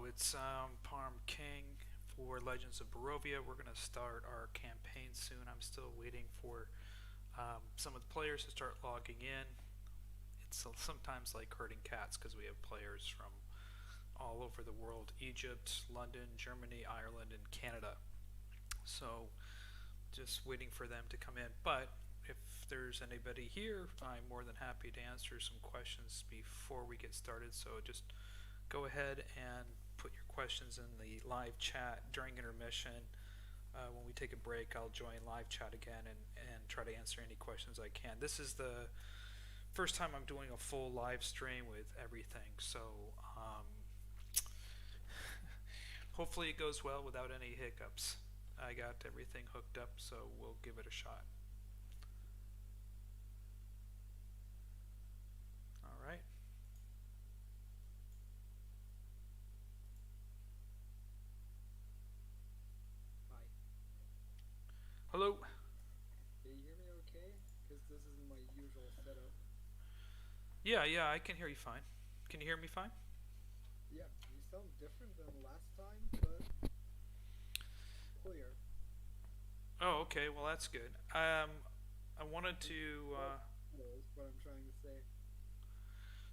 It's Parm King for Legends of Barovia. We're going to start our campaign soon. I'm still waiting for some of the players to start logging in. It's sometimes like herding cats because we have players from all over the world: Egypt, London, Germany, Ireland, and Canada. So just waiting for them to come in. But if there's anybody here, I'm more than happy to answer some questions before we get started. So just go ahead and put your questions in the live chat during intermission. When we take a break, I'll join live chat again and try to answer any questions I can. This is the first time I'm doing a full live stream with everything, so hopefully it goes well without any hiccups. I got everything hooked up, so we'll give it a shot. All right. Hi. Hello. Can you hear me okay? Because this isn't my usual setup. Yeah, I can hear you fine. Can you hear me fine? Yeah, you sound different than last time, but clear. Oh, okay. Well, that's good. I wanted It's to. quite close, what I'm trying to say.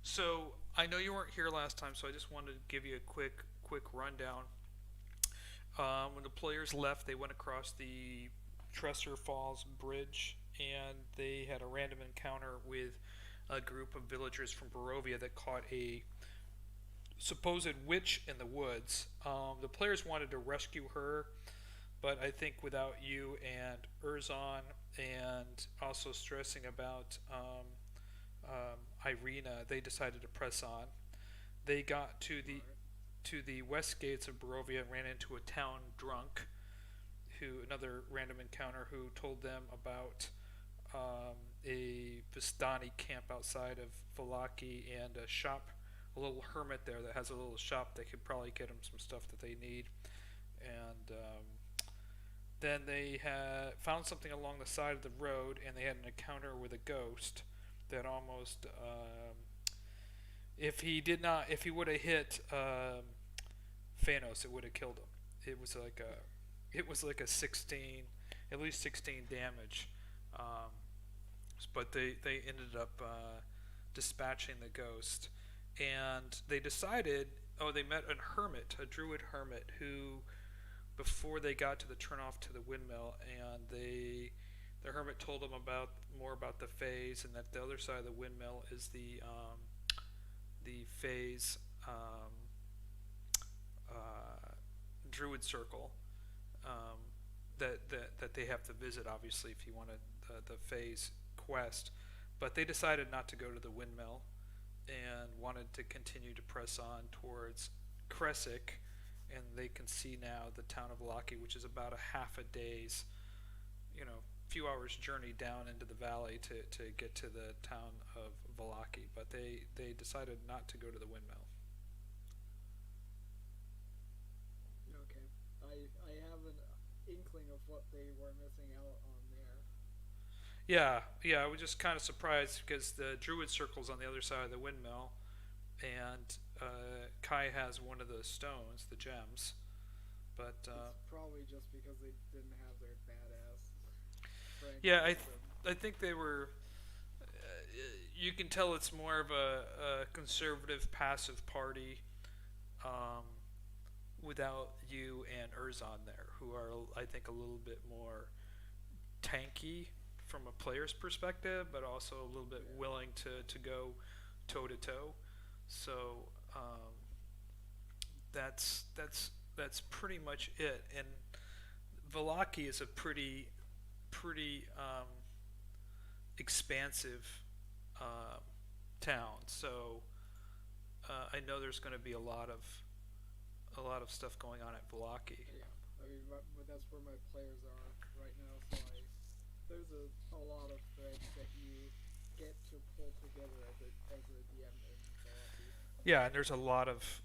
So I know you weren't here last time, so I just wanted to give you a quick rundown. When the players left, they went across the Tser Falls bridge, and they had a random encounter with a group of villagers from Barovia that caught a supposed witch in the woods. The players wanted to rescue her, but I think without you and Erzon, and also stressing about Ireena, they decided to press on. They got Smart. to the west gates of Barovia and ran into a town drunk, who another random encounter who told them about a Vistani camp outside of Vallaki and a shop, a little hermit there that has a little shop that could probably get them some stuff that they need. And then they had found something along the side of the road, and they had an encounter with a ghost that almost, if he would have hit Fiannos, it would have killed him. It was like a 16, at least 16 damage. Um, but they ended up dispatching the ghost, and they decided. Oh, they met a hermit, a druid hermit, who before they got to the turnoff to the windmill, and the hermit told them about more about the Feys, and that the other side of the windmill is the Feys druid circle, um, that they have to visit, obviously, if you wanted the Feys quest. But they decided not to go to the windmill and wanted to continue to press on towards Krezk, and they can see now the town of Vallaki, which is about a half a day's, few hours journey down into the valley to get to the town of Vallaki. But they decided not to go to the windmill. Okay. I have an inkling of what they were missing out on there. Yeah, I was just kind of surprised because the druid circle's on the other side of the windmill, and Kai has one of the stones, the gems. But It's probably just because they didn't have their badass friend yeah, with them. I think they were. You can tell it's more of a conservative, passive party, um, without you and Erzon there, who are, I think, a little bit more tanky from a player's perspective, but also a little bit Yeah. willing to go toe to toe. So that's pretty much it. And Vallaki is a pretty expansive uh, town. So I know there's going to be a lot of stuff going on at Vallaki. Yeah. I mean, that's where my players are right now, so there's a lot of threads that you get to pull together as a DM in Vallaki. Yeah, and there's a lot of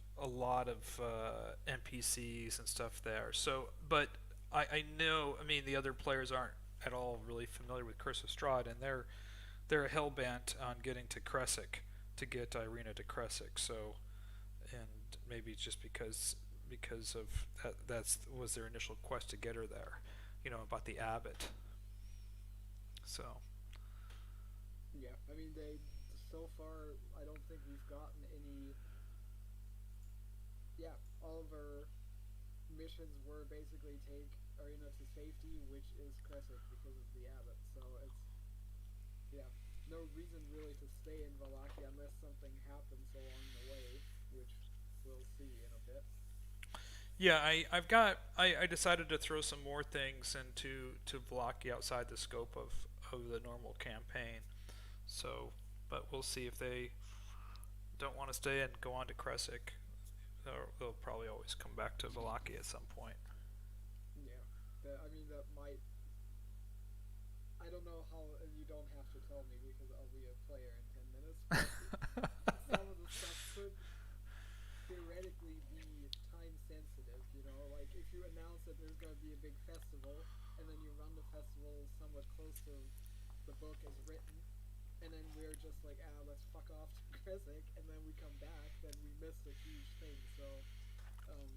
NPCs and stuff there. So, but I know. I mean, the other players aren't at all really familiar with Curse of Strahd, and they're hell bent on getting to Krezk to get Ireena to Krezk. So, and maybe just because of that's was their initial quest to get her there, about the abbot. So Yeah, I mean they so far I don't think we've gotten any. Yeah, all of our missions were basically take Ireena to safety, which is Krezk because of the abbot. So it's yeah, no reason really to stay in Vallaki unless something happens along the way, which we'll see in a bit. yeah, I decided to throw some more things to Vallaki outside the scope of the normal campaign. So, but we'll see if they don't want to stay and go on to Krezk. They'll probably always come back to Vallaki at some point. Yeah, I mean that might. I don't know how. You don't have to tell me because I'll be a player in 10 minutes. But some of the stuff could theoretically be time sensitive. You know, like if you announce that there's going to be a big festival, and then you run the festival somewhat close to the book as written, and then we're just like, let's fuck off to Krezk, and then we come back, then we missed a huge thing. So, um,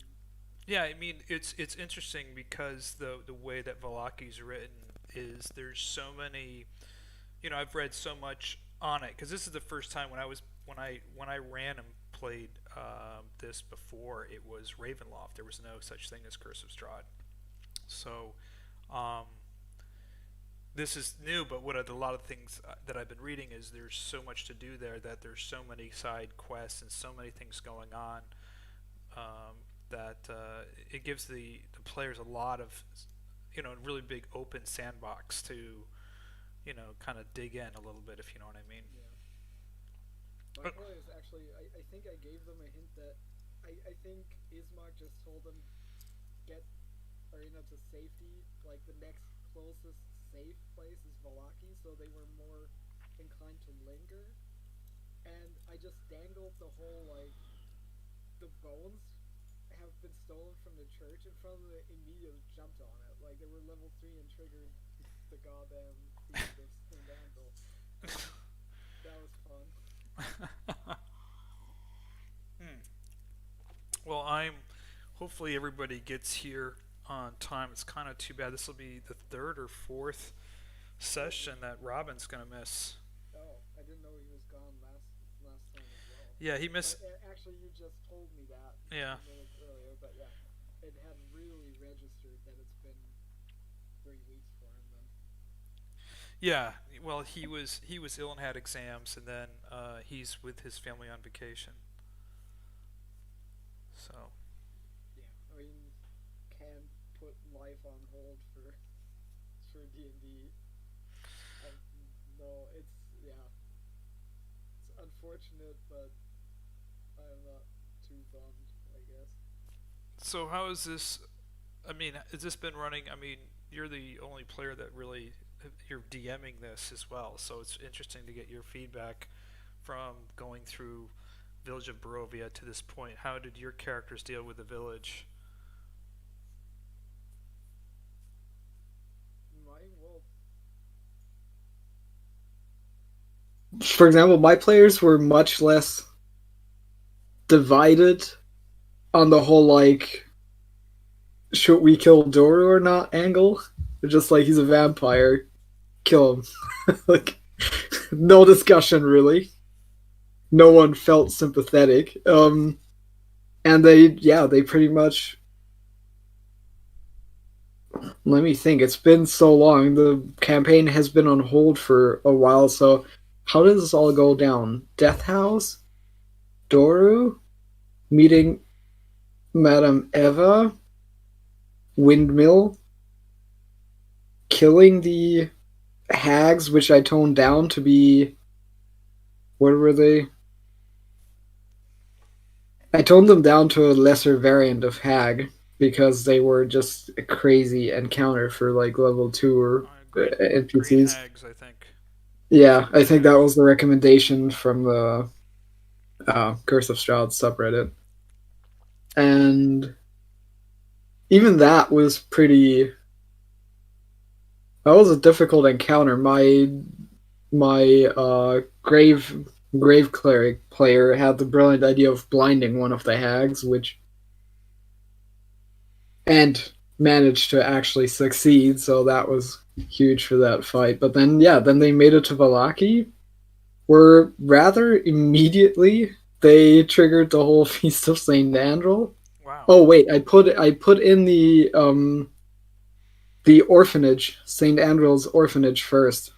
Yeah, I mean it's interesting because the way that Valaki's written is there's so many. I've read so much on it because this is the first time when I ran and played this before it was Ravenloft. There was no such thing as Curse of Strahd. So um, this is new, but what a lot of things that I've been reading is there's so much to do there that there's so many side quests and so many things going on that it gives the players a lot of really big open sandbox to kind of dig in a little bit, if you know what I mean. yeah, my But players actually, I think I gave them a hint that I think Ismark just told them get Ireena to safety. Like the next closest safe place is Vallaki, so they were more inclined to linger. And I just dangled the whole like the bones have been stolen from the church in front of them. Immediately jumped on it. Like they were level 3 and triggered the goddamn Feast of Barovia, and that was fun. hmm. Well, I'm hopefully everybody gets here on time. It's kind of too bad. This will be the third or fourth Oh, session that Robin's gonna miss. oh, I didn't know he was gone last time as well. Yeah, he missed. Actually, you just told me that Yeah, 2 minutes earlier, but yeah, it had really registered that it's been 3 weeks for him then. yeah. Well, he was ill and had exams, and then he's with his family on vacation. So Yeah, I mean, can put life on hold for D&D. No, it's yeah, it's unfortunate, but I'm not too bummed, I guess. so how is this? I mean, has this been running? I mean, you're the only player that really you're DMing this as well, so it's interesting to get your feedback from going through Village of Barovia to this point. How did your characters deal with the village? My well, For example, my players were much less divided on the whole like should we kill Doru or not angle. They're just like he's a vampire, kill him. Like no discussion really. No one felt sympathetic. And they pretty much. Let me think. It's been so long. The campaign has been on hold for a while. So how does this all go down? Death House, Doru meeting Madame Eva, windmill, killing the hags, which I toned down to be. What were they? I toned them down to a lesser variant of hag because they were just a crazy encounter for like level 2 or Green NPCs. hags, I think. Yeah, Some I green think that hags. was the recommendation from the Curse of Strahd subreddit. And even that was pretty. That was a difficult encounter. My grave Grave Cleric player had the brilliant idea of blinding one of the hags, which and managed to actually succeed, so that was huge for that fight. But then yeah, then they made it to Vallaki, where rather immediately they triggered the whole Feast of Saint Andrew. Wow. Oh wait, I put in the orphanage, Saint Andrew's orphanage first.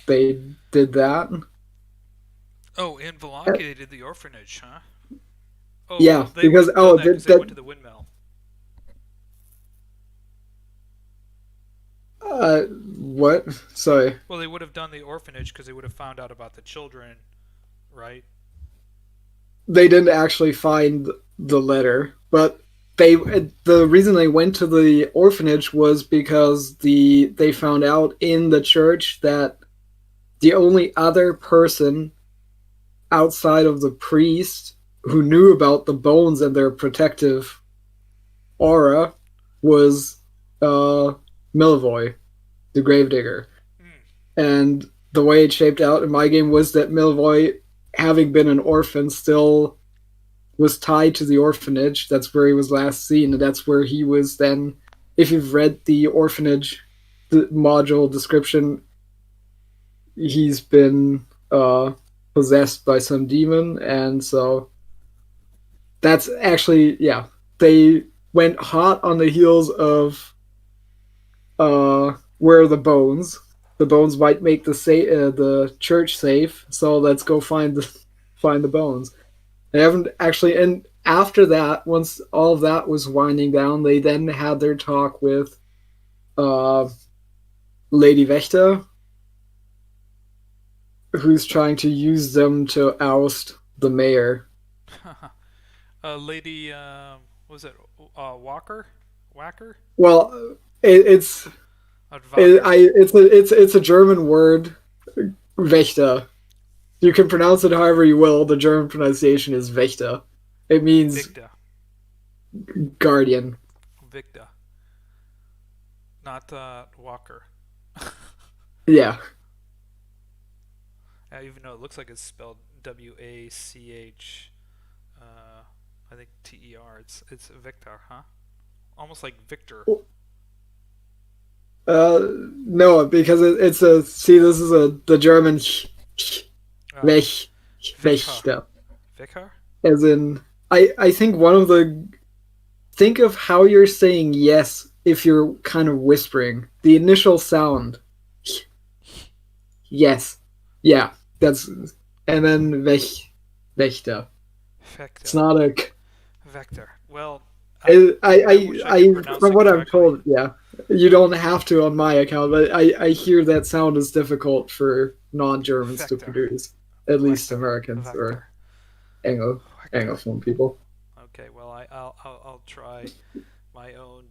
They did that. Oh, in Vallaki they did the orphanage, huh? Oh, Yeah, well, they because wouldn't have done that because they went to the windmill. uh what? Sorry. Well, they would have done the orphanage because they would have found out about the children, right? They didn't actually find the letter, but the reason they went to the orphanage was because they found out in the church that the only other person outside of the priest who knew about the bones and their protective aura was Milvoy, the gravedigger. Mm. And the way it shaped out in my game was that Milvoy, having been an orphan, still was tied to the orphanage. That's where he was last seen, and that's where he was then. If you've read the orphanage module description, he's been possessed by some demon, and so that's actually yeah. They went hot on the heels of where the bones. The bones might make the church safe, so let's go find the bones. They haven't actually, and after that, once all of that was winding down, they then had their talk with uh, Lady Wächter, who's trying to use them to oust the mayor. Lady, what was it Walker? Whacker? Well, it's it's a German word, Wächter. You can pronounce it however you will. The German pronunciation is Wächter. It means Victa. guardian. Victa. Not Walker. Yeah. Even though it looks like it's spelled W-A-C-H, I think T-E-R. It's Victor, huh? Almost like Victor. No, because it's a see. This is the German Wächter. Vicar? As in, I think one of the think of how you're saying yes if you're kind of whispering. The initial sound. Yes. Yeah. That's and then Wächter. It's not a. Vector. Well, I from what I'm told, yeah, you don't have to on my account, but I hear that sound is difficult for non-Germans to produce, at least Americans or Anglophone people. Okay, well I'll try my own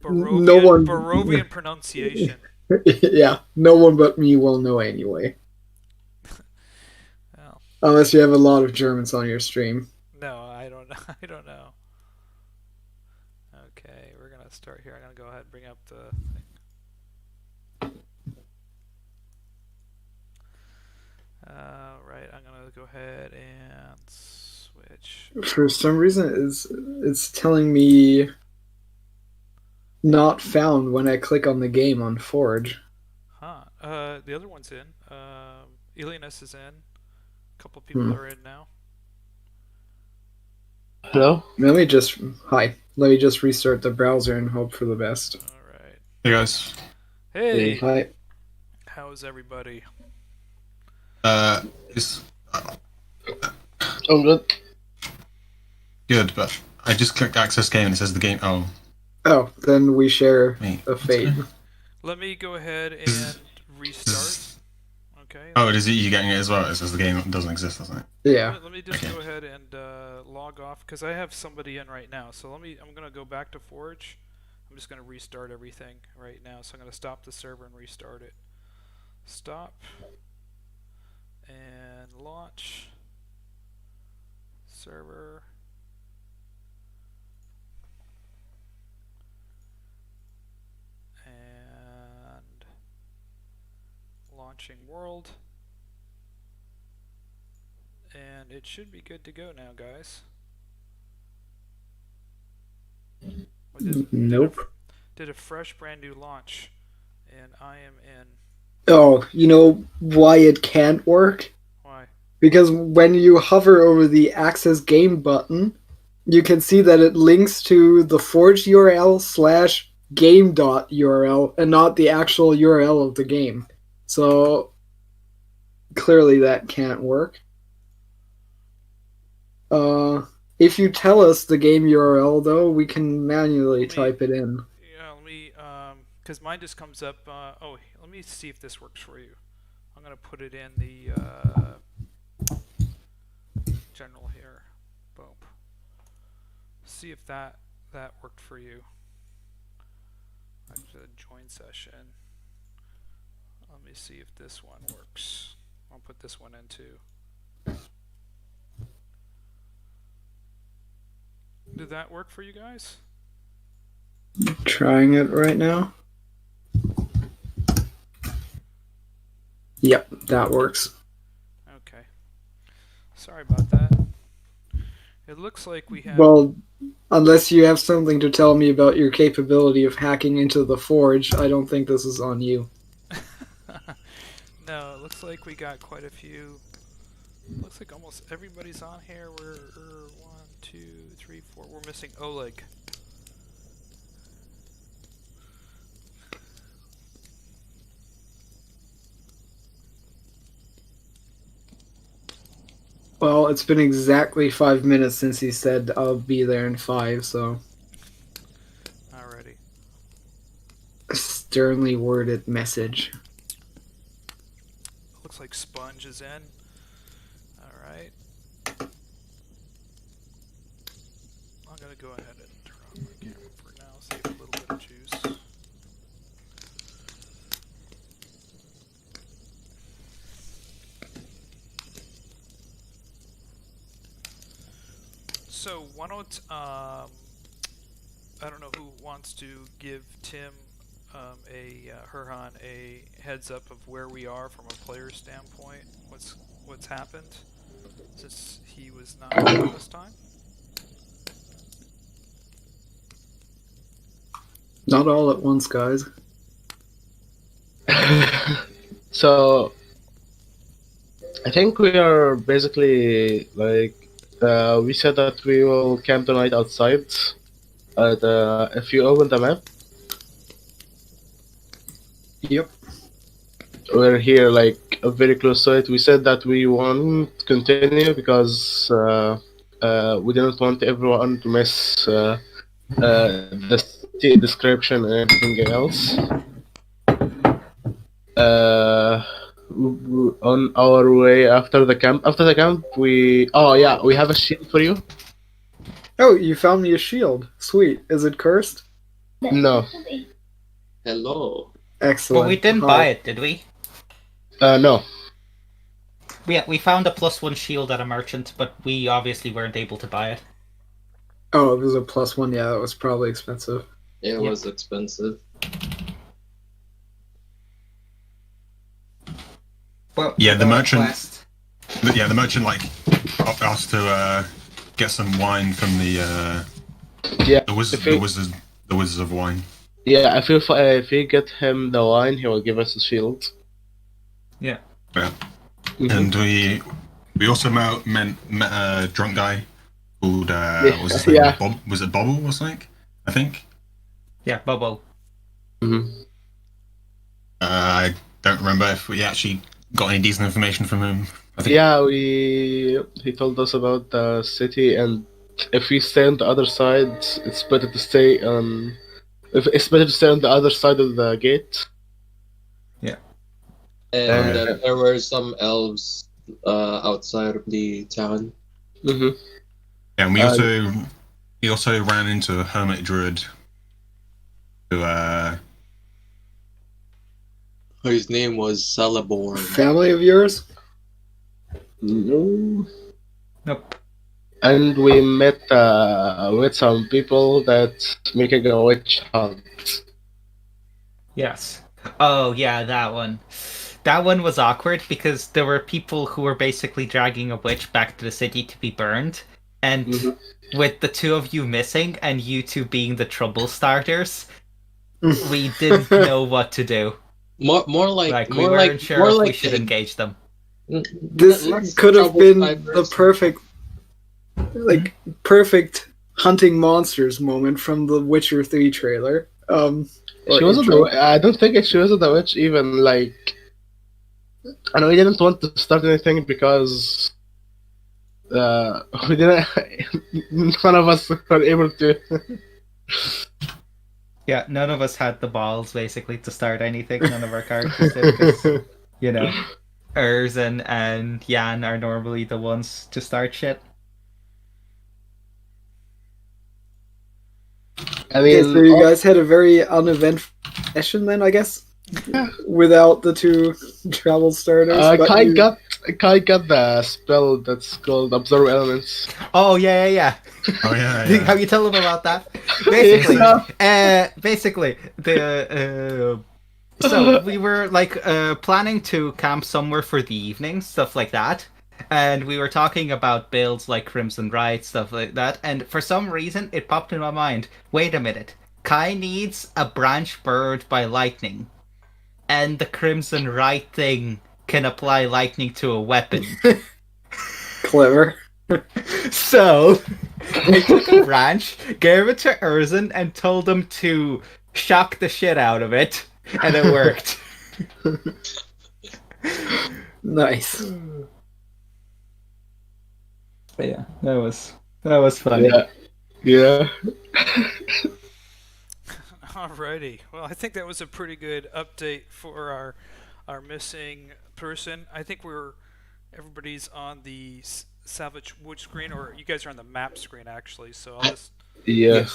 Barovian pronunciation. Yeah, no one but me will know anyway. Well, unless you have a lot of Germans on your stream. No, I don't know. I don't know. Okay, we're gonna start here. I'm gonna go ahead and bring up the thing. Right, I'm gonna go ahead and switch. For some reason, it's telling me not found when I click on the game on Forge. Huh. The other one's in. Ireena is in. A couple people are in now. Hello? Let me just restart the browser and hope for the best. Alright. Hey guys. Hey! Hi. How's everybody? It's Oh, good. good, but I just clicked access game and it says the game. Oh, then we share Wait, a fate. Let me go ahead and restart. Okay. Oh, is it you getting it as well? It says the game doesn't exist, doesn't it? Yeah. Let me just Okay. go ahead and log off because I have somebody in right now. So I'm gonna go back to Forge. I'm just gonna restart everything right now. So I'm gonna stop the server and restart it. Stop and launch server. And launching world. and it should be good to go now, guys. Nope. Did a fresh, brand new launch, and I am in. Oh, you know why it can't work? Why? Because when you hover over the Access Game button, you can see that it links to the Forge URL / game.url and not the actual URL of the game. So clearly that can't work. If you tell us the game URL though, we can manually type it in. Yeah, let me, because mine just comes up. Let me see if this works for you. I'm gonna put it in the general here. Boom. See if that worked for you. Actually, join session. Let me see if this one works. I'll put this one in too. Did that work for you guys? Trying it right now. Yep, that works. Okay. Sorry about that. It looks like we have. Well, unless you have something to tell me about your capability of hacking into the Forge, I don't think this is on you. No, it looks like we got quite a few. Looks like almost everybody's on here. We're 1, 2, 3, 4. We're missing Oleg. Well, it's been exactly 5 minutes since he said I'll be there in 5, so. Alrighty. A sternly worded message. Looks like Sponge is in. Alright. I'm gonna go ahead and turn on my camera for now, save a little bit of juice. So why don't I don't know who wants to give Tim Herjann a heads up of where we are from a player standpoint. What's happened since he was not here this time. Not all at once, guys. So, I think we are basically like we said that we will camp tonight outside. If you open the map, Yep. we're here like very close to it. We said that we won't continue because we didn't want everyone to miss the city description and everything else. On our way after the camp, we have a shield for you. Oh, you found me a shield. Sweet. Is it cursed? No, Hello. Excellent. But we didn't Hi. buy it, did we? no. We found a +1 shield at a merchant, but we obviously weren't able to buy it. Oh, it was a +1. Yeah, that was probably expensive. It was expensive. Well, Yeah, the merchant- request. Yeah, the merchant asked to get some wine from the Yeah, the wizards of wine. yeah. If we get him the wine, he will give us a shield. Yeah. Yeah. Mhm. And we also met a drunk guy called what was his name? Yeah. Bob, was it Bobble or something? I think. Yeah, Bobo. Mhm. I don't remember if we actually got any decent information from him. I think. Yeah, he told us about the city, and if we stay on the other side, it's better to stay on. It's better to stay on the other side of the gate. And there were some elves outside of the town. Mm-hmm. Yeah, and he also ran into a hermit druid who Whose name was Celeborn. Family of yours? No. Nope. And we met with some people that making a witch hunt. Yes. Oh, yeah, that one. that one was awkward because there were people who were basically dragging a witch back to the city to be burned, and with the two of you missing and you two being the trouble starters, we didn't know what to do. More like We more weren't like sure more if like we should a- engage them. This less could have trouble been fighters. the perfect hunting monsters moment from the Witcher 3 trailer. Or She wasn't. intro. I don't think she wasn't a witch. Even like, I know we didn't want to start anything because we didn't. None of us were able to. Yeah, none of us had the balls basically to start anything. None of our characters did, 'cause, you know, Erzen and Jan are normally the ones to start shit. I Okay, mean, so you guys had a very uneventful session then, I guess? Without the two travel starters. but Kai you- got the spell that's called Absorb Elements. Oh yeah. Oh yeah, Have yeah. you tell them about that? Basically, Yeah. basically the so we were like planning to camp somewhere for the evening, stuff like that. And we were talking about builds like Crimson Rite, stuff like that. And for some reason, it popped in my mind. Wait a minute. Kai needs a branch bird by lightning. And the Crimson Rite thing can apply lightning to a weapon. Clever. So, I took a branch, gave it to Erzen, and told him to shock the shit out of it. And it worked. Nice. But yeah, that was funny. Yeah. Alrighty. Well, I think that was a pretty good update for our missing person. I think everybody's on the Savage Wood screen, or you guys are on the map screen actually. So I'll just. Yeah.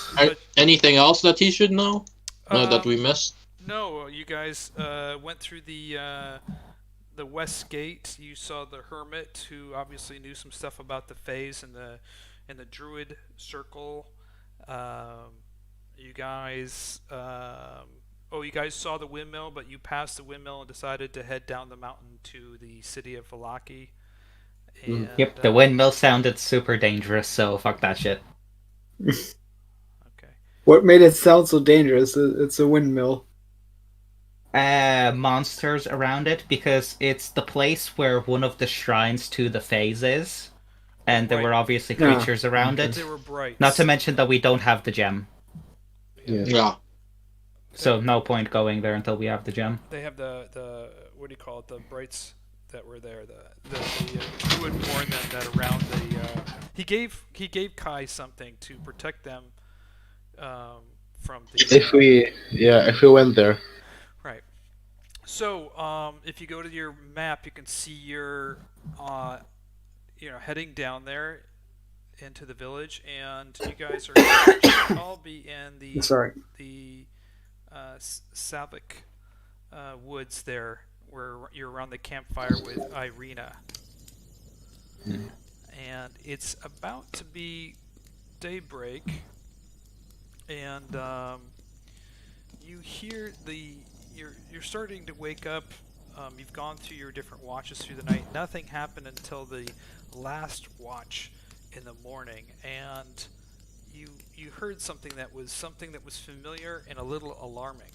Anything else that he should know? That we missed? No, you guys went through the west gate. You saw the hermit, who obviously knew some stuff about the Feys and the druid circle. You guys, you guys saw the windmill, but you passed the windmill and decided to head down the mountain to the city of Vallaki. And, Yep, the windmill sounded super dangerous, so fuck that shit. Okay. What made it sound so dangerous? It's a windmill. Monsters around it, because it's the place where one of the shrines to the Feys is, and there were obviously Yeah. creatures around it. They were bright. Not to mention that we don't have the gem, Yeah. so no point going there until we have the gem. They have the what do you call it? The brights that were there. You would warn them that around the. He gave Kai something to protect them from the. If we went there. Right. So, if you go to your map, you can see you're, heading down there into the village, and you guys are all be in the Sorry. Savik woods there, where you're around the campfire with Ireena. And it's about to be daybreak, and you hear you're starting to wake up. You've gone through your different watches through the night. Nothing happened until the last watch in the morning, and you heard something that was familiar and a little alarming.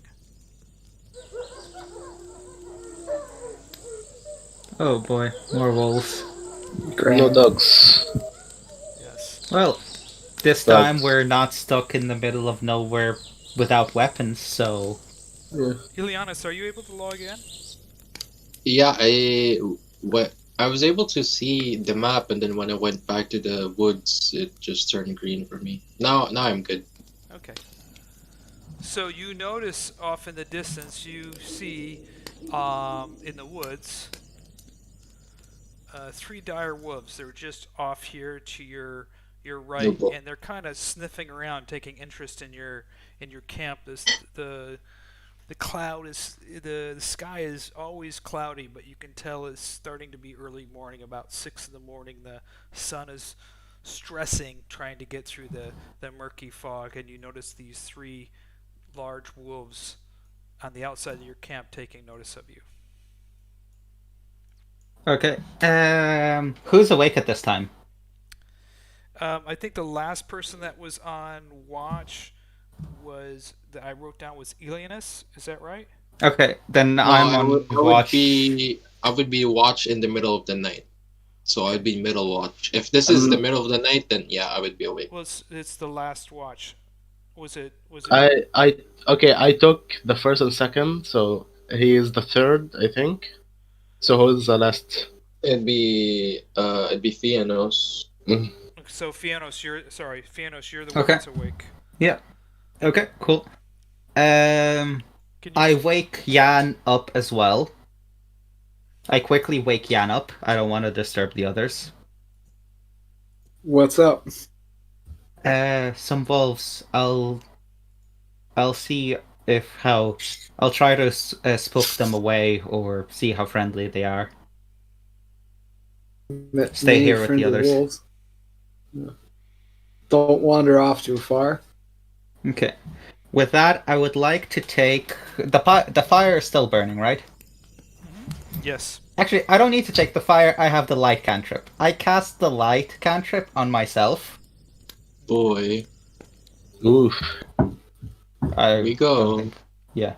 Oh boy, more wolves. No dogs. Yes. Well, this But- time we're not stuck in the middle of nowhere without weapons, so... Ilianis, are you able to log in? Yeah, I was able to see the map, and then when I went back to the woods, it just turned green for me. Now I'm good. Okay. So you notice off in the distance, you see in the woods 3 dire wolves. They're just off here to your right, Noble. and they're kind of sniffing around, taking interest in your camp. The cloud is the sky is always cloudy, but you can tell it's starting to be early morning, about 6 in the morning. The sun is stressing, trying to get through the murky fog, and you notice these 3 large wolves on the outside of your camp taking notice of you. Okay. Who's awake at this time? I think the last person that was on watch was that I wrote down was Ilianus. Is that right? Okay, then No, I'm on watch. I would be watch in the middle of the night. So I'd be middle watch. If this is the Um, middle of the night, then yeah, I would be awake. Well, it's the last watch. Was it? I took the first and second, so he is the third, I think. So who's the last? It'd be Fiannos. So Fiannos, Fiannos, you're the one Okay. that's awake. Yeah. Okay, cool. Can you? I wake Jan up as well. I quickly wake Jan up. I don't want to disturb the others. What's up? Some wolves. I'll see if how. I'll try to spook them away or see how friendly they are. Stay here with the Friendly others. wolves. Yeah. Don't wander off too far. Okay. With that, I would like to take the fire is still burning, right? Yes. Actually, I don't need to take the fire. I have the light cantrip. I cast the light cantrip on myself. Boy, Oof. I we go. don't think- Yeah.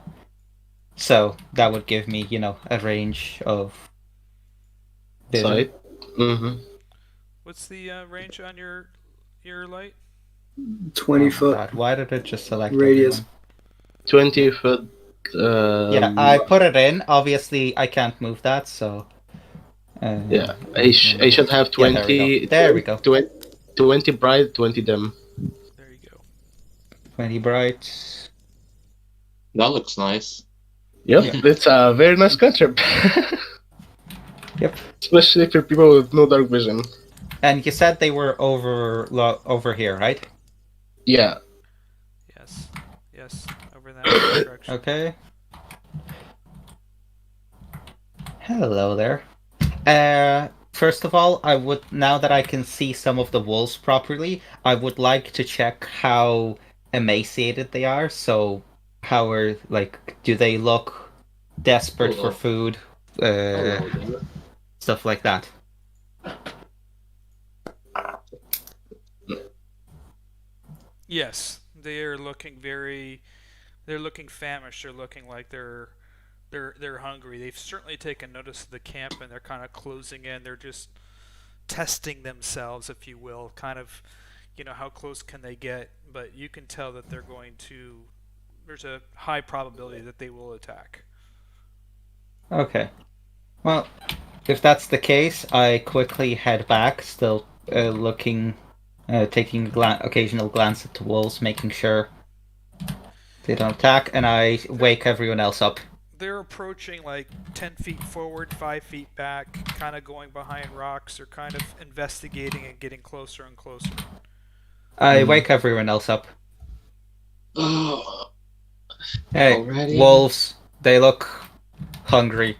So that would give me, a range of vision. Sight. Mm-hmm. What's the range on your light? 20 Oh foot God, why did it just select radius. everyone? 20 foot. Yeah, I put it in. Obviously, I can't move that, so. Yeah, I should have Yeah, 20. there we go. 20 bright, 20 dim. There you go. 20 bright. That looks nice. Yep, Yeah. it's a very nice cantrip. Yep. Especially for people with no dark vision. And you said they were over here, right? Yeah. Yes. Over in that direction. Okay. Hello there. First of all, now that I can see some of the wolves properly, I would like to check how emaciated they are. So, do they look desperate for Hello. food? Hello there. Stuff like that. Yes, they're looking They're looking famished. They're looking like they're hungry. They've certainly taken notice of the camp and they're kind of closing in. They're just testing themselves, if you will, kind of, how close can they get? But you can tell that they're going to. There's a high probability that they will attack. Okay. Well, if that's the case, I quickly head back, still looking, taking occasional glance at the wolves, making sure they don't attack, and I wake everyone else up. They're approaching like 10 feet forward, 5 feet back, kind of going behind rocks. They're kind of investigating and getting closer and closer. I wake everyone else up. Oh, Hey, already? wolves, they look hungry,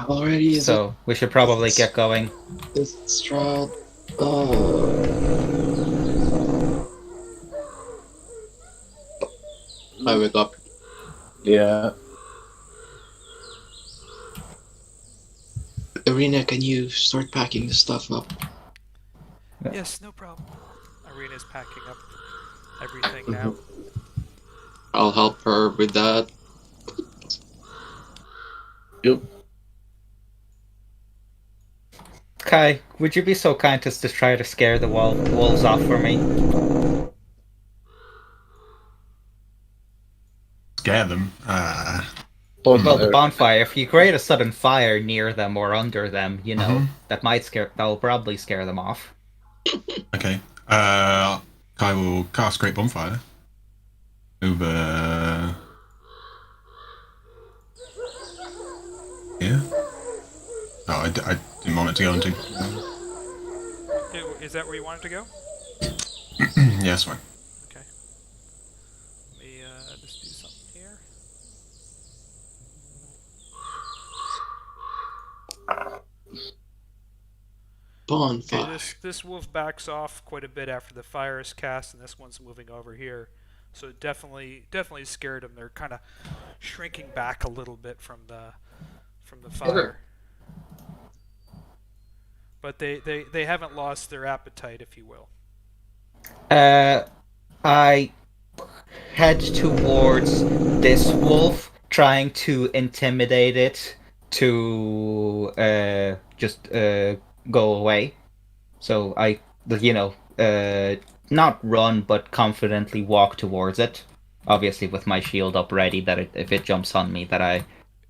already is so we should probably get going. This Strahd. Oh. I wake up. Yeah. Ireena, can you start packing the stuff up? Yeah. Yes, no problem. Ireena's packing up everything now. I'll help her with that. Yep. Kai, would you be so kind as to try to scare the wolves off for me? Scare them. Well, the bonfire. If you create a sudden fire near them or under them, that'll probably scare them off. Okay. Kai will cast Great Bonfire over here. Oh, I didn't want it to go into. Is that where you want it to go? Yeah, that's fine. Okay. Let me just do something here. Bonfire. Okay, this wolf backs off quite a bit after the fire is cast, and this one's moving over here. So it definitely scared them. They're kind of shrinking back a little bit from the fire. but they haven't lost their appetite, if you will. I head towards this wolf, trying to intimidate it to just go away. So I, not run, but confidently walk towards it. Obviously, with my shield up ready, that if it jumps on me, that I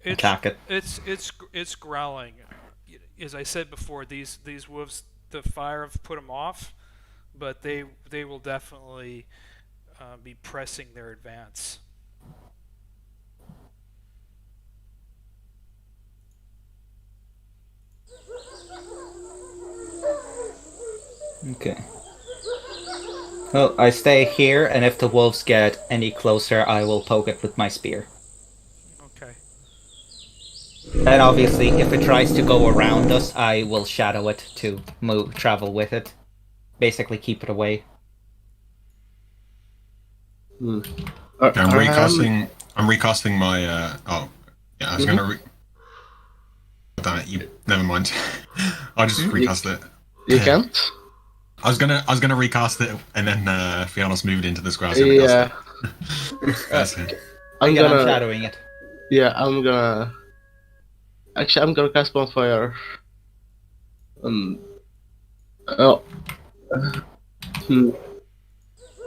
attack it. It's growling. As I said before, these wolves, the fire have put them off, but they will definitely be pressing their advance. Okay. Well, I stay here, and if the wolves get any closer, I will poke it with my spear. Okay. And obviously, if it tries to go around us, I will shadow it to travel with it. Basically, keep it away. I'm recasting my. I was gonna. Damn it! Never mind. I just recast it. You can't. I was gonna recast it, and then Fiannos moved into the square. Yeah. I'm shadowing it. Yeah, I'm gonna cast bonfire.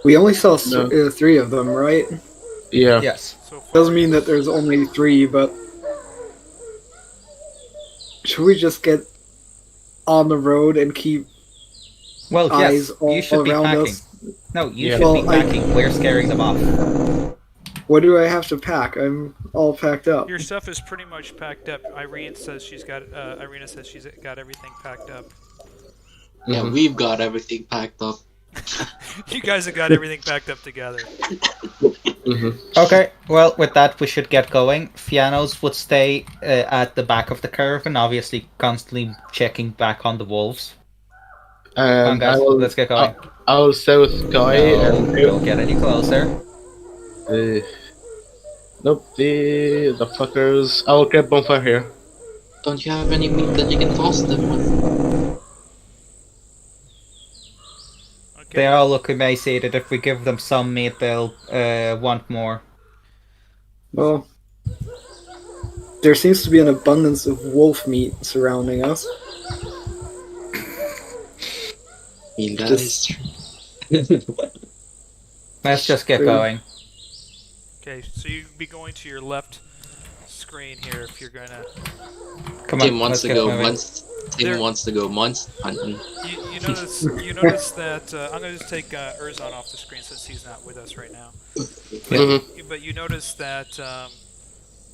We only saw 3 of them, right? Yeah. Yes. Doesn't mean that there's only 3, but should we just get on the road and keep eyes all you should be around packing. us? No, you should be packing. We're scaring them off. What do I have to pack? I'm all packed up. Your stuff is pretty much packed up. Ireena says she's got everything packed up. Yeah, we've got everything packed up. You guys have got everything packed up together. Okay, well, with that, we should get going. Fiannos would stay at the back of the curve and obviously constantly checking back on the wolves. And Come on, guys, let's get going. I will stay with Guy and don't get any closer. Nope, the fuckers. I will get bonfire here. Don't you have any meat that you can toss them with? Okay. They all look emaciated. If we give them some meat, they'll want more. Well, there seems to be an abundance of wolf meat surrounding us. I mean, that is true. Let's just get going. Okay, so you'd be going to your left screen here if you're gonna. Come on, Tim wants to go monster hunting. You notice that I'm gonna just take Herjann off the screen since he's not with us right now. But you notice that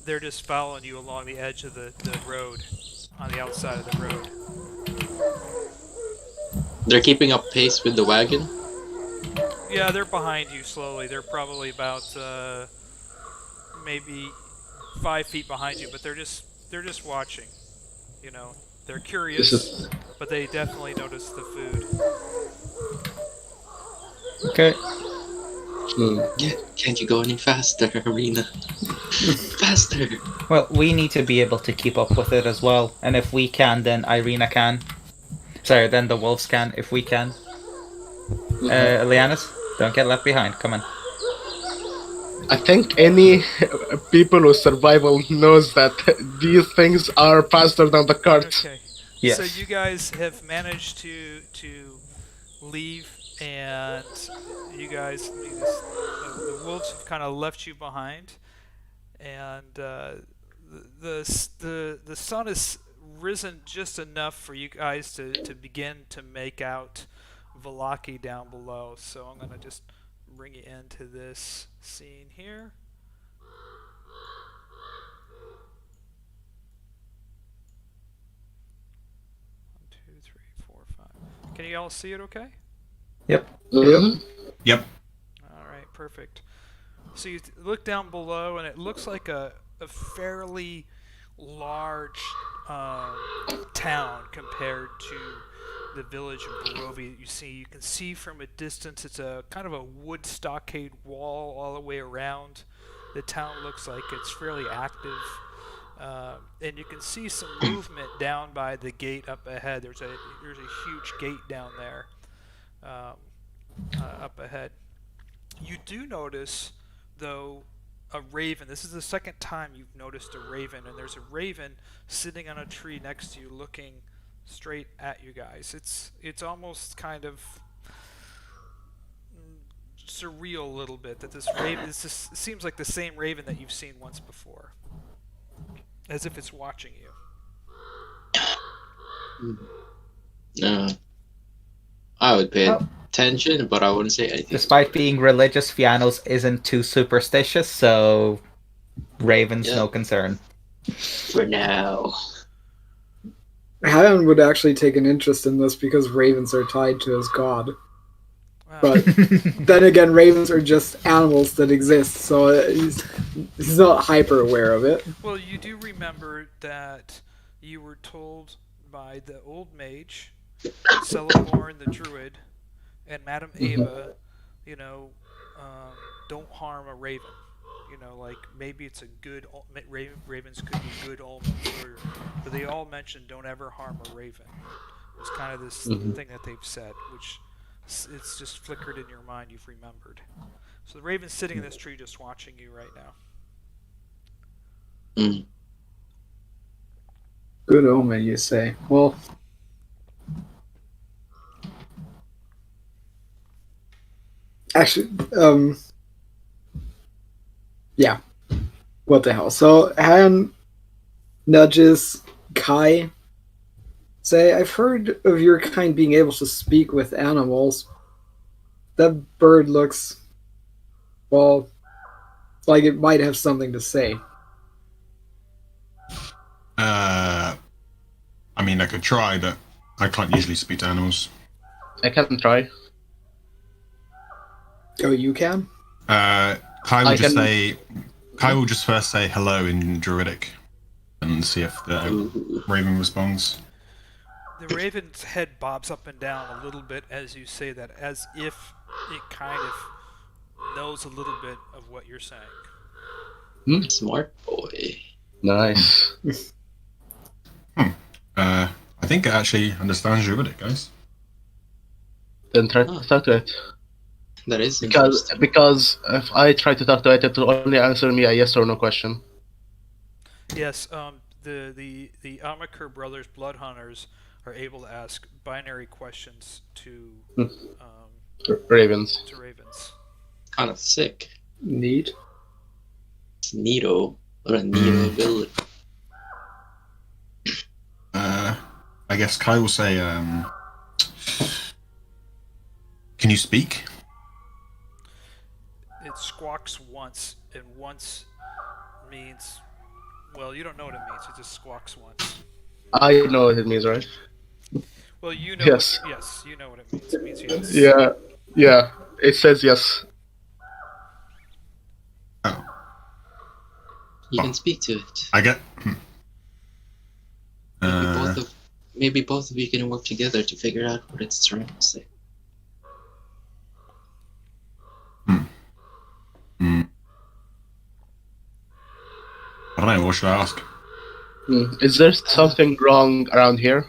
they're just following you along the edge of the road, on the outside of the road. They're keeping up pace with the wagon. Yeah, they're behind you slowly. They're probably about maybe 5 feet behind you, but they're just watching. You know, they're curious, but they definitely notice the food. Okay. Can't you go any faster, Ireena? Faster! Well, we need to be able to keep up with it as well, and if we can, then Ireena can. Sorry, then the wolves can, if we can. Lianis, don't get left behind. Come on. I think any people with survival knows that these things are faster than the cart. Okay. Yes. So you guys have managed to leave, and you guys, the wolves have kind of left you behind, and the sun has risen just enough for you guys to begin to make out Vallaki down below. So I'm gonna just bring you into this scene here. One, two, three, four, five. Can you all see it okay? Yep. Yep. Alright, perfect. So you look down below and it looks like a fairly large town compared to the village of Barovia that you see. You can see from a distance it's a kind of a wood stockade wall all the way around. The town looks like it's fairly active. And you can see some movement down by the gate up ahead. There's a huge gate down there up ahead. You do notice, though, a raven. This is the second time you've noticed a raven, and there's a raven sitting on a tree next to you, looking straight at you guys. It's almost kind of surreal a little bit that this raven. This seems like the same raven that you've seen once before, as if it's watching you. I would pay attention, but I wouldn't say anything. Despite being religious, Fiannos isn't too superstitious, so ravens no concern. For now. Herjann would actually take an interest in this because ravens are tied to his god. Wow. But then again, ravens are just animals that exist, so he's not hyper aware of it. Well, you do remember that you were told by the old mage, Celeborn the druid, and Madame Ava, don't harm a raven. Like maybe it's a good ravens could be good omens, but they all mentioned don't ever harm a raven. It's kind of this thing that they've said, which it's just flickered in your mind. You've remembered. So the raven's sitting in this tree, just watching you right now. Good omen, you say? Well, actually, yeah. What the hell? So Han nudges Kai. Say, I've heard of your kind being able to speak with animals. That bird looks, well, like it might have something to say. I mean, I could try, but I can't usually speak to animals. I can try. Oh, you can? Kai will just first say hello in Druidic and see if the raven responds. The raven's head bobs up and down a little bit as you say that, as if it kind of knows a little bit of what you're saying. Smart boy. Nice. I think it actually understands Druidic, guys. Then try to talk to it. That is Because if I try to talk to it, it will only answer me a yes or no question. Yes, the Amakur brothers, blood hunters, are able to ask binary questions to Ravens. Kind of sick. Neat. It's neato. What a neato ability. I guess Kai will say, can you speak? It squawks once, and once means, well, you don't know what it means. It just squawks once. I know what it means, right? Well, you know. Yes. Yes, you know what it means. It means yes. Yeah. It says yes. Oh. You can speak to it. I get. Maybe both of you can work together to figure out what it's trying to say. I don't know. What should I ask? Is there something wrong around here?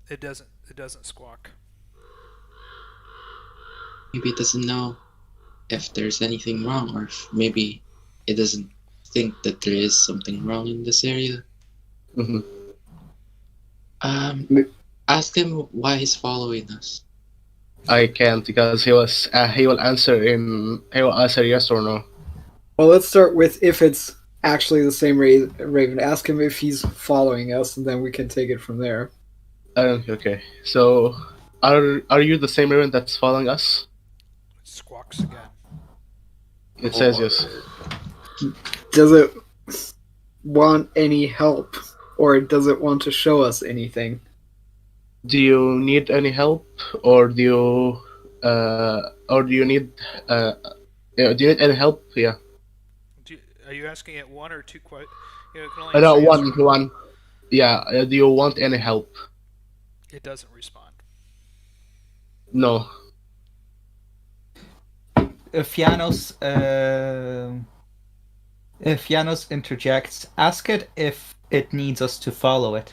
It doesn't squawk. Maybe it doesn't know if there's anything wrong, or if maybe it doesn't think that there is something wrong in this area. Ask him why he's following us. I can't because he will answer yes or no. Well, let's start with if it's actually the same raven. Ask him if he's following us, and then we can take it from there. Okay. So, are you the same raven that's following us? It squawks again. It says yes. Does it want any help, or does it want to show us anything? Do you need any help, or do you need any help? Yeah. Are you asking it one or two questions? No, one. Yeah. Do you want any help? It doesn't respond. No. Fiannos, If Fiannos interjects, ask it if it needs us to follow it.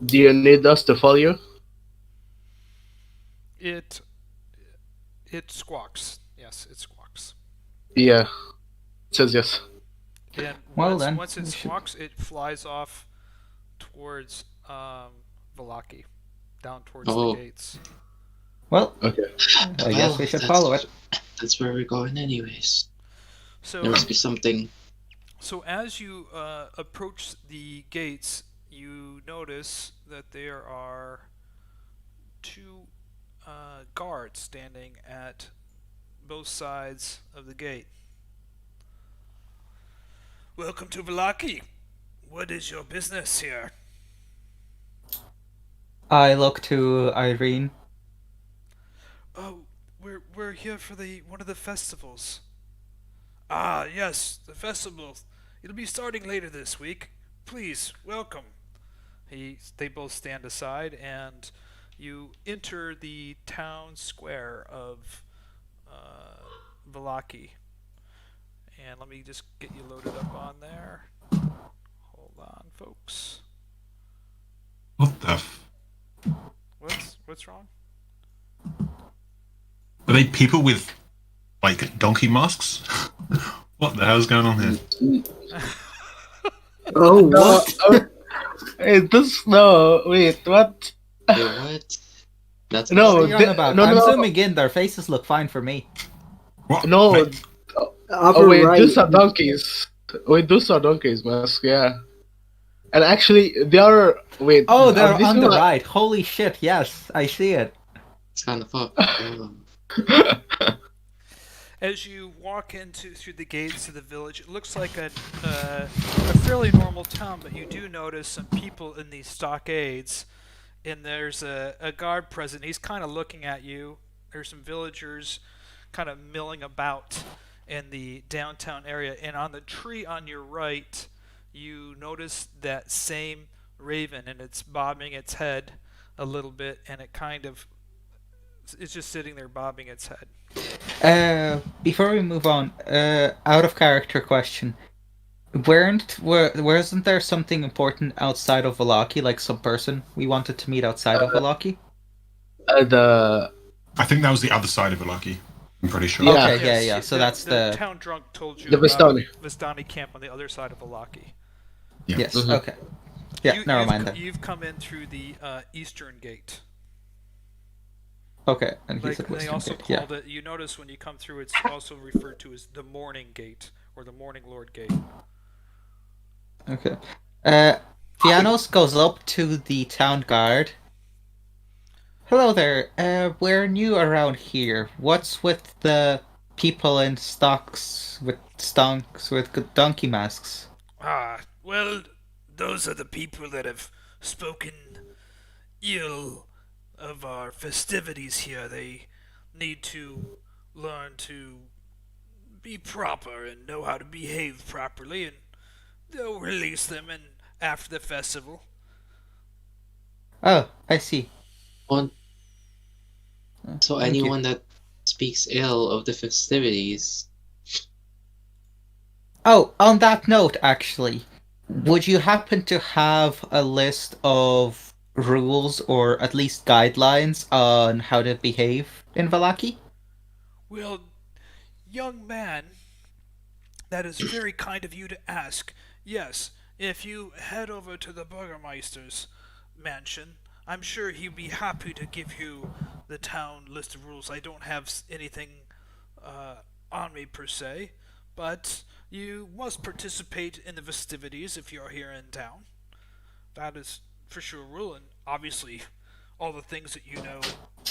Do you need us to follow you? It squawks. Yes, it squawks. Yeah. It says yes. And Well, then, once it we should- squawks, it flies off towards Vallaki, down towards Oh. the gates. Well, Okay. I guess we should follow it. That's where we're going, anyways. So There must be something. So as you approach the gates, you notice that there are two guards standing at both sides of the gate. Welcome to Vallaki. What is your business here? I look to Ireena. Oh, we're here for one of the festivals. Ah, yes, the festival. It'll be starting later this week. Please, welcome. They both stand aside, and you enter the town square of Vallaki. And let me just get you loaded up on there. Hold on, folks. What the? What's wrong? Are they people with like donkey masks? What the hell's going on here? Oh, what? It does no. Wait, what? Wait, what? That's No, What are you on about? no, I'm no. zooming in. Their faces look fine for me. What? No. Wait, Upper Oh wait, right. those are donkeys. Wait, those are donkeys, mask. Yeah. And actually, they are. Wait. Oh, they're are these on the one- right. Holy shit! Yes, I see it. It's kind of fucked. As you walk through the gates of the village, it looks like a fairly normal town, but you do notice some people in these stockades, and there's a guard present. He's kind of looking at you. There's some villagers kind of milling about in the downtown area, and on the tree on your right, you notice that same raven, and it's bobbing its head a little bit, and it's just sitting there bobbing its head. Before we move on, out of character question. Wasn't there something important outside of Vallaki, like some person we wanted to meet outside of Vallaki? The I think that was the other side of Vallaki. I'm pretty sure. Yeah. Okay, yeah. So that's the the town drunk told you The about Vistani. Vistani camp on the other side of Vallaki. Yeah. yes. Mhm. Okay. Yeah, never mind then. You've come in through the eastern gate. Okay, and he Like said they Western also Gate. Yeah. called it. You notice when you come through, it's also referred to as the Morning Gate or the Morning Lord Gate. Okay. Fiannos goes up to the town guard. Hello there. We're new around here. What's with the people in stocks with donkey masks? Ah, well, those are the people that have spoken ill of our festivities here. They need to learn to be proper and know how to behave properly, and they'll release them after the festival. Oh, I see. So Thank you. anyone that speaks ill of the festivities, Oh, on that note, actually, would you happen to have a list of rules or at least guidelines on how to behave in Vallaki? Well, young man, that is very kind of you to ask. Yes, if you head over to the burgomaster's mansion, I'm sure he'd be happy to give you the town list of rules. I don't have anything on me per se, but you must participate in the festivities if you're here in town. That is for sure a rule, and obviously all the things that you know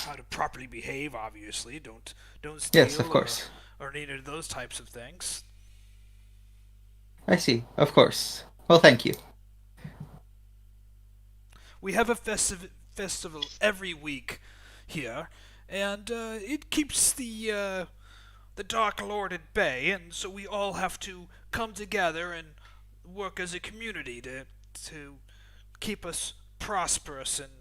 how to properly behave. Obviously, don't steal Yes, of course. or any of those types of things. I see, of course. Well, thank you. We have a festival every week here, and it keeps the Dark Lord at bay, and so we all have to come together and work as a community to keep us prosperous and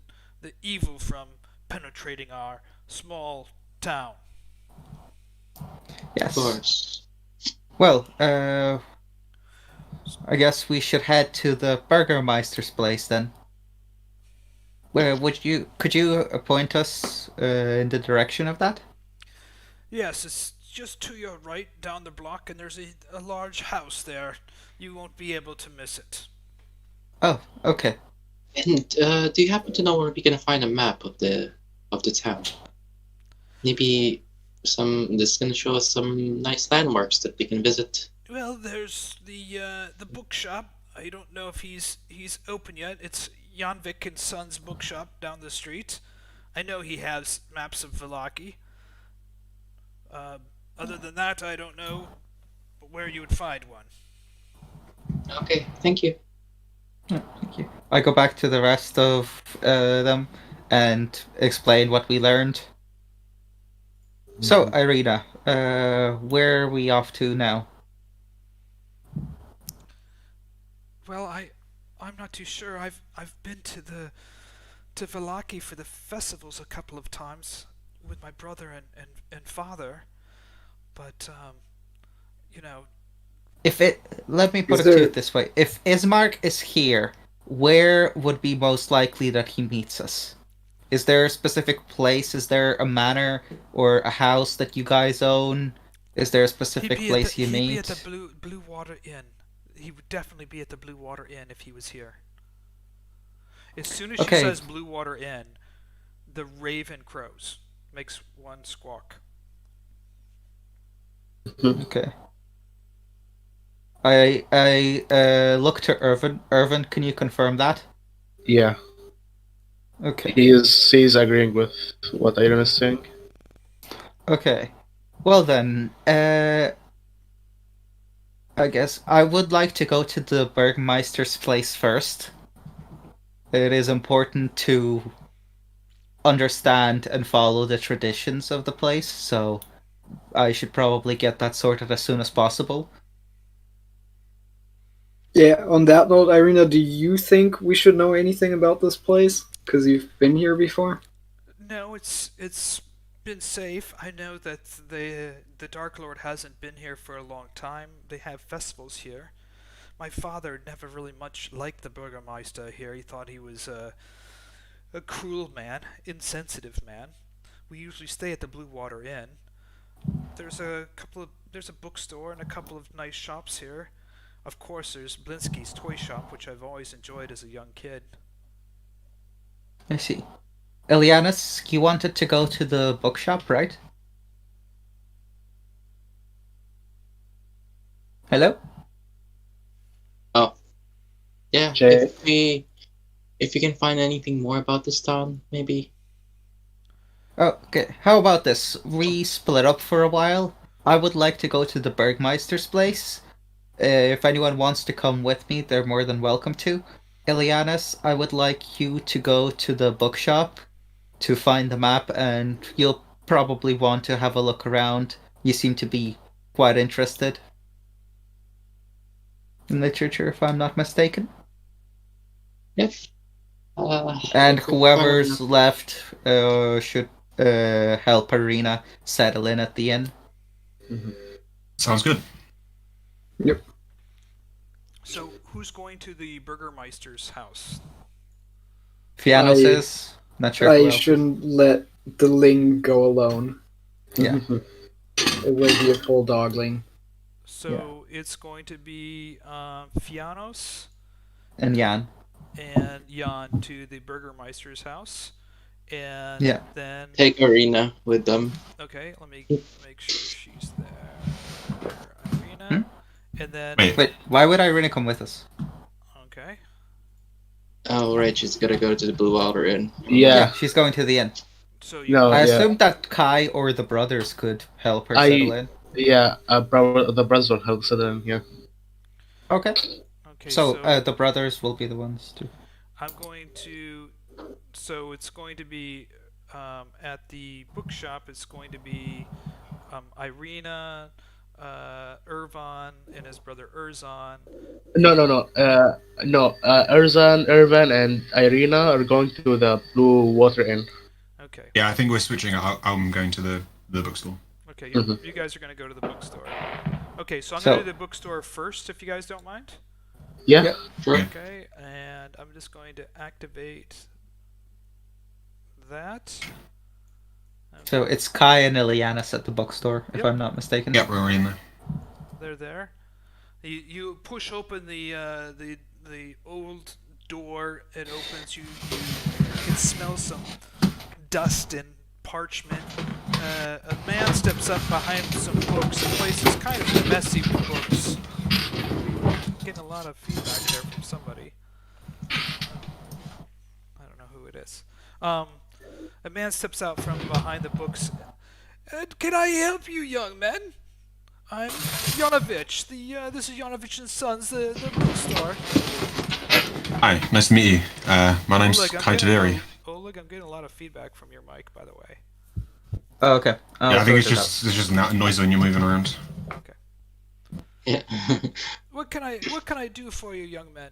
the evil from penetrating our small town. of Yes. course. Well, I guess we should head to the burgomaster's place then. Where could you point us in the direction of that? Yes, it's just to your right down the block, and there's a large house there. You won't be able to miss it. Oh, okay. And do you happen to know where we can find a map of the town? Maybe this can show us some nice landmarks that we can visit. Well, there's the bookshop. I don't know if he's open yet. It's Janvik and Sons bookshop down the street. I know he has maps of Vallaki. Other than that, I don't know where you would find one. Okay, thank you. Yeah, thank you. I go back to the rest of them and explain what we learned. So, Ireena, where are we off to now? Well, I'm not too sure. I've been to Vallaki for the festivals a couple of times with my brother and father, but you know, Let me put it to it this way: if Ismark is here, where would be most likely that he meets us? Is there a specific place? Is there a manor or a house that you guys own? Is there a specific place you meet? He'd be at the Blue Water Inn. He would definitely be at the Blue Water Inn if he was here. As soon as she says Blue Water Inn, the raven crows, makes one squawk. Okay. I look to Irvin. Irvin, can you confirm that? Yeah, Okay. he's agreeing with what Ireena is saying. Okay. Well then, I guess I would like to go to the Burgmeister's place first. It is important to understand and follow the traditions of the place, so I should probably get that sorted as soon as possible. Yeah, on that note, Ireena, do you think we should know anything about this place? Because you've been here before? No, it's been safe. I know that the Dark Lord hasn't been here for a long time. They have festivals here. My father never really much liked the burgomaster here. He thought he was a cruel man, insensitive man. We usually stay at the Blue Water Inn. There's a bookstore and a couple of nice shops here. Of course, there's Blinsky's toy shop, which I've always enjoyed as a young kid. I see. Ilianus, you wanted to go to the bookshop, right? Hello? Oh, yeah. Jay. If you can find anything more about this town, maybe. Oh, okay. How about this? We split up for a while. I would like to go to the Burgmeister's place. If anyone wants to come with me, they're more than welcome to. Ilianus, I would like you to go to the bookshop to find the map, and you'll probably want to have a look around. You seem to be quite interested in literature, if I'm not mistaken. Yep. And whoever's left should help Ireena settle in at the inn. Sounds good. Yep. So, who's going to the burgomeister's house? Fiannos is. Not sure. I shouldn't let the Ling go alone. Yeah. It will be a full dogling. So it's going to be Fiannos And Jan. and Jan to the burgomeister's house, and then take Ireena with them. Okay, let me make sure she's there. Ireena, and then Wait, why would Ireena come with us? Okay. Oh right, she's gonna go to the Blue Water Inn. Yeah, she's going to the inn. So I assumed that Kai or the brothers could help her settle in. Yeah, the brothers will help settle in. Yeah. Okay. Okay. So the brothers will be the ones to. I'm going to. So it's going to be at the bookshop. It's going to be Ireena, Irvan, and his brother Erzan. No. Erzan, Irvan, and Ireena are going to the Blue Water Inn. Okay. Yeah, I think we're switching. I'm going to the bookstore. Okay, you guys are going to go to the bookstore. Okay, so I'm going to do the bookstore first, if you guys don't mind. Yeah. Yep. Sure. Okay, and I'm just going to activate that. So it's Kai and Ilianis at the bookstore, if Yep. I'm not mistaken. Yep, we're in there. They're there. You push open the old door. It opens. You can smell some dust and parchment. A man steps up behind some books. The place is kind of messy with books. Getting a lot of feedback there from somebody. I don't know who it is. A man steps out from behind the books. Can I help you, young men? I'm Yanovich. This is Yanovich and Sons, the bookstore. Hi, nice to meet you. My name's Oleg, Kai Tadiri. Oleg, I'm getting a lot of feedback from your mic, by the way. Oh, okay. Yeah, I think it's just noise when you're moving around. Okay. Yeah. What can I do for you, young men?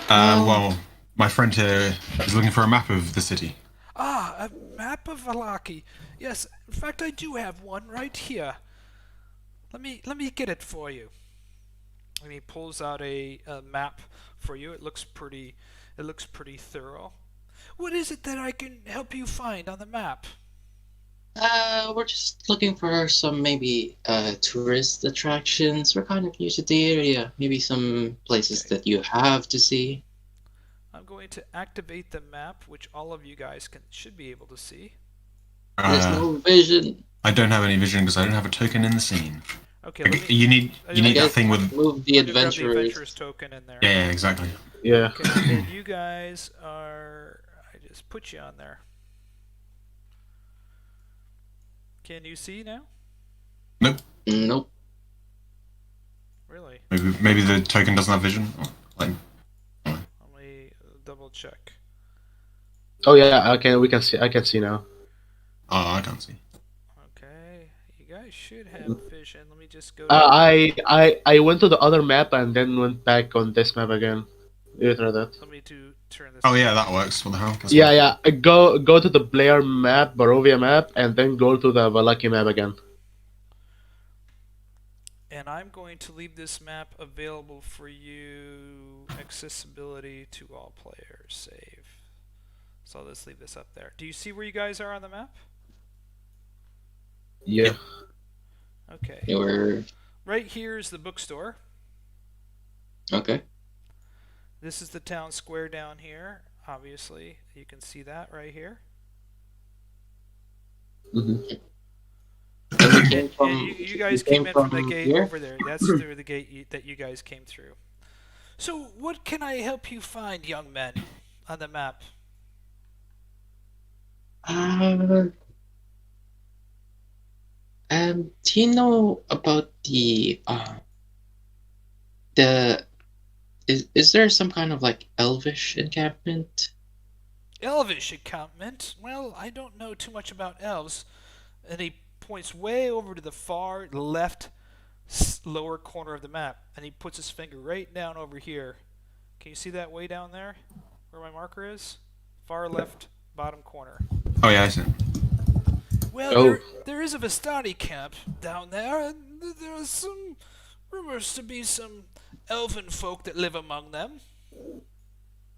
Well, my friend here is looking for a map of the city. Ah, a map of Vallaki. Yes, in fact, I do have one right here. Let me get it for you. And he pulls out a map for you. It looks pretty thorough. What is it that I can help you find on the map? We're just looking for some maybe tourist attractions. We're kind of new to the area. Maybe some places that you have to see. I'm going to activate the map, which all of you guys should be able to see. There's no vision. I don't have any vision because I don't have a token in the scene. Okay, You need that guess thing with. Move the grab the adventurers. adventurers token in there. Yeah, exactly. Yeah. Okay, and you guys are. I just put you on there. Can you see now? Nope. Really? Maybe the token doesn't have vision. Like, Let me double check. Oh yeah, okay, we can see. I can see now. oh, I can't see. Okay, you guys should have vision. Let me just go. I went to the other map and then went back on this map again. You try that. Let me turn this. Oh yeah, that works. What the hell? Guess Yeah, what? yeah. Go to the Blair map, Barovia map, and then go to the Vallaki map again. And I'm going to leave this map available for you. Accessibility to all players. Save. So let's leave this up there. Do you see where you guys are on the map? Yeah. Okay. You're Right here is the bookstore. okay. This is the town square down here. Obviously, you can see that right here. Mm-hmm. And you guys came in from the gate here? over there. That's through the gate that you guys came through. So, what can I help you find, young men, on the map? Do you know about the is there some kind of like elvish encampment? Elvish encampment? Well, I don't know too much about elves. And he points way over to the far left lower corner of the map. And he puts his finger right down over here. Can you see that way down there? Where my marker is? Far left bottom corner. Oh yeah, I see. Well, there is a Vistani camp down there, and there are some rumors to be some elven folk that live among them.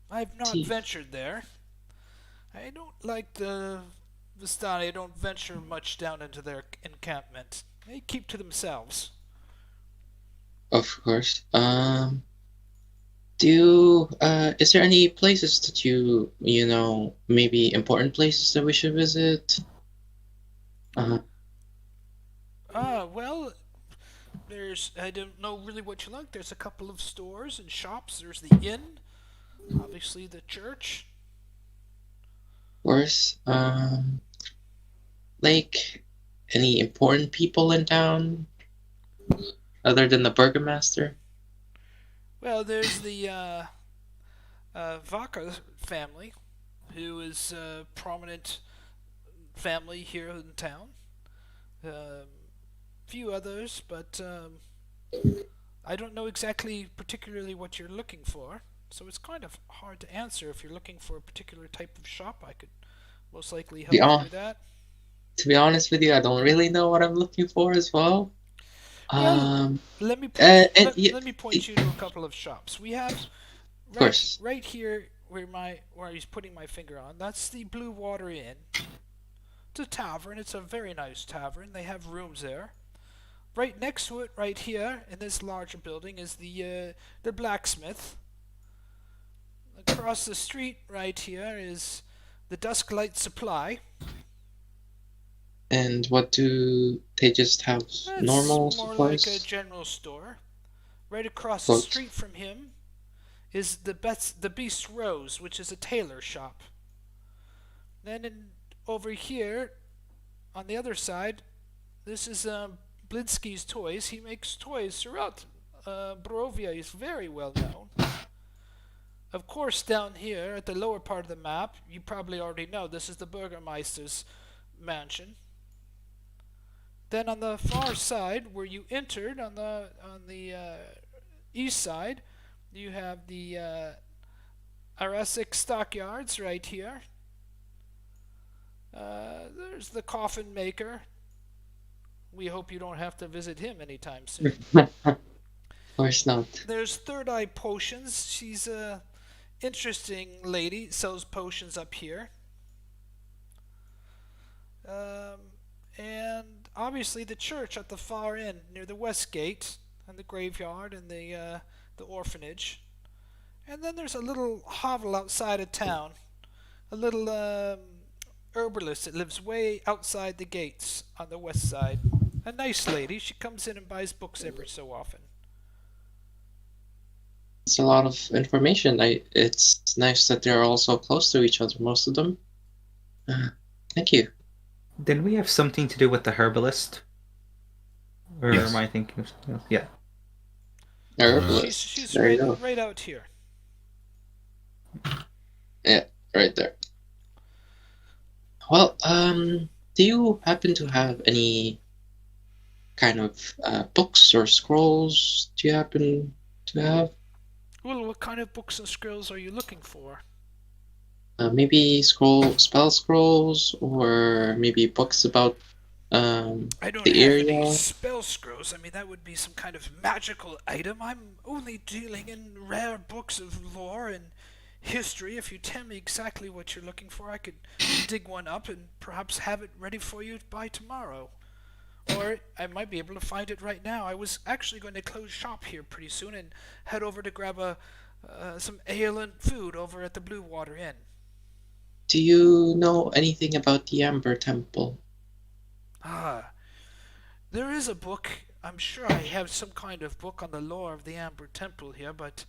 I've not ventured there. I don't like the Vistani. I don't venture much down into their encampment. They keep to themselves. Of course. Is there any places that you know, maybe important places that we should visit? Well, I don't know really what you like. There's a couple of stores and shops. There's the inn, obviously the church. Of course. Like any important people in town other than the burgomaster? Well, there's the Vaka family, who is a prominent family here in town. Few others, but I don't know exactly particularly what you're looking for, so it's kind of hard to answer. If you're looking for a particular type of shop, I could most likely help you with that. To be honest with you, I don't really know what I'm looking for as well. Um, Let me and let me point you to a couple of shops. We have of course. right here where he's putting my finger on. That's the Blue Water Inn. It's a tavern. It's a very nice tavern. They have rooms there. Right next to it, right here in this larger building, is the Blacksmith. Across the street, right here, is the Dusklight Supply. And what do they just have? That's Normal more supplies? like a general store. Right across Quote. the street from him is the Beast Rose, which is a tailor shop. Then over here, on the other side, this is Blinsky's Toys. He makes toys throughout Barovia. He's very well known. Of course, down here at the lower part of the map, you probably already know this is the burgomaster's mansion. Then on the far side, where you entered on the east side, you have the Aresic stockyards right here. There's the coffin maker. We hope you don't have to visit him anytime soon. Of course not. There's Third Eye Potions. She's a interesting lady. Sells potions up here. And obviously the church at the far end near the west gate and the graveyard and the orphanage. And then there's a little hovel outside of town. A little herbalist that lives way outside the gates on the west side. A nice lady. She comes in and buys books every so often. It's a lot of information. It's nice that they're all so close to each other, most of them. Thank you. Didn't we have something to do with the herbalist? Or Yes. am I thinking of something else? Yeah. Herbalist. She's There you go. right out here. Yeah, right there. Well, do you happen to have any kind of books or scrolls? Do you happen to have? Well, what kind of books and scrolls are you looking for? Maybe spell scrolls, or maybe books about I don't the have area. any spell scrolls. I mean, that would be some kind of magical item. I'm only dealing in rare books of lore and history. If you tell me exactly what you're looking for, I could dig one up and perhaps have it ready for you by tomorrow. Or I might be able to find it right now. I was actually going to close shop here pretty soon and head over to grab some ale and food over at the Blue Water Inn. Do you know anything about the Amber Temple? There is a book. I'm sure I have some kind of book on the lore of the Amber Temple here, but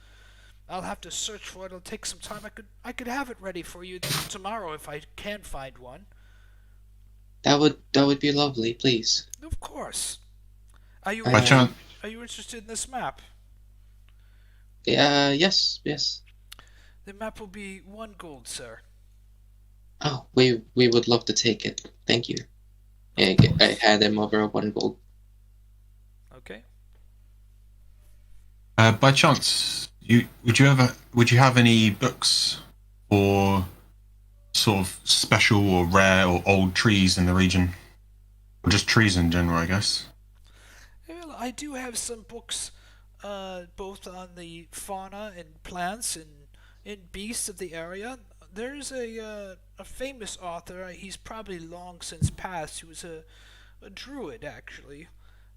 I'll have to search for it. It'll take some time. I could have it ready for you tomorrow if I can find one. That would be lovely, please. Of course. Are you By chance- Are you interested in this map? Yes. The map will be 1 gold, sir. Oh, we would love to take it. Thank you. I had him over 1 gold. Okay. By chance, would you have any books or sort of special or rare or old trees in the region, or just trees in general, I guess? Well, I do have some books, both on the fauna and plants and beasts of the area. There's a famous author. He's probably long since passed. He was a druid, actually.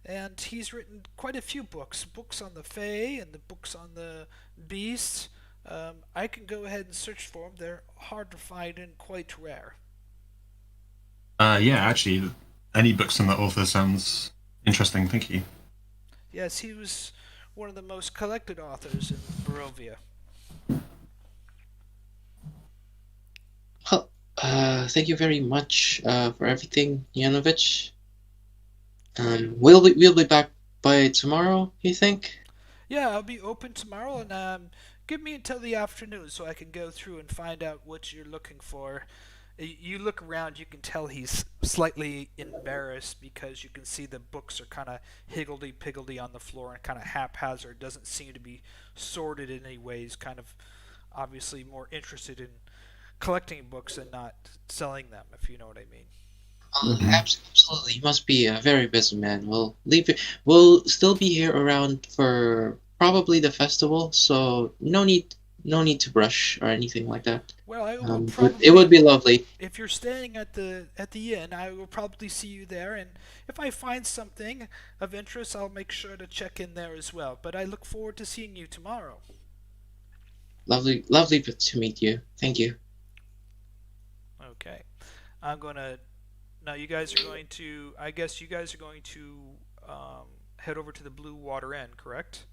And he's written quite a few books. Books on the Fae and the books on the beasts. I can go ahead and search for them. They're hard to find and quite rare. Yeah, actually, any books on that author sounds interesting. Thank you. Yes, he was one of the most collected authors in Barovia. Well, thank you very much for everything, Yanovich. We'll be back by tomorrow, you think? Yeah, I'll be open tomorrow, and give me until the afternoon so I can go through and find out what you're looking for. You look around, you can tell he's slightly embarrassed because you can see the books are kind of higgledy-piggledy on the floor and kind of haphazard. Doesn't seem to be sorted in any ways. Kind of obviously more interested in collecting books and not selling them, if you know what I mean. Absolutely. You must be a very busy man. We'll leave it. We'll still be here around for probably the festival, so no need to rush or anything like that. Well, I will But it would probably, be lovely. if you're staying at the inn, I will probably see you there, and if I find something of interest, I'll make sure to check in there as well. But I look forward to seeing you tomorrow. Lovely to meet you. Thank you. Okay. I'm gonna. Now you guys are going to. I guess you guys are going to head over to the Blue Water Inn, correct?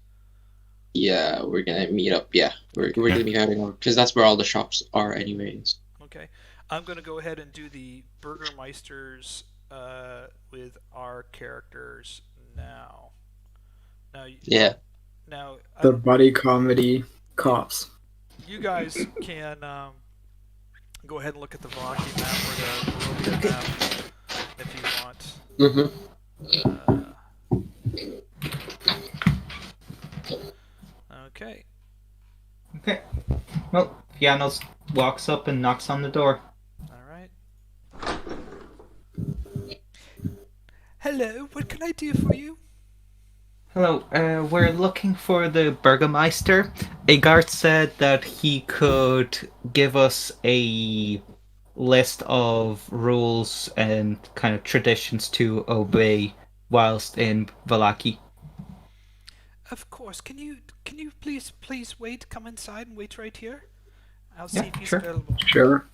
Yeah, we're gonna meet up. Yeah, we're gonna be heading over because that's where all the shops are, anyways. Okay. I'm gonna go ahead and do the burgomaesters with our characters now. Now. Yeah. Now. The buddy comedy cops. You guys can go ahead and look at the Vallaki map or the Barovia map if you want. Okay. Okay. Well, Fiannos walks up and knocks on the door. All right. Hello. What can I do for you? Hello, we're looking for the burgomaster. Agart said that he could give us a list of rules and kind of traditions to obey whilst in Vallaki. Of course. Can you please wait? Come inside and wait right here. I'll see if he's sure. available. Sure.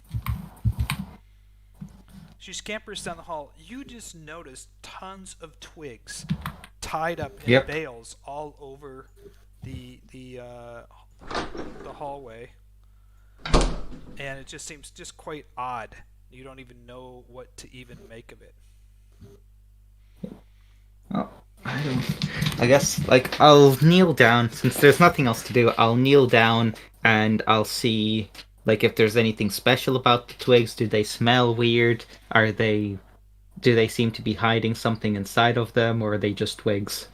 She scampers down the hall. You just notice tons of twigs tied up in Yep. bales all over the hallway, and it just seems just quite odd. You don't even know what to even make of it. Oh, I guess, like, I'll kneel down. Since there's nothing else to do, I'll kneel down and I'll see, like, if there's anything special about the twigs. Do they smell weird? Do they seem to be hiding something inside of them, or are they just twigs?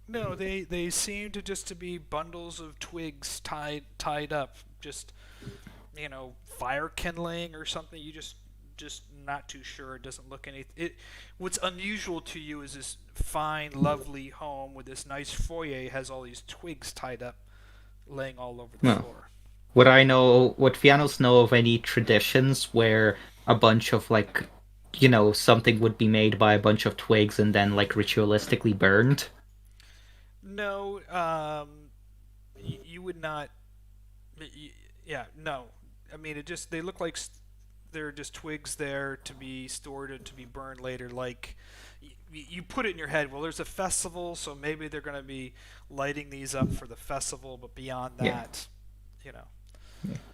No, they seem to just to be bundles of twigs tied up. Just fire kindling or something. You just not too sure. It doesn't look what's unusual to you is this fine, lovely home with this nice foyer has all these twigs tied up, laying all over the floor. Would Fiannos know of any traditions where a bunch of, like, something would be made by a bunch of twigs and then, like, ritualistically burned? No, you would not. Yeah, no. I mean, they look like they're just twigs there to be stored and to be burned later. Like, you put it in your head, well, there's a festival, so maybe they're going to be lighting these up for the festival, but beyond that,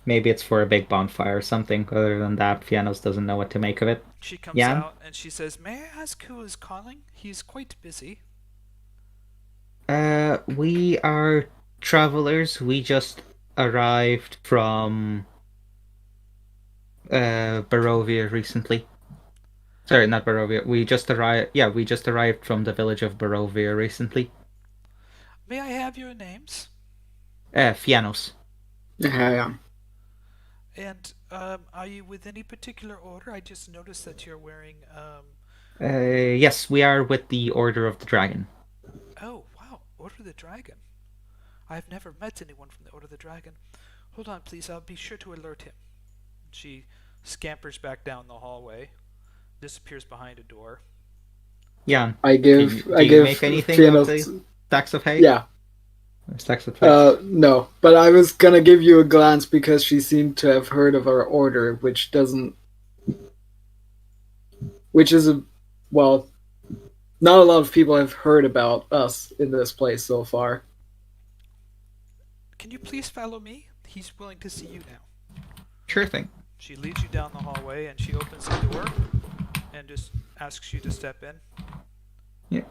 Maybe it's for a big bonfire or something. Other than that, Fiannos doesn't know what to make of it. She comes out and she says, "May I ask who is calling? He's quite busy." We are travelers. We just arrived from Barovia recently. Sorry, not Barovia. We just arrived. Yeah, we just arrived from the village of Barovia recently. May I have your names? Fiannos. Yeah. And are you with any particular order? I just noticed that you're wearing. Yes, we are with the Order of the Dragon. Oh wow, Order of the Dragon. I've never met anyone from the Order of the Dragon. Hold on, please. I'll be sure to alert him. She scampers back down the hallway, disappears behind a door. Jan, I give make anything Fiannos, of the stacks of hay? Yeah. Stacks of twigs? No, but I was gonna give you a glance because she seemed to have heard of our order, which is not a lot of people have heard about us in this place so far. Can you please follow me? He's willing to see you now. Sure thing. She leads you down the hallway and she opens the door and just asks you to step in. Yeah.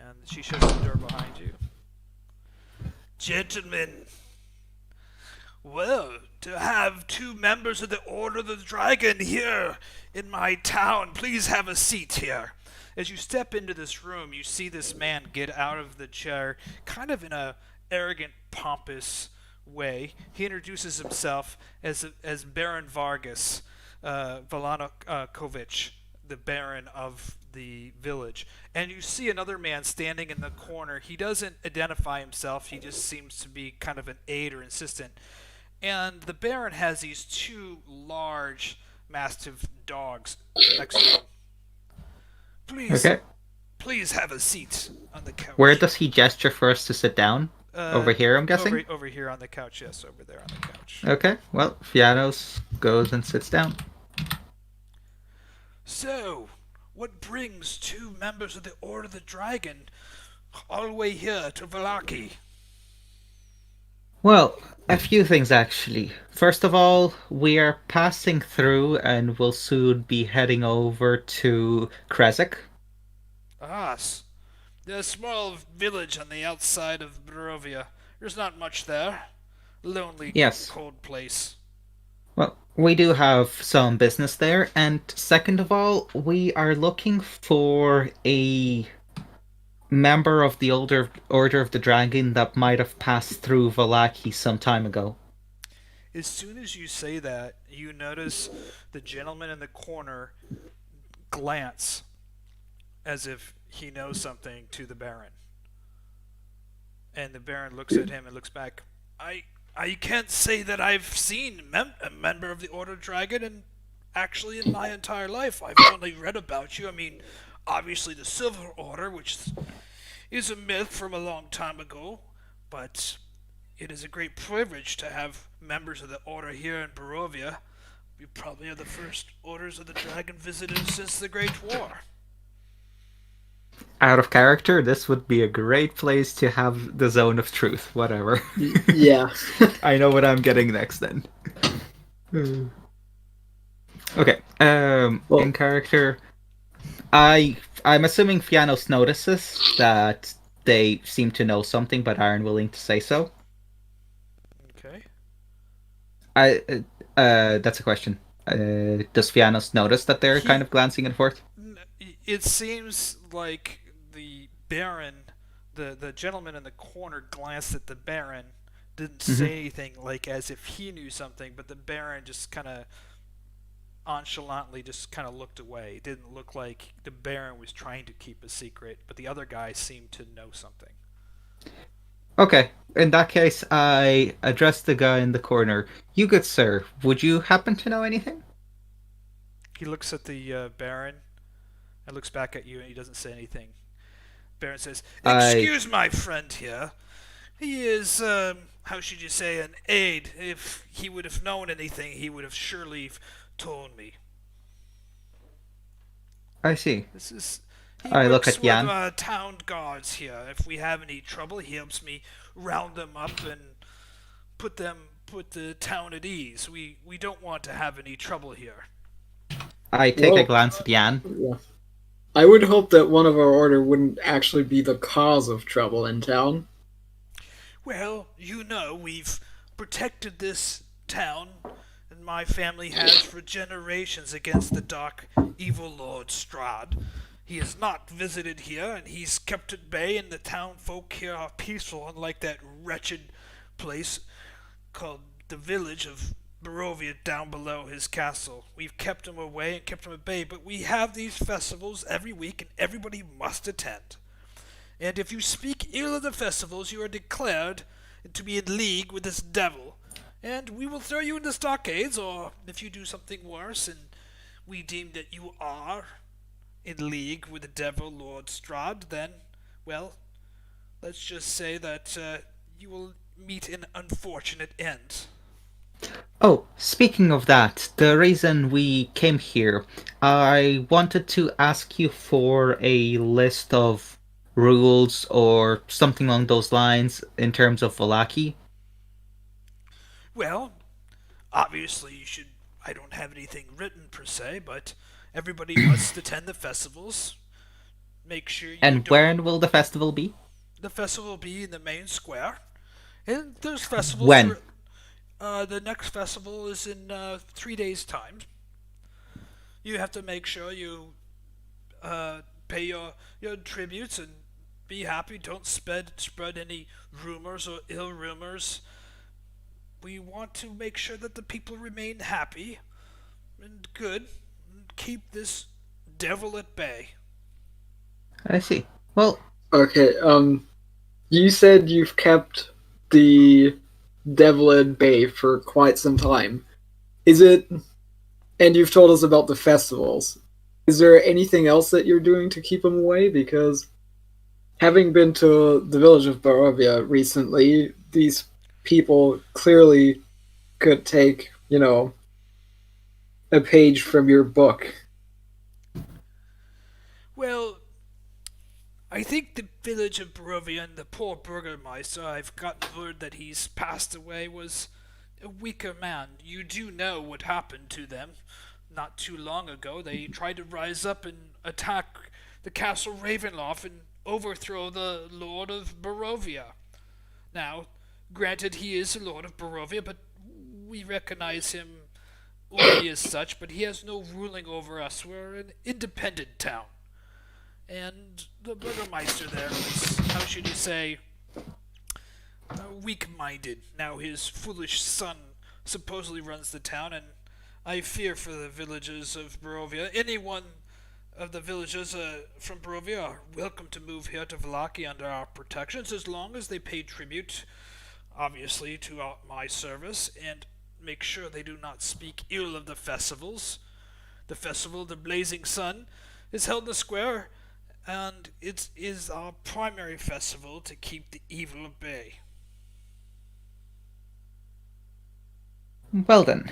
And she shuts the door behind you. Gentlemen, well, to have two members of the Order of the Dragon here in my town, please have a seat here. As you step into this room, you see this man get out of the chair, kind of in a arrogant, pompous way. He introduces himself as Baron Vargas. Volanokovich, the Baron of the village. And you see another man standing in the corner. He doesn't identify himself, he just seems to be kind of an aide or assistant. And the Baron has these two large, mastiff dogs next to him. Please, Okay. please have a seat on the couch. Where does he gesture for us to sit down? Over here, I'm guessing? Over here on the couch, yes, over there on the couch. Okay, well, Fiannos goes and sits down. So, what brings two members of the Order of the Dragon all the way here to Vallaki? Well, a few things actually. First of all, we are passing through and will soon be heading over to Krezk. The small village on the outside of Barovia. There's not much there. Lonely, Yes. cold place. Well, we do have some business there, and second of all, we are looking for a member of the older Order of the Dragon that might have passed through Vallaki some time ago. As soon as you say that, you notice the gentleman in the corner glance as if he knows something to the Baron. And the Baron looks at him and looks back. I can't say that I've seen a member of the Order of Dragon, and actually in my entire life I've only read about you. I mean, obviously the Silver Order, which is a myth from a long time ago, but it is a great privilege to have members of the Order here in Barovia. You probably are the first Orders of the Dragon visitors since the Great War. Out of character, this would be a great place to have the zone of truth. Whatever. Yeah. I know what I'm getting next then. Okay. Well- In character, I'm assuming Fiannos notices that they seem to know something, but aren't willing to say so. Okay. That's a question. Does Fiannos notice that they're kind of glancing and forth? It seems like the Baron, the gentleman in the corner, glanced at the Baron, didn't say anything, like as if he knew something, but the Baron just kind of nonchalantly just kind of looked away. It didn't look like the Baron was trying to keep a secret, but the other guy seemed to know something. Okay, in that case, I address the guy in the corner. You good sir, would you happen to know anything? He looks at the Baron and looks back at you, and he doesn't say anything. Baron says, "Excuse my friend here. He is, how should you say, an aide. If he would have known anything, he would have surely told me." I see. He I look works at Jan. with town guards here. If we have any trouble, he helps me round them up and put the town at ease. We don't want to have any trouble here. I take a Well- glance at Jan. Yeah. I would hope that one of our order wouldn't actually be the cause of trouble in town. Well, we've protected this town, and my family has for generations against the dark, evil Lord Strahd. He has not visited here, and he's kept at bay, and the town folk here are peaceful, unlike that wretched place called the village of Barovia down below his castle. We've kept him away and kept him at bay, but we have these festivals every week, and everybody must attend. And if you speak ill of the festivals, you are declared to be in league with this devil, and we will throw you into stockades, or if you do something worse, and we deem that you are in league with the devil Lord Strahd, then, well, let's just say that you will meet an unfortunate end. Oh, speaking of that, the reason we came here, I wanted to ask you for a list of rules or something along those lines in terms of Vallaki. Well, obviously I don't have anything written per se, but everybody must attend the festivals. Make sure you And don't... when will the festival be? The festival will be in the main square. And there's festivals... When? The next festival is in 3 days' time. You have to make sure you pay your tributes and be happy. Don't spread any rumors or ill rumors. We want to make sure that the people remain happy. And good. Keep this devil at bay. I see. Well, Okay, you said you've kept the devil at bay for quite some time. Is it, and you've told us about the festivals. Is there anything else that you're doing to keep him away? Because having been to the village of Barovia recently, these people clearly could take, a page from your book. Well, I think the village of Barovia and the poor burgomaster, I've gotten word that he's passed away, was a weaker man. You do know what happened to them. Not too long ago, they tried to rise up and attack the castle Ravenloft and overthrow the Lord of Barovia. Now, granted, he is the Lord of Barovia, but we recognize him only as such, but he has no ruling over us. We're an independent town. And the burgomaster there is, how should you say, weak-minded. Now his foolish son supposedly runs the town, and I fear for the villagers of Barovia. Anyone of the villagers from Barovia are welcome to move here to Vallaki under our protections, as long as they pay tribute, obviously, to my service, and make sure they do not speak ill of the festivals. The festival of the Blazing Sun is held in the square, and it is our primary festival to keep the evil at bay. well then.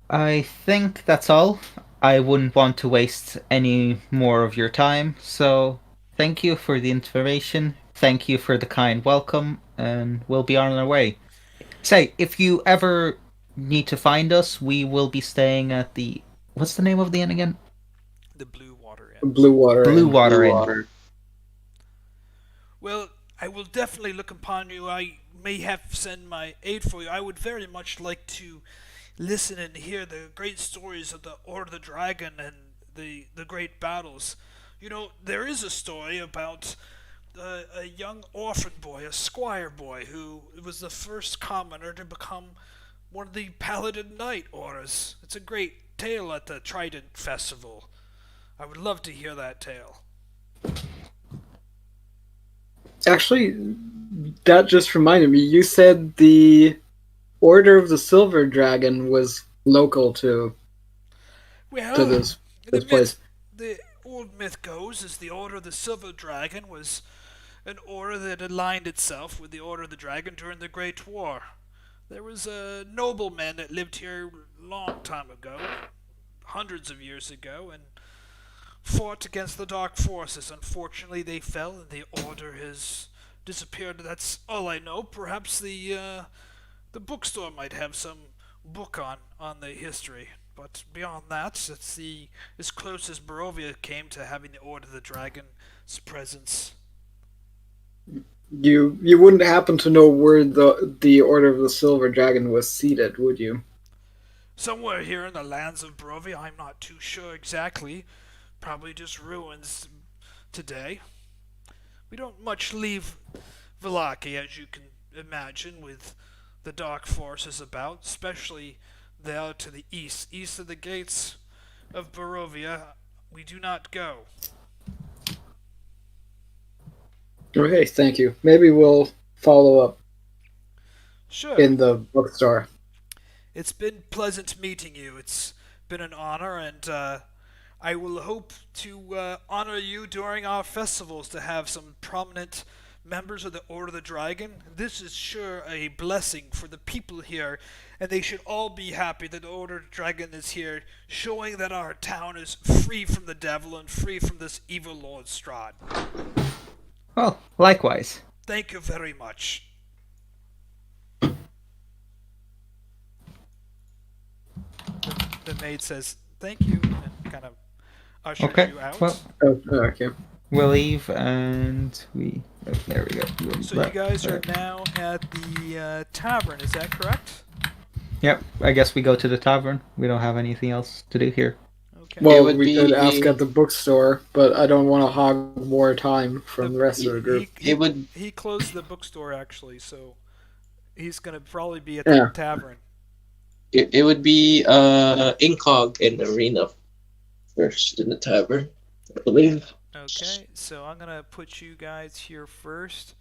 I think that's all. I wouldn't want to waste any more of your time, so thank you for the information. Thank you for the kind welcome, and we'll be on our way. Say, if you ever need to find us, we will be staying at the... What's the name of the inn again? The Blue Water Inn. Blue Water. Blue Inn. Water Blue Inn. water. Well, I will definitely look upon you. I may have send my aid for you. I would very much like to listen and hear the great stories of the Order of the Dragon and the great battles. You know, there is a story about a young orphan boy, a squire boy, who was the first commoner to become one of the Paladin Knight orders. It's a great tale at the Trident Festival. I would love to hear that tale. Actually, that just reminded me. You said the Order of the Silver Dragon was local to Well, this the place. the old myth goes is the Order of the Silver Dragon was an order that aligned itself with the Order of the Dragon during the Great War. There was a nobleman that lived here a long time ago, hundreds of years ago, and fought against the Dark Forces. Unfortunately, they fell, and the Order has disappeared. That's all I know. Perhaps the bookstore might have some book on the history. But beyond that, it's as close as Barovia came to having the Order of the Dragon's presence. You wouldn't happen to know where the Order of the Silver Dragon was seated, would you? Somewhere here in the lands of Barovia, I'm not too sure exactly. Probably just ruins today. We don't much leave Vallaki, as you can imagine, with the Dark Forces about, especially there to the east. East of the gates of Barovia, we do not go. Okay, thank you. Maybe we'll follow up Sure. in the bookstore. It's been pleasant meeting you. It's been an honor, and I will hope to honor you during our festivals to have some prominent members of the Order of the Dragon. This is sure a blessing for the people here, and they should all be happy that the Order of the Dragon is here, showing that our town is free from the devil and free from this evil Lord Strahd. Well, likewise. Thank you very much. The maid says thank you and kind of ushers Okay, you out. well, Oh, okay. we'll leave and we... Oh, there we go. So you guys are now at the tavern, is that correct? Yep, I guess we go to the tavern. We don't have anything else to do here. Okay. Well, would we could be- ask at the bookstore, but I don't want to hog more time from the rest of the group. It would He closed the bookstore actually, so he's gonna probably be at Yeah. the tavern. it would be Incog and Ireena first in the tavern, I believe. Okay, so I'm gonna put you guys here first,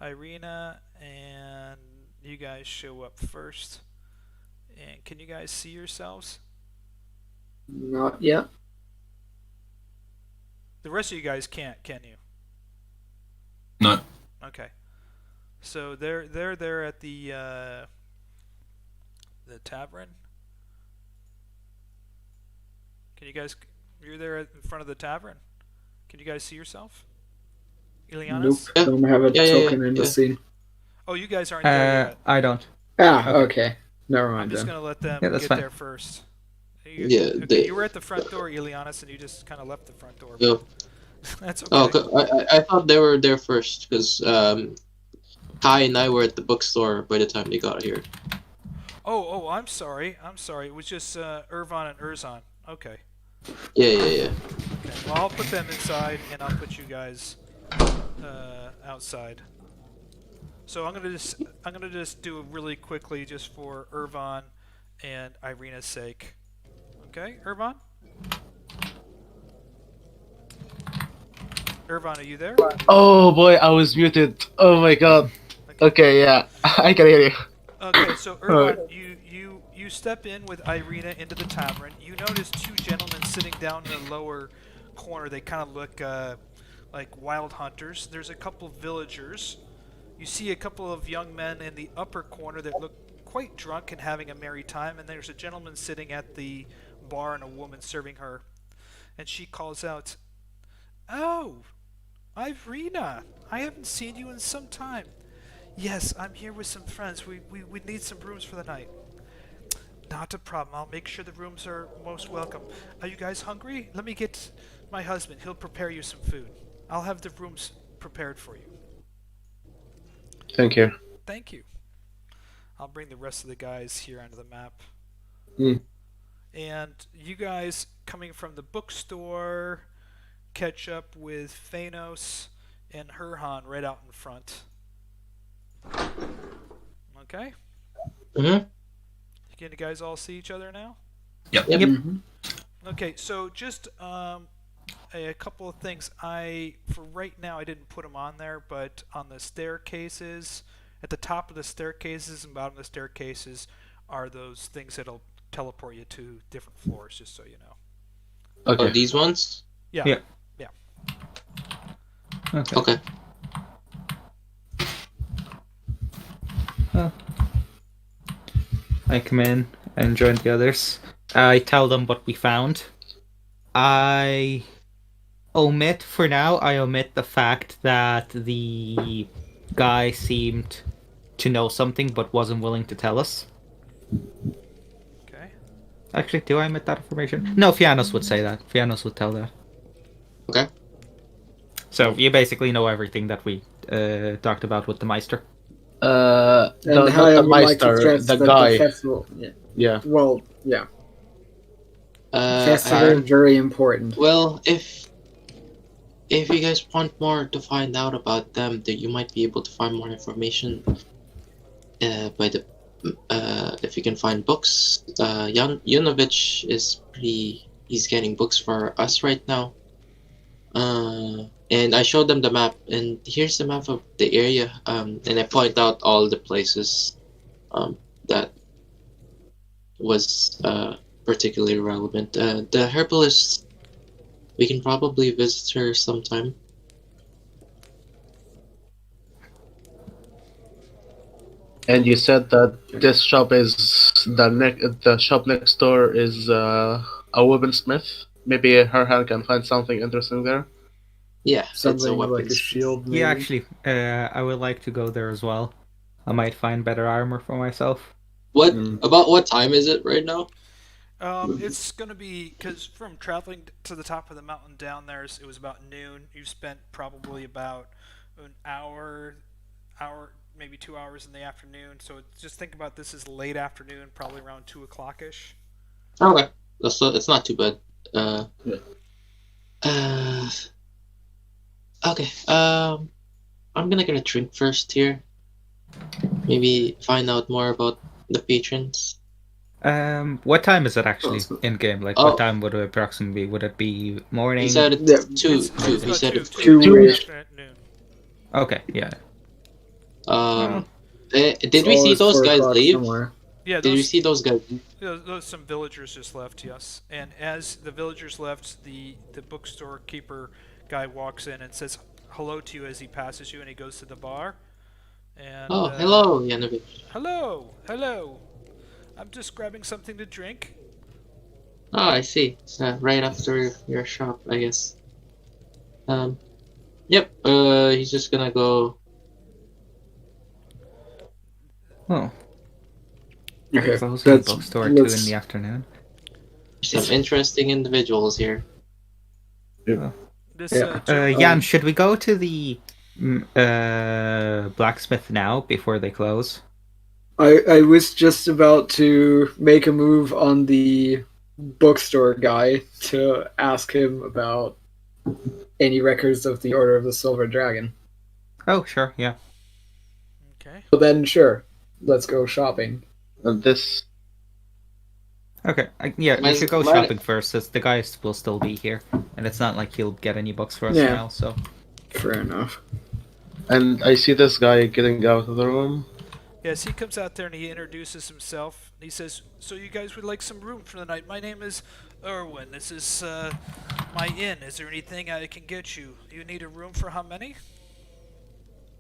Ireena, and you guys show up first. And can you guys see yourselves? Not yet. The rest of you guys can't, can you? No. Okay. So they're there at the tavern. Can you guys? You're there in front of the tavern. Can you guys see yourself? Nope. Ilianis? Yeah. Don't have a Yeah, token in the yeah. scene. Oh, you guys aren't there yet. I don't. Ah, Okay. okay. Never I'm mind just then. gonna let them Yeah, that's get fine. there first. Yeah, Okay, they- you were at the front door, Ilianis, and you just kind of left the front door. Yeah. That's okay. Oh, I thought they were there first because Kai and I were at the bookstore by the time they got here. Oh, I'm sorry. It was just Irvan and Urzan. Okay. Yeah. Okay. Well, I'll put them inside, and I'll put you guys outside. So I'm gonna just do it really quickly, just for Irvan and Ireena's sake. Okay, Irvan? Irvan, are you there? Oh boy, I was muted. Oh my god. Okay, yeah, I can hear you. Okay, so Irvan, you step in with Ireena into the tavern. You notice two gentlemen sitting down in the lower corner. They kind of look like wild hunters. There's a couple villagers. You see a couple of young men in the upper corner that look quite drunk and having a merry time. And there's a gentleman sitting at the bar and a woman serving her. And she calls out, "Oh, Ireena, I haven't seen you in some time." "Yes, I'm here with some friends. We need some rooms for the night." "Not a problem. I'll make sure the rooms are most welcome. Are you guys hungry? Let me get my husband. He'll prepare you some food. I'll have the rooms prepared for you." Thank you. Thank you. I'll bring the rest of the guys here onto the map. Hmm. And you guys coming from the bookstore catch up with Fiannos and Herjann right out in front. Okay? Mm-hmm. Can you guys all see each other now? Yep. Mhm. Okay, so just a couple of things. For right now, I didn't put them on there, but on the staircases, at the top of the staircases and bottom of the staircases are those things that'll teleport you to different floors, just so you know. Okay. Oh, these ones? Yeah. Yeah. Okay. Okay. I come in and join the others. I tell them what we found. I omit the fact that the guy seemed to know something but wasn't willing to tell us. Okay. Actually, do I omit that information? No, Fiannos would say that. Fiannos would tell that. Okay. So you basically know everything that we talked about with the Meister. No, And not how I the would like to Meister, stress the that guy. the festival. Yeah. Yeah. Well, yeah. Uh, Festival very important. well, if you guys want more to find out about them, that you might be able to find more information by the if you can find books. Yunovich is he's getting books for us right now. And I showed them the map, and here's the map of the area. And I point out all the places that was particularly relevant. The herbalist, we can probably visit her sometime. And you said that this shop is the shop next door is a weaponsmith. Maybe Herjann can find something interesting there. Yeah, it's a Something like weapons. a shield. Maybe. Yeah, actually, I would like to go there as well. I might find better armor for myself. What Mm. about what time is it right now? It's gonna be because from traveling to the top of the mountain down there, it was about noon. You've spent probably about an hour, maybe 2 hours in the afternoon. So just think about this as late afternoon, probably around 2 o'clock ish. Okay, it's not too bad. Yeah. Okay. I'm gonna get a drink first here. Maybe find out more about the patrons. What time is it actually in game? Like, Oh. what time would it approximately be? Would it be morning? He said it's Yeah. two. It's He about said it's two in the Two-ish. afternoon. Okay, yeah. Did we see those guys leave? Somewhere. Yeah, Did we those, see those guys? those some villagers just left. Yes, and as the villagers left, the bookstore keeper guy walks in and says hello to you as he passes you, and he goes to the bar. And Oh, hello, Yanovich. hello. I'm just grabbing something to drink. Oh, I see. Right after your shop, I guess. Yep. He's just gonna go. Oh, Okay, closing that's bookstore 2 in the afternoon. Some interesting individuals here. This Yeah. Jan, should we go to the blacksmith now before they close? I was just about to make a move on the bookstore guy to ask him about any records of the Order of the Silver Dragon. Oh, sure, yeah. Okay. But then, sure, let's go shopping. And this. Okay, yeah, we Might- should go might- shopping first, as the guys will still be here, and it's not like he'll get any books for us Yeah. now, so... Fair enough. And I see this guy getting out of the room. Yes, he comes out there and he introduces himself. He says, "So you guys would like some room for the night? My name is Erwin. This is my inn. Is there anything I can get you? Do you need a room for how many?"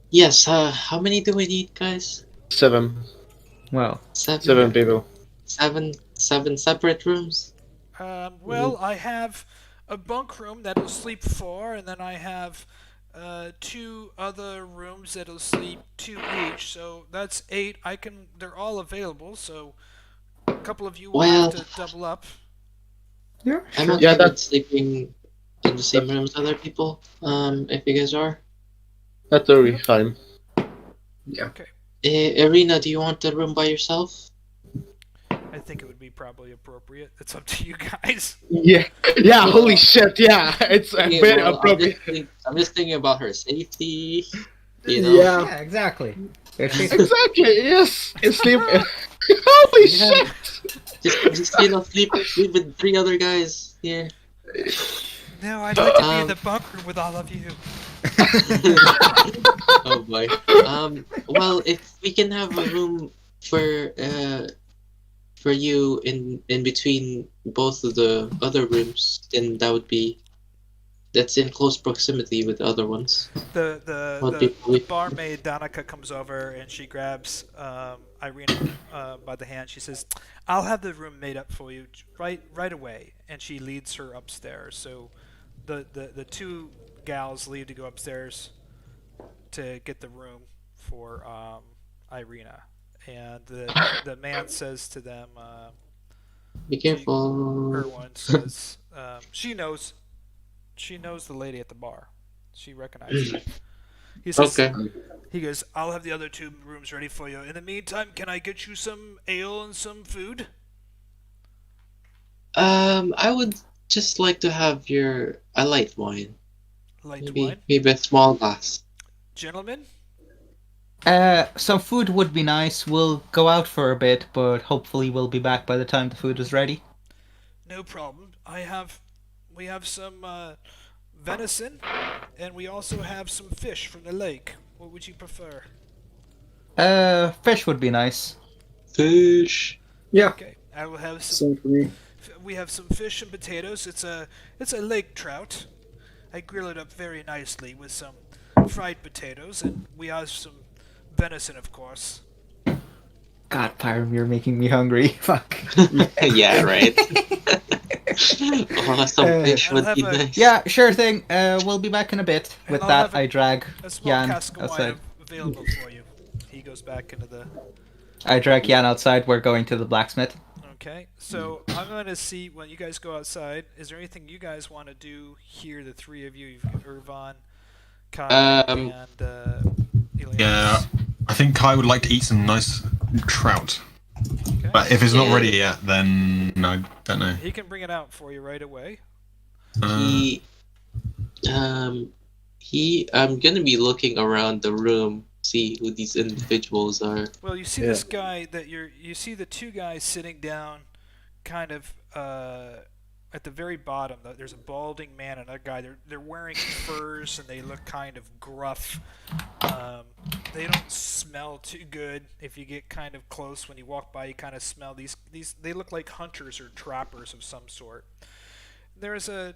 Yes. How many do we need, guys? 7. Well, 7 people. Seven separate rooms. Well, I have a bunk room that'll sleep 4, and then I have 2 other rooms that'll sleep 2 each. So that's 8. They're all available. So a couple of you will have to double up. yeah, I'm sure. okay Yeah, with that's- sleeping in the same room as other people. If you guys are. That will be fine. Ireena, do you want the room by yourself? I think it would be probably appropriate. It's up to you guys. Yeah. Yeah, holy shit, yeah. It's Yeah, very well, appropriate. I'm just thinking about her safety. You know? Yeah. Yeah, exactly. If she's- Exactly, yes. It's sleep. Holy Yeah. shit. Just sleep with 3 other guys here. No, I'd like to be in Um, the bunk room with all of you. Oh boy. Well, if we can have a room for you in between both of the other rooms, then that's in close proximity with the other ones. Would be The probably- barmaid Danica comes over and she grabs Ireena by the hand. She says, "I'll have the room made up for you right away." And she leads her upstairs. So the 2 gals leave to go upstairs to get the room for Ireena. And the man says to them, Be careful. Erwin says, she knows the lady at the bar. She recognizes her. He says, Okay. he goes, "I'll have the other 2 rooms ready for you. In the meantime, can I get you some ale and some food?" I would just like to have a light wine. Light Maybe wine. a small glass. Gentlemen, some food would be nice. We'll go out for a bit, but hopefully we'll be back by the time the food is ready. no problem. We have some venison, and we also have some fish from the lake. What would you prefer? Fish would be nice. Fish. Yeah. Okay, I will have some. Same for me. We have some fish and potatoes. It's a lake trout. I grill it up very nicely with some fried potatoes, and we have some venison, of course. God, Pyram, you're making me hungry. Fuck. Yeah, right. Oh, some fish I'll would have be a- nice. Yeah, sure thing. We'll be back in a bit. And With I'll that, have I drag A small Jan cask of outside. wine available for you. He goes back into the. Jan outside. We're going to the blacksmith. Okay, so I'm going to see when you guys go outside. Is there anything you guys want to do here? The 3 of you, you've got Irvan, Kai, and Elias. Yeah, I think Kai would like to eat some nice trout. Okay. But if it's not Yeah. ready yet, then I don't know. He can bring it out for you right away. I'm gonna be looking around the room see who these individuals are. Well, you see this guy that you see the two guys sitting down, kind of at the very bottom. There's a balding man and another guy. They're wearing furs and they look kind of gruff. They don't smell too good. If you get kind of close, when you walk by, you kind of smell these. They look like hunters or trappers of some sort. There's a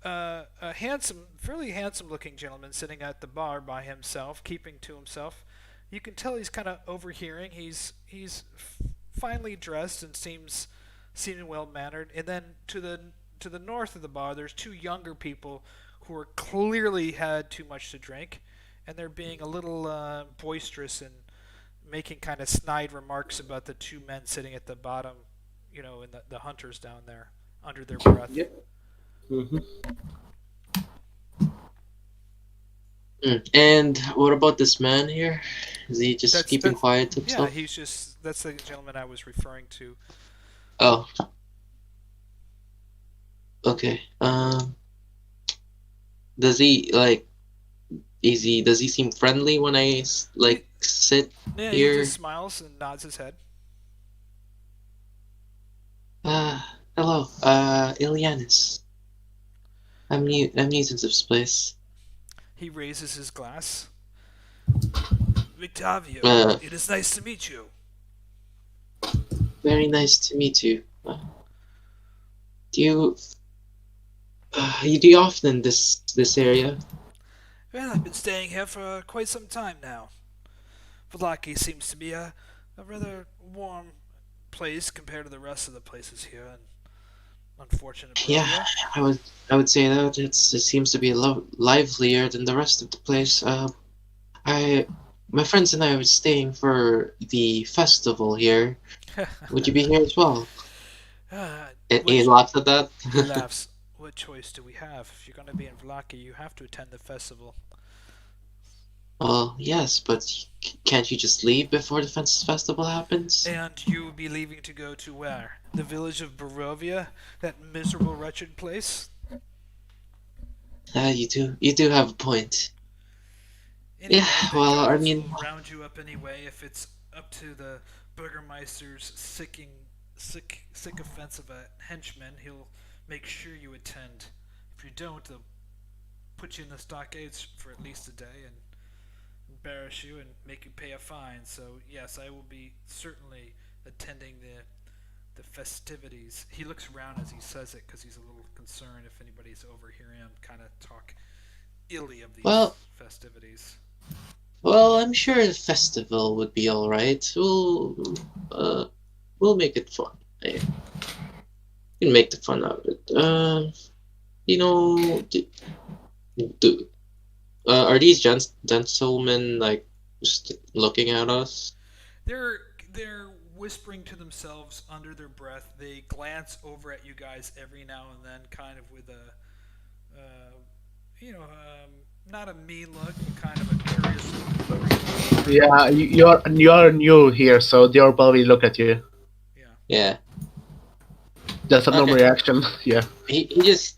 fairly handsome-looking gentleman sitting at the bar by himself, keeping to himself. You can tell he's kind of overhearing. He's finely dressed and seems well-mannered. And then to the north of the bar, there's two younger people who are clearly had too much to drink, and they're being a little boisterous and making kind of snide remarks about the two men sitting at the bottom, and the hunters down there under their breath. Yep. Mm-hmm. And what about this man here? Is he just keeping quiet to himself? Yeah, that's the gentleman I was referring to. Oh. Okay. Does he does he seem friendly when I sit Yeah, here? he just smiles and nods his head. Hello, Ilianis. I'm new to this place. He raises his glass. Victavio, it is nice to meet you. Very nice to meet you. Do you often this area? Well, I've been staying here for quite some time now. Vallaki seems to be a rather warm place compared to the rest of the places here, and unfortunately. Yeah, I would say that it seems to be livelier than the rest of the place. My friends and I were staying for the festival here. Would you be here as well? He laughs at that. He laughs. What choice do we have? If you're going to be in Vallaki, you have to attend the festival. Well, yes, but can't you just leave before the festival happens? And you will be leaving to go to where? The village of Barovia? That miserable, wretched place? You do have a point. Anyway, Yeah, well, I mean... We'll round you up anyway if it's up to the burgomaster's sick offense of a henchman. He'll make sure you attend. If you don't, they'll put you in the stockades for at least a day and embarrass you and make you pay a fine. So yes, I will be certainly attending the festivities. He looks around as he says it because he's a little concerned if anybody's overhearing him kind of talk illy of these festivities. Well, I'm sure the festival would be all right. We'll make it fun. We can make the fun out of it. Are these gentlemen just looking at us? They're whispering to themselves under their breath. They glance over at you guys every now and then, kind of with a, not a mean look, but kind of a curious look. Yeah, you're new here, so they'll probably look at you. Yeah. That's a normal reaction. Yeah. He just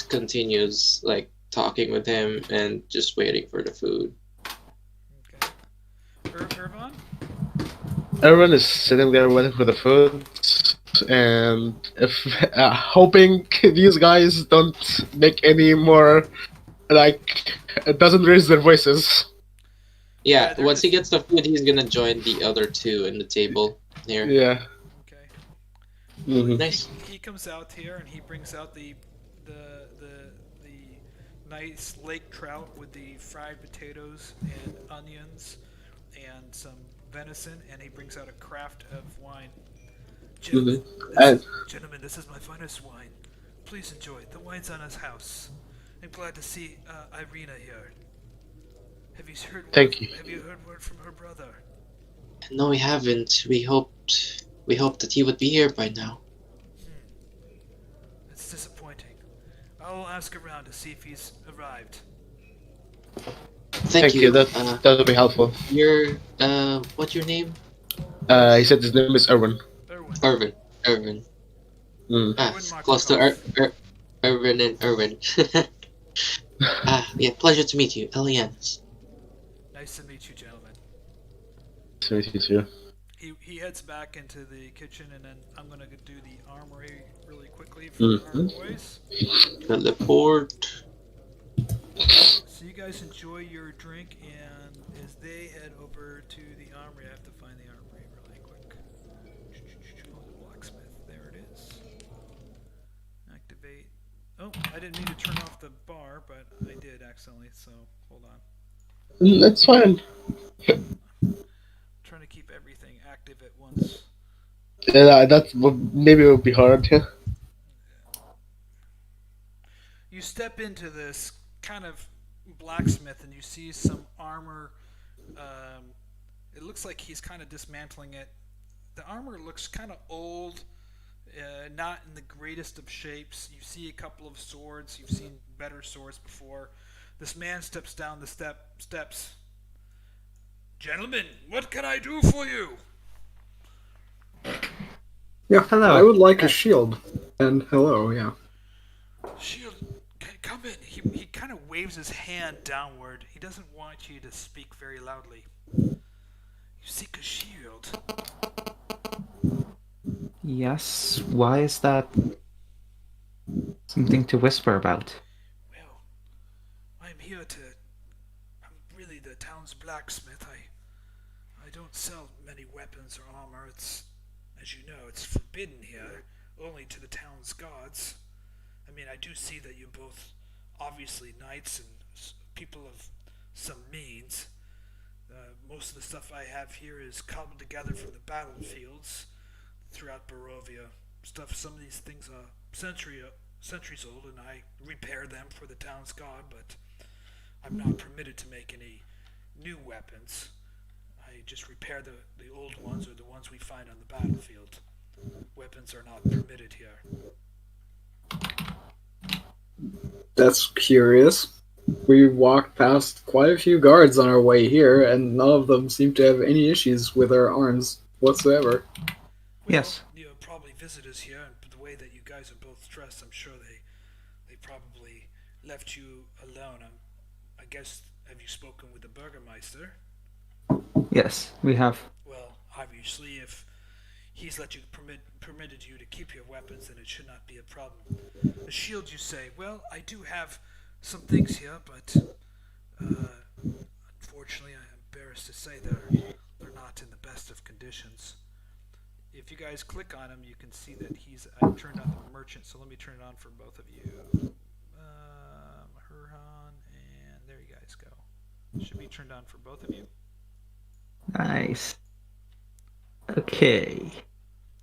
continues talking with him and just waiting for the food. Okay. Herjann? Everyone is sitting there waiting for the food, and hoping these guys don't make any more, it doesn't raise their voices. Yeah, once he gets the food, he's gonna join the other two in the table here. Yeah. Okay. Mm-hmm. Nice. He comes out here and he brings out the nice lake trout with the fried potatoes and onions and some venison, and he brings out a craft of wine. Gentlemen, this is my finest wine. Please enjoy it. The wine's on his house. I'm glad to see Ireena here. Have you heard word? Thank you. Have you heard word from her brother? No, we haven't. We hoped that he would be here by now. It's disappointing. I'll ask around to see if he's arrived. Thank you. That would be helpful. What's your name? He said his name is Erwin. Erwin. Mm. Close to Erwin and Erwin. Yeah, pleasure to meet you, Elianis. Nice to meet you, gentlemen. Nice to meet you too. He heads back into the kitchen, and then I'm gonna do the armory really quickly for our boys. Teleport. So you guys enjoy your drink, and as they head over to the armory, I have to find the armory really quick. Oh, the blacksmith. There it is. Activate. Oh, I didn't mean to turn off the bar, but I did accidentally. So hold on. That's fine. Trying to keep everything active at once. Yeah, maybe it would be hard. Yeah. You step into this kind of blacksmith, and you see some armor. It looks like he's kind of dismantling it. The armor looks kind of old, not in the greatest of shapes. You see a couple of swords. You've seen better swords before. This man steps down the steps. Gentlemen, what can I do for you? Yeah, Hello. I would like a shield. And hello, yeah. Shield, come in. He kind of waves his hand downward. He doesn't want you to speak very loudly. You seek a shield. Yes, why is that something to whisper about? Well, I'm really the town's blacksmith. I don't sell many weapons or armor. It's, as you know, it's forbidden here, only to the town's gods. I mean, I do see that you're both obviously knights and people of some means. Most of the stuff I have here is cobbled together from the battlefields throughout Barovia. Some of these things are centuries old, and I repair them for the town's god, but I'm not permitted to make any new weapons. I just repair the old ones or the ones we find on the battlefield. Weapons are not permitted here. That's curious. We walked past quite a few guards on our way here, and none of them seem to have any issues with our arms whatsoever. Well, Yes. You're probably visitors here, and the way that you guys are both dressed, I'm sure they probably left you alone. I guess, have you spoken with the burgomaster? Yes, we have. Well, obviously, if he's let you permitted you to keep your weapons, then it should not be a problem. A shield, you say? Well, I do have some things here, but unfortunately, I'm embarrassed to say they're not in the best of conditions. If you guys click on him, you can see that I've turned on the merchant, so let me turn it on for both of you. Herjann, and there you guys go. Should be turned on for both of you. Nice. Okay.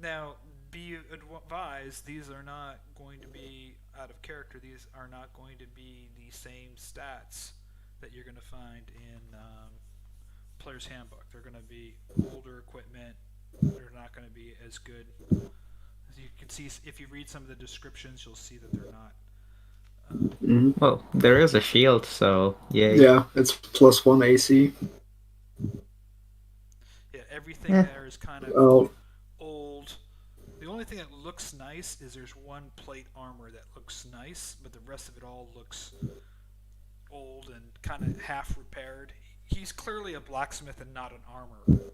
Now, be advised, these are not going to be out of character. These are not going to be the same stats that you're going to find in Player's Handbook. They're going to be older equipment. They're not going to be as good. As you can see, if you read some of the descriptions, you'll see that they're not. Well, there is a shield, so yay. Yeah, it's +1 AC. Yeah, everything there is kind of old. The only thing that looks nice is there's one plate armor that looks nice, but the rest of it all looks old and kind of half repaired. He's clearly a blacksmith and not an armorer.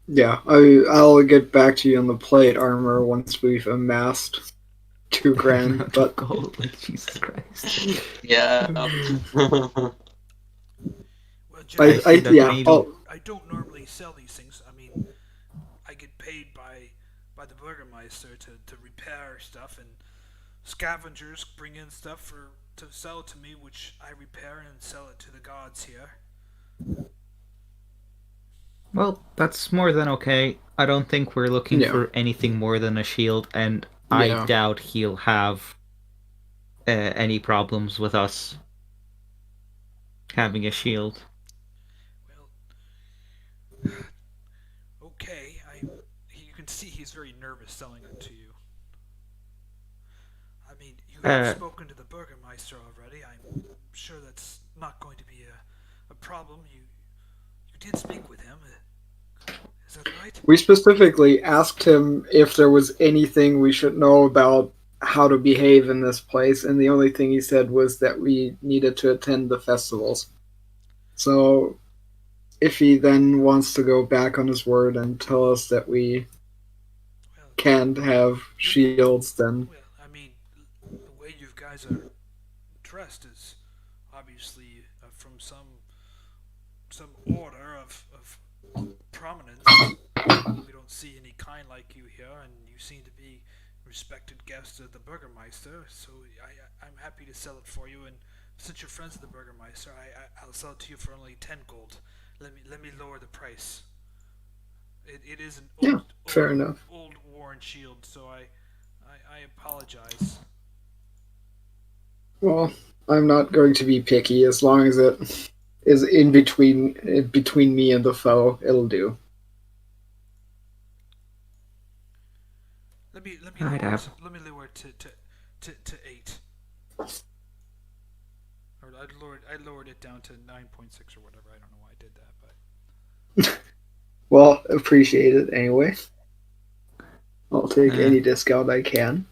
Yeah, I'll get back to you on the plate armor once we've amassed $2,000. But gold, like Jesus Christ. Yeah. Well, I don't normally sell these things. I mean, I get paid by the burgomaster to repair stuff, and scavengers bring in stuff to sell to me, which I repair and sell it to the gods here. Well, that's more than okay. I don't think we're looking for anything more than a shield, and I doubt he'll have any problems with us having a shield. Well, okay. You can see he's very nervous selling it to you. I mean, you have spoken to the burgomaster already. I'm sure that's not going to be a problem. You did speak with him. Is that right? We specifically asked him if there was anything we should know about how to behave in this place, and the only thing he said was that we needed to attend the festivals. So if he then wants to go back on his word and tell us that we Well, can't have shields, then well, I mean, the way you guys are dressed is obviously from some order of prominence. We don't see any kind like you here, and you seem to be respected guest of the burgomaster. So I'm happy to sell it for you. And since you're friends of the burgomaster, I'll sell it to you for only 10 gold. Let me lower the price. It is an yeah, fair enough. old worn shield, so I apologize. Well, I'm not going to be picky as long as it is in between me and the foe. It'll do. Let me I'd lower, have- let me lower it to 8. Or I lowered it down to 9.6 or whatever. I don't know why I did that, but Well, appreciate it anyway. I'll take Yeah. any discount I can.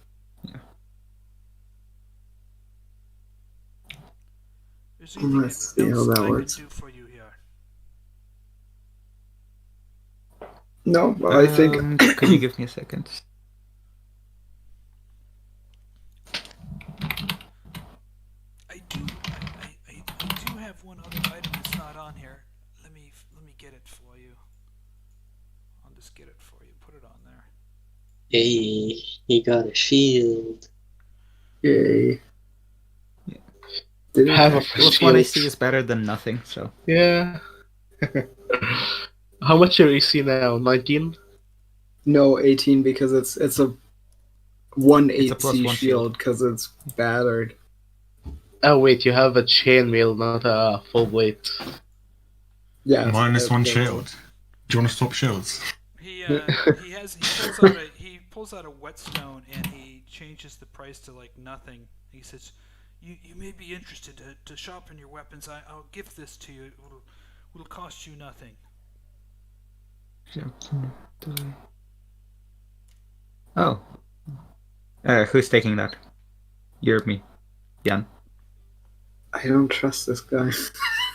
is there anything Let's see how else that I can works. do for you here? No, I think Could you give me a second? I do have one other item that's not on here. Let me get it for you. I'll just get it for you. Put it on there. Hey, he got a shield. yay. Yeah. Didn't Have a actually- Plus one shield. AC is better than nothing, so. Yeah. How much your AC now? 19? No, 18 because it's a 1 It's a plus AC one shield because it's battered. Oh wait, you have a chainmail, not a full weight. Yeah. Minus one that's- shield. Do you want to swap shields? He he pulls out a whetstone and he changes the price to like nothing. He says, "You may be interested to sharpen your weapons. I'll give this to you. It'll cost you nothing." Oh. Who's taking that? You or me? Jan. I don't trust this guy.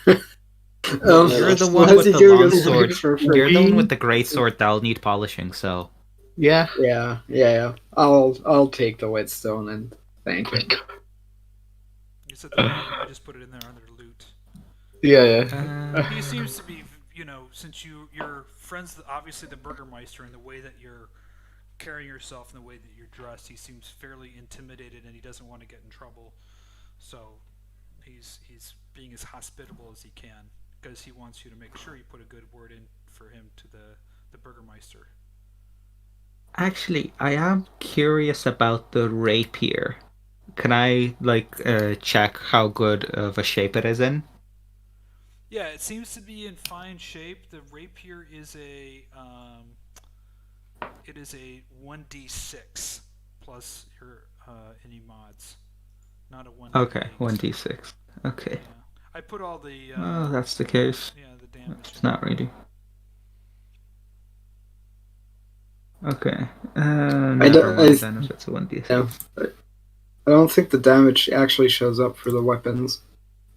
You're the why one is with he the giving long us sword. food for free? You're the one with the great sword that'll need polishing, so. Yeah. Yeah. I'll take the whetstone and thank you. He said, "I just put it in there under loot." Yeah. He seems to be, since you're friends, obviously the burgomaster, and the way that you're carrying yourself and the way that you're dressed, he seems fairly intimidated, and he doesn't want to get in trouble. So he's being as hospitable as he can because he wants you to make sure you put a good word in for him to the burgomaster. Actually, I am curious about the rapier. Can I, check how good of a shape it is in? Yeah, it seems to be in fine shape. The rapier is a 1d6 plus your any mods, not a 1d8. Okay, 1d6. Okay. Yeah. I put all the Oh, that's the case. the damage. It's not really. Okay. don't- Never mind I- then if it's a 1d6. Yeah. I don't think the damage actually shows up for the weapons.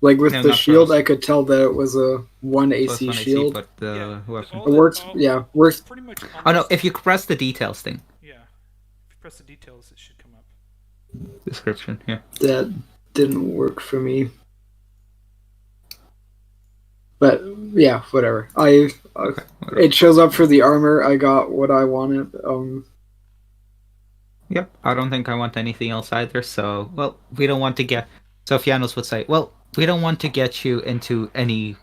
Like with No, the not shield, those. I could tell that it was a 1 Plus AC 1 shield. but the weapon. It works. Yeah, works. Pretty much. Oh no, almost- if you press the details thing. Yeah, if you press the details, it should come up. Description, yeah. That didn't work for me. But yeah, whatever. Whatever. It shows up for the armor. I got what I wanted. Yep, I don't think I want anything else either, so, well, we don't want to get... So Fiannos would say, well, we don't want to get you into any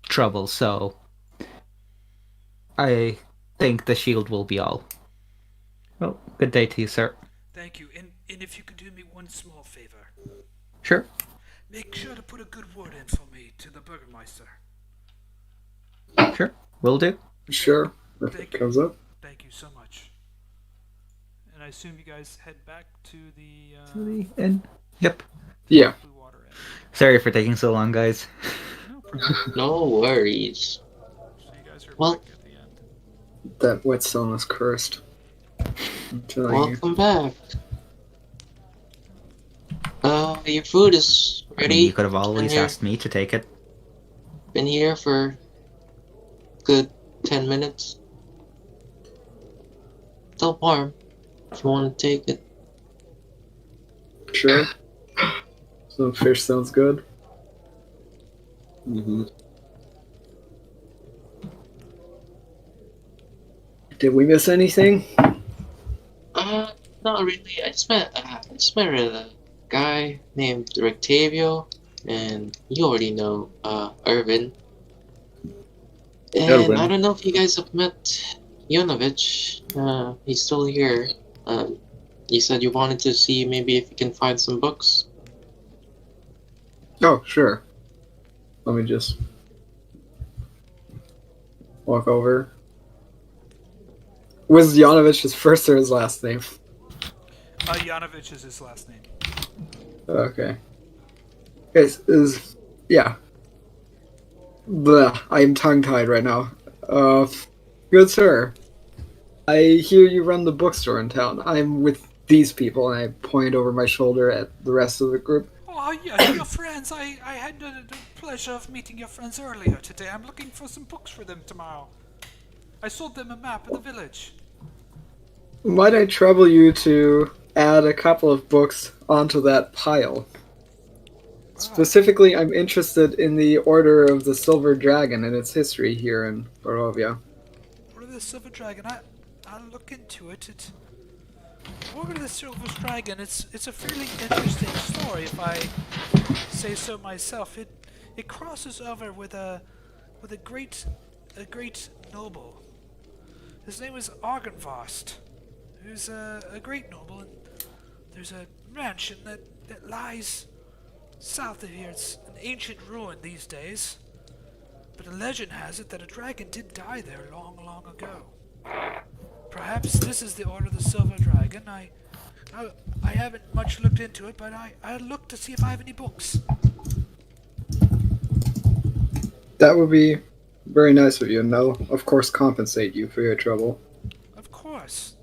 trouble, so... I think the shield will be all. Well, good day to you, sir. Thank you. And if you could do me one small favor, Sure. make sure to put a good word in for me to the burgomaster. Sure, will do. Sure, if Thank it you. comes up. Thank you so much. And I assume you guys head back to the And yep. Yeah. Blue Water Inn. Sorry for taking so long, guys. No problem. No worries. So you guys are Well- back at the end. That whetstone is cursed. I'm telling you. Welcome back. Your food is I mean, ready. you could have always here. asked me to take it. been here for good 10 minutes. Still warm, if you want to take it. Sure. Some fish sounds good. Mm-hmm. Did we miss anything? Not really. I just met a guy named Rectavio, and you already know, Irvin. And Irvin. I don't know if you guys have met Yonovich. He's still here. You said you wanted to see maybe if you can find some books. Oh, sure. Let me just walk over. Was Yanovich his first or his last name? Yanovich is his last name. Okay. Yeah. Blah, I am tongue-tied right now. Good sir. I hear you run the bookstore in town. I'm with these people, and I point over my shoulder at the rest of the group. Oh, yeah, your friends. I had the pleasure of meeting your friends earlier today. I'm looking for some books for them tomorrow. I sold them a map of the village. Might I trouble you to add a couple of books onto that pile? Specifically, I'm interested in the Order of the Silver Dragon and its history here in Barovia. Order of the Silver Dragon. I'll look into it. Order of the Silver Dragon. It's a fairly interesting story, if I say so myself. It crosses over with a great noble. His name was Argenvost, who's a great noble. And there's a mansion that lies south of here. It's an ancient ruin these days, but a legend has it that a dragon did die there long, long ago. Perhaps this is the Order of the Silver Dragon. I haven't much looked into it, but I'll look to see if I have any books. That would be very nice of you, and I'll, of course, compensate you for your trouble. Of course.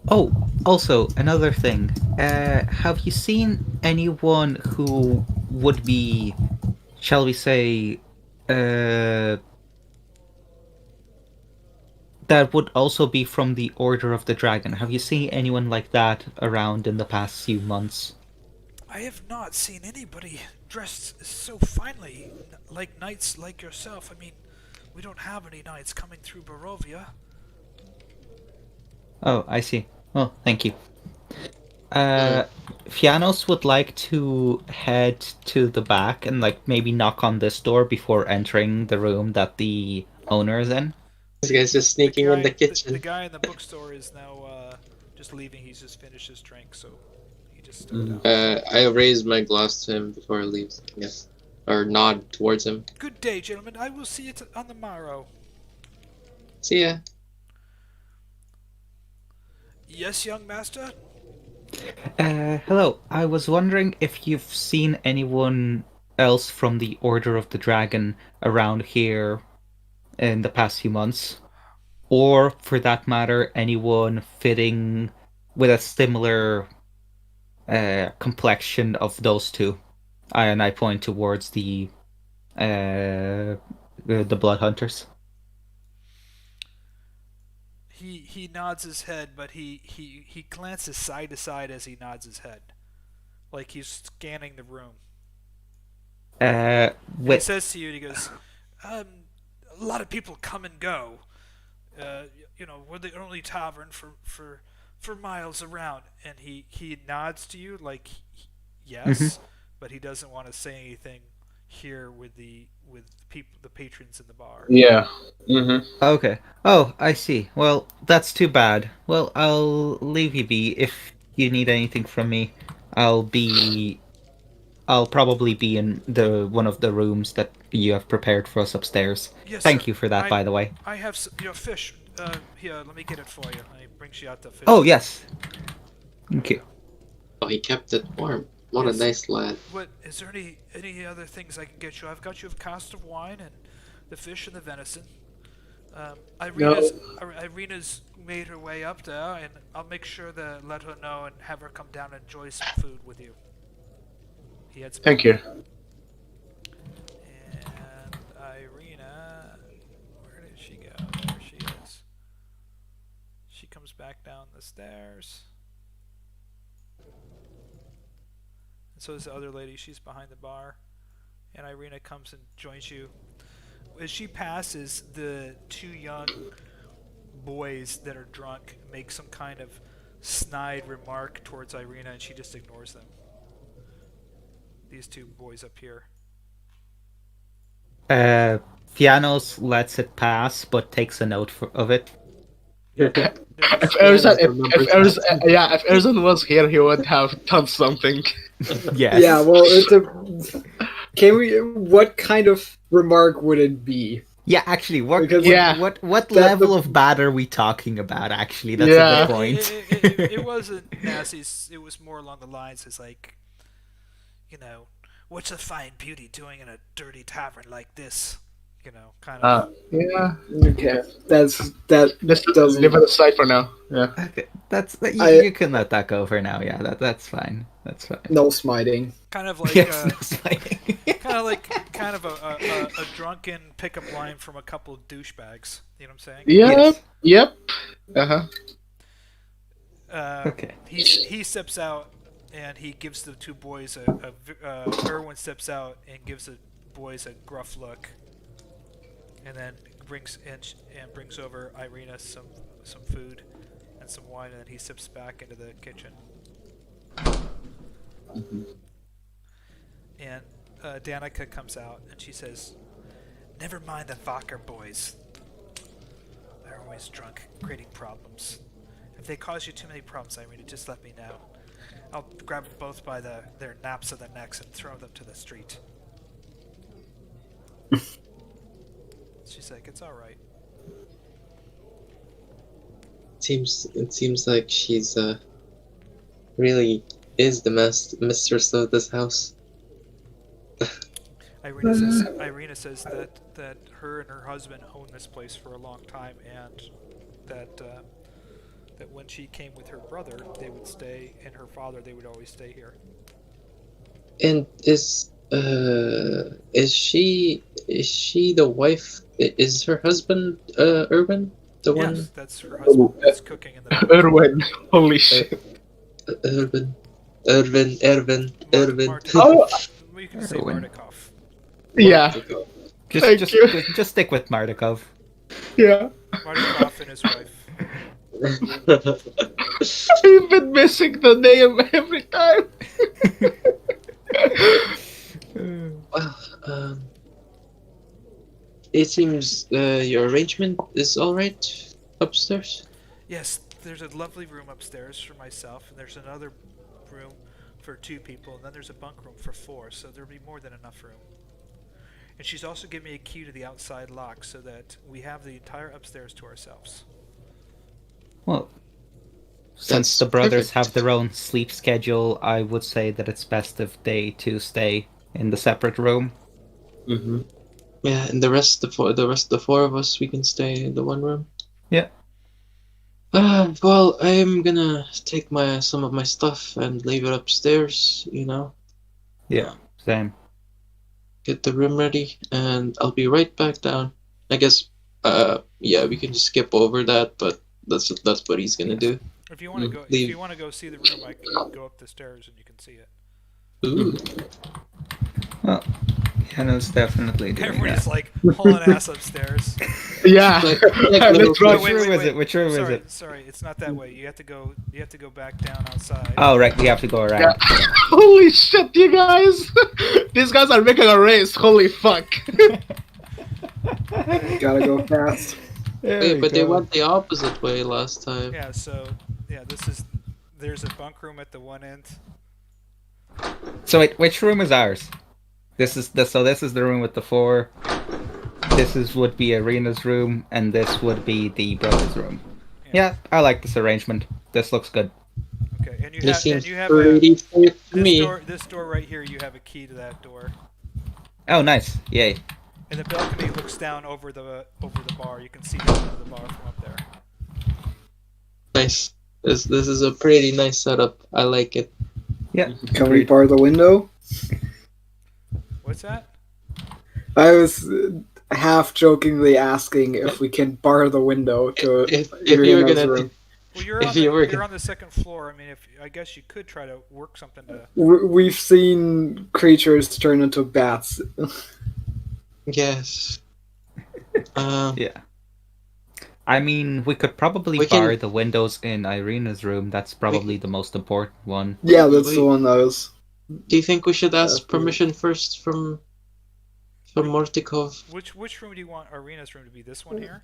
Oh, also, another thing. Have you seen anyone who would be, shall we say, that would also be from the Order of the Dragon? Have you seen anyone like that around in the past few months? I have not seen anybody dressed so finely, like knights like yourself. I mean, we don't have any knights coming through Barovia. Oh, I see. Oh, thank you. Fiannos would like to head to the back and maybe knock on this door before entering the room that the owner is in. This guy's just sneaking in the kitchen. The guy in the bookstore is now just leaving. He's just finished his drink, so he just stepped out. I raise my glass to him before I leave. Yes, or nod towards him. Good day, gentlemen. I will see you on the morrow. See ya. Yes, young master? Hello. I was wondering if you've seen anyone else from the Order of the Dragon around here in the past few months. Or, for that matter, anyone fitting with a similar complexion of those two. And I point towards the blood hunters. He nods his head, but he glances side to side as he nods his head, like he's scanning the room. He says to you, he goes, "A lot of people come and go. We're the only tavern for miles around." And he nods to you like yes, but he doesn't want to say anything here with the patrons in the bar. Yeah. Mm-hmm. Okay. Oh, I see. Well, that's too bad. Well, I'll leave you be. If you need anything from me, I'll probably be in one of the rooms that you have prepared for us upstairs. Yes, Thank sir. you for that, by the way. I have your fish. Here, let me get it for you. He brings you out the fish. Oh, yes. Thank you. Oh, he kept it warm. What a nice lad. What is there any other things I can get you? I've got you a cask of wine and the fish and the venison. Ireena's made her way up there, and I'll make sure to let her know and have her come down and enjoy some food with you. Thank you. And Ireena. Where did she go? There she is. She comes back down the stairs. And so is the other lady. She's behind the bar. And Ireena comes and joins you. As she passes, the two young boys that are drunk make some kind of snide remark towards Ireena, and she just ignores them. These two boys up here. Fiannos lets it pass, but takes a note of it. If Erzen was here, he would have done something. Yes. Yeah, well, can we? What kind of remark would it be? Yeah, actually, what Because level of bad are we talking about? Actually, that's a Yeah. good point. It wasn't nasty. It was more along the lines as like, what's a fine beauty doing in a dirty tavern like this? Kind of. Yeah. Okay, that Let's doesn't. leave it aside for now. Yeah. Okay, you can let that go for now. Yeah, that's fine. That's fine. No smiting. Kind of like Yes, no smiting. kind of a drunken pickup line from a couple of douchebags. You know what I'm saying? Yep. Yep. Uh-huh. Okay. He steps out and he gives the two boys Erwin steps out and gives the boys a gruff look, and then brings over Ireena some food and some wine, and then he steps back into the kitchen. And Danica comes out and she says, "Never mind the Vacher boys. They're always drunk, creating problems. If they cause you too many problems, Ireena, just let me know. I'll grab them both by their naps of their necks and throw them to the street." She's like, "It's all right." It seems like she's really is the mistress of this house. Ireena says that her and her husband own this place for a long time, and that when she came with her brother, they would stay, and her father, they would always stay here. And is she the wife? Is her husband Erwin the one? Yes, that's her husband. That's cooking in the Erwin. Holy shit. Erwin. Oh. You can say Erwin. Mardikov. Yeah. Thank Just you. just stick with Mardikov. Yeah. Mardikov and his wife. I've been missing the name every time. Well, it seems your arrangement is all right upstairs. Yes, there's a lovely room upstairs for myself, and there's another room for 2 people, and then there's a bunk room for 4, so there'll be more than enough room. And she's also given me a key to the outside lock, so that we have the entire upstairs to ourselves. Well, since the brothers have their own sleep schedule, I would say that it's best if they two stay in the separate room. Mm-hmm. Yeah, and the rest of the 4 of us, we can stay in the one room. Yeah. Well, I'm gonna take some of my stuff and leave it upstairs. Yeah. Same. Get the room ready, and I'll be right back down. I guess. Yeah, we can just skip over that, but that's what he's gonna do. If you want to go, Leave. if you want to go see the room, I can go up the stairs and you can see it. Ooh. Well, Fiannos definitely doing Everybody's that. like hauling ass upstairs. Yeah. Like Let's little- run. Which room is it? Which room is sorry, it? Sorry, it's not that way. You have to go back down outside. Oh, right, we have to go around. Yeah. Holy shit, you guys! These guys are making a race. Holy fuck. Gotta go fast. Wait, but they went the opposite way last time. Yeah. So there's a bunk room at the one end. So wait, which room is ours? This is the room with the 4. This would be Ireena's room, and this would be the brothers' room. Yeah, I like this arrangement. This looks good. Okay, and you This seems have pretty safe to me. this door right here. You have a key to that door, Oh, nice. Yay. and the balcony looks down over the bar. You can see down into the bar from up there. Nice. This is a pretty nice setup. I like it. Yeah. Can we bar the window? What's that? I was half jokingly asking if we can bar the window to If you were Ireena's gonna room. Well, you're If on you the were- you're on the second floor. I mean, I guess you could try to work something to. We've seen creatures turn into bats. Yes. Yeah. I mean, we could probably We can- bar the windows in Ireena's room. That's probably the most important one. Yeah, that's the We- one that was. Do you think we should ask Yeah. permission first from Mortikov? Which room do you want Ireena's room to be? This one here?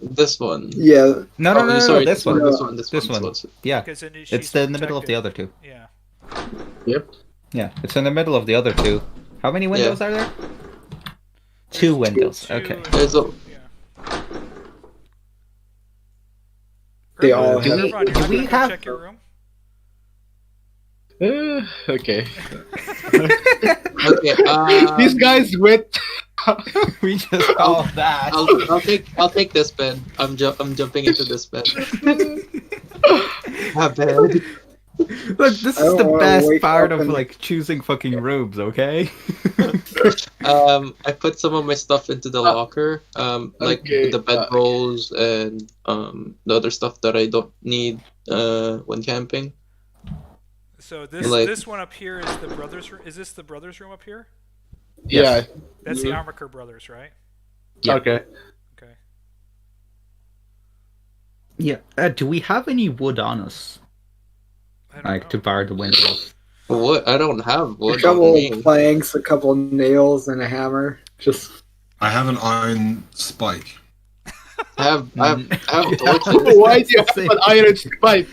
This one. Yeah, No, no, Oh, no, no, sorry, this one. This one. This This one. one. So Yeah, Because then she's it's in the middle of the protected. other two. Yeah. Yeah, it's in the middle of the other two. How many windows are there? Two windows. Two Okay. and- There's a- Yeah. They Irvine, all Do have- we- Irvine, you're do not we gonna go have- check your room? Okay. Okay. These guys went. We just called that. I'll take this bed. I'm jumping into this bed. My bed. Look, this I is don't the wanna best wake part up of and- like choosing fucking rooms, okay? I put some of my stuff into the locker. Like Okay, the bedrolls and the other stuff that I don't need when camping. So this Like- this one up here is the brothers' room. Is this the brothers' room up here? Yeah. That's the Mhm. Armaker brothers, right? Yeah. Okay. Okay. Yeah. Do we have any wood on us, I don't like to know. bar the windows? What? I don't have a wood couple on me. planks, a couple nails, and a hammer. Just I have an iron spike. I have Mm. torches. Why do you have an iron spike?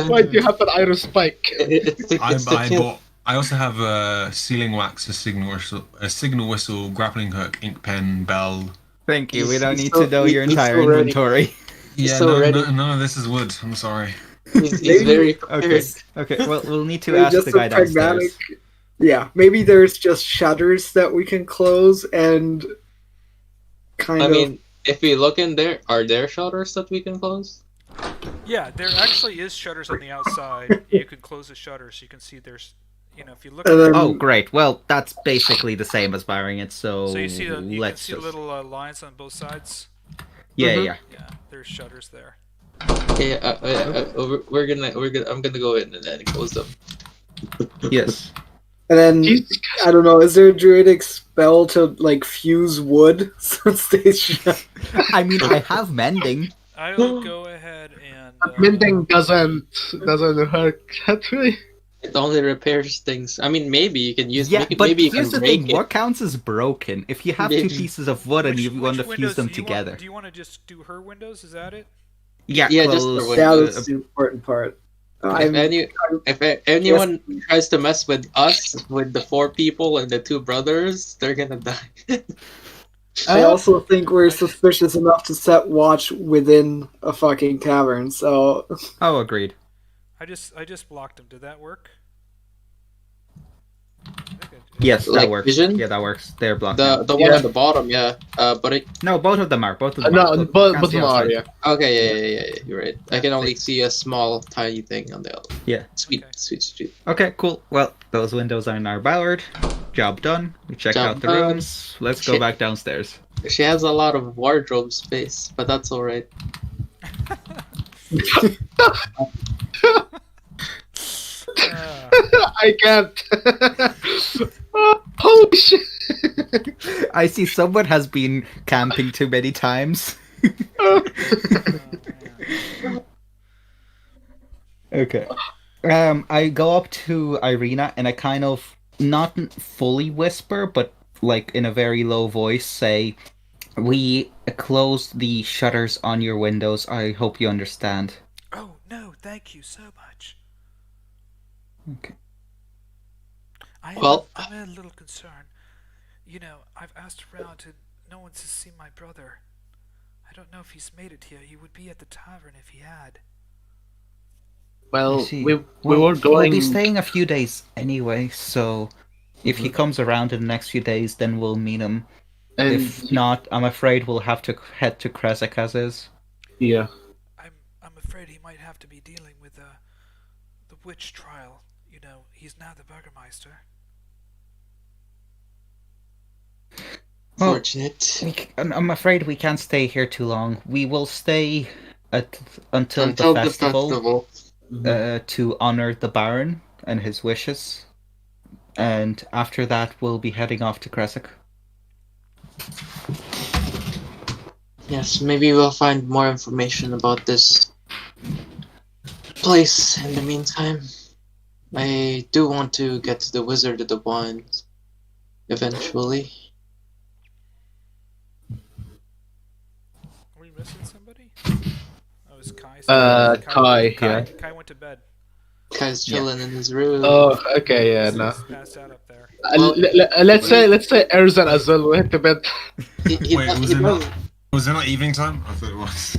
Why do you have an iron spike? It's the kill. I also have a sealing wax, a signal whistle, grappling hook, ink pen, bell. Thank you. We He's- don't he's need so- to know he- your he's so entire ready. inventory. He's Yeah, so no, ready. none of this is wood. I'm sorry. He's very Okay. prepared. Okay. Well, we'll need to Maybe ask just the a guy downstairs. pragmatic. Yeah, maybe there's just shutters that we can close and kind I of. mean, if we look in there, are there shutters that we can close? Yeah, there actually is shutters on the outside. You can close the shutters. You can see there's, if you look. And then- Oh, great. Well, that's basically the same as barring it. So, So you see you can let's see just... little lines on both sides. Yeah, Mhm. yeah. Yeah, there's shutters there. Okay, I'm gonna go in and then close them. Yes. And then Jesus. I don't know. Is there a druidic spell to like fuse wood so it stays shut? I mean, I have mending. I'll go ahead and. Mending doesn't hurt that way. It only repairs things. I mean, maybe you can use. Yeah, maybe, but maybe you here's can the thing: break it. what counts as broken? If you have two Maybe. pieces of wood and you want to fuse windows them do you together, do you want to just do her windows? Is that it? yeah, Yeah, just close, the Yeah, windows. that's the important part. If anyone tries to mess with us, with the 4 people and the 2 brothers, they're gonna die. I also think we're suspicious enough to set watch within a fucking cavern. So Oh, agreed. I just blocked him. Did that work? I think it- Yes, that Like works. vision? Yeah, that works. They're blocked. The now. the one at the bottom, yeah. But it. No, both of them are. Both of them. No, are. but Can't see outside. yeah. Okay, yeah. You're right. I can only see a small, tiny thing on the other. Yeah. Sweet, Okay. sweet. Okay, cool. Well, those windows are now bowered. Job done. We checked Job out the done. rooms. Let's go Shit. back downstairs. She has a lot of wardrobe space, but that's alright. Ah, I can't. Holy shit. I see someone has been camping too many times. oh, man. Okay. I go up to Ireena and I kind of not fully whisper, but like in a very low voice, say, "We closed the shutters on your windows. I hope you understand." Oh no! Thank you so much. Okay. Well- I'm a little concerned. I've asked around and no one's seen my brother. I don't know if he's made it here. He would be at the tavern if he had. Well, I see. we Well, were going. We'll be staying a few days anyway, so if he comes around in the next few days, then we'll meet him. and If not, I'm afraid we'll have to head to Krezk as is. yeah. I'm afraid he might have to be dealing with the witch trial. He's now the burgomaster. Well, Unfortunate. I'm afraid we can't stay here too long. We will stay until Until the the festival festival. to honor the Baron and his wishes. And after that, we'll be heading off to Krezk. Yes, maybe we'll find more information about this place in the meantime. I do want to get to the Wizard of the Wand eventually. Are we missing somebody? Oh, it's Kai. Kai, yeah. Kai went to bed. Kai's chilling in his room. Oh, okay, yeah, He's no. passed out up there. Well, Let's say Erzan as well went to bed. he Wait, does- was he it not? does- Was it not evening time? I thought it was.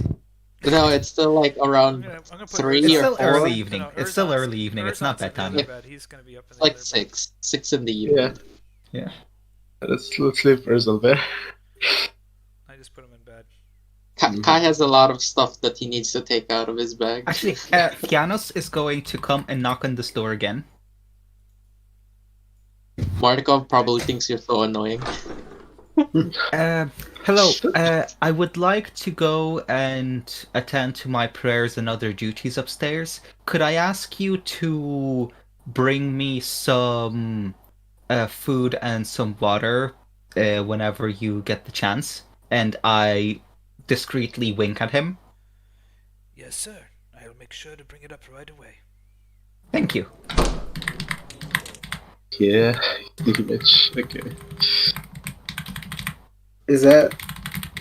No, it's still like around I'm gonna put 3 It's or still 4. early evening. No, It's still Erzan's- early evening. It's not Erzan's in the bedtime. other bed. He's gonna be up in the Like other bed. 6 in the evening. Yeah. Let's leave Erzan there. I just put him in bed. Kai has a lot of stuff that he needs to take out of his bag. Actually, Fiannos is going to come and knock on this door again. Markov probably thinks you're so annoying. Hello. I would like to go and attend to my prayers and other duties upstairs. Could I ask you to bring me some food and some water whenever you get the chance? And I discreetly wink at him. Yes, sir. I'll make sure to bring it up right away. Thank you. Yeah, sneaky bitch. Okay. Is that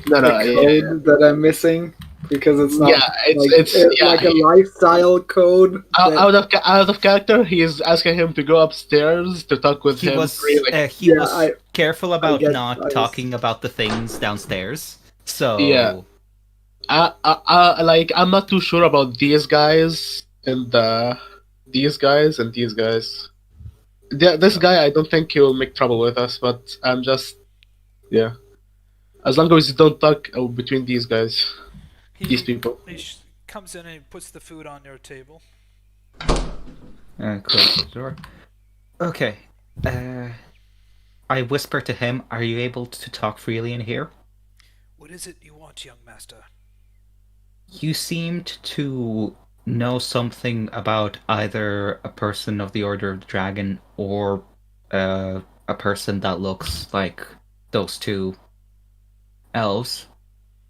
No, the yeah. code that I'm missing? Because it's not Yeah, it's like a lifestyle code. that- out of character. He is asking him to go upstairs to talk with He him. was Really. he Yeah, was careful about get- not I was- talking about the things downstairs. So Yeah. I'm not too sure about these guys and these guys and these guys. This guy, I don't think he will make trouble with us, but I'm just, yeah. As long as you don't talk between these guys, these people. He comes in and he puts the food on your table. close the door. Okay. I whisper to him, "Are you able to talk freely in here?" What is it you want, young master? You seemed to know something about either a person of the Order of the Dragon or a person that looks like those two elves,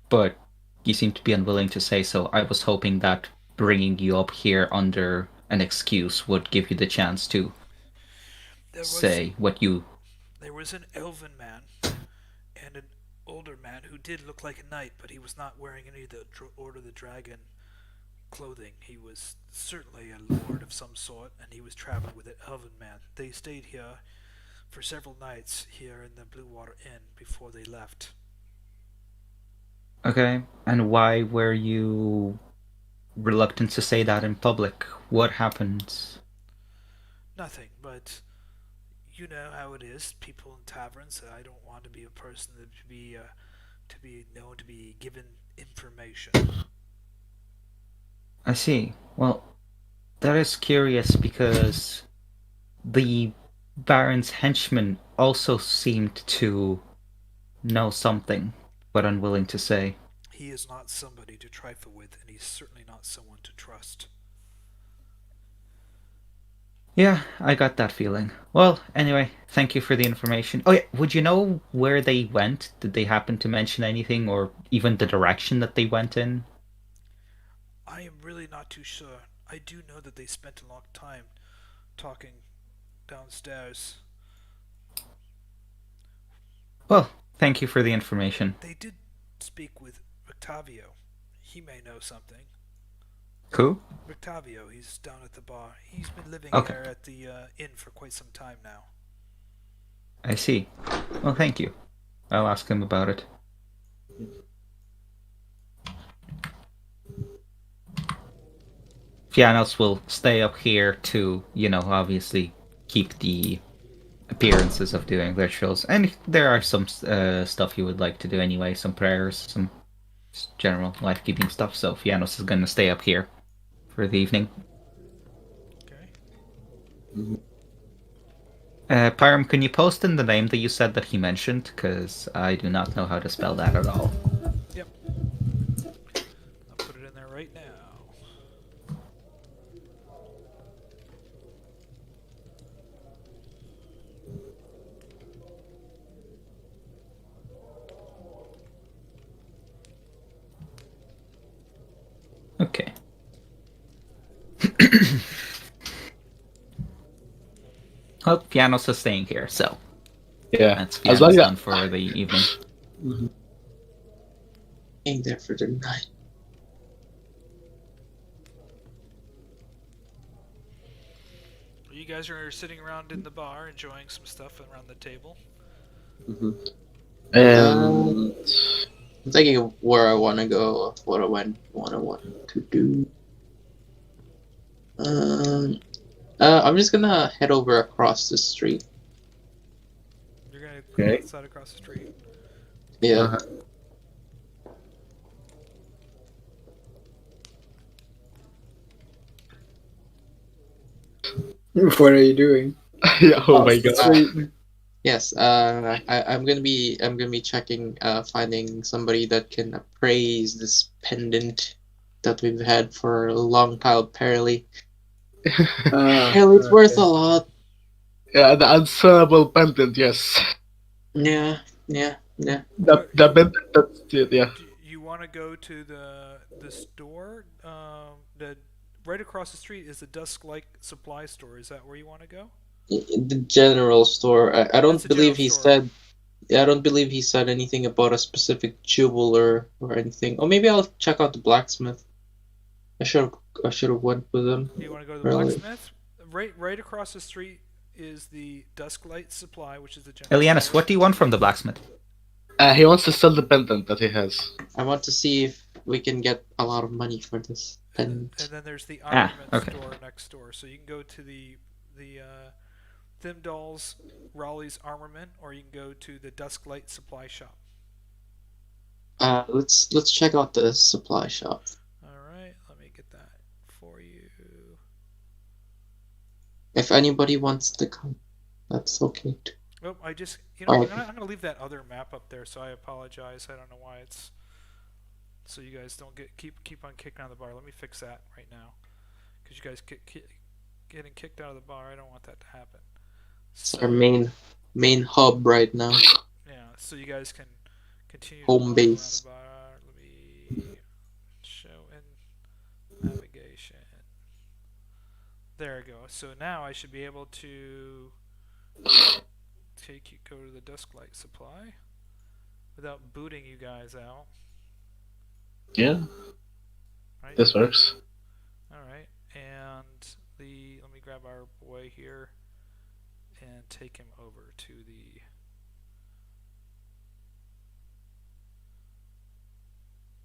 but you seem to be unwilling to say so. I was hoping that bringing you up here under an excuse would give you the chance to say what you... There was an elven man and an older man who did look like a knight, but he was not wearing any of the Order of the Dragon clothing. He was certainly a lord of some sort, and he was traveling with an elven man. They stayed here for several nights here in the Blue Water Inn before they left. Okay, and why were you reluctant to say that in public? What happened? Nothing, but you know how it is. People in taverns. I don't want to be a person that to be known to be given information. I see. Well, that is curious because the Baron's henchman also seemed to know something, but unwilling to say. He is not somebody to trifle with, and he's certainly not someone to trust. Yeah, I got that feeling. Well, anyway, thank you for the information. Oh yeah, would you know where they went? Did they happen to mention anything, or even the direction that they went in? I am really not too sure. I do know that they spent a long time talking downstairs. Well, thank you for the information. They did speak with Rictavio. He may know something. Who? Rictavio, he's down at the bar. He's been living Okay. there at the inn for quite some time now. I see. Well, thank you. I'll ask him about it. Fiannos will stay up here to, obviously keep the appearances of doing rituals. And there are some stuff you would like to do anyway, some prayers, some general life-keeping stuff. So Fiannos is going to stay up here for the evening. Okay. Pyram, can you post in the name that you said that he mentioned? Because I do not know how to spell that at all. Yep. I'll put it in there right now. Okay. Well, Fiannos is staying here, so Yeah. that's As long Fiannos as done for the evening. Staying there for the night. You guys are sitting around in the bar enjoying some stuff around the table. and I'm thinking of where I want to go, what I want to do. I'm just gonna head over across the street. You're gonna go Okay. outside across the street. Yeah. What are you doing? yeah, oh my That's god. right. Yes. I'm gonna be checking, finding somebody that can appraise this pendant that we've had for a long time. Apparently, it's worth a lot. Yeah, the unsellable pendant, yes. Yeah. The pendant, that's it, yeah. Do you want to go to the store? The right across the street is the Dusklight supply store. Is that where you want to go? The general store. I don't It's a believe general he store. said. Yeah, I don't believe he said anything about a specific jeweler or anything. Or maybe I'll check out the blacksmith. I should have went with him. Do you want to go to the Really? blacksmith? Right across the street is the Dusklight supply, which is the general Elianis, store. what do you want from the blacksmith? He wants to sell the pendant that he has. I want to see if we can get a lot of money for this. And And then there's the armament okay. store next door. So you can go to the Thimdall's Raleigh's Armament, or you can go to the Dusklight supply shop. let's check out the supply shop. All right, let me get that for you. If anybody wants to come, that's okay too. Oh, I just Alright. I'm gonna leave that other map up there. So I apologize. I don't know why it's. So you guys don't keep on kicking out of the bar. Let me fix that right now, because you guys getting kicked out of the bar. I don't want that to happen. It's our main hub right now. Yeah, so you guys can continue Home to walk base. around the bar. Let me show in navigation. There we go. So now I should be able to go to the Dusklight supply without booting you guys out. Yeah, Right? this works. All right, and let me grab our boy here and take him over to the.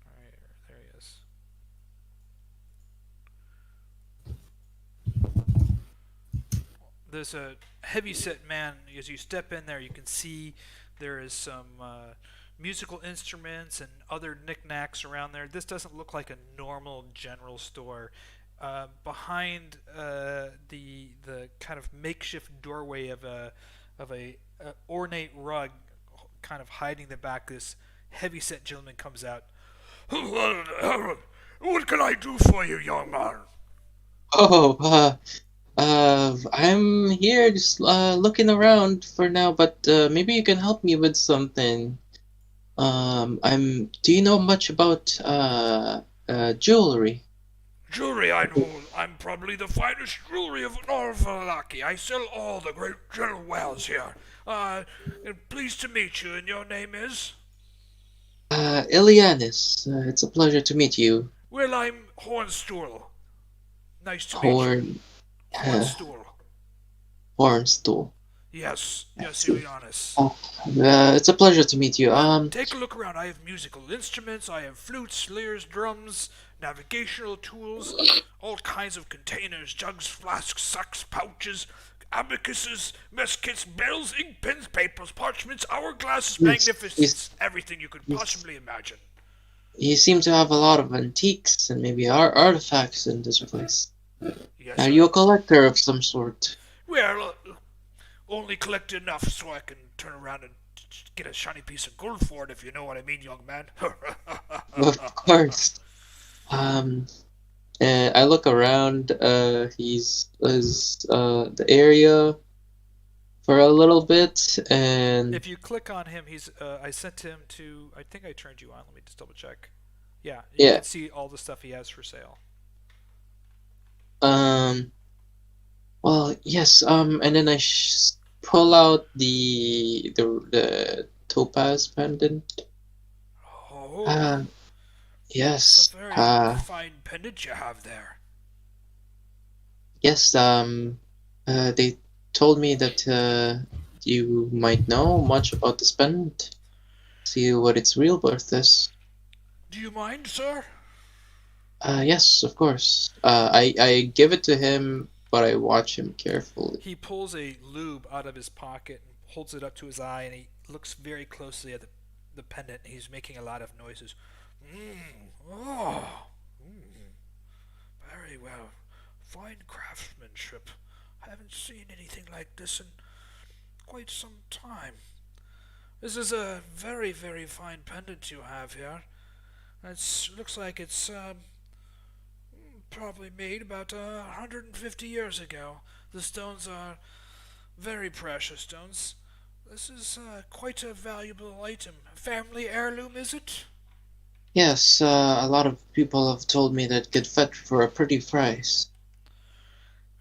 All right, there he is. There's a heavy-set man. As you step in there, you can see there is some musical instruments and other knickknacks around there. This doesn't look like a normal general store. Behind the kind of makeshift doorway of a ornate rug, kind of hiding the back, this heavy-set gentleman comes out. What can I do for you, young man? Oh, I'm here just looking around for now, but maybe you can help me with something. Do you know much about jewelry? Jewelry, I know. I'm probably the finest jewelry of all Vallaki. I sell all the great general wares here. Pleased to meet you, and your name is? Ilianis, it's a pleasure to meet you. Well, I'm Hornstool. Nice to meet you. Horn, Hornstool. Hornstool. Yes, Ilianis. It's a pleasure to meet you. Take a look around. I have musical instruments. I have flutes, lyres, drums, navigational tools, all kinds of containers, jugs, flasks, sacks, pouches, abacuses, mess kits, bells, ink pens, papers, parchments, hourglasses, magnificence, everything you could possibly imagine. You seem to have a lot of antiques and maybe artifacts in this place. Yes, Are you a collector of some sort? Well, only collect enough so I can turn around and get a shiny piece of gold for it, if you know what I mean, young man. Of course. I look around. He's the area for a little bit, and If you click on him, he's. I sent him to. I think I turned you on. Let me just double check. Yeah, you yeah. can see all the stuff he has for sale. Well, yes. And then I pull out the topaz pendant. Oh, Yes. it's a very fine pendant you have there. Yes. They told me that you might know much about this pendant. See what its real worth is. Do you mind, sir? Yes, of course. I give it to him, but I watch him carefully. He pulls a lube out of his pocket and holds it up to his eye, and he looks very closely at the pendant. He's making a lot of noises. Very well. Fine craftsmanship. I haven't seen anything like this in quite some time. This is a very, very fine pendant you have here. It looks like it's probably made about 150 years ago. The stones are very precious stones. This is quite a valuable item. Family heirloom, is it? Yes, a lot of people have told me that it could fetch for a pretty price.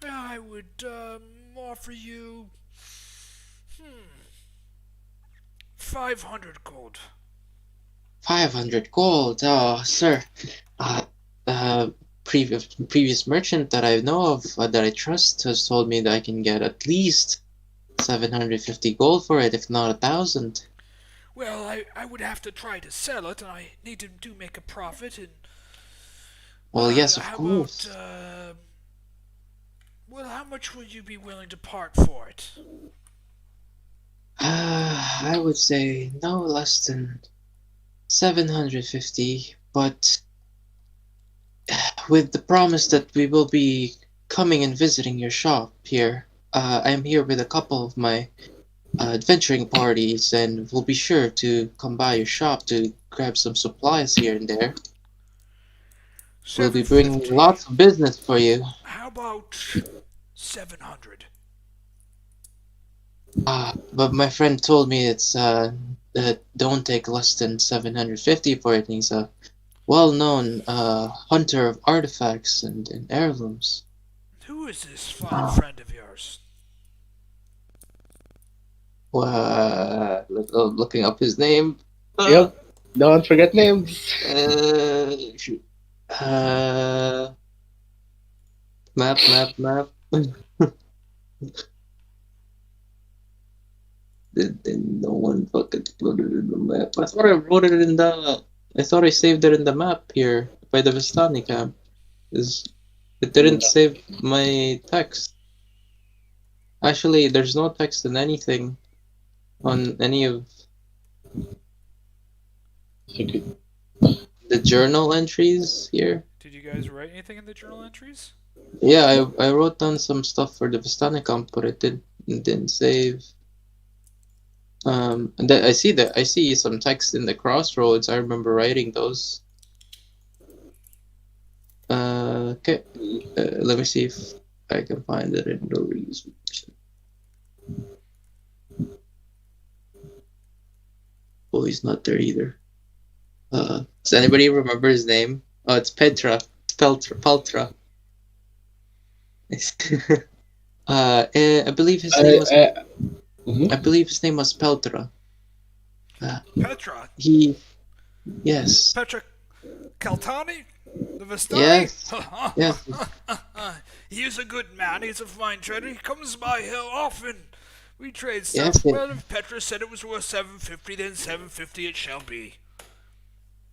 I would offer you 500 gold. 500 gold. Oh, sir. Previous merchant that I know of, that I trust, has told me that I can get at least 750 gold for it, if not 1,000. Well, I would have to try to sell it, and I need to do make a profit. And Well, yes, of how course. about well, how much would you be willing to part for it? I would say no less than 750, but with the promise that we will be coming and visiting your shop here. I'm here with a couple of my adventuring parties, and we'll be sure to come by your shop to grab some supplies here and there. We'll be bringing 750. lots of business for you. How about 700? But my friend told me it's that don't take less than 750 for it. And he's a well-known hunter of artifacts and heirlooms. Who is this fine friend of yours? Looking up his name. Yep. Don't forget names. Shoot. Map. Then no one fucking put it in the map. I thought I wrote it in the. I thought I saved it in the map here by the Vistani camp. It didn't save my text. Actually, there's no text in anything on any of the journal entries here. Did you guys write anything in the journal entries? Yeah, I wrote down some stuff for the Vistani camp, but it didn't save. And I see some text in the crossroads. I remember writing those. Okay. Let me see if I can find it in the reason. Oh, he's not there either. Does anybody remember his name? Oh, it's Petra. It's Peltra. I believe his name was. I believe his name was Peltra. Petra. Yes. Petra Kaltani? The Vistani? Yes. He is a good man. He's a fine trader. He comes by here often. We trade stuff. Yes, Well, if Petra said it was worth 750, then 750 it shall be.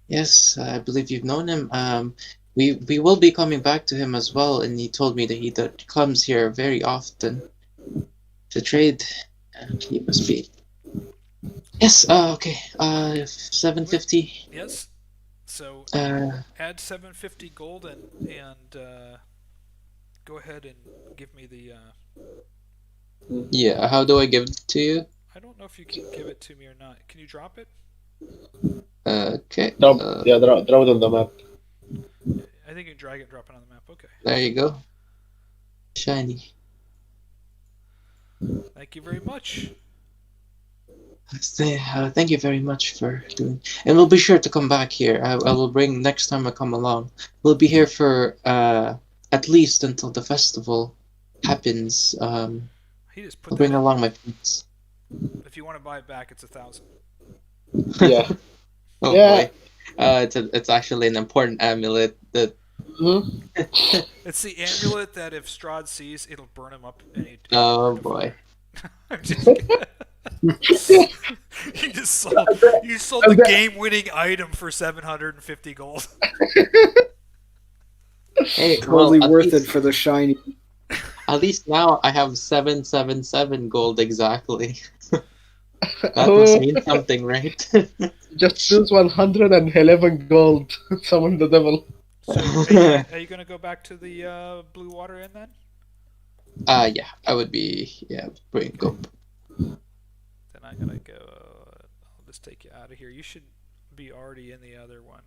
Yes, I believe you've known him. We will be coming back to him as well, and he told me that he comes here very often to trade. He must be. Yes. Okay. 750. Yes. So add 750 gold and go ahead and give me the Yeah, how do I give it to you? I don't know if you can give it to me or not. Can you drop it? Okay. Drop it on the map. I think you can drag it and drop it on the map. Okay. There you go. Shiny. Thank you very much. Thank you very much for doing. And we'll be sure to come back here. I will bring next time I come along. We'll be here for at least until the festival happens. He just I'll put bring that in. along my friends. If you want to buy it back, it's 1,000. Yeah. Oh Yeah. boy. It's actually an important amulet that. It's the amulet that if Strahd sees, it'll burn him up. Oh boy. I'm just kidding. You sold the game-winning item for 750 gold. Hey, Totally well, worth it for the shiny. At least now I have 777 gold exactly. That Oh. must mean something, right? Just lose 111 gold. Summon the devil. So, are you gonna go back to the Blue Water Inn then? Yeah, I would be. Yeah, bring go. Then I gotta go. I'll just take you out of here. You should be already in the other one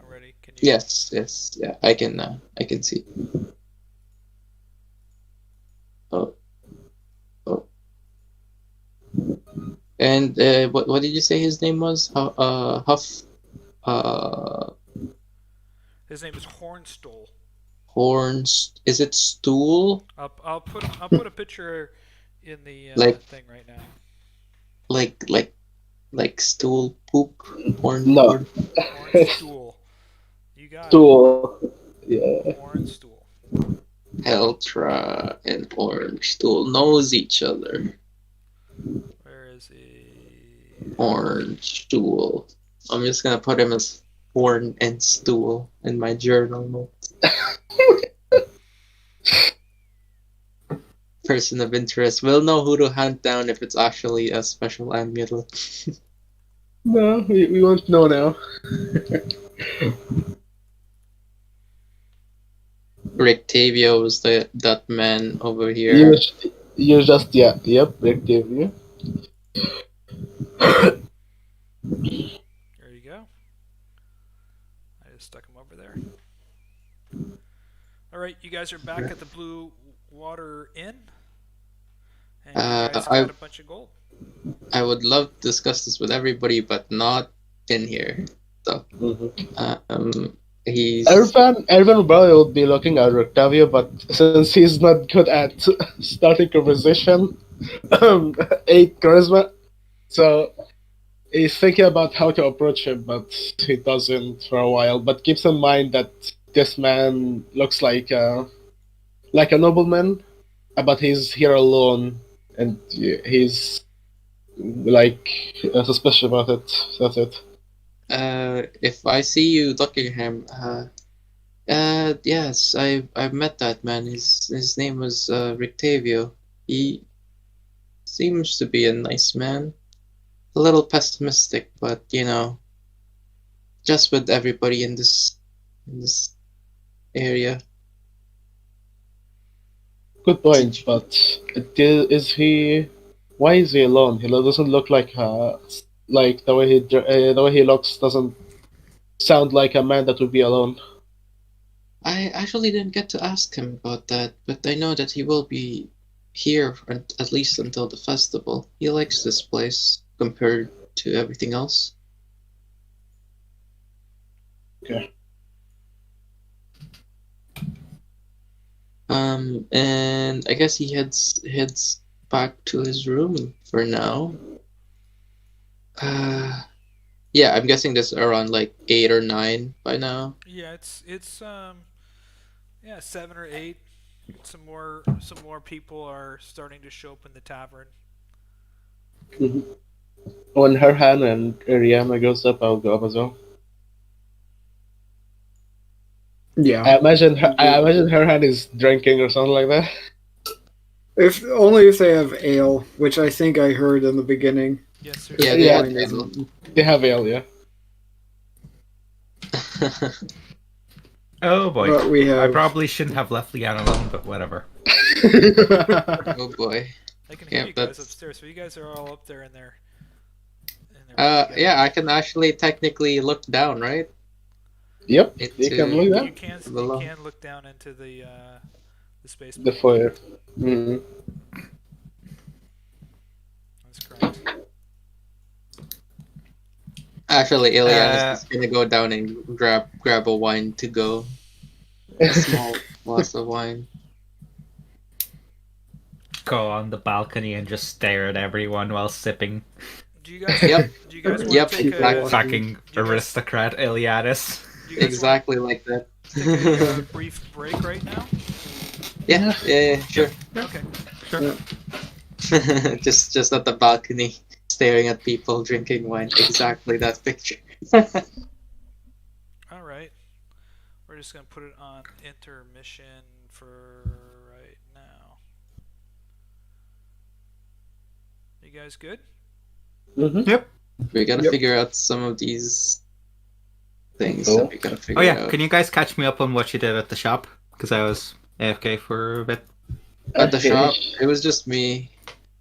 already. Can you? Yes, yeah, I can see. Oh. And what did you say his name was? Huff. His name is Hornstole. Horns. Is it stool? I'll put a picture in the Like- thing right now. Like stool poop? Horn. No. Horn. Hornstool. You got Stool. Yeah. it. Hornstool. Heltra and Orange Stool knows each other. Where is he? Orange Stool. I'm just gonna put him as Horn and Stool in my journal notes. Person of interest. We'll know who to hunt down if it's actually a special amulet. No, we won't know now. Rictavio was that man over here. You just yep, Reconnecting. There you go. I just stuck him over there. All right, you guys are back at the Blue Water Inn, and you guys I- got a bunch of gold. I would love to discuss this with everybody, but not in here. So, he's Everyone probably would be looking at Octavio, but since he's not good at starting conversation, 8 charisma, so he's thinking about how to approach him, but he doesn't for a while. But keeps in mind that this man looks like a nobleman, but he's here alone, and he's like suspicious about it. That's it. if I see you looking at him, yes, I've met that man. His name was Rictavio. He seems to be a nice man. A little pessimistic, but just with everybody in this area. Good point, but is he? Why is he alone? He doesn't look like the way he looks doesn't sound like a man that would be alone. I actually didn't get to ask him about that, but I know that he will be here at least until the festival. He likes this place compared to everything else. Okay. And I guess he heads back to his room for now. Yeah, I'm guessing this around like 8 or 9 by now. Yeah, it's 7 or 8. Some more people are starting to show up in the tavern. When Herjann and Ireena goes up, I'll go up as well. Yeah. I imagine Herjann is drinking or something like that. If only if they have ale, which I think I heard in the beginning. Yes, sir. Yeah, they Yeah. have basil. They have ale, yeah. Oh boy. But we I have. probably shouldn't have left Leanne alone, but whatever. Oh boy. I can hear Yeah, you guys that's upstairs. So you guys are all up there in their room together. yeah. I can actually technically look down, right? Yep, you can Into look You that. can below. look down into the space The below. foyer. Mm-hmm. That's correct. Actually, Ileana is Uh, just gonna go down and grab a wine to go. A small glass of wine. go on the balcony and just stare at everyone while sipping. Do you guys? Yep. Do you guys want Yep. to take Exactly. a? Fucking Do you guys, aristocrat Iliadis. do you guys want Exactly like that. to take a brief break right now? Yeah, sure. Okay. Sure. just at the balcony, staring at people drinking wine. Exactly that picture. All right. We're just gonna put it on intermission for right now. You guys good? Mm-hmm. Yep. We gotta Yep. figure out some of these things Cool. that we gotta figure Oh yeah, out. can you guys catch me up on what you did at the shop? Because I was AFK for a bit. At the shop, it was just me.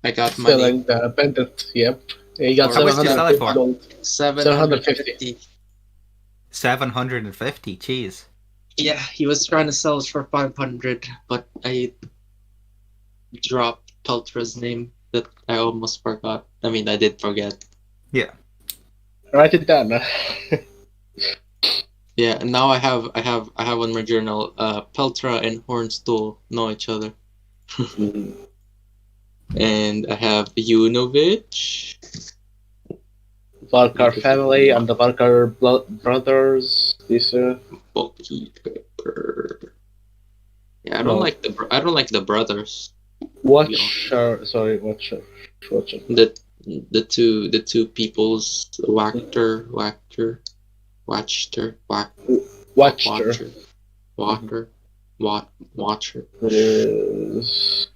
I got money. Selling the pendant. Yep. You got How much did you sell it 750 for? gold. 750. 750. Jeez. Yeah, he was trying to sell it for 500, but I dropped Peltra's name that I almost forgot. I mean, I did forget. Write it down. Yeah, and now I have on my journal. Peltra and Hornstool know each other, and I have Yunovich. Valkar family and the Valkar brothers. These Bookkeeper. Yeah, I No. don't like the brothers. Watcher. Sorry, Watcher. The two people's Watcher. Is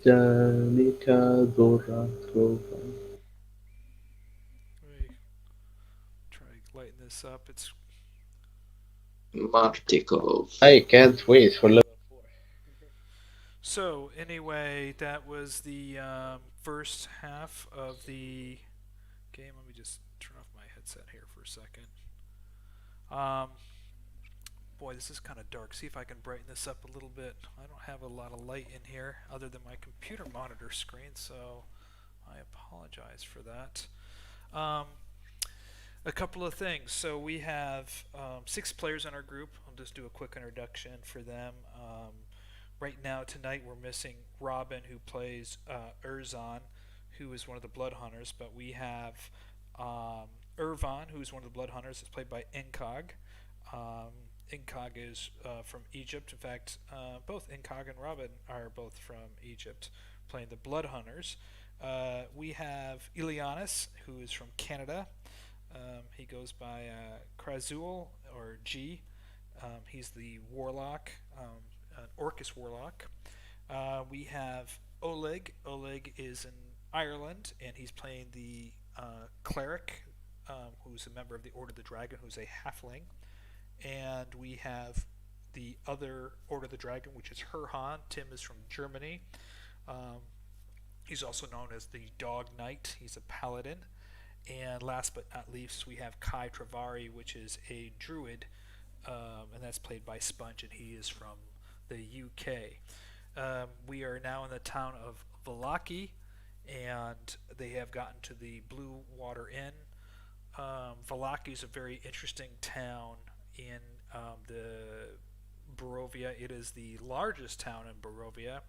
Danica Dora. Let me try to lighten this up. It's Martikov. I can't wait for level 4. so anyway. That was the first half of the game. Let me just turn off my headset here for a second. Boy, this is kind of dark. See if I can brighten this up a little bit. I don't have a lot of light in here other than my computer monitor screen, so I apologize for that. A couple of things. So we have 6 players in our group. I'll just do a quick introduction for them. Right now, tonight, we're missing Robin, who plays Erzon, who is one of the Blood Hunters, but we have Irvan, who's one of the Blood Hunters. It's played by Incog. Incog is from Egypt. In fact, both Incog and Robin are both from Egypt, playing the Blood Hunters. We have Ilianis, who is from Canada. He goes by Krazul, or G. He's the Warlock, an Orcus Warlock. We have Oleg. Oleg is in Ireland, and he's playing the Cleric, who's a member of the Order of the Dragon, who's a halfling. And we have the other Order of the Dragon, which is Herjann. Tim is from Germany. He's also known as the Dog Knight. He's a paladin. And last but not least, we have Kai Travari, which is a druid, and that's played by Sponge, and he is from the UK. We are now in the town of Vallaki, and they have gotten to the Blue Water Inn. Vallaki is a very interesting town in the Barovia. It is the largest town in Barovia.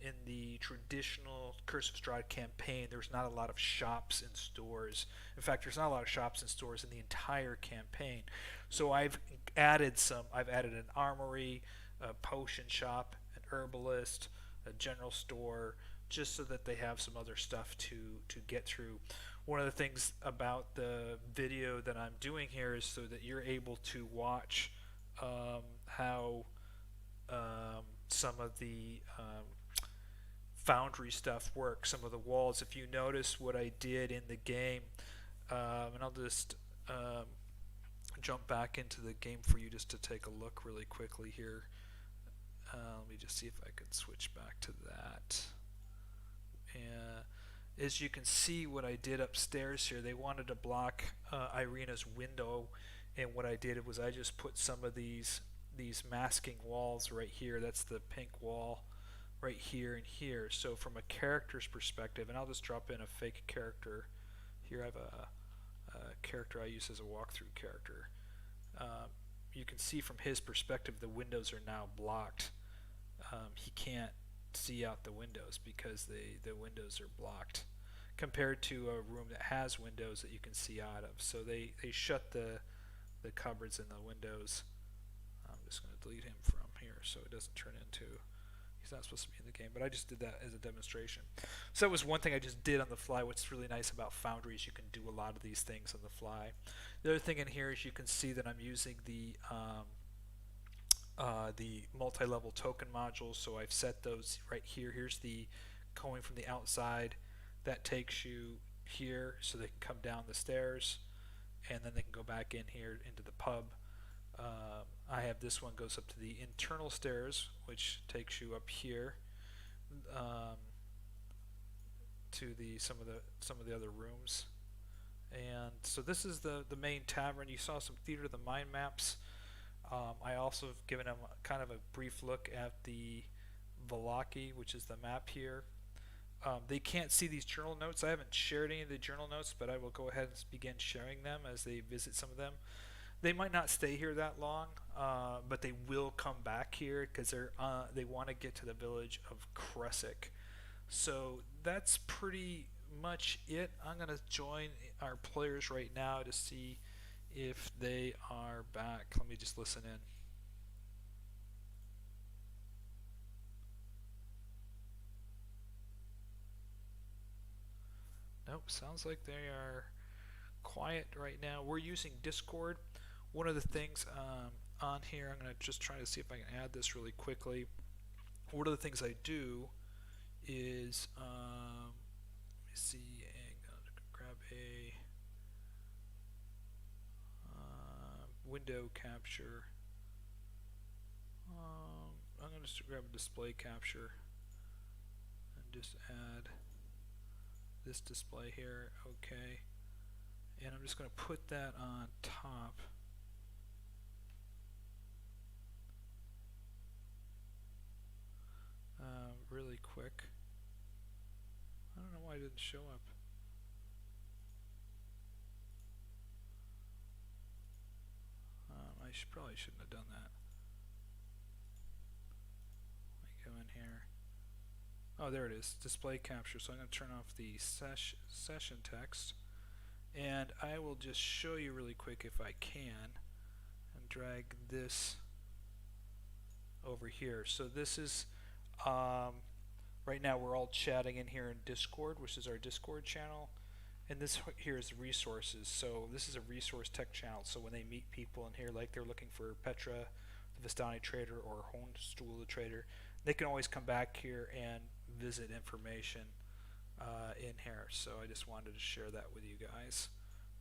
In the traditional Curse of Strahd campaign, there's not a lot of shops and stores. In fact, there's not a lot of shops and stores in the entire campaign. So I've added an armory, a potion shop, an herbalist, a general store, just so that they have some other stuff to get through. One of the things about the video that I'm doing here is so that you're able to watch how some of the foundry stuff works, some of the walls. If you notice what I did in the game, and I'll just jump back into the game for you just to take a look really quickly here. Let me just see if I can switch back to that. As you can see, what I did upstairs here, they wanted to block Ireena's window, and what I did was I just put some of these masking walls right here. That's the pink wall right here and here. So from a character's perspective, and I'll just drop in a fake character. Here I have a character I use as a walkthrough character. You can see from his perspective the windows are now blocked. He can't see out the windows because the windows are blocked compared to a room that has windows that you can see out of. So they shut the cupboards and the windows. I'm just going to delete him from here so it doesn't turn into, he's not supposed to be in the game, but I just did that as a demonstration. So that was one thing I just did on the fly. What's really nice about Foundry is you can do a lot of these things on the fly. The other thing in here is you can see that I'm using the multi-level token modules, so I've set those right here. Here's the going from the outside, that takes you here so they can come down the stairs, and then they can go back in here into the pub. I have this one goes up to the internal stairs, which takes you up here to some of the other rooms. And so this is the main tavern. You saw some Theater of the Mind maps. I also have given them kind of a brief look at the Vallaki, which is the map here. They can't see these journal notes. I haven't shared any of the journal notes, but I will go ahead and begin sharing them as they visit some of them. They might not stay here that long, but they will come back here because they want to get to the village of Krezk. So that's pretty much it. I'm going to join our players right now to see if they are back. Let me just listen in. Nope, sounds like they are quiet right now. We're using Discord. One of the things on here, I'm going to just try to see if I can add this really quickly. One of the things I do is, let me see, I'm going to grab a window capture. I'm going to just grab a display capture and just add this display here. Okay, and I'm just going to put that on top. Really quick. I don't know why it didn't show up. I probably shouldn't have done that. Let me go in here. Oh, there it is. Display capture. So I'm going to turn off the session text. And I will just show you really quick if I can. And drag this over here. So this is... right now we're all chatting in here in Discord, which is our Discord channel, and this here is resources. So this is a resource tech channel, so when they meet people in here, like they're looking for Petra the Vistani trader or Hohenstuhl the trader, they can always come back here and visit information in here. So I just wanted to share that with you guys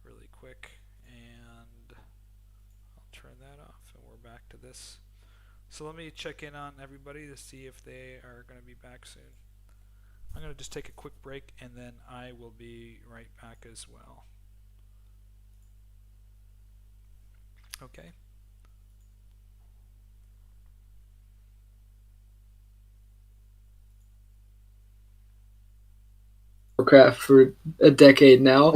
really quick, and I'll turn that off and we're back to this. So let me check in on everybody to see if they are going to be back soon. I'm going to just take a quick break and then I will be right back as well. Okay. Warcraft for a decade now.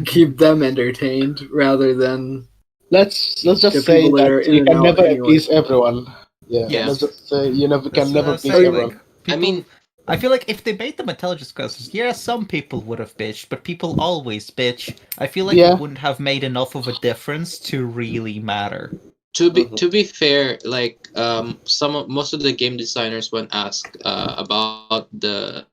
Keep them entertained rather than... Let's just The say people that are that in you and can out never anyway. appease everyone. Yeah. Let's just say you can never That's please what I was everyone. saying, like, I mean, I feel like if they made them intelligence quests, yeah, some people would have bitched, but people always bitch. I feel like Yeah. it wouldn't have made enough of a difference to really matter. to be fair, like most of the game designers, when asked about the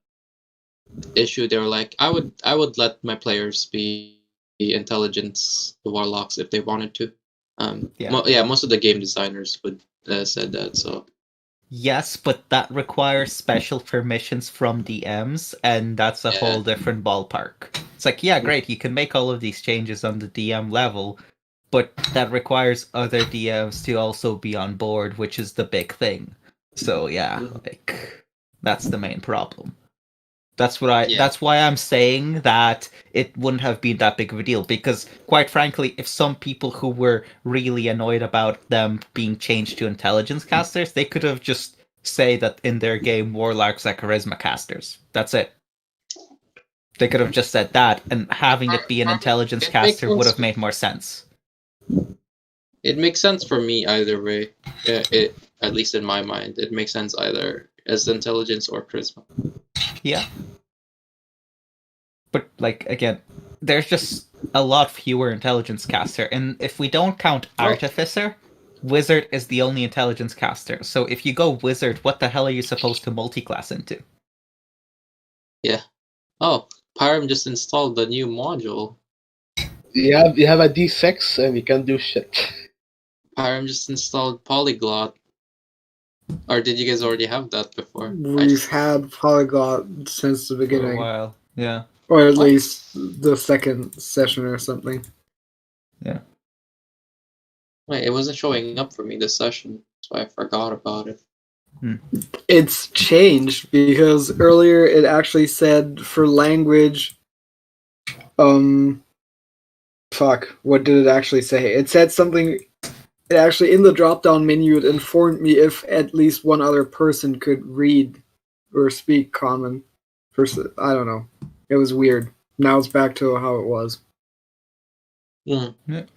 issue, they were like, I would let my players be intelligence warlocks if they wanted to. Most of the game designers would said that. So Yes, but that requires special permissions from DMs, and that's a Yeah. whole different ballpark. It's like, yeah, great, you can make all of these changes on the DM level, but that requires other DMs to also be on board, which is the big thing. So yeah, like that's the main problem. That's what I. Yeah. That's why I'm saying that it wouldn't have been that big of a deal. Because quite frankly, if some people who were really annoyed about them being changed to intelligence casters, they could have just say that in their game warlocks are charisma casters. That's it. They could have just said that, and having it be an intelligence It makes caster would have sense. made more sense. It makes sense for me either way. It at least in my mind, it makes sense either as intelligence or charisma. Yeah. But like again, there's just a lot fewer intelligence caster, and if we don't count artificer, wizard is the only intelligence caster. So if you go wizard, what the hell are you supposed to multi-class into? Oh, Pyram just installed the new module. You have a D6 and you can do shit. Pyram just installed Polyglot. Or did you guys already have that before? We've had Polyglot since the For a beginning, while. Yeah. or at What? least the second session or something. Wait, it wasn't showing up for me this session, so I forgot about it. It's changed because earlier it actually said for language. Fuck. What did it actually say? It said something. It actually in the drop-down menu it informed me if at least one other person could read or speak common. I don't know. It was weird. Now it's back to how it was. It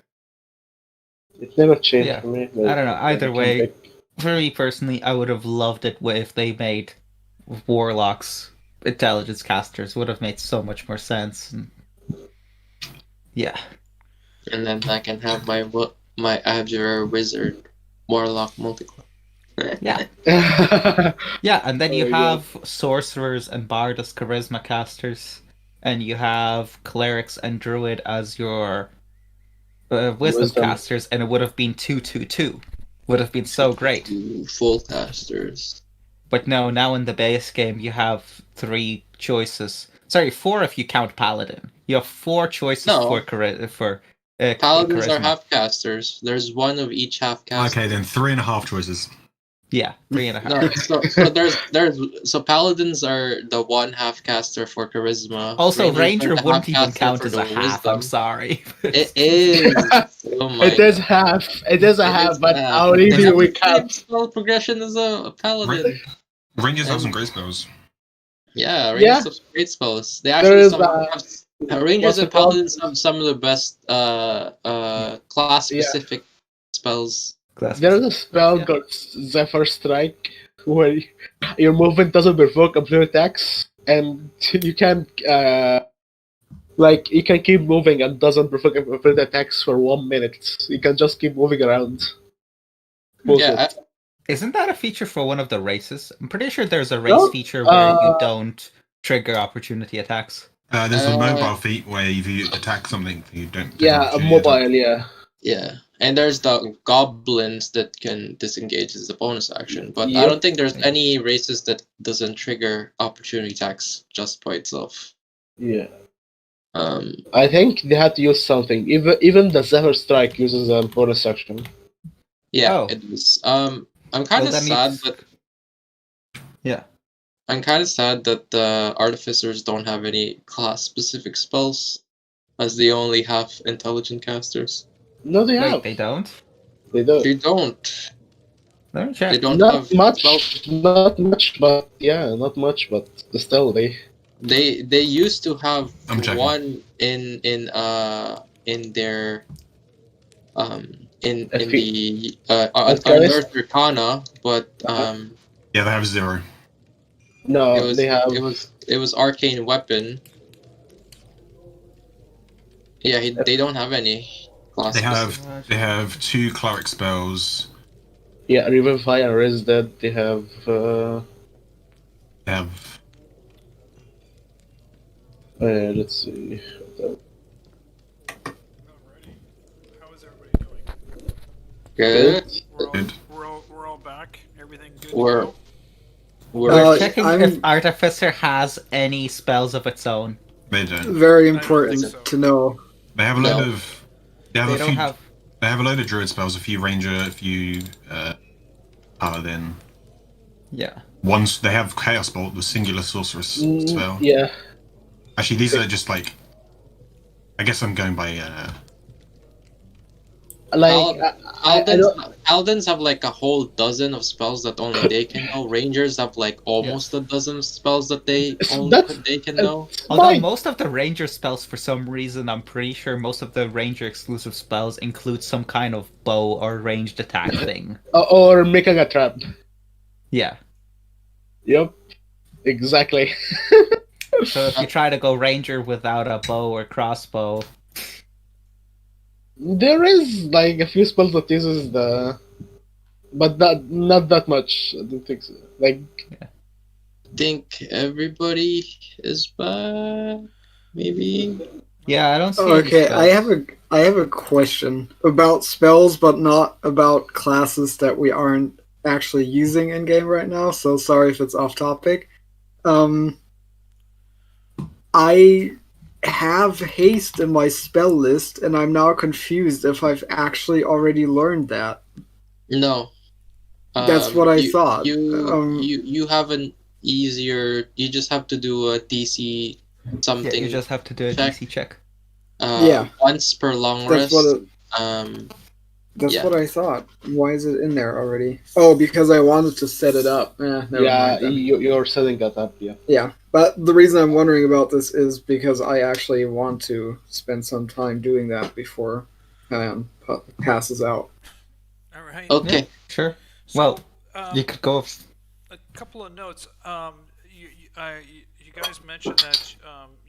never changed Yeah. for me. I don't know. Either way, for me personally, I would have loved it if they made warlocks intelligence casters. Would have made so much more sense. Yeah. And then I can have my Abjurer Wizard Warlock multiclass. Yeah. yeah. Yeah, and then you Oh, yeah. have sorcerers and bard as charisma casters, and you have clerics and druid as your wisdom casters, and it would have been 2-2-2. Would have been so great. Full casters. But no, now in the base game you have 3 choices. Sorry, 4 if you count Paladin. You have 4 choices No. for Paladins are charisma. half casters. There's one of each half caster. Okay, then 3.5 choices. Yeah, 3.5. No, so Paladins are the one half caster for charisma. Also, Rangers are Ranger the wouldn't even half-caster count for as the a half. wisdom. I'm sorry. It is. Oh my It is half. It is a It half, is but half. how do They have we the count? same spell progression as a paladin. Rangers have some great spells. Yeah, Rangers Yeah. have great spells. They There actually is somehow have Rangers what's and it called? Paladins have some of the best class specific spells. There is a spell Yeah. called Zephyr Strike where your movement doesn't provoke blue attacks, and you can you can keep moving and doesn't provoke blue attacks for 1 minute. You can just keep moving around. Bullshit. Yeah, Isn't that a feature for one of the races? I'm pretty sure there's a race No, feature where you don't trigger opportunity attacks. There's a mobile feat where if you attack something, you don't. take Yeah, a opportunity attack. mobile. Yeah. yeah. And there's the goblins that can disengage as a bonus action, but I Yep. don't think there's any races that doesn't trigger opportunity attacks just by itself. Yeah. Um, I think they had to use something. Even the Zephyr Strike uses a bonus action. yeah, Oh. it is. I'm kind of that sad means- that Yeah. I'm kind of sad that the artificers don't have any class specific spells, as they only have intelligent casters. No, they Wait, have. they don't? They don't. They don't. Let me check. They don't Not have much. spells. Not much, but yeah, not much, but still they. They used to have I'm checking. one in their in If the Alchemist? Unearthed Arcana, but Yeah, they have 0. No, it was they have. it was Arcane Weapon. Yeah, they don't have any class. They have 2 cleric spells. Yeah, Revivify and Raise Dead. They have. They have Let's see. Alrighty. How is everybody doing? Good. Good. We're all back. Everything good? to We're- go? We're Checking I'm- if Artificer has any spells of its own. They don't. Very I don't important think so. to know. They have a load No. of. They have They a don't few. have. They have a load of druid spells. A few ranger. A few paladin. Yeah. Ones they have Chaos Bolt, the singular sorceress spell. Yeah. Actually, these are just like. I guess I'm going by. Like I don't. Paladins have like a whole dozen of spells that only they can know. Rangers have like almost a dozen spells that they they can know. Although Fine. most of the ranger spells, for some reason, I'm pretty sure most of the ranger exclusive spells include some kind of bow or ranged attack thing. Or making a trap. Yeah. Yep. Exactly. So if you try to go ranger without a bow or crossbow, There is like a few spells that uses the, but not that much. I don't think so. Like Think everybody is back. Maybe. yeah, I don't see. Okay, any spells. I have a question about spells, but not about classes that we aren't actually using in game right now. So sorry if it's off topic. I have haste in my spell list, and I'm now confused if I've actually already learned that. No. That's what I thought. You have an easier. You just have to do a DC something. Yeah, you just have to do a check. DC check. Yeah. Once per long That's rest. That's Yeah. what I thought. Why is it in there already? Oh, because I wanted to set it up. Never yeah, mind then. you're setting that up. Yeah. Yeah, but the reason I'm wondering about this is because I actually want to spend some time doing that before passes out. All right. Okay. Yeah, sure. So, Well, you could go. a couple of notes. You guys mentioned that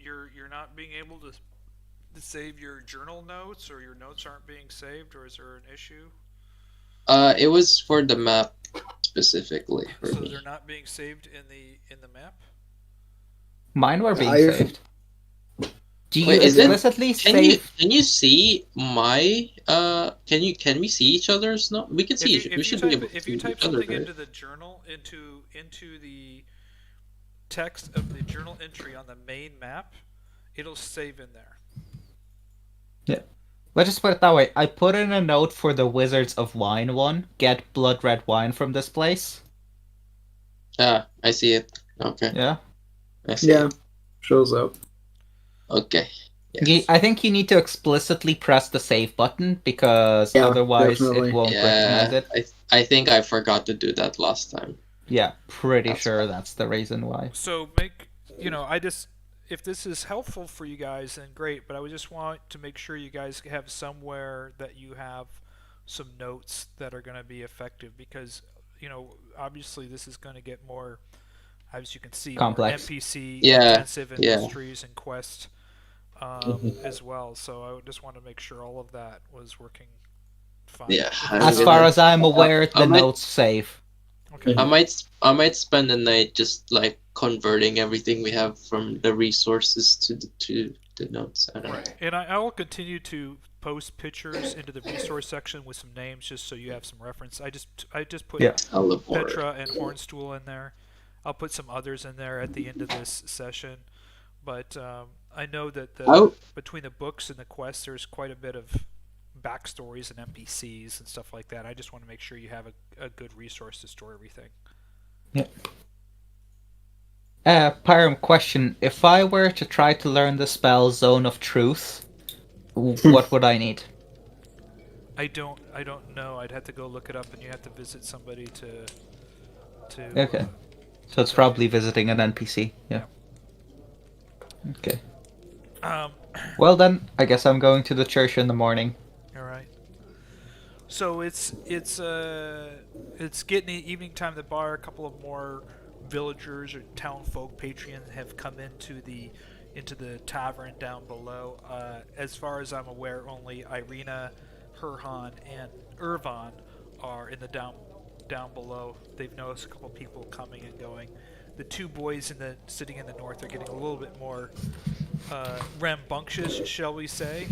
you're not being able to save your journal notes, or your notes aren't being saved, or is there an issue? It was for the map specifically for So me. they're not being saved in the map. Mine were being I've- saved. Do you Wait, is it- explicitly Can you see my can we see each other's note? We can see we should be able to If see you each type other, something right? into the journal into the text of the journal entry on the main map, it'll save in there. Let's just put it that way. I put in a note for the Wizards of Wine one. Get blood red wine from this place. Ah, I see it. Okay. Yeah. I see Yeah, it. shows up. Okay. Yes. I think you need to explicitly press the save button because Yeah, otherwise definitely. it won't recognize Yeah, it. I think I forgot to do that last time. Yeah, pretty That's sure fine. that's the reason why. So if this is helpful for you guys, then great. But I would just want to make sure you guys have somewhere that you have some notes that are going to be effective, because obviously this is going to get more, as you can see, Complex. more NPC Yeah, intensive in yeah. mysteries and quests as well. So I would just want to make sure all of that was working fine. Yeah, As far as I'm aware, I the might- notes save. Okay. I might spend the night just like converting everything we have from the resources to the notes. I don't know. Right, and I will continue to post pictures into the resource section with some names, just so you have some reference. I just put Yeah. Teleport. Petra and Hornstool in there. I'll put some others in there at the end of this session, but I know that Oh. between the books and the quests, there's quite a bit of backstories and NPCs and stuff like that. I just want to make sure you have a good resource to store everything. Pyram, question. If I were to try to learn the spell Zone of Truth, what would I need? I don't know. I'd have to go look it up, and you have to visit somebody to Okay. So it's probably visiting an NPC. Yeah. Okay. Well then, I guess I'm going to the church in the morning. All right. So it's getting evening time at the bar. A couple of more villagers or town folk patrons have come into the tavern down below. As far as I'm aware, only Ireena, Herjann, and Irvan are in the down below. They've noticed a couple people coming and going. The two boys sitting in the north are getting a little bit more rambunctious, shall we say,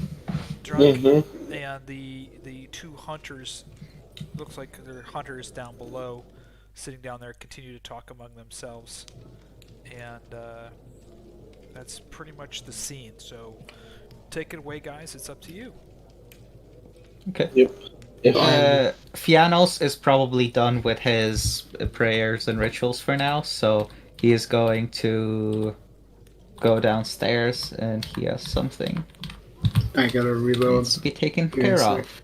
drunk, and the two hunters, looks like they're hunters down below, sitting down there, continue to talk among themselves, and that's pretty much the scene. So take it away, guys. It's up to you. Okay. Yep. If I Fiannos is probably done with his prayers and rituals for now, so he is going to go downstairs and he has something I gotta reload. needs to be taken Give me a care sec. of.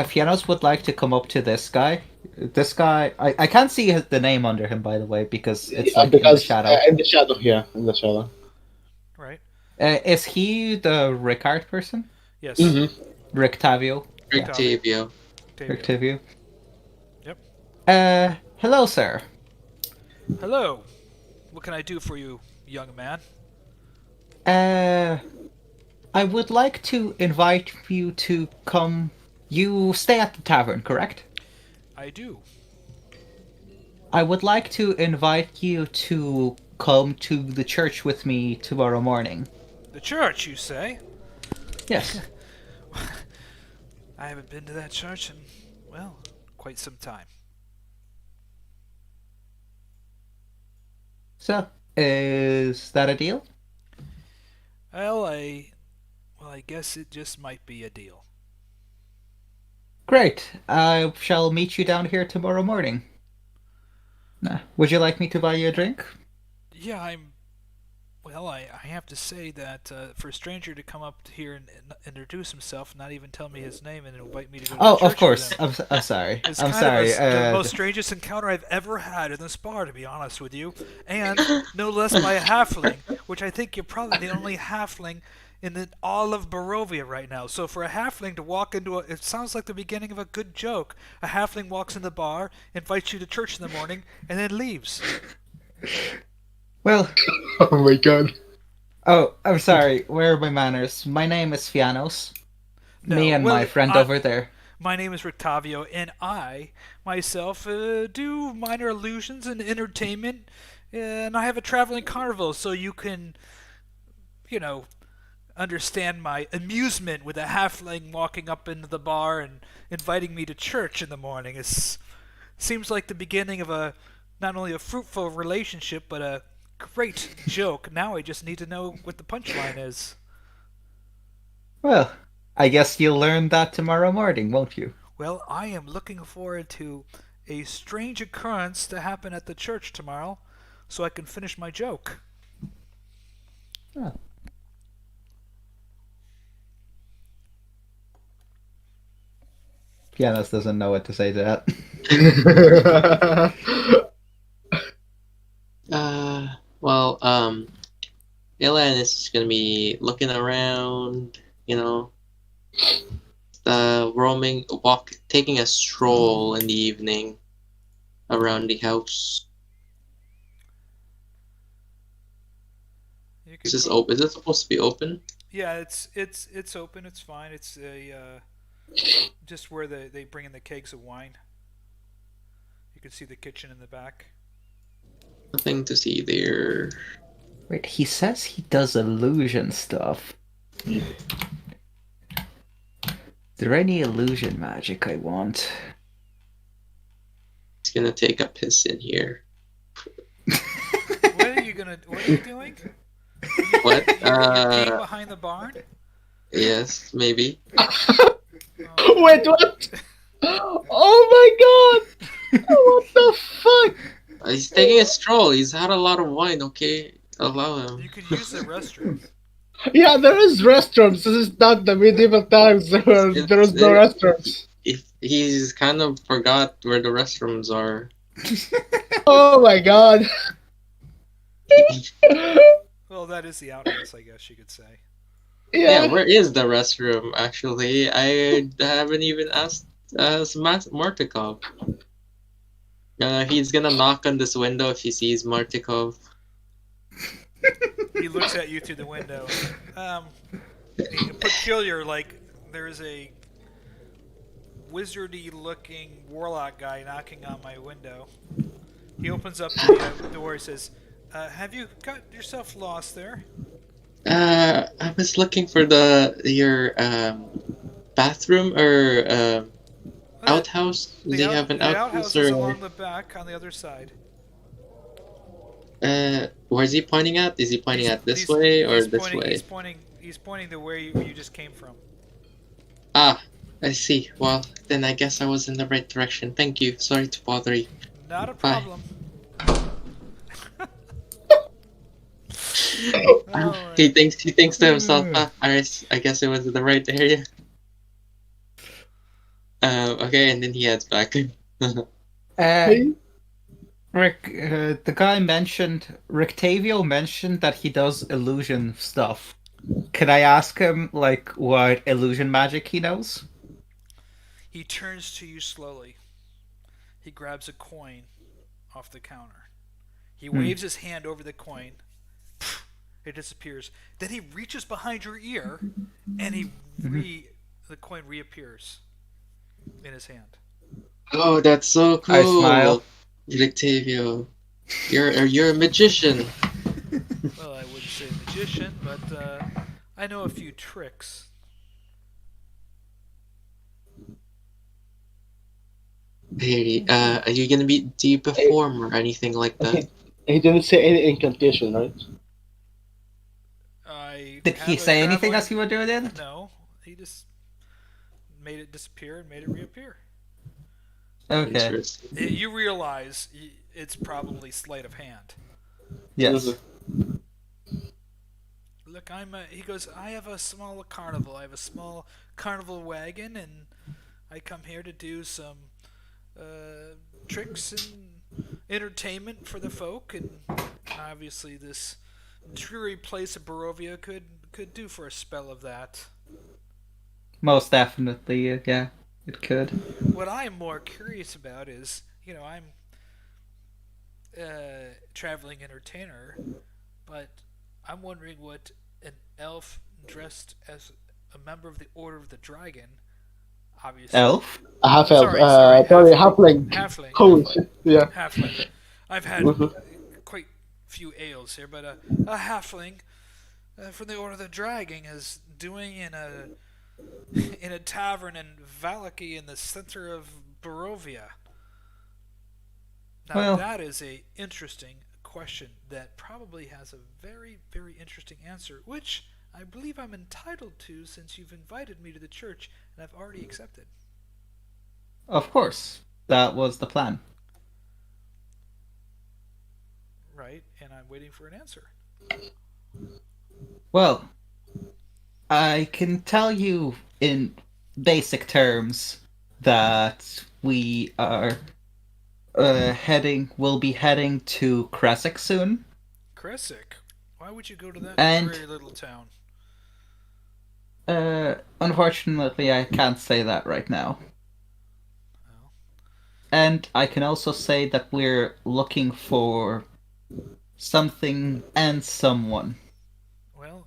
Fiannos would like to come up to this guy. This guy, I can't see the name under him, by the way, because it's like in the because shadow. in the shadow, yeah, in the shadow. Right? Is he the Ricard person? Yes. Mm-hmm. Rictavio? Octavio. Octavio. Rictavio? Yep. Hello, sir. Hello. What can I do for you, young man? I would like to invite you to come. You stay at the tavern, correct? I do. I would like to invite you to come to the church with me tomorrow morning. The church, you say? Yes. I haven't been to that church in, well, quite some time. So, is that a deal? Well, I guess it just might be a deal. Great. I shall meet you down here tomorrow morning. Would you like me to buy you a drink? Yeah, well, I have to say that for a stranger to come up here and introduce himself, not even tell me his name, and invite me to go to Oh, church of course. with him, I'm sorry. it's I'm kind sorry. of the most strangest encounter I've ever had in this bar, to be honest with you, and no less by a halfling, which I think you're probably the only halfling in all of Barovia right now. So for a halfling to walk into it sounds like the beginning of a good joke. A halfling walks in the bar, invites you to church in the morning, and then leaves. Well, Oh my god. oh, I'm sorry. Where are my manners? My name is Fiannos. Me No, and well, my friend I- over there. My name is Rictavio, and I, myself, do minor illusions and entertainment, and I have a traveling carnival, so you can, understand my amusement with a halfling walking up into the bar and inviting me to church in the morning. It seems like the beginning of not only a fruitful relationship, but a great joke. Now I just need to know what the punchline is. Well, I guess you'll learn that tomorrow morning, won't you? Well, I am looking forward to a strange occurrence to happen at the church tomorrow, so I can finish my joke. Oh. Fiannos doesn't know what to say to that. Well, Ilan is just gonna be looking around, taking a stroll in the evening around the house. You Is could this go- open? Is it supposed to be open? Yeah, it's open. It's fine. It's just where they bring in the kegs of wine. You can see the kitchen in the back. Nothing to see there. Wait, he says he does illusion stuff. Is there any illusion magic I want? He's gonna take a piss in here. What are you doing? What? You peeing behind the barn? Yes, maybe. Oh, Wait, what? Oh my god! What the fuck? He's taking a stroll. He's had a lot of wine. Okay, allow him. you could use the restroom. Yeah, there is restrooms. This is not the medieval times. There is no restrooms. He's kind of forgot where the restrooms are. Oh my god. Well, that is the outhouse, I guess you could say. Yeah, where is the restroom? Actually, I haven't even asked Martikov. He's gonna knock on this window if he sees Martikov. He looks at you through the window. Peculiar, like there's a wizardy-looking warlock guy knocking on my window. He opens up the door. He says, "Have you got yourself lost there?" I was looking for your bathroom or outhouse. Do you have an the outhouse outhouse is or? along the back on the other side. Where's he pointing at? Is he pointing at this He's- way or he's this pointing- way? He's pointing to where you just came from. Ah, I see. Well, then I guess I was in the right direction. Thank you. Sorry to bother you. Not a Bye. problem. He thinks to himself, I guess it was in the right area. Okay, and then he heads back. Rick, the guy mentioned, Rictavio mentioned that he does illusion stuff. Can I ask him, like, what illusion magic he knows? He turns to you slowly. He grabs a coin off the counter. He waves his hand over the coin. It disappears. Then he reaches behind your ear, and the coin reappears in his hand. Oh, that's so cool. I smile. Victavio, you're a magician. Well, I wouldn't say magician, but I know a few tricks. Hey, are you gonna do you perform or anything like that? He didn't say any incantation, right? Did he say anything as he was doing it? No, he just made it disappear and made it reappear. Okay. You realize it's probably sleight of hand. Yes. Look, he goes, I have a small carnival. I have a small carnival wagon, and I come here to do some tricks and entertainment for the folk, and obviously this dreary place of Barovia could do for a spell of that. Most definitely, yeah, it could. What I am more curious about is, I'm a traveling entertainer, but I'm wondering what an elf dressed as a member of the Order of the Dragon, obviously. Elf? A half elf. Sorry, halfling. Halfling. Holy shit, yeah. Halfling. I've had quite a few ales here, but a halfling from the Order of the Dragon is doing in a tavern in Vallaki in the center of Barovia. Now, Well, that is a interesting question that probably has a very, very interesting answer, which I believe I'm entitled to since you've invited me to the church and I've already accepted. of course. That was the plan. Right, and I'm waiting for an answer. Well, I can tell you in basic terms that we are we'll be heading to Krezk soon. Krezk? Why would you go to that And- very little town? Unfortunately, I can't say that right now. Well, And I can also say that we're looking for something and someone. well,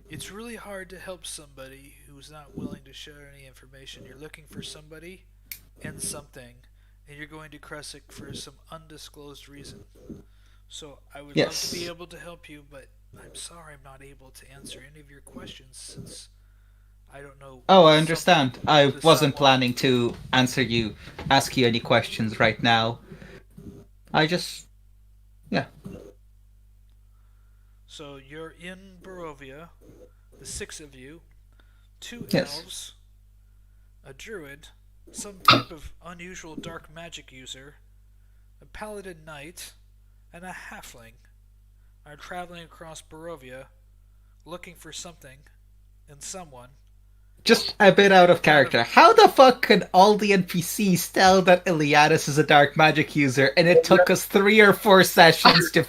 it's really hard to help somebody who's not willing to share any information. You're looking for somebody and something, and you're going to Krezk for some undisclosed reason. So I would love to be able to help you, but I'm sorry I'm not able to answer any of your questions since I don't know. Oh, I understand. I the wasn't someone- planning to ask you any questions right now. I just, So you're in Barovia, the 6 of you, 2 Yes. elves, a druid, some type of unusual dark magic user, a paladin knight, and a halfling are traveling across Barovia looking for something and someone. just a bit out of character. How the fuck could all the NPCs tell that Iliadus is a dark magic user, and it took us 3 or 4 sessions to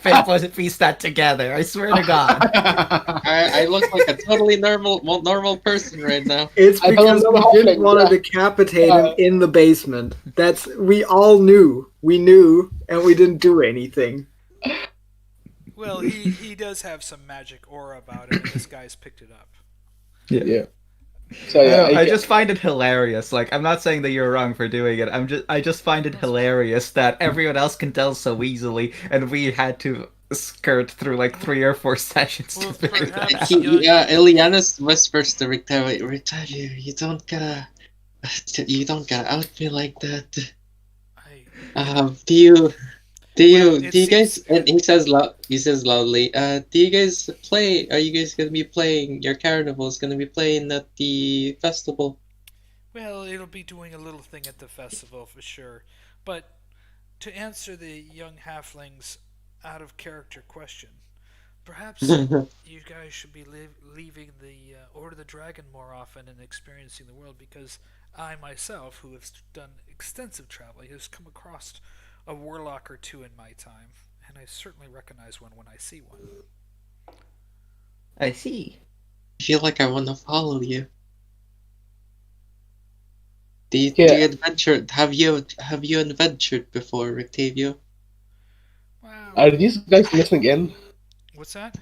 piece that together? I swear to God. I look like a totally normal person right now. It's I because don't know we how didn't to- want to decapitate him in the basement. We all knew. We knew, and we didn't do anything. Well, he does have some magic aura about him, and this guy's picked it up. Yeah. So yeah, I just find it hilarious. Like, I'm not saying that you're wrong for doing it. I just find it hilarious that everyone else can tell so easily, and we had to skirt through like 3 or 4 sessions Well, to figure that perhaps out. Ilianus whispers to Rictavio, you don't gotta out me like that. Do you guys? And he says loudly. Do you guys play? Are you guys gonna be playing? Your carnival is gonna be playing at the festival. Well, it'll be doing a little thing at the festival for sure. But to answer the young halfling's out of character question, perhaps you guys should be leaving the Order of the Dragon more often and experiencing the world, because I myself, who have done extensive traveling, has come across a warlock or two in my time, and I certainly recognize one when I see one. I see. I feel like I want to follow you. Do you Yeah. adventure? Have you adventured before, Rictavio? Wow. Are these guys listening in? What's that?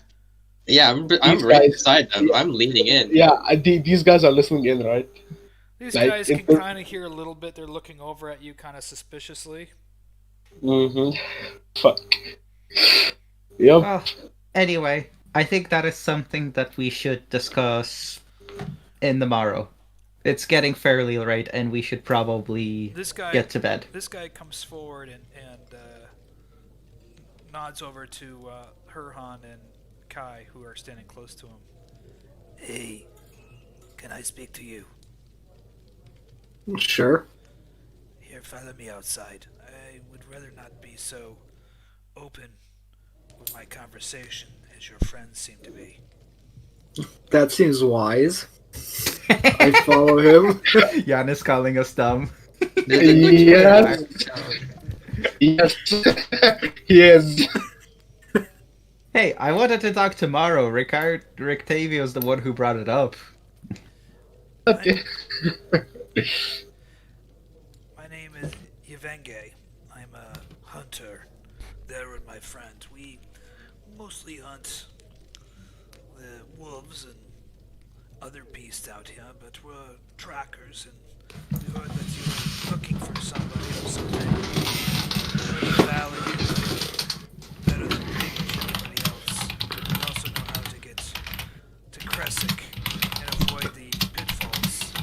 Yeah, I'm These right guys- beside them. yeah. I'm leaning in. Yeah, these guys are listening in, right? These Like, guys can it's- kind of hear a little bit. They're looking over at you kind of suspiciously. Mm-hmm. Fuck. Yep. Well, anyway, I think that is something that we should discuss in the morrow. It's getting fairly late, and we should probably This guy get to bed. This guy comes forward and nods over to Herjann and Kai, who are standing close to him. Hey, can I speak to you? Sure. Here, follow me outside. I would rather not be so open with my conversation as your friends seem to be. That seems wise. I follow him. Jan is calling us dumb. Yes. Yes. Yes. Hey, I wanted to talk tomorrow. Rictavio is the one who brought it up. Okay. My name is Yevenge. I'm a hunter there with my friend. We mostly hunt the wolves and other beasts out here, but we're trackers, and we heard that you were looking for somebody or something in the valley better than pretty much anybody else. We also know how to get to Krezk and avoid the pitfalls.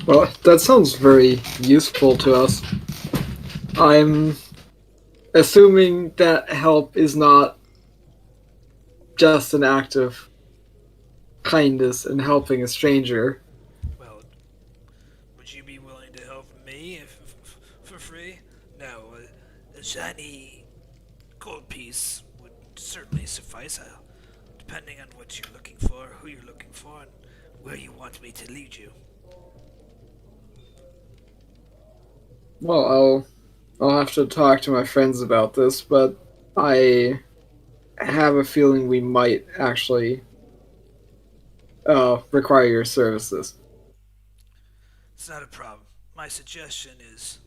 Well, that sounds very useful to us. I'm assuming that help is not just an act of kindness and helping a stranger. Well, would you be willing to help me for free? No, a shiny gold piece would certainly suffice, depending on what you're looking for, who you're looking for, and where you want me to lead you. Well, I'll have to talk to my friends about this, but I have a feeling we might actually require your services. It's not a problem. My suggestion is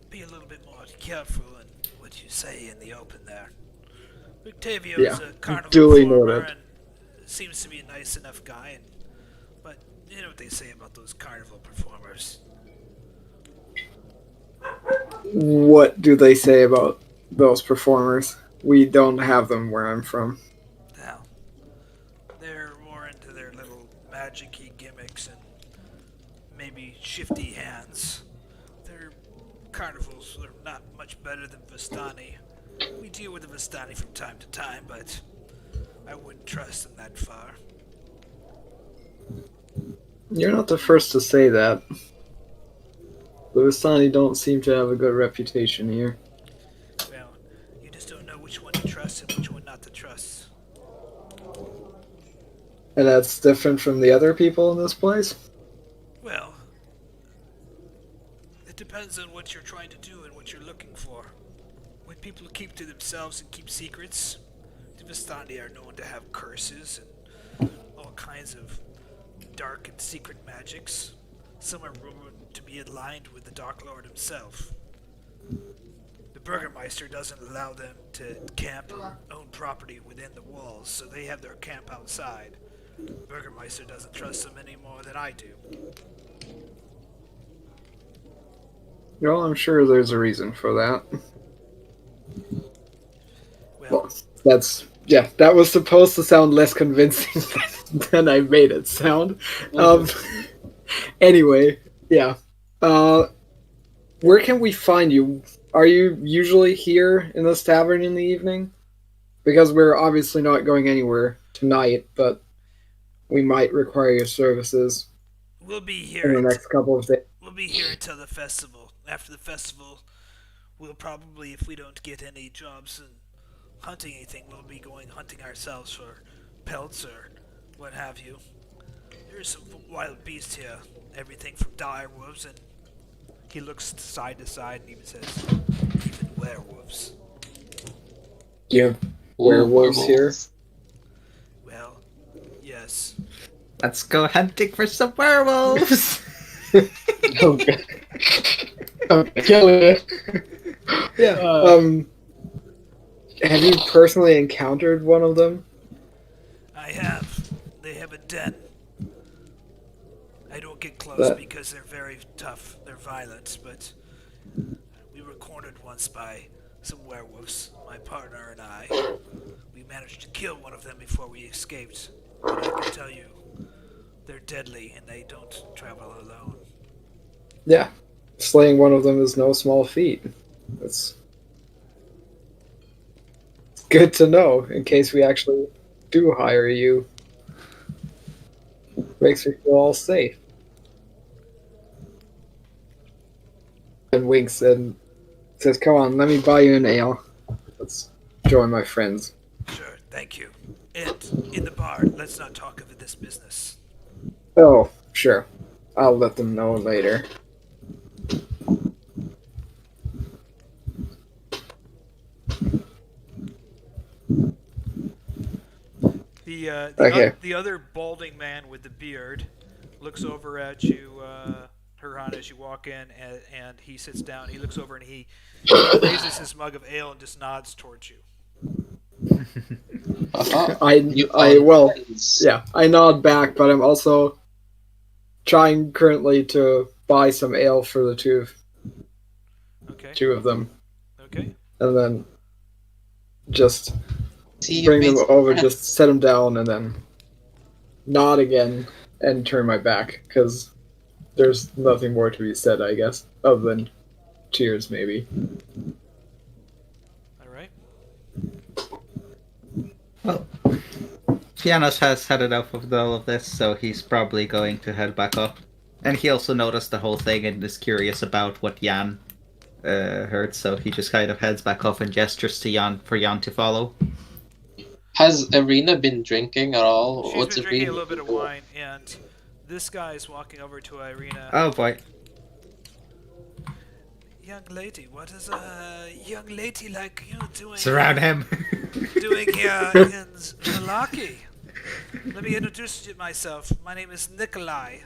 be a little bit more careful in what you say in the open there. Octavio is Yeah, a carnival duly performer noted. and seems to be a nice enough guy, but you know what they say about those carnival performers. What do they say about those performers? We don't have them where I'm from. Now, they're more into their little magic-y gimmicks and maybe shifty hands. Their carnivals are not much better than Vistani. We deal with the Vistani from time to time, but I wouldn't trust them that far. You're not the first to say that. The Vistani don't seem to have a good reputation here. Well, you just don't know which one to trust and which one not to trust. And that's different from the other people in this place? Well, it depends on what you're trying to do and what you're looking for. When people keep to themselves and keep secrets, the Vistani are known to have curses and all kinds of dark and secret magics. Some are rumored to be aligned with the Dark Lord himself. The burgomaster doesn't allow them to camp or own property within the walls, so they have their camp outside. The burgomaster doesn't trust them any more than I do. Well, I'm sure there's a reason for that. Well, that was supposed to sound less convincing than I made it sound. Anyway, yeah. Where can we find you? Are you usually here in this tavern in the evening? Because we're obviously not going anywhere tonight, but we might require your services We'll be in here. the next couple of days. We'll be here until the festival. After the festival, we'll probably, if we don't get any jobs and hunting anything, we'll be going hunting ourselves for pelts or what have you. There's some wild beasts here. Everything from dire wolves, and he looks side to side and even says, even werewolves. Do you have werewolves here? Well, yes. Let's go hunting for some werewolves. Okay. Kill it. Yeah. Have you personally encountered one of them? I have. They have a den. I don't get close because they're very tough. They're violent, but we were cornered once by some werewolves, my partner and I. We managed to kill one of them before we escaped. But I can tell you, they're deadly and they don't travel alone. Yeah. Slaying one of them is no small feat. It's good to know in case we actually do hire you. Makes me feel all safe. And winks and says, "Come on, let me buy you an ale. Let's join my friends." Sure, thank you. And in the bar, let's not talk of this business. Oh, sure. I'll let them know later. Okay. The other balding man with the beard looks over at you, Herjann, as you walk in, and he sits down. He looks over and he raises his mug of ale and just nods towards you. I nod back, but I'm also trying currently to buy some ale for the two of them. Okay. And then just bring them over, just set them down, and then nod again and turn my back, because there's nothing more to be said, I guess, other than cheers, maybe. Alright. Well, Fiannos has had enough of all of this, so he's probably going to head back up. And he also noticed the whole thing and is curious about what Jan heard, so he just kind of heads back up and gestures to Jan for Jan to follow. Has Ireena been drinking at all? She's been drinking a little bit of wine, and this guy is walking over to Ireena. Oh boy. Young lady, what is a young lady like you doing? Surround him. Doing here in Vallaki? Let me introduce myself. My name is Nikolai.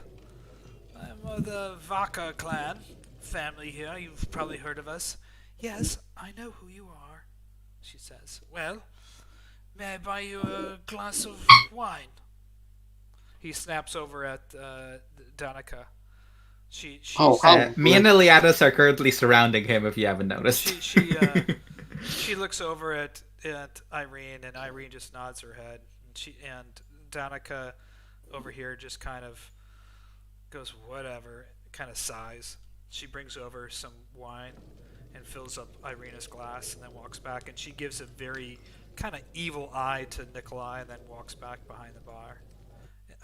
I'm of the Vaka clan family here. You've probably heard of us. Yes, I know who you are, she says. Well, may I buy you a glass of wine? He snaps over at Danica. Me and Iliadus are currently surrounding him, if you haven't noticed. She looks over at Ireena, and Ireena just nods her head. And Danica over here just kind of goes, whatever, kind of sighs. She brings over some wine and fills up Ireena's glass and then walks back. And she gives a very kind of evil eye to Nikolai and then walks back behind the bar.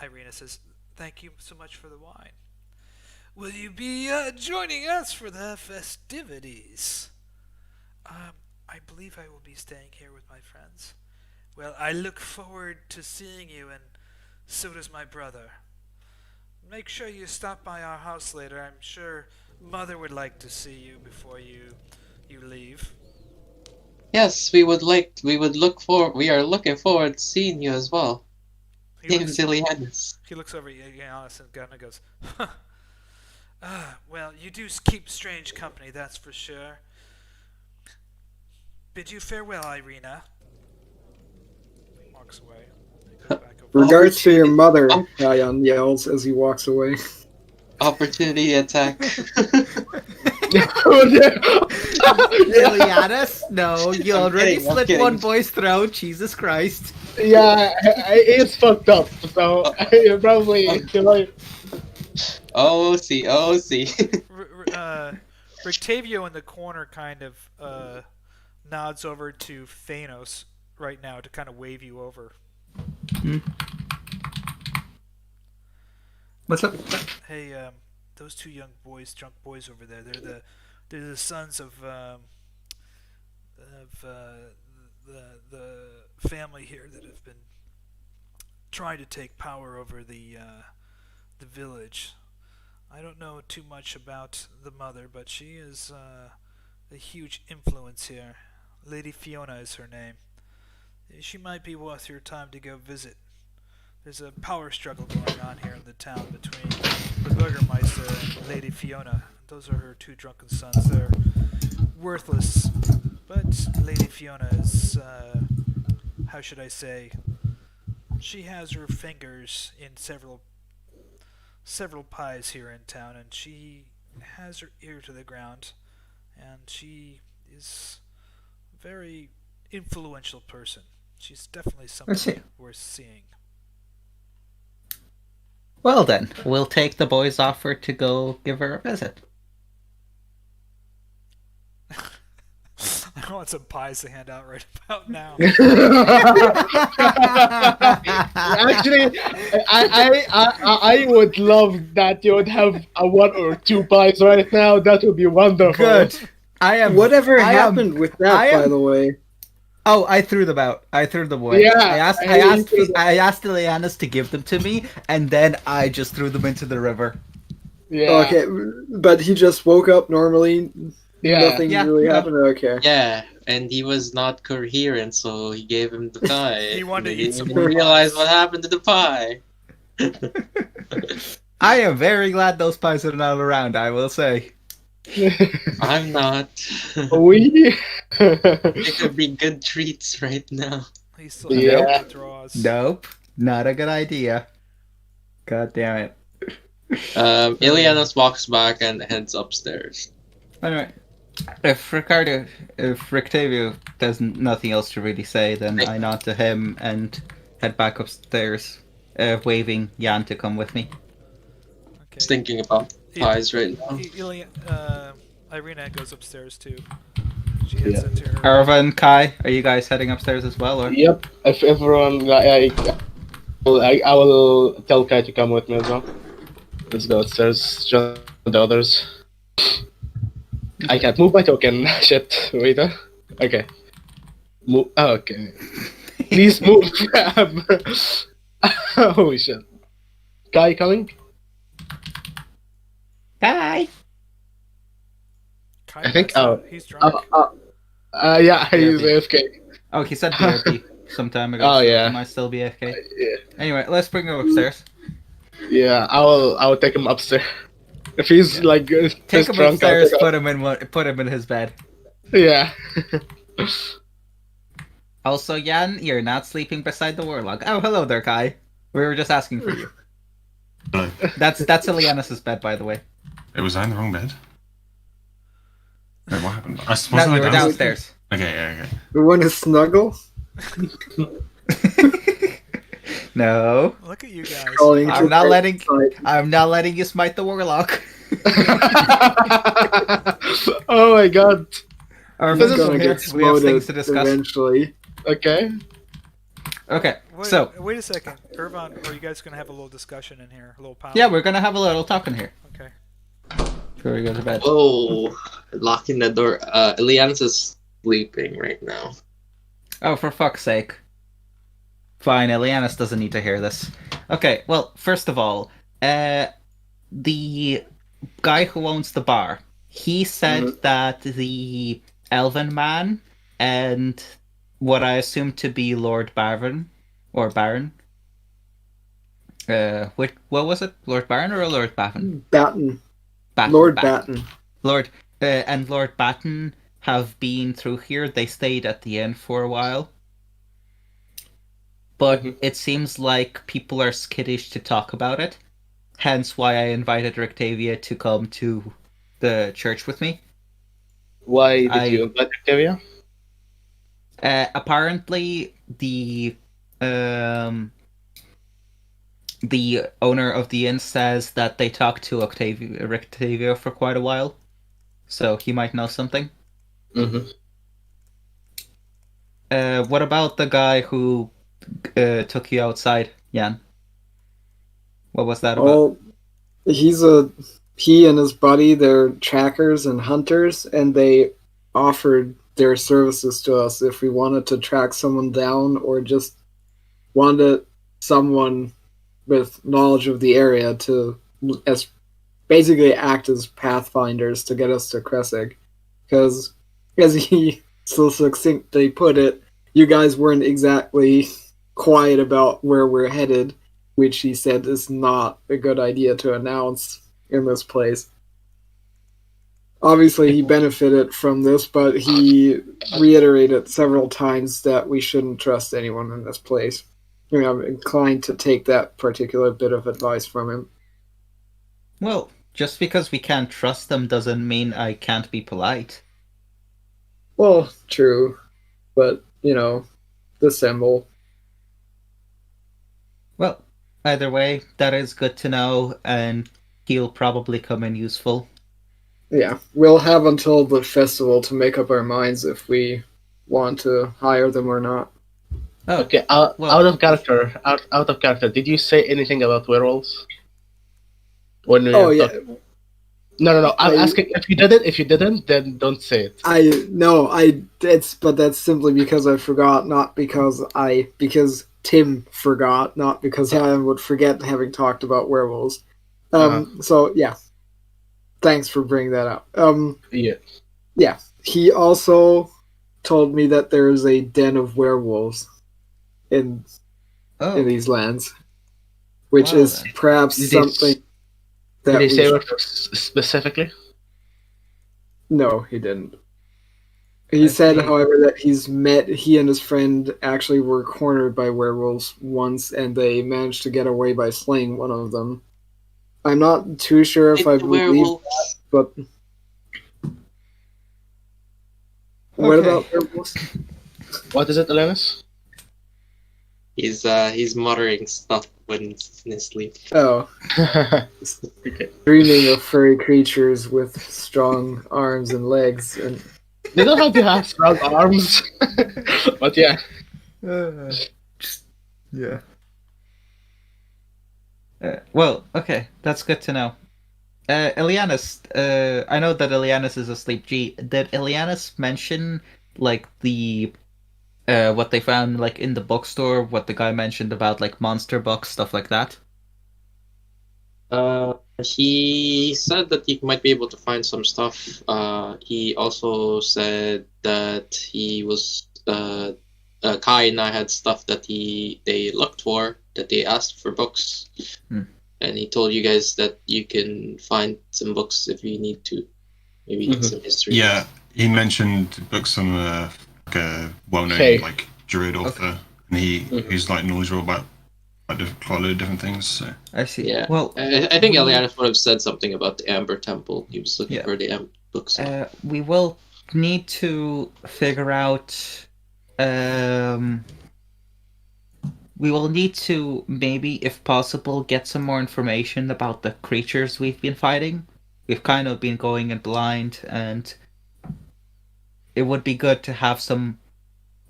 Ireena says, "Thank you so much for the wine. Will you be joining us for the festivities?" I believe I will be staying here with my friends. Well, I look forward to seeing you, and so does my brother. Make sure you stop by our house later. I'm sure Mother would like to see you before you leave. Yes, we are looking forward to seeing you as well. He looks over at Fiannos and kind of goes, well, you do keep strange company, that's for sure. Bid you farewell, Ireena. He walks away. He goes back over. Regards to your mother, Herjann yells as he walks away. Opportunity attack. Iliadus? No, you already slit one boy's throat, Jesus Christ. Yeah, it's fucked up, so you're probably... OC. Rictavio in the corner kind of nods over to Fiannos right now to kind of wave you over. What's up? Hey, those two young boys, drunk boys over there. They're the sons of the family here that have been trying to take power over the village. I don't know too much about the mother, but she is a huge influence here. Lady Fiona is her name. She might be worth your time to go visit. There's a power struggle going on here in the town between the burgomaster and Lady Fiona. Those are her two drunken sons. They're worthless, but Lady Fiona is, how should I say, she has her fingers in several pies here in town, and she has her ear to the ground, and she is a very influential person. She's definitely see. somebody worth seeing. Well then, we'll take the boys' offer to go give her a visit. I want some pies to hand out right about now. Actually, I would love that you would have a 1 or 2 pies right now. That would be wonderful. Good. Whatever happened with that, by the way? Oh, I threw them out. I threw them away. Yeah, I asked Ilianis to give them to me, and then I just threw them into the river. Yeah. Okay, but he just woke up normally. Yeah. Nothing Yeah, really yeah. happened. Okay. Yeah, and he was not coherent, so he gave him the pie. He wanted to And eat he some didn't more realize pies. what happened to the pie. I am very glad those pies are not around, I will say. I'm not. We. They could be good treats right now. He still has Yeah. withdrawals. Nope, not a good idea. God damn it. Ilianos walks back and heads upstairs. Anyway, if Rictavio does nothing else to really say, then I nod to him and head back upstairs, waving Jan to come with me. Okay. Just thinking about pies right now. Ireena goes upstairs too. She heads into her. Arva and Kai, are you guys heading upstairs as well, or? Yep. If everyone, I will tell Kai to come with me as well. Let's go upstairs. Join the others. I can't move my token. Shit. Wait. Okay. Move. Oh, okay. Please move. Holy shit. Kai coming? Kai! Kai I think- passed out. He's drunk. Yeah, he's Yeah, AFK. Oh, he said BRB some time ago. Oh, so yeah. He might still be AFK. Yeah. Anyway, let's bring him upstairs. Yeah, I will take him upstairs. If he's like Take just him drunk, upstairs, I'll put him in his bed. yeah. Also, Jan, you're not sleeping beside the warlock. Oh, hello there, Kai. We were just asking for you. Hello. That's Ilianis' bed, by the way. It was I in the wrong bed? Wait, what happened? I No, wasn't you were I downstairs. Okay, yeah, okay. We want to snuggle? No, Look at you guys. Crawling I'm to not the letting. side. I'm not letting you smite the warlock. Oh my god. Our This He's is gonna here. get We have things exploded to discuss. eventually. Okay. Okay, Wait, so wait a second, Irvan. Are you guys gonna have a little discussion in here? A little panel? yeah, we're gonna have a little talk in here Okay. before we go to bed. Oh, locking the door. Ilianos is sleeping right now. Oh, for fuck's sake. Fine, Ilianis doesn't need to hear this. Okay, well, first of all, the guy who owns the bar, he said that the elven man and what I assume to be Lord Baron, or Baron, what was it? Lord Baron or Lord Batten? Batten. Batten, Lord Batten. Batten. Lord, and Lord Batten have been through here. They stayed at the inn for a while. But it seems like people are skittish to talk about it. Hence why I invited Rictavia to come to the church with me. Why did you invite Octavia? Apparently, the owner of the inn says that they talked to Rictavia for quite a while. So he might know something. Mm-hmm. What about the guy who took you outside, Jan? What was that about? Oh, He and his buddy, they're trackers and hunters, and they offered their services to us if we wanted to track someone down or just wanted someone with knowledge of the area to as basically act as pathfinders to get us to Krezk. Because, as he so succinctly put it, you guys weren't exactly quiet about where we're headed, which he said is not a good idea to announce in this place. Obviously, he benefited from this, but he reiterated several times that we shouldn't trust anyone in this place. I mean, I'm inclined to take that particular bit of advice from him. Well, just because we can't trust them doesn't mean I can't be polite. Well, true, but, the symbol. Well, either way, that is good to know, and he'll probably come in useful. Yeah, we'll have until the festival to make up our minds if we want to hire them or not. Oh, Okay, well- out of character. Out of character. Did you say anything about werewolves? When we Oh were yeah, talking- No. I'm asking if you didn't. If you didn't, then don't say it. but that's simply because I forgot, not because Tim forgot, not because I would forget having talked about werewolves. So yeah, thanks for bringing that up. Yeah. He also told me that there is a den of werewolves in Oh, these lands, which Wow, is then. perhaps Did something that Did he we say should- what specifically? No, he didn't. He I said, see. however, that he and his friend actually were cornered by werewolves once, and they managed to get away by slaying one of them. I'm not too sure if I It's believe werewolf. but what Okay. about werewolves? What is it, Alanis? He's muttering stuff when he's in his sleep. Oh, Okay. dreaming of furry creatures with strong arms and legs, and They don't have to have strong arms, but yeah. Yeah. Well, okay, that's good to know. Elianis, I know that Elianis is asleep. Did Elianis mention like the what they found like in the bookstore? What the guy mentioned about like monster books, stuff like that? He said that you might be able to find some stuff. He also said that he was Kai and I had stuff that they looked for, that they asked for books, and he told you guys that you can find some books if you need to, maybe get some history. Yeah, he mentioned books on like a well-known Hey. like druid author, and he's like knowledgeable about quite a lot of different things. So. I see. Yeah. Well, I think Elianis would have said something about the Amber Temple. He was looking Yeah. for the Amber books. we will need to figure out. We will need to maybe, if possible, get some more information about the creatures we've been fighting. We've kind of been going in blind, and it would be good to have some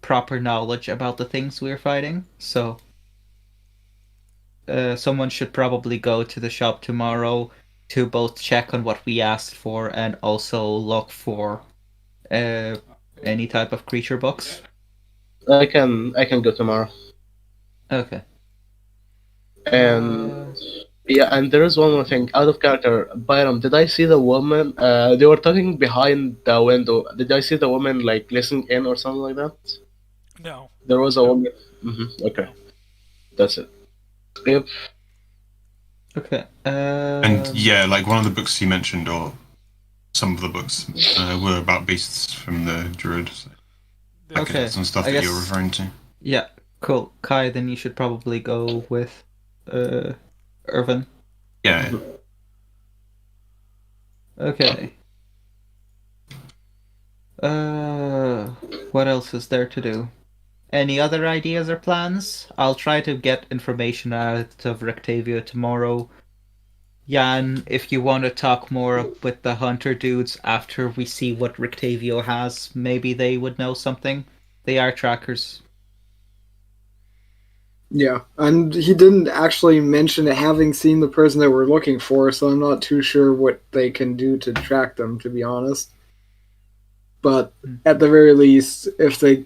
proper knowledge about the things we're fighting. So, someone should probably go to the shop tomorrow to both check on what we asked for and also look for any type of creature books. I can go tomorrow. Okay. And yeah, and there is one more thing. Out of character, Byram, did I see the woman? They were talking behind the window. Did I see the woman like listening in or something like that? No. There was a woman. Okay, that's it. Yep. Okay. And yeah, like one of the books he mentioned, or some of the books, were about beasts from the druid. So like Okay, some stuff I that you're guess- referring to. Yeah, cool. Kai, then you should probably go with Irvin. Yeah. Okay. What else is there to do? Any other ideas or plans? I'll try to get information out of Rectavia tomorrow. Jan, if you want to talk more with the hunter dudes after we see what Rectavio has, maybe they would know something. They are trackers. Yeah, and he didn't actually mention having seen the person that we're looking for, so I'm not too sure what they can do to track them, to be honest. But at the very least, if they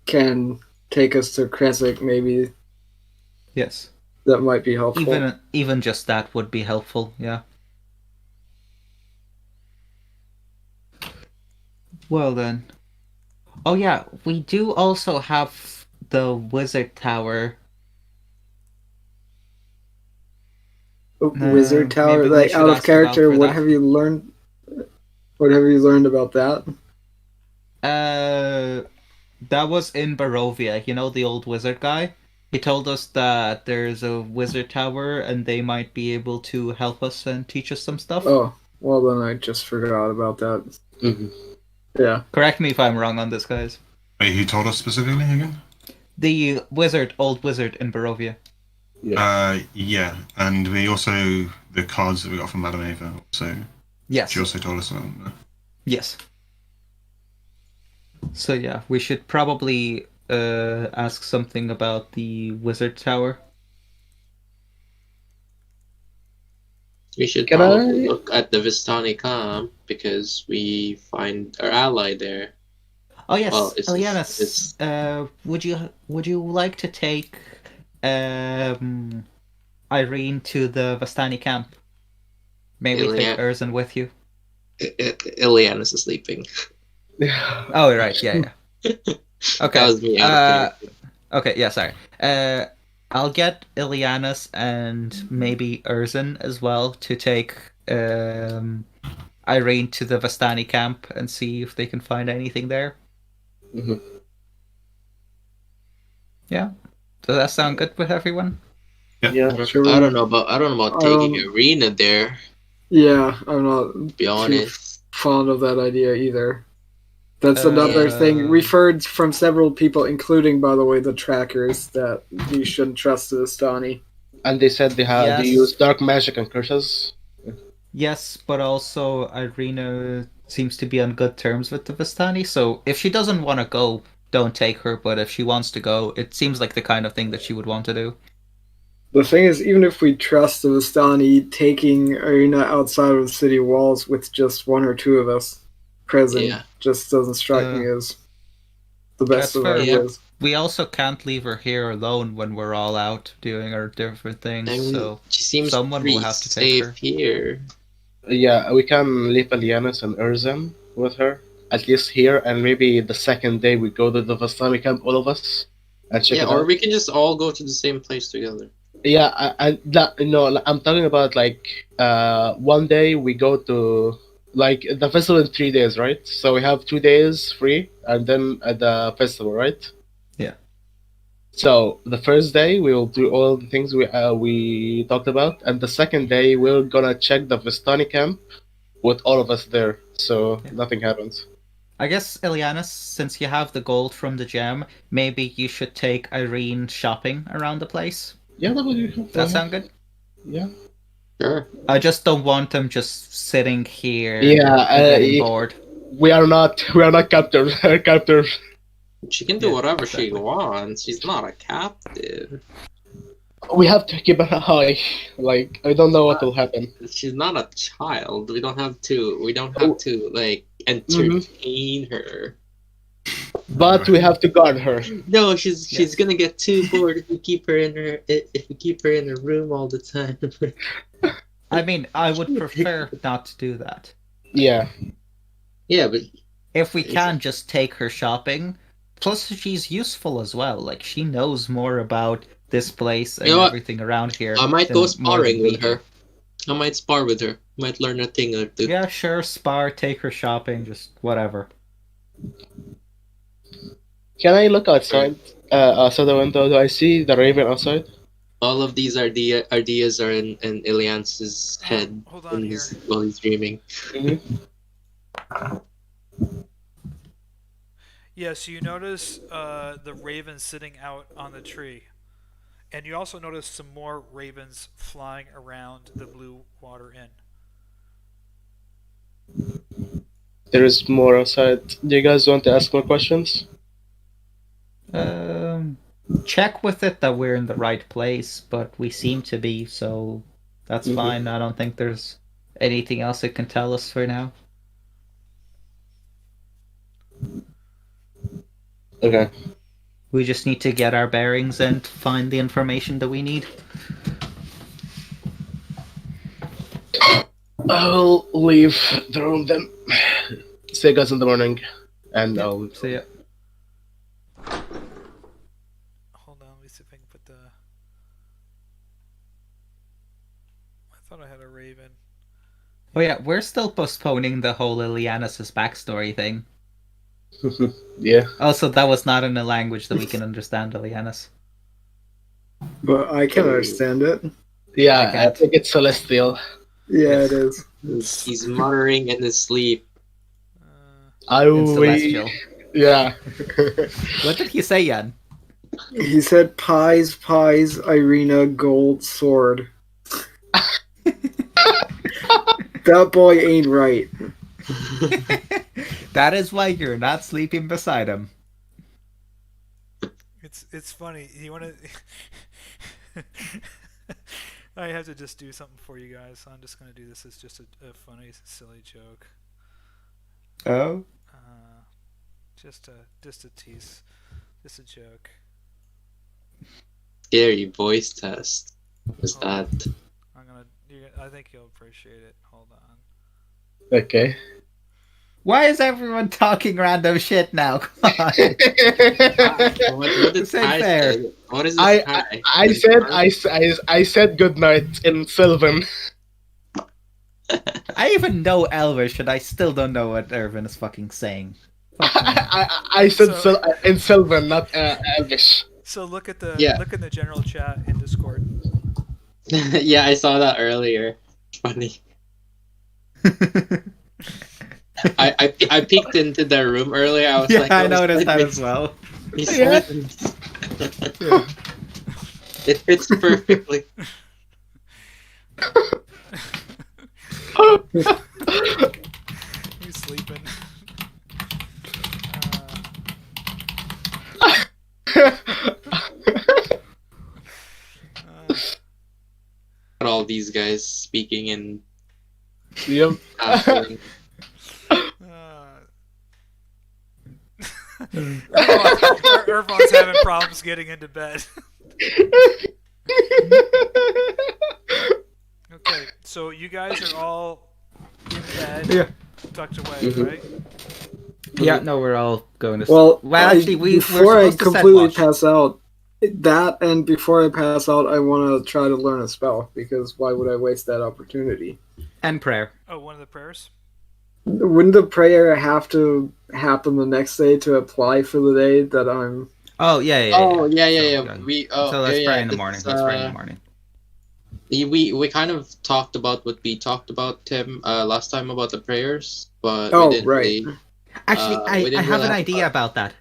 can take us to Krezk, maybe Yes. that might be helpful. Even just that would be helpful, yeah. Well then. Oh yeah, we do also have the wizard tower. Wizard Tower, Maybe we like should out of ask about character. for What that. have you learned? What have you learned about that? That was in Barovia, you know, the old wizard guy? He told us that there's a wizard tower and they might be able to help us and teach us some stuff. Oh, well then I just forgot about that. Mm-hmm. Yeah. Correct me if I'm wrong on this, guys. Wait, who told us specifically again? The old wizard in Barovia. Yeah, and we also the cards that we got from Madame Ava. So Yes. she also told us about them. Yes. So yeah, we should probably ask something about the wizard tower. We should Can probably I- look at the Vistani camp because we find our ally there. Oh yes, Well, it's- Elianis, it's- would you like to take Irene to the Vastani camp? Maybe take Erzin with you. Ileana is sleeping. Oh right, yeah. Okay. That was me out of character. Okay, yeah, sorry. I'll get Ilianis and maybe Erzin as well to take Irene to the Vastani camp and see if they can find anything there. Mhm. Yeah. Does that sound good with everyone? Yeah. Sure. I don't know about taking Ireena there. Yeah, I'm not To be too honest, fond of that idea either. That's another thing. We've heard from several people, including, by the way, the trackers, that we shouldn't trust the Vistani. And they said they have they Yes. use dark magic and curses. Yes, but also Ireena seems to be on good terms with the Vistani, so if she doesn't want to go, don't take her, but if she wants to go, it seems like the kind of thing that she would want to do. The thing is, even if we trust the Vistani, taking Ireena outside of the city walls with just one or two of us present Yeah. just doesn't strike me as the best That's of fair. ideas. We also can't leave her here alone when we're all out doing our different things, I mean, so she seems someone will pretty have to take safe her. here. Yeah, we can leave Alianis and Erzin with her, at least here, and maybe the second day we go to the Vastani camp, all of us, and check Yeah, it or out. we can just all go to the same place together. Yeah, I'm talking about like one day we go to like the festival in 3 days, right? So we have 2 days free, and then at the festival, right? Yeah. So the first day we will do all the things we talked about, and the second day we're gonna check the Vistani camp with all of us there, so Yeah. nothing happens. I guess, Ilianis, since you have the gold from the gem, maybe you should take Irene shopping around the place. Yeah, that would be Does that sound good? Yeah. Sure. I just don't want them just sitting here Yeah, and getting bored. we are not captors. Captors. She can do Yeah, whatever exactly. she wants. She's not a captive. We have to keep an eye. Like I don't know what will happen. She's not a child. We don't have to like entertain her. But we have to guard her. No, she's Yes. gonna get too bored if we keep her in her room all the time. I mean, I would prefer not to do that. Yeah. Yeah, but If we can just take her shopping, plus she's useful as well. Like, she knows more about this place and You know what? everything around here. I might than go more sparring than we with do. her. I might spar with her. Might learn a thing or two. Yeah, sure, spar, take her shopping, just whatever. Can I look outside? Outside the window. Do I see the raven outside? All of these ideas are in Ilian's head Hold on here. while he's dreaming. Yeah, so you notice the raven sitting out on the tree. And you also notice some more ravens flying around the Blue Water Inn. There is more outside. Do you guys want to ask more questions? check with it that we're in the right place, but we seem to be, so that's Mhm. fine. I don't think there's anything else it can tell us for now. Okay. We just need to get our bearings and find the information that we need. I'll leave the room then. See you guys in the morning. And Yeah, I'll. see ya. Hold on, let me see if I can put the. I thought I had a raven. Oh yeah, we're still postponing the whole Ilianus' backstory thing. Yeah. Also, that was not in a language that we can understand, Ilianus. But I can understand it. Yeah, I I can't. think it's celestial. Yeah, it is. He's muttering in his sleep. I In will. Celestial. Yeah. What did he say, Jan? He said pies, Ireena, gold, sword. That boy ain't right. That is why you're not sleeping beside him. It's funny. You want to? I have to just do something for you guys. So I'm just gonna do this as just a funny, silly joke. Oh? Just a tease, just a joke. Scary voice test. What's Oh. that? I think you'll appreciate it. Hold on. Okay. Why is everyone talking random shit now? Come on. What did This ain't Ty fair. say? What is this I Ty? I said I said good night in Sylvan. I even know Elvish, and I still don't know what Irvin is fucking saying. I said So- in Sylvan, not Elvish. So look at the Yeah. look in the general chat in Discord. Yeah, I saw that earlier. Funny. I peeked into their room earlier. I was Yeah, like, I oh, noticed that it's- as well. he's Yeah. sleeping. It fits perfectly. He's sleeping. All these guys speaking in Yep. Halfling. Irvan's having problems getting into bed. Okay, so you guys are all in bed, Yeah. tucked away, Mhm. right? Yeah, no, we're all going to. Well, actually, we're before I supposed to set completely watch. pass out, and before I pass out, I want to try to learn a spell because why would I waste that opportunity? And prayer. Oh, one of the prayers? Wouldn't the prayer have to happen the next day to apply for the day that I'm? Oh, yeah. Oh yeah. So let's pray in the it's, morning. Let's pray in the morning. We kind of talked about what we talked about, Tim, last time about the prayers, but Oh, we didn't right. really. Actually, we I didn't have really an have idea about that.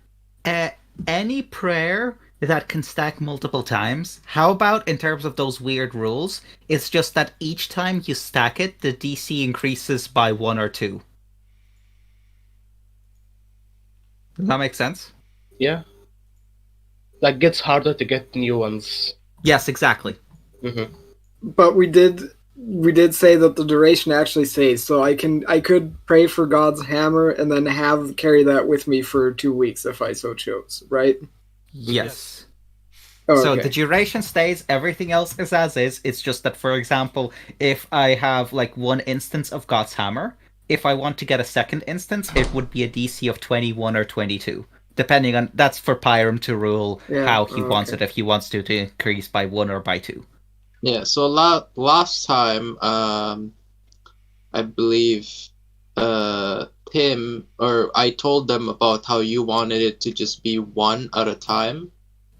Any prayer that can stack multiple times, how about in terms of those weird rules, it's just that each time you stack it, the DC increases by 1 or 2. Does that make sense? Yeah. That gets harder to get new ones. Yes, exactly. Mm-hmm. But we did say that the duration actually stays, so I could pray for God's hammer and then carry that with me for 2 weeks if I so chose, right? Yes. Oh, So okay. the duration stays, everything else is as is. It's just that, for example, if I have like one instance of God's Hammer, if I want to get a second instance, it would be a DC of 21 or 22. Depending on, that's for Pyram to rule Yeah, how he wants okay. it, if he wants to increase by 1 or by 2. Yeah, so last time, I believe, Tim, or I told them about how you wanted it to just be one at a time,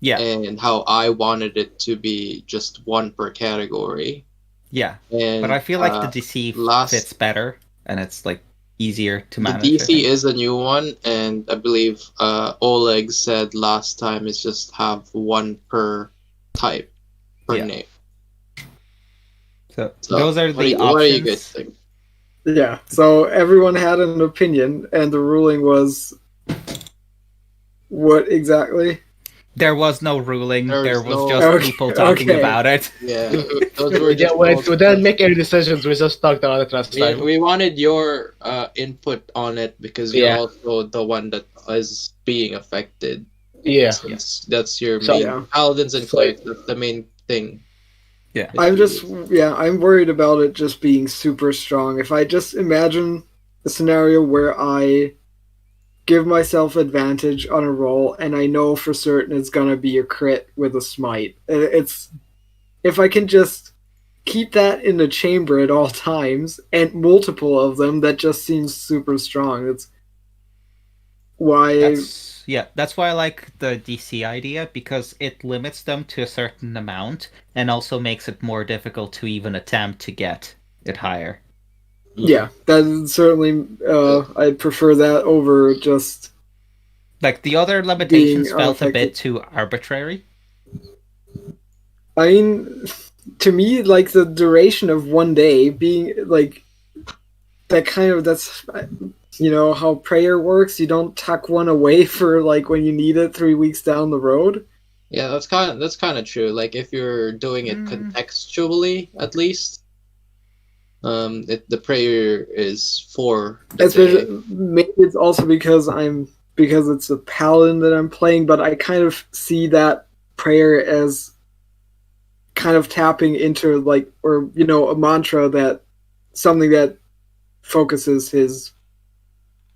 Yeah, and how I wanted it to be just one per category. yeah. And But I feel like the DC fits better, and it's like easier to the manage. I DC think. is a new one, and I believe Oleg said last time is just have one per type per Yeah. name. So So those are the what do you options. guys think? Yeah, so everyone had an opinion, and the ruling was what exactly? There was no ruling. There was no- just Okay, people talking okay. about it. Yeah, those were Yeah, just we notes. didn't make any decisions. We just talked about it last We, time. we wanted your input on it because you're Yeah. also the one that is being affected. Yeah. Since that's your So- main Yeah. paladins and So- clerics. That's the main thing. Yeah. I'm worried about it just being super strong. If I just imagine a scenario where I give myself advantage on a roll and I know for certain it's gonna be a crit with a smite. It's if I can just keep that in the chamber at all times and multiple of them, that just seems super strong. It's why That's why I like the DC idea, because it limits them to a certain amount and also makes it more difficult to even attempt to get it higher. yeah, that is certainly I prefer that over just Like the other limitations Being felt a unaffected. bit too arbitrary. I mean, to me, like the duration of one day being like that kind of that's you know how prayer works. You don't tuck one away for like when you need it 3 weeks down the road. Yeah, that's kind of true. Like if you're doing it contextually, at least, the prayer is for the day. Especially maybe it's also because it's a paladin that I'm playing, but I kind of see that prayer as kind of tapping into like or you know a mantra that something that focuses his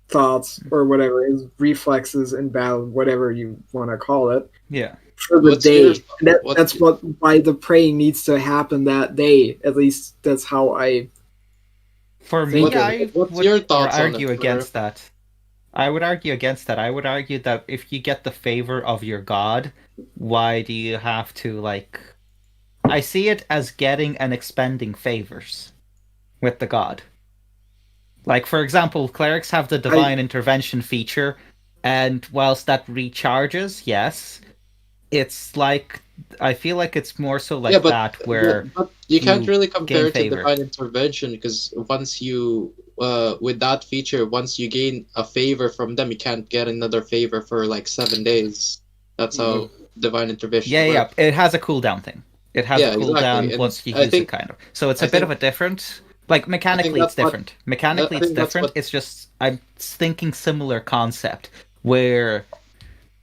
thoughts or whatever his reflexes in battle, whatever you want to call it, Yeah. for the What's day. your- And what's that's why the praying needs to happen that day. At least that's how I. For Think me, of it. I What's would your thoughts on argue it, against that. I would argue against that. I would argue that if you get the favor of your god, why do you have to, like... I see it as getting and expending favors with the god. Like, for example, clerics have the divine intervention feature, and whilst that recharges, yes, it's like... I feel like it's more so like that, where... but you can't you really compare gain it to favor. divine intervention because once you with that feature, once you gain a favor from them, you can't get another favor for like 7 days. That's how divine intervention Yeah, works. it has a cooldown thing. It has Yeah, a cooldown exactly, and once you I use think- it, kind of. So it's I a bit of think- a different... Like, mechanically it's that's what- different. Mechanically I it's think that's different. what- It's just... I'm thinking similar concept, where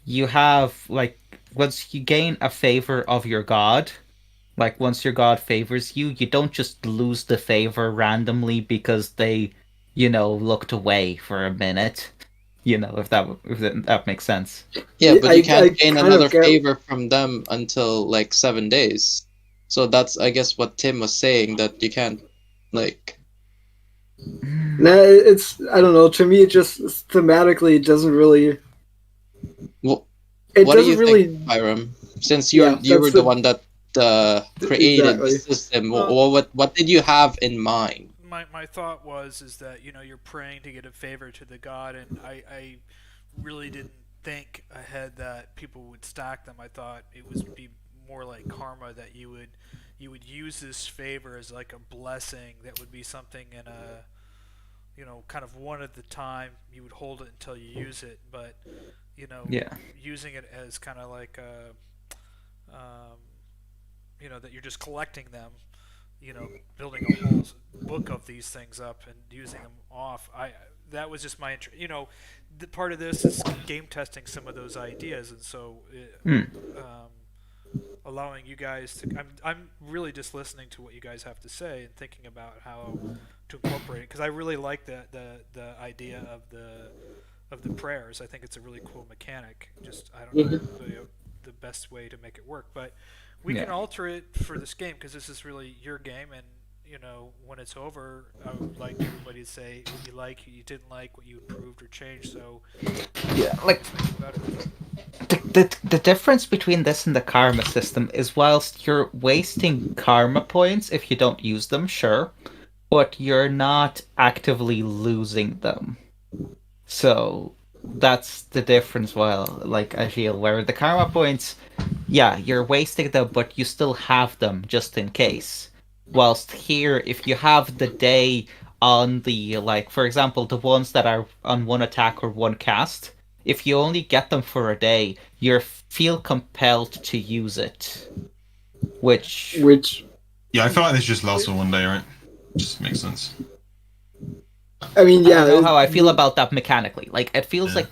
you have, like, once you gain a favor of your god, like, once your god favors you, you don't just lose the favor randomly because they, you know, looked away for a minute. You know, if that makes sense. Yeah, but you I can't gain kind of another get- favor from them until like 7 days. So that's, I guess, what Tim was saying, that you can't, like... Nah, it's I don't know. To me, it just thematically it doesn't really. Well, It what do doesn't you really. think, Hiram? Since Yeah, you were that's the the- one that created Exactly. the system, Well- what did you have in mind? My thought was that you're praying to get a favor to the god, and I really didn't think ahead that people would stack them. I thought it would be more like karma, that you would use this favor as like a blessing that would be something in a kind of one at the time. You would hold it until you use it, but Yeah. using it as kind of like a that you're just collecting them, building a whole book of these things up and using them off. That was just my interest. The part of this is game testing some of those ideas, and so allowing you guys to. I'm really just listening to what you guys have to say and thinking about how to incorporate it, because I really like the idea of the prayers. I think it's a really cool mechanic. Just I don't know the best way to make it work, but we can alter it for this game, because this is really your game, and when it's over, I would like everybody to say what you like, what you didn't like, what you improved or changed. So Yeah, like better. the difference between this and the karma system is, whilst you're wasting karma points if you don't use them, sure, but you're not actively losing them. So that's the difference. While like Agil, where the karma points, yeah, you're wasting them, but you still have them just in case. Whilst here, if you have the day on the, like, for example, the ones that are on one attack or one cast, if you only get them for a day, you feel compelled to use it. Which Yeah, I feel like this just lasts for one day, right? Just makes sense. I mean, I yeah. don't know how I feel about that mechanically. Like it feels Yeah.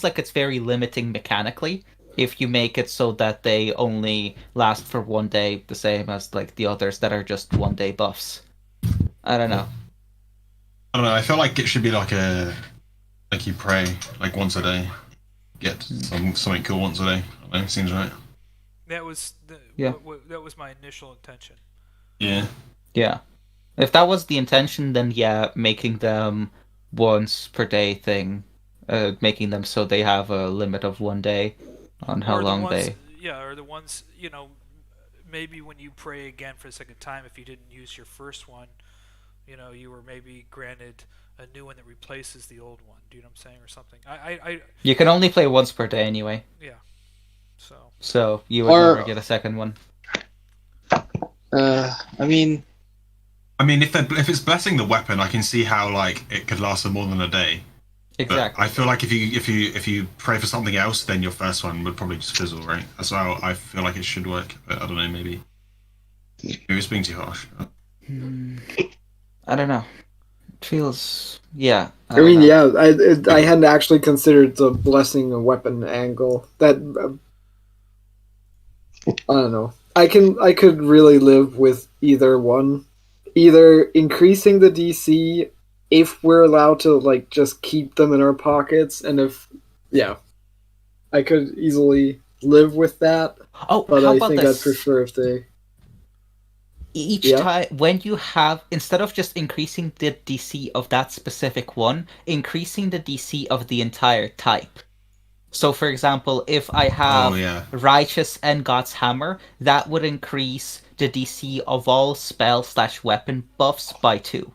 like it's very limiting mechanically if you make it so that they only last for one day, the same as like the others that are just 1 day buffs. I don't know. I don't know. I feel like it should be like you pray like once a day, get something cool once a day. I don't know, seems right. That was Yeah. that was my initial intention. Yeah. Yeah. If that was the intention, then yeah, making them once per day thing, making them so they have a limit of 1 day on how Or the long ones, they. yeah, or the ones, maybe when you pray again for a second time, if you didn't use your first one, you were maybe granted a new one that replaces the old one. Do you know what I'm saying, or something? You can only play once per day anyway, Yeah. so you would Or- never get a second one. I mean, if it's blessing the weapon, I can see how like it could last for more than a day. Exactly. But I feel like if you pray for something else, then your first one would probably just fizzle, right? That's how I feel like it should work. But I don't know, maybe it's being too harsh. I don't know. It feels I mean, yeah. I hadn't actually considered the blessing a weapon angle. That I don't know. I could really live with either one. Either increasing the DC if we're allowed to like just keep them in our pockets, and I could easily live with that. Oh, But how I about think this? I'd prefer if they. Each time when you have, instead of just increasing the DC of that specific one, increasing the DC of the entire type. So for example, if I have Righteous and God's Hammer, that would increase the DC of all spell/weapon buffs by 2.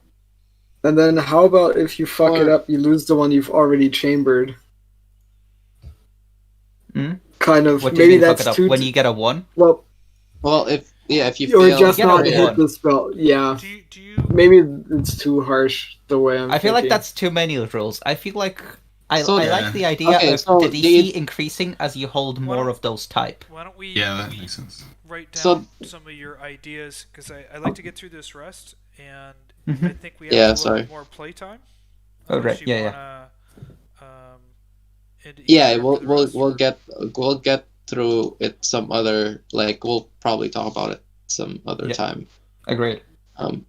And then how about if you fuck it up, you lose the one you've already chambered? Kind of. What do you Maybe mean fuck that's it up? too. When you get a 1? Well, if you or fail, just get a not one. hit the spell. Yeah. Do you? Maybe it's too harsh the way I'm I feel like thinking. that's too many rules. I feel like I So- like the idea Okay, of so the do DC you- increasing as you hold Why more don't- of those type. Why don't we? Yeah, that makes sense. Write down So- some of your ideas, because I like to get through this rest, and Mhm. I think we have Yeah, a little sorry. bit more playtime. Oh, right, Unless you yeah, wanna, end it yeah, here for the rest, we'll get through it some other, like, we'll probably talk about it some other Yeah. time. Agreed.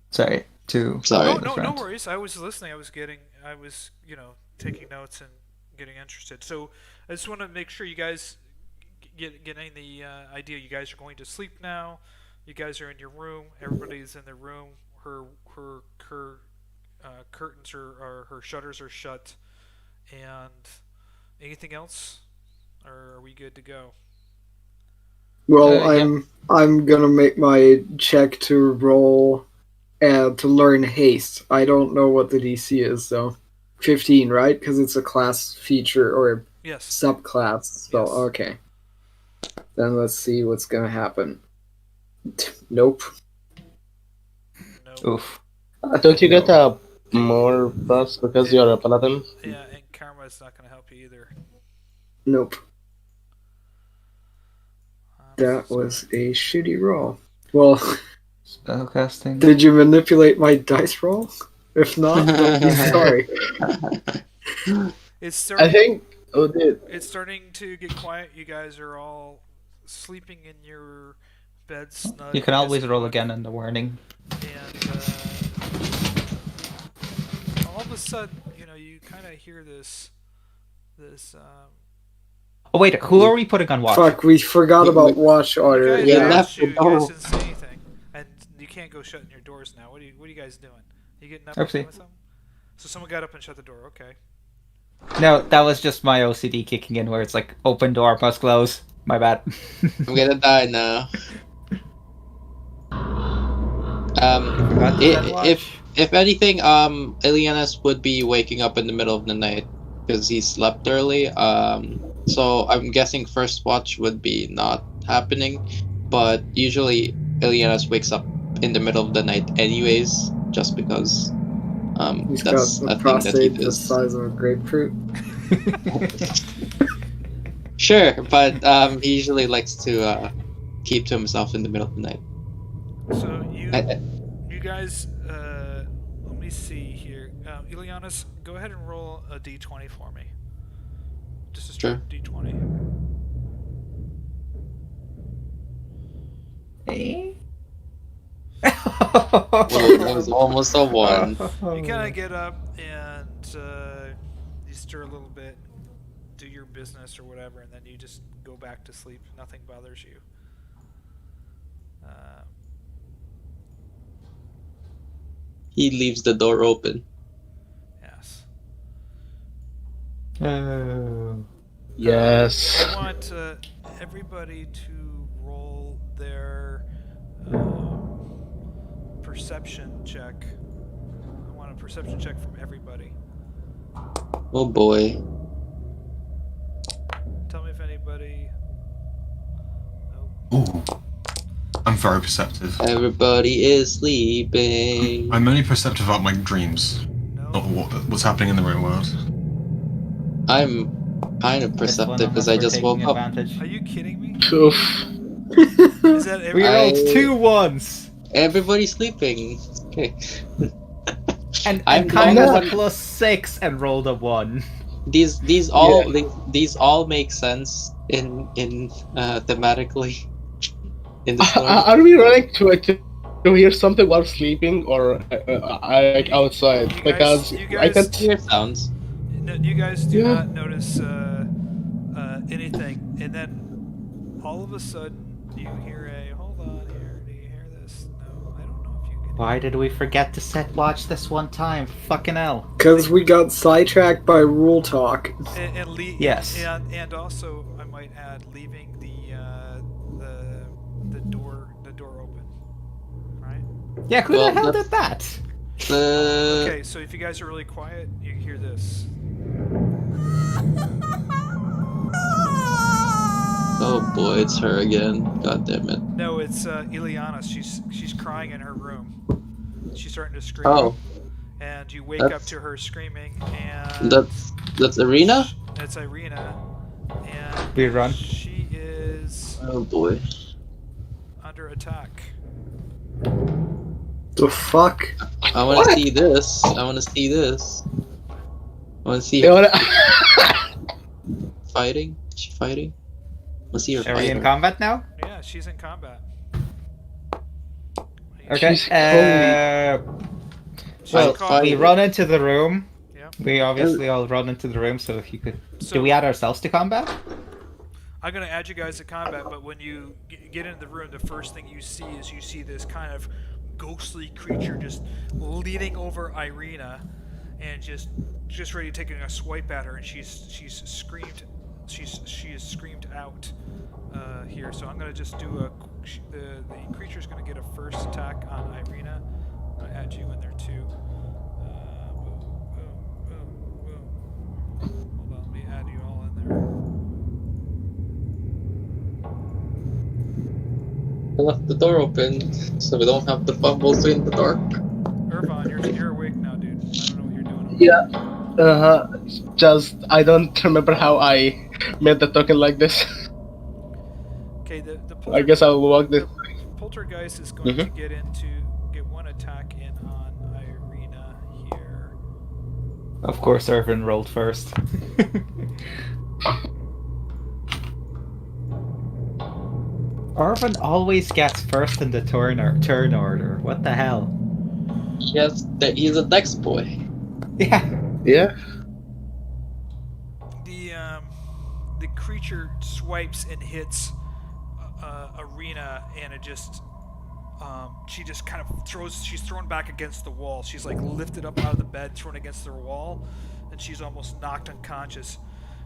Sorry. No, no friend. worries. I was listening. I was taking notes and getting interested. So I just want to make sure you guys getting the idea. You guys are going to sleep now. You guys are in your room. Everybody's in their room. Her curtains or her shutters are shut. And anything else, or are we good to go? Well, yeah. I'm gonna make my check to roll, to learn haste. I don't know what the DC is though. 15, right? Because it's a class feature or Yes. subclass. So Yes. okay. Then let's see what's gonna happen. Nope. No. Oof. Don't you get a more plus because you're a paladin? Yeah, and karma is not going to help you either. Nope. I'm That so was sorry. a shitty roll. Well, Spellcasting. did you manipulate my dice roll? If not, don't be sorry. It's starting. I think. Oh, dude. It's starting to get quiet. You guys are all sleeping in your beds. Snug You can as always roll fuck. again in the morning. And all of a sudden, you kind of hear this. Oh wait, who are we putting on watch? Fuck, we forgot about watch You order. guys Yeah, Yeah. left you the guys door. didn't say anything, and you can't go shutting your doors now. What are you guys doing? You getting up and Oopsie. doing something? So someone got up and shut the door. Okay. No, that was just my OCD kicking in, where it's like open door must close. My bad. I'm gonna die now. Forgot to set watch. If anything, Ilianas would be waking up in the middle of the night because he slept early. So I'm guessing first watch would be not happening, but usually Ilianas wakes up in the middle of the night anyways, just because He's that's got a a thing that he prostate the does. size of a grapefruit. Sure, but he usually likes to keep to himself in the middle of the night. So you I- you guys, let me see here. Ilianis, go ahead and roll a d20 for me. Just a straight d20. Eh? Well, that was almost a 1. You kind of get up and you stir a little bit, do your business or whatever, and then you just go back to sleep. Nothing bothers you. He leaves the door open. Yes. Oh. Yes. I want everybody to roll their perception check. I want a perception check from everybody. Oh boy. Tell me if anybody. Ooh. I'm very perceptive. Everybody is sleeping. I'm only perceptive about my dreams, No. not what's happening in the real world. I'm kind of perceptive because I just woke up. Are you kidding me? Oof. Is that We everybody? rolled I- 2 1s. Everybody's sleeping. Okay. And I'm kind the of a one- +6 and rolled a 1. These all make sense in thematically in the story. Are we running to hear something while sleeping, or like outside? You Because guys- I can. Hear sounds. No, you guys do Yeah. not notice anything, and then all of a sudden you hear a hold on here. Do you hear this? No, I don't know if you can. Why did we forget to set watch this one time? Fucking hell. Because we got sidetracked by rule talk. Yes. and also I might add leaving the door open, right? Yeah, who Well, the hell that's- did that? Okay, so if you guys are really quiet, you can hear this. Oh boy, it's her again. God damn it. No, it's Iliana. She's crying in her room. She's starting to scream. Oh, And you wake up That's- to her screaming, and that's Ireena? It's Ireena, and We run. she is Oh boy. under attack. The fuck? I want to see this. I want to see this. I want to see They her wanna- fighting. Is she fighting? Let's see her Are we in fighting. combat now? Yeah, she's in combat. Okay. She's Well, caught- we run into the room. Yeah. We obviously all run into the room, so if you could... So Do we add ourselves to combat? I'm gonna add you guys to combat, but when you get into the room, the first thing you see this kind of ghostly creature just leaning over Ireena, and just ready to take a swipe at her, and she is screamed out here. So I'm gonna just do the creature's gonna get a first attack on Ireena. I'm gonna add you in there too. Boom, boom, boom, boom. Hold on, let me add you all in there. I left the door open so we don't have to fumble in the dark. Irvon, you're awake now, dude. I don't know what you're doing. Yeah. Just I don't remember how I made the token like this. Okay, the I guess I'll walk this. the poltergeist is going to Mhm. get one attack in on Ireena here. Of course, Irvin rolled first. Irvin always gets first in the turn order. What the hell? Yes, he's a Dex boy. Yeah. Yeah. The creature swipes and hits Ireena, and it just she just kind of she's thrown back against the wall. She's like lifted up out of the bed, thrown against the wall, and she's almost knocked unconscious.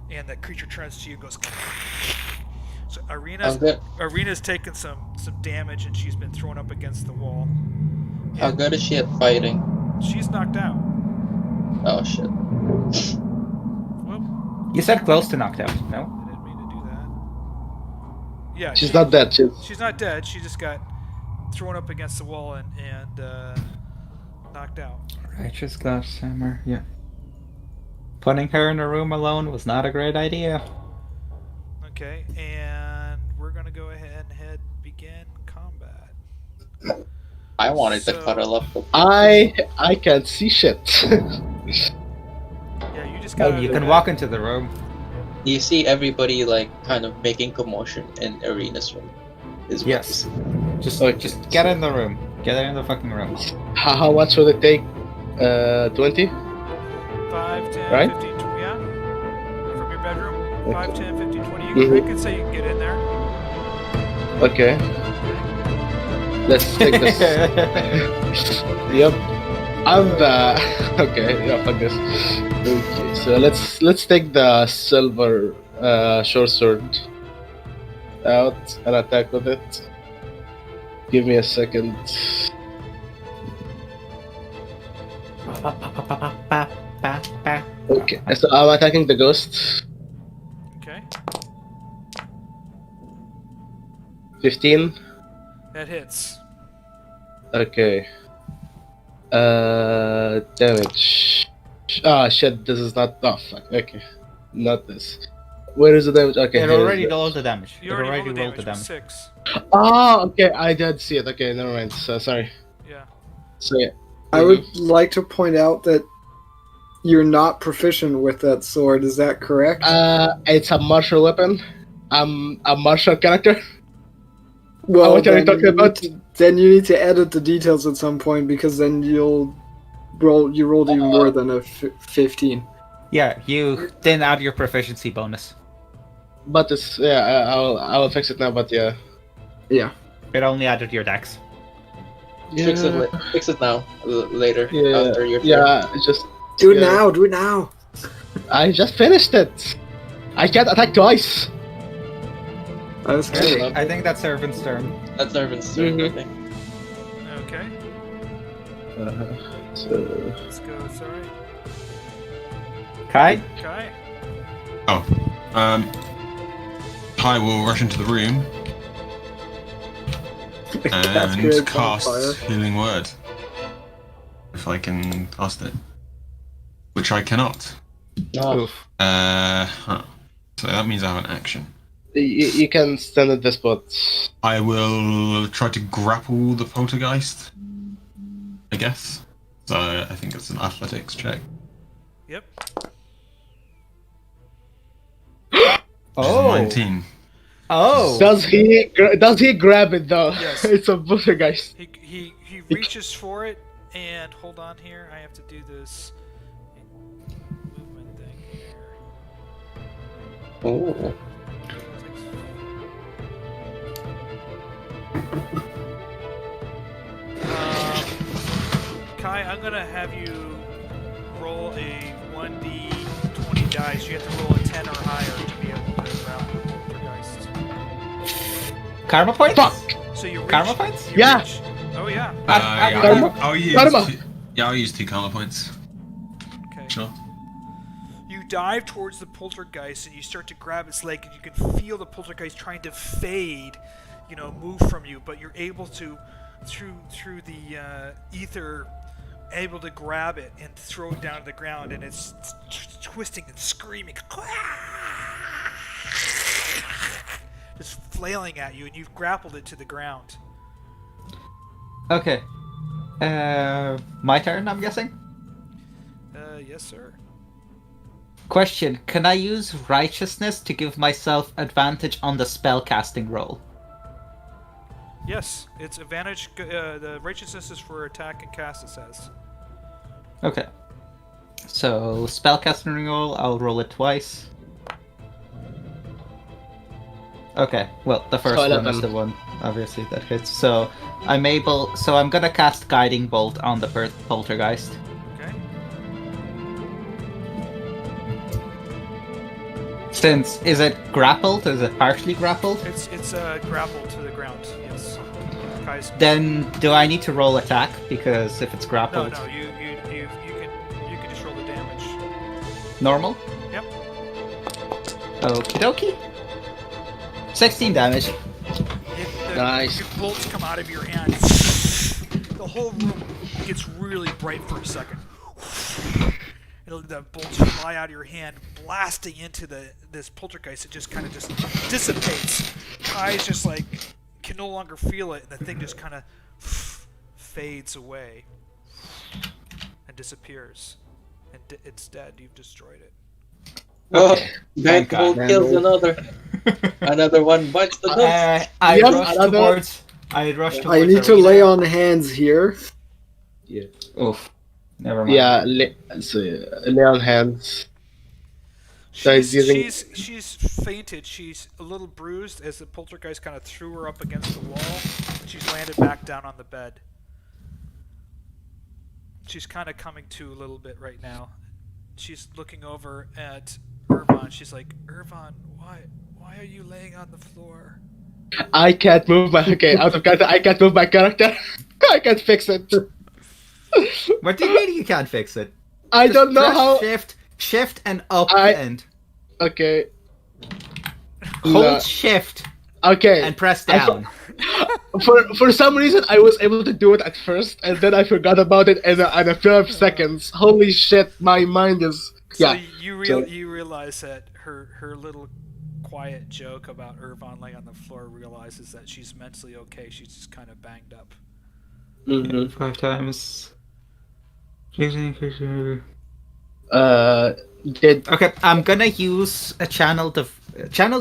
And that creature turns to you and goes. So Ireena's taken some damage, and she's been thrown up against the wall. How And good is she at fighting? she's knocked out. Oh shit. Well, You said close to knocked out, no? I didn't mean to do that. Yeah, She's not dead. She's not dead. She just got thrown up against the wall and knocked out. Righteous Glass Hammer, yeah. Putting her in a room alone was not a great idea. Okay, and we're gonna go ahead and begin combat. I wanted to So- cuddle up with I can't see shit. Yeah, you just gotta. You can walk into the room. You see everybody like kind of making commotion in Ireena's room. Is what Yes. you see. Just get in the room. Get in the fucking room. How much would it take? 20? 5, 10, Right? 15, 20, yeah. From your bedroom. 5, Okay. 10, 15, 20. I Mhm. could say you can get in there. Okay. Let's take this. Yep. I'm okay. Yeah, fuck this. Okay, so let's take the silver short sword out and attack with it. Give me a second. Okay, so I'm attacking the ghost. Okay. 15. That hits. Okay. Damage. Ah, shit, this is not. Oh, fuck. Okay. Not this. Where is the damage? Okay. It here is already it. rolled the damage. You It already already rolled the damage. 6. Ah, okay, I did see it. Okay, never mind. So, sorry. Yeah. So, yeah. I would like to point out that you're not proficient with that sword. Is that correct? It's a martial weapon. I'm a martial character. Well, what are you then talking about? Then you need to edit the details at some point because then you rolled even more than a 15. Yeah, you didn't add your proficiency bonus. But it's I will fix it now. But yeah. Yeah. It only added your dex. Fix it now. Later. Yeah. After your turn. Yeah. Just Do it Yeah. now. Do it now. I just finished it. I can't attack twice. I was kidding. I think that's Servant's turn. That's Irvin's turn, I Mhm. think. Okay. So Let's go. It's alright. Kai? Kai. Kai will rush into the room That's and good. cast Bonfire. Healing Word. If I can cast it. Which I cannot. No. Oof. So that means I have an action. you can stand at this spot. I will try to grapple the poltergeist, I guess. So I think it's an athletics check. Yep. Oh. 19. Oh. Does he grab it though? Yes. It's a poltergeist. He reaches for it, and hold on here. I have to do this movement thing here. Oh. Kai, I'm gonna have you roll a 1d20 dice. You have to roll a 10 or higher to be able to grab the poltergeist. Karma points? Fuck. So you reach. Karma points? you Yeah. reach- Oh yeah. Karma? I'll use Karma. I'll use 2 karma points. Okay. Sure. You dive towards the poltergeist and you start to grab its leg, and you can feel the poltergeist trying to fade, move from you. But you're able to, through the ether, able to grab it and throw it down to the ground, and it's twisting and screaming, just flailing at you, and you've grappled it to the ground. Okay. My turn, I'm guessing? Yes, sir. Question, can I use righteousness to give myself advantage on the spellcasting roll? Yes, it's advantage. The righteousness is for attack and cast, it says. Okay. So, spellcasting roll, I'll roll it twice. Okay, well, the first one is 11. the one, obviously, that hits. So, I'm gonna cast Guiding Bolt on the poltergeist. Okay. Is it grappled? Is it partially grappled? It's grappled to the ground. Yes. Kai's. Then, do I need to roll attack? Because if it's No, grappled, you can just roll the damage. normal? Yep. Okie dokie. 16 damage. Nice. Your bolts come out of your hand. The whole room gets really bright for a second. And and the bolts fly out of your hand, blasting into this poltergeist. It just kind of just dissipates. Eyes just like can no longer feel it, and the thing just kind of fades away and disappears. And it's dead. You've destroyed it. Oh, Thank Nightfall God. kills another one bites the dust. I Yes, rush another- towards. I rush towards. I need to Ireena. lay on hands here. Oof. Never mind. Yeah, lay on hands. So he's using- She's fainted. She's a little bruised as the poltergeist kind of threw her up against the wall. And she's landed back down on the bed. She's kind of coming to a little bit right now. She's looking over at Irvan. She's like, Irvan, why are you laying on the floor? I can't move my out of character. I can't move my character. I can't fix it. What do you mean you can't fix it? I Just don't know press how. Shift and up I- and Okay. hold No. shift Okay. and press I down. For some reason, I was able to do it at first, and then I forgot about it in a few of seconds. Holy shit, my mind is. So Yeah. you realize that her little quiet joke about Irvan laying on the floor realizes that she's mentally okay. She's just kind of banged up. Mhm. 5 times. Did Okay, I'm gonna use a Channel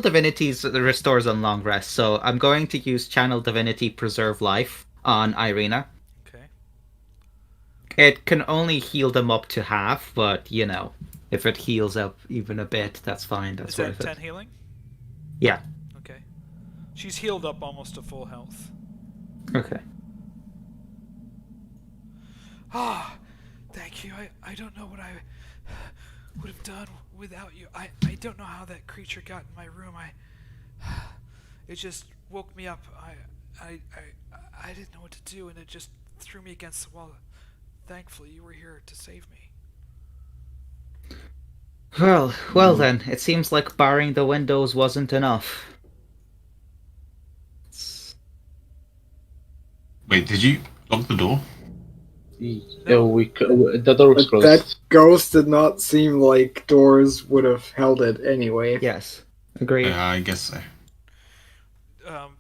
Divinity's restores on long rest, so I'm going to use Channel Divinity Preserve Life on Ireena. Okay. It can only heal them up to half, but you know, if it heals up even a bit, that's fine. That's Is that worth 10 it. healing? Yeah. Okay. She's healed up almost to full health. Okay. Ah, thank you. I don't know what I would have done without you. I don't know how that creature got in my room. It just woke me up. I didn't know what to do, and it just threw me against the wall. Thankfully, you were here to save me. Well then, it seems like barring the windows wasn't enough. Wait, did you lock the door? yeah, the door was But closed. that ghost did not seem like doors would have held it anyway. Yes. Agreed. Yeah, I guess so.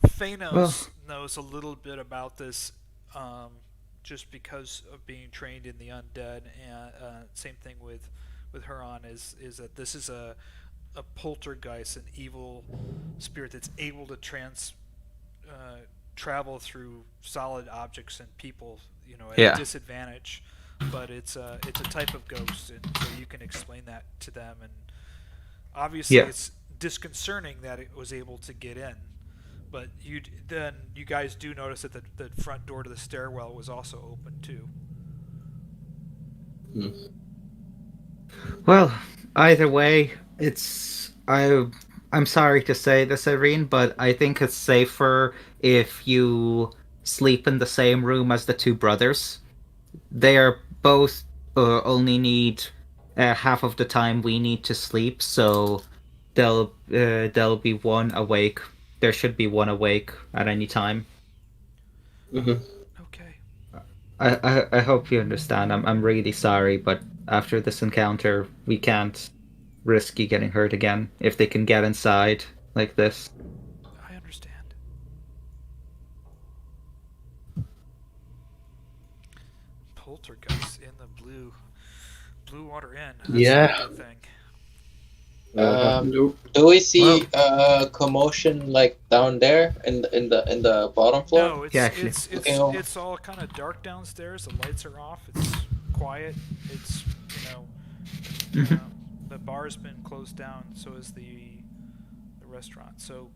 Feannos Well- knows a little bit about this, just because of being trained in the undead, and same thing with Herjann is that this is a poltergeist, an evil spirit that's able to travel through solid objects and people, you know, at Yeah. a disadvantage. But it's a type of ghost, and so you can explain that to them. And obviously, Yeah. it's disconcerting that it was able to get in. But you guys do notice that the front door to the stairwell was also open too. Well, either way, I'm sorry to say this, Irene, but I think it's safer if you sleep in the same room as the two brothers. They are both only need half of the time we need to sleep, so there'll be one awake. There should be one awake at any time. Mhm. Okay. I hope you understand. I'm really sorry, but after this encounter, we can't risk you getting hurt again if they can get inside like this. I understand. Poltergeist in the blue water inn. That's Yeah. a good thing. Nope. Do we see commotion like down there in the bottom floor? No, it's Yeah, actually. Okay. it's all kind of dark downstairs. The lights are off. It's quiet. It's Mhm. the bar's been closed down. So is the restaurant. So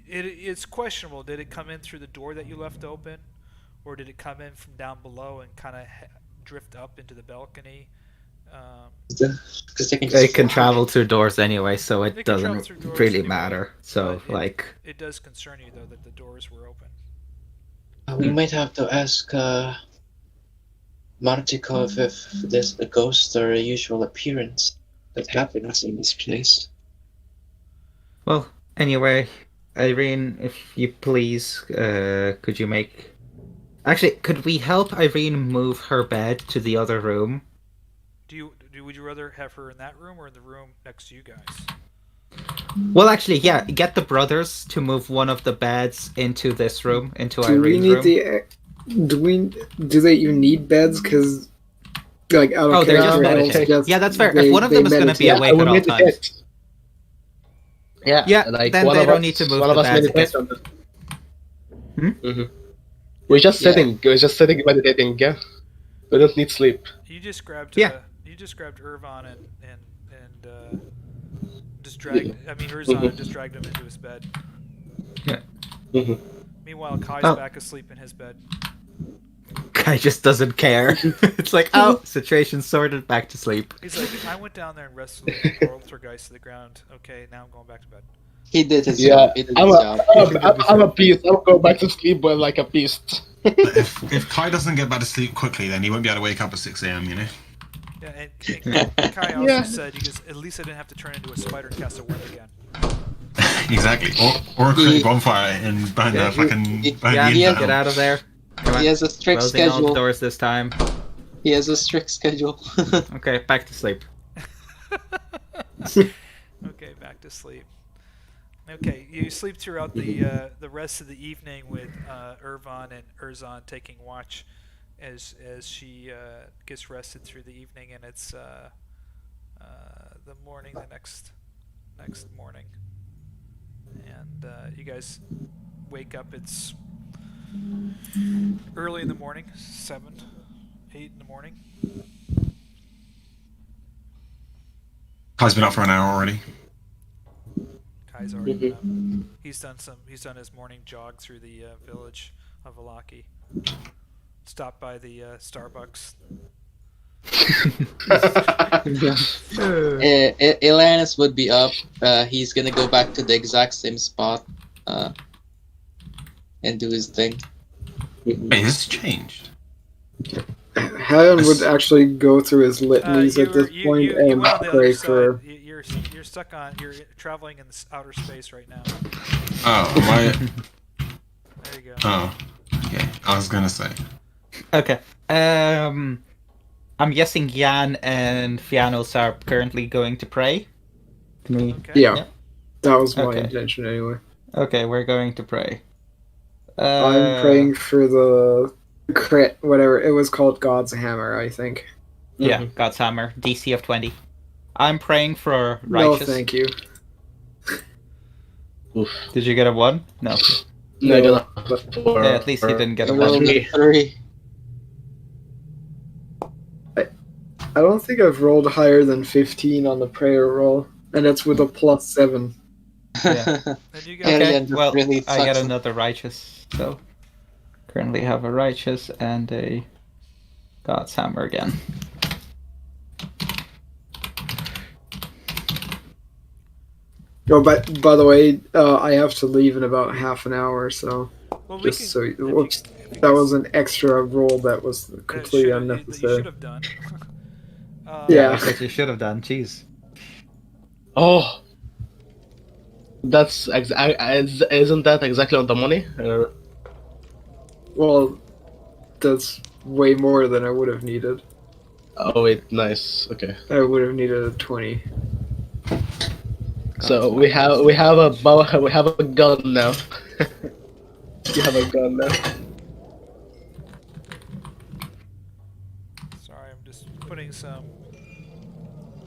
it's questionable. Did it come in through the door that you left open, or did it come in from down below and kind of drift up into the balcony? Because they can They just can fly. travel through doors anyway, so They it can travel doesn't through doors really anyway, matter. So, but like, it does concern you though that the doors were open. We might have to ask Martikov if there's a ghost or a usual appearance that happens in this place. well, anyway, Irene, if you please, could you make... Actually, could we help Irene move her bed to the other room? Do you would you rather have her in that room or in the room next to you guys? Well, actually, yeah. Get the brothers to move one of the beds into this room, into Do we Irene's need room. do they even need beds? Because like out of Oh, they're just character, else meditating. just Yeah, that's fair. they- If one of they them is going to be meditate. awake I at will all times. meditate. Yeah, then one they of don't us, need to move one the of us beds. meditates on the. Hmm? We're just Yeah. sitting. We're just sitting meditating. Yeah, we don't need sleep. You just grabbed Yeah. Irvan and just dragged. I mean, Herjann and just dragged him into his bed. hmm Meanwhile, Kai's Oh. back asleep in his bed. Guy just doesn't care. It's like, oh, situation sorted, back to sleep. He's like, I went down there and wrestled the poltergeist to the ground. Okay, now I'm going back to bed. He did his Yeah, job. He did his job. I'm a beast. I'll go back to sleep, but like a beast. If Kai doesn't get back to sleep quickly, then he won't be able to wake up at 6 a.m. You know. Yeah, and Kai also Yeah. said, he goes, at least I didn't have to turn into a spider and cast a web again. Exactly. Or create a bonfire and burn Yeah, the fucking burn Yeah, the inn get down. out of there. Come on. He has a strict Closing all the schedule. doors this time. He has a strict schedule. Okay, back to sleep. Okay, back to sleep. Okay, you sleep throughout the rest of the evening with Irvan and Herjann taking watch as she gets rested through the evening, and it's the morning, the next morning, and you guys wake up. It's early in the morning, 7, 8 in the morning. Kai's been up for an hour already. Kai's already been up. He's done his morning jog through the village of Vallaki. Stopped by the Starbucks. Elanus would be up. He's gonna go back to the exact same spot and do his thing. Wait, has this changed? Herjann would actually go through his litanies at this point you and went on the pray other for. side. You're stuck on. You're traveling in outer space right now. Oh, am I? There you go. Oh, okay. I was gonna say. Okay. I'm guessing Jan and Fiannos are currently going to pray. Can we... Okay. Yeah, that was my Okay. intention anyway. Okay, we're going to pray. I'm praying for the crit, whatever it was called, God's Hammer, I think. Yeah, God's Hammer, DC of 20. I'm praying for No, righteous. thank you. Oof. Did you get a 1? No. No, I got a 4. Yeah, at least you didn't get a Well, 1. Three. 3. I don't think I've rolled higher than 15 on the prayer roll, and it's with a +7. Yeah. And you guys, Okay. Okay, just well, really I get sucks. another righteous, so currently have a righteous and a God's Hammer again. Oh, but by the way, I have to leave in about half an hour, so well, we just can, so if you- whoops, if you that guys- was an extra roll that was completely that you unnecessary. should have done. Yeah. That's what you should have done. Jeez. Oh, that's isn't that exactly on the money? Well, that's way more than I would have needed. Oh wait, nice. Okay. I would have needed a 20. So we have a gun now. We have a gun now. Sorry, I'm just putting some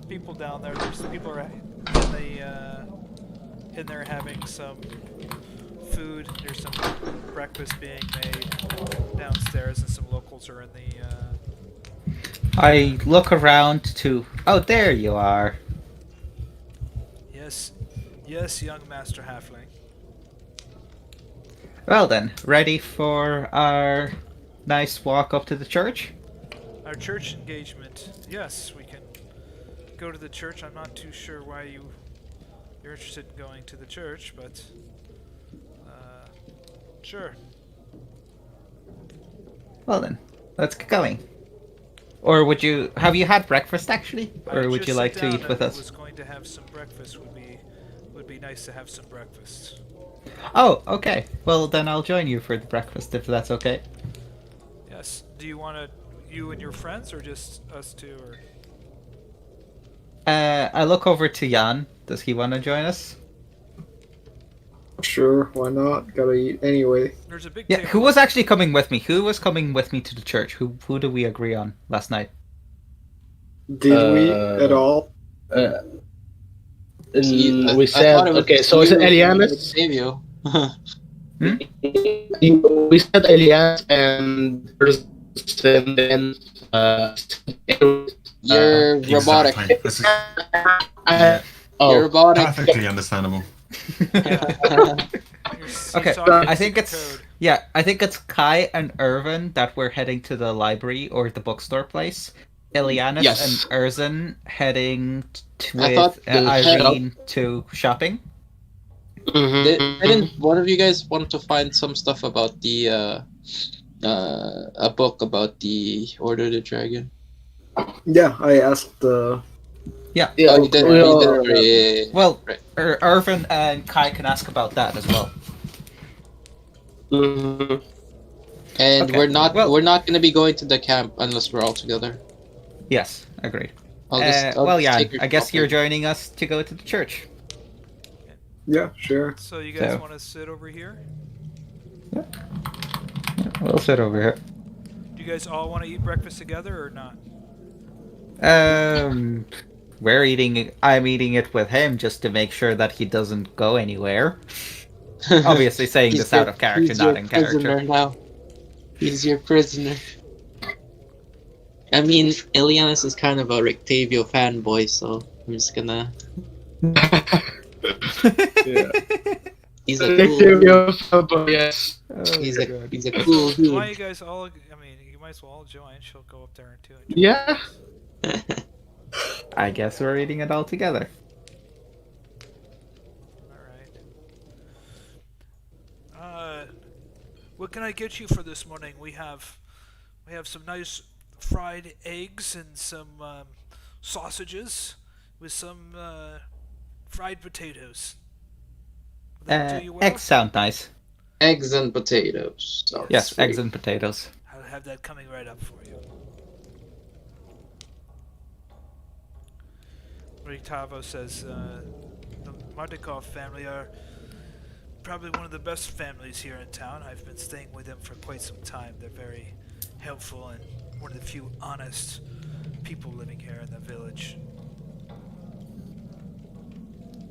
people down there. There's people are in there having some food. There's some breakfast being made downstairs, and some locals are in the. I look around to. Oh, there you are. Yes, young Master Halfling. Well then, ready for our nice walk up to the church? Our church engagement. Yes, we can go to the church. I'm not too sure why you're interested in going to the church, but sure. Well then, let's get going. Or would you have you had breakfast actually, I or would just you sat like to down eat with and us? was going to have some breakfast. Would be nice to have some breakfast. Oh, okay. Well then, I'll join you for the breakfast if that's okay. Yes. Do you want to you and your friends, or just us two? Or I look over to Jan. Does he want to join us? Sure, why not? Gotta eat anyway. There's a big Yeah. table. Who was actually coming with me? Who was coming with me to the church? Who did we agree on last night? Did we at all? We said okay. So is it Elianis? We said Elias and then You're robotic. Exactly. This is You're robotic. perfectly understandable. Okay, I think it's Kai and Irvin that were heading to the library or the bookstore place. Ilianis Yes. and Erzin heading I thought with the Irene to shopping. Didn't one of you guys want to find some stuff about the a book about the Order of the Dragon? Yeah, I asked. Yeah. Yeah, Oh, you did. well, You did already. Well, Right. Irvin and Kai can ask about that as well. mhm. And Okay, we're not well- going to be going to the camp unless we're all together. Yes, agreed. I'll Well, just yeah, take your I guess copy. you're joining us to go to the church. Yeah, sure. So you guys So- want to sit over here? We'll sit over here. Do you guys all want to eat breakfast together or not? We're eating. I'm eating it with him just to make sure that he doesn't go anywhere. Obviously, saying He's this out your- of character, he's not your in character. prisoner now. He's your prisoner. I mean, Ilianis is kind of a Rictavio fanboy, so I'm just gonna. Yeah. He's a cool. Yes. He's a cool dude. Why you guys all? I mean, you might as well all join. She'll go up there too. Yeah. I guess we're eating it all together. All right. What can I get you for this morning? We have some nice fried eggs and some sausages with some fried potatoes. Will that do you well? Eggs sound nice. Eggs and potatoes. Sounds Yes, sweet. eggs and potatoes. I'll have that coming right up for you. Rictavo says the Martikov family are probably one of the best families here in town. I've been staying with them for quite some time. They're very helpful and one of the few honest people living here in the village.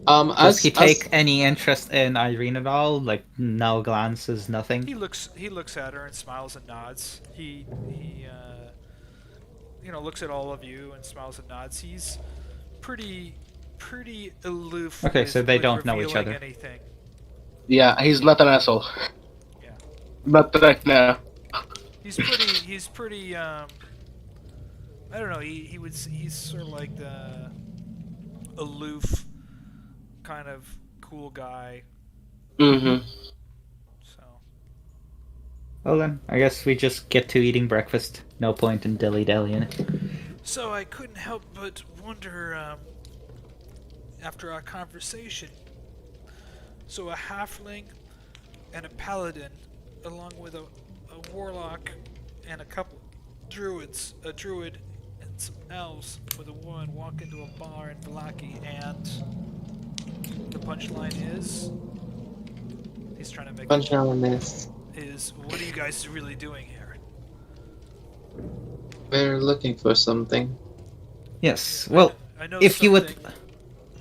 Does he take any interest in Irene at all? Like, no glances, nothing? He looks at her and smiles and nods. He looks at all of you and smiles and nods. He's pretty aloof. Okay, with- so they with don't know each revealing other. Anything. Yeah, he's not an asshole. Yeah. Not right now. He's pretty. I don't know. He's sort of like the aloof, kind of cool guy. Mm-hmm. So Well then, I guess we just get to eating breakfast. No point in dilly-dallying. So I couldn't help but wonder, after our conversation, so a halfling and a paladin, along with a warlock and a couple druids, a druid and some elves with a woman walk into a bar in Vallaki, and the punchline is, he's trying to make is, what are you guys really doing here? We're looking for something. Yes, well, I know if you would... something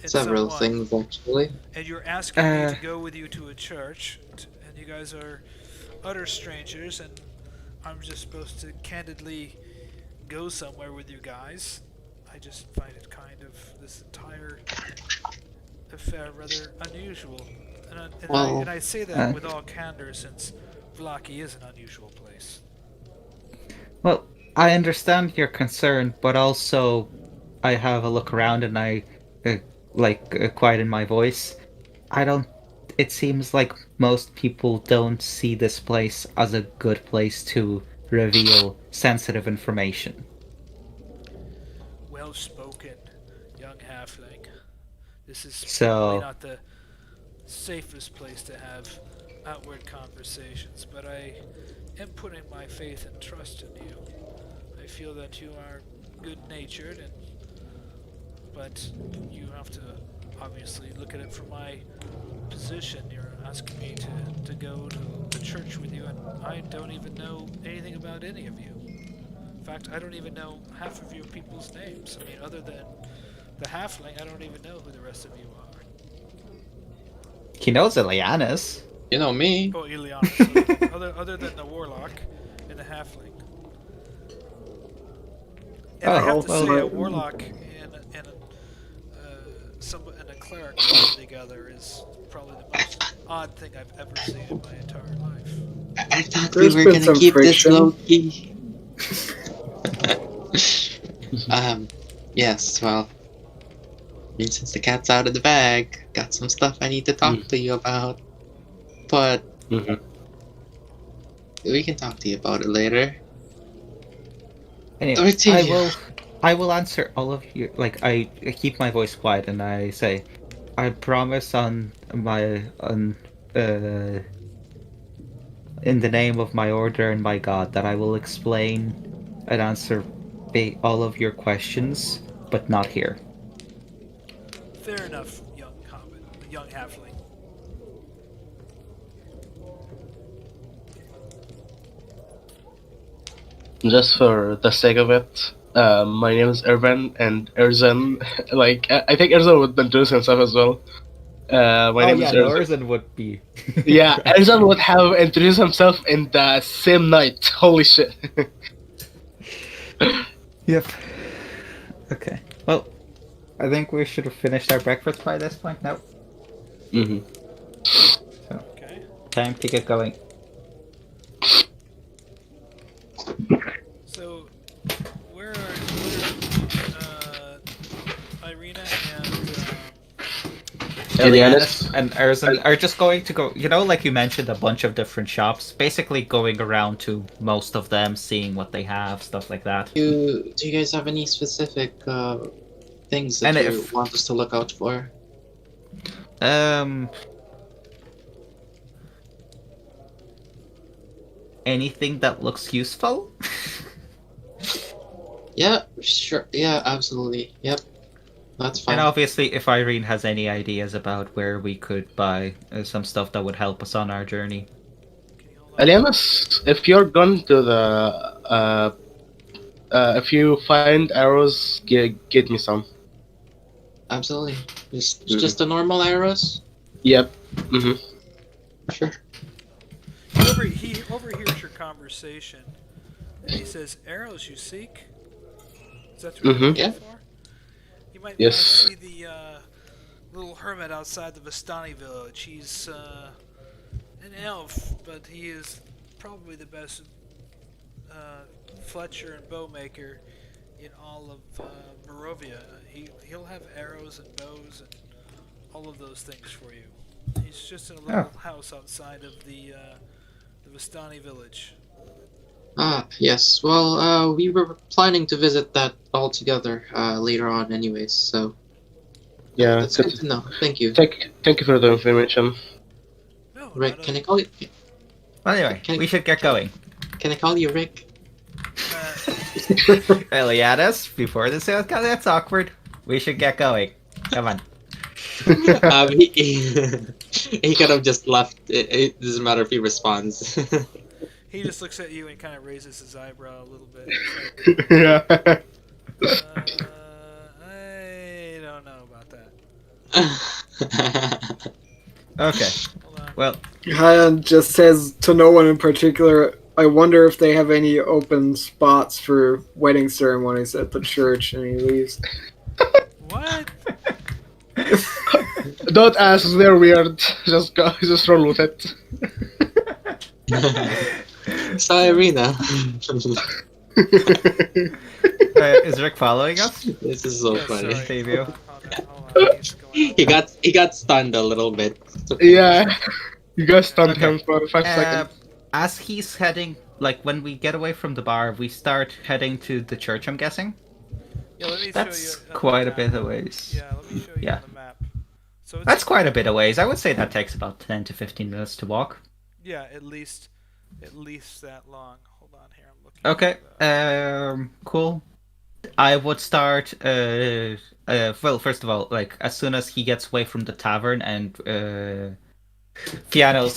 and Several someone. things, actually. And you're asking me to go with you to a church, and you guys are utter strangers, and I'm just supposed to candidly go somewhere with you guys. I just find it kind of, this entire affair rather unusual. And I say that with all candor, since Vallaki is an unusual place. Well, I understand your concern, but also I have a look around and I, quieten my voice. It seems like most people don't see this place as a good place to reveal sensitive information. Well spoken, young halfling. This is So- probably not the safest place to have outward conversations, but I am putting my faith and trust in you. I feel that you are good-natured and but you have to obviously look at it from my position. You're asking me to go to the church with you, and I don't even know anything about any of you. In fact, I don't even know half of your people's names. I mean, other than the halfling, I don't even know who the rest of you are. He knows Ileana's. You know me. Oh, Ileana. So other than the warlock and the halfling. And I have to say, a warlock and a cleric working together is probably the most odd thing I've ever seen in my entire life. I thought There's we were been gonna some keep friction. this low key. Yes, well, I mean, since the cat's out of the bag, got some stuff I need to talk to you about. But we can talk to you about it later. Anyway, Continue. I will answer all of you. Like I keep my voice quiet and I say, I promise in the name of my order and my god that I will explain and answer all of your questions, but not here. Fair enough, young hobbit, young halfling. Just for the sake of it, my name is Irvin, and Erzan, like, I think Erzan would introduce himself as well. My name is Erzan. Erzan would be. Yeah, Erzan would have introduced himself in the same night. Holy shit. Yep. Okay. Well, I think we should have finished our breakfast by this point now. Mm-hmm. Okay. Time to get going. So, where are Ireena Elianis? And Erzan are just going to go, like you mentioned, a bunch of different shops, basically going around to most of them, seeing what they have, stuff like that. Do you guys have any specific things that you want us to look out for? Anything that looks useful? Yeah, sure. Yeah, absolutely. Yep. That's fine. And obviously, if Irene has any ideas about where we could buy some stuff that would help us on our journey. Elianis, if you're going to the if you find arrows, get me some. Absolutely. Just the normal arrows? Yep. Mm-hmm. Sure. he overhears your conversation, and he says, "Arrows you seek? Is that what you're looking Yeah. for? You might Yes. want to see the little hermit outside the Vistani village. He's an elf, but he is probably the best fletcher and bowmaker in all of Barovia. He'll have arrows and bows and all of those things for you. He's just in a little house outside of the Vistani village." Ah, yes. Well, we were planning to visit that all together later on anyways, so Yeah. that's good to know. Thank you. Thank you for the information. No, Rick, not can I call you? Well, anyway, we should get going. Can I call you Rick? Elianis, before this gets awkward, we should get going. Come on. He could have just left. It doesn't matter if he responds. He just looks at you and kind of raises his eyebrow a little bit. Yeah. It's like, I don't know about that. Okay. Hold on. Well, Herjann just says to no one in particular, I wonder if they have any open spots for wedding ceremonies at the church, and he leaves. What? Don't ask, they're weird. Just go, just roll with it. So Ireena. is Rick following us? This is so Yeah, funny. sorry. Fabio. Hold on. He's going on. He got stunned a little bit. Yeah. You guys stunned Okay. him for 5 seconds. As he's heading, like when we get away from the bar, we start heading to the church, I'm guessing? Yeah, let me That's show you. quite a map. bit of ways. Yeah, let me show you Yeah. on the map. So it's, That's quite a bit of ways. I would say that takes about 10 to 15 minutes to walk. Yeah, at least that long. Hold on here, I'm looking. Okay, at, cool. I would start. Well, first of all, like as soon as he gets away from the tavern, and Fiannos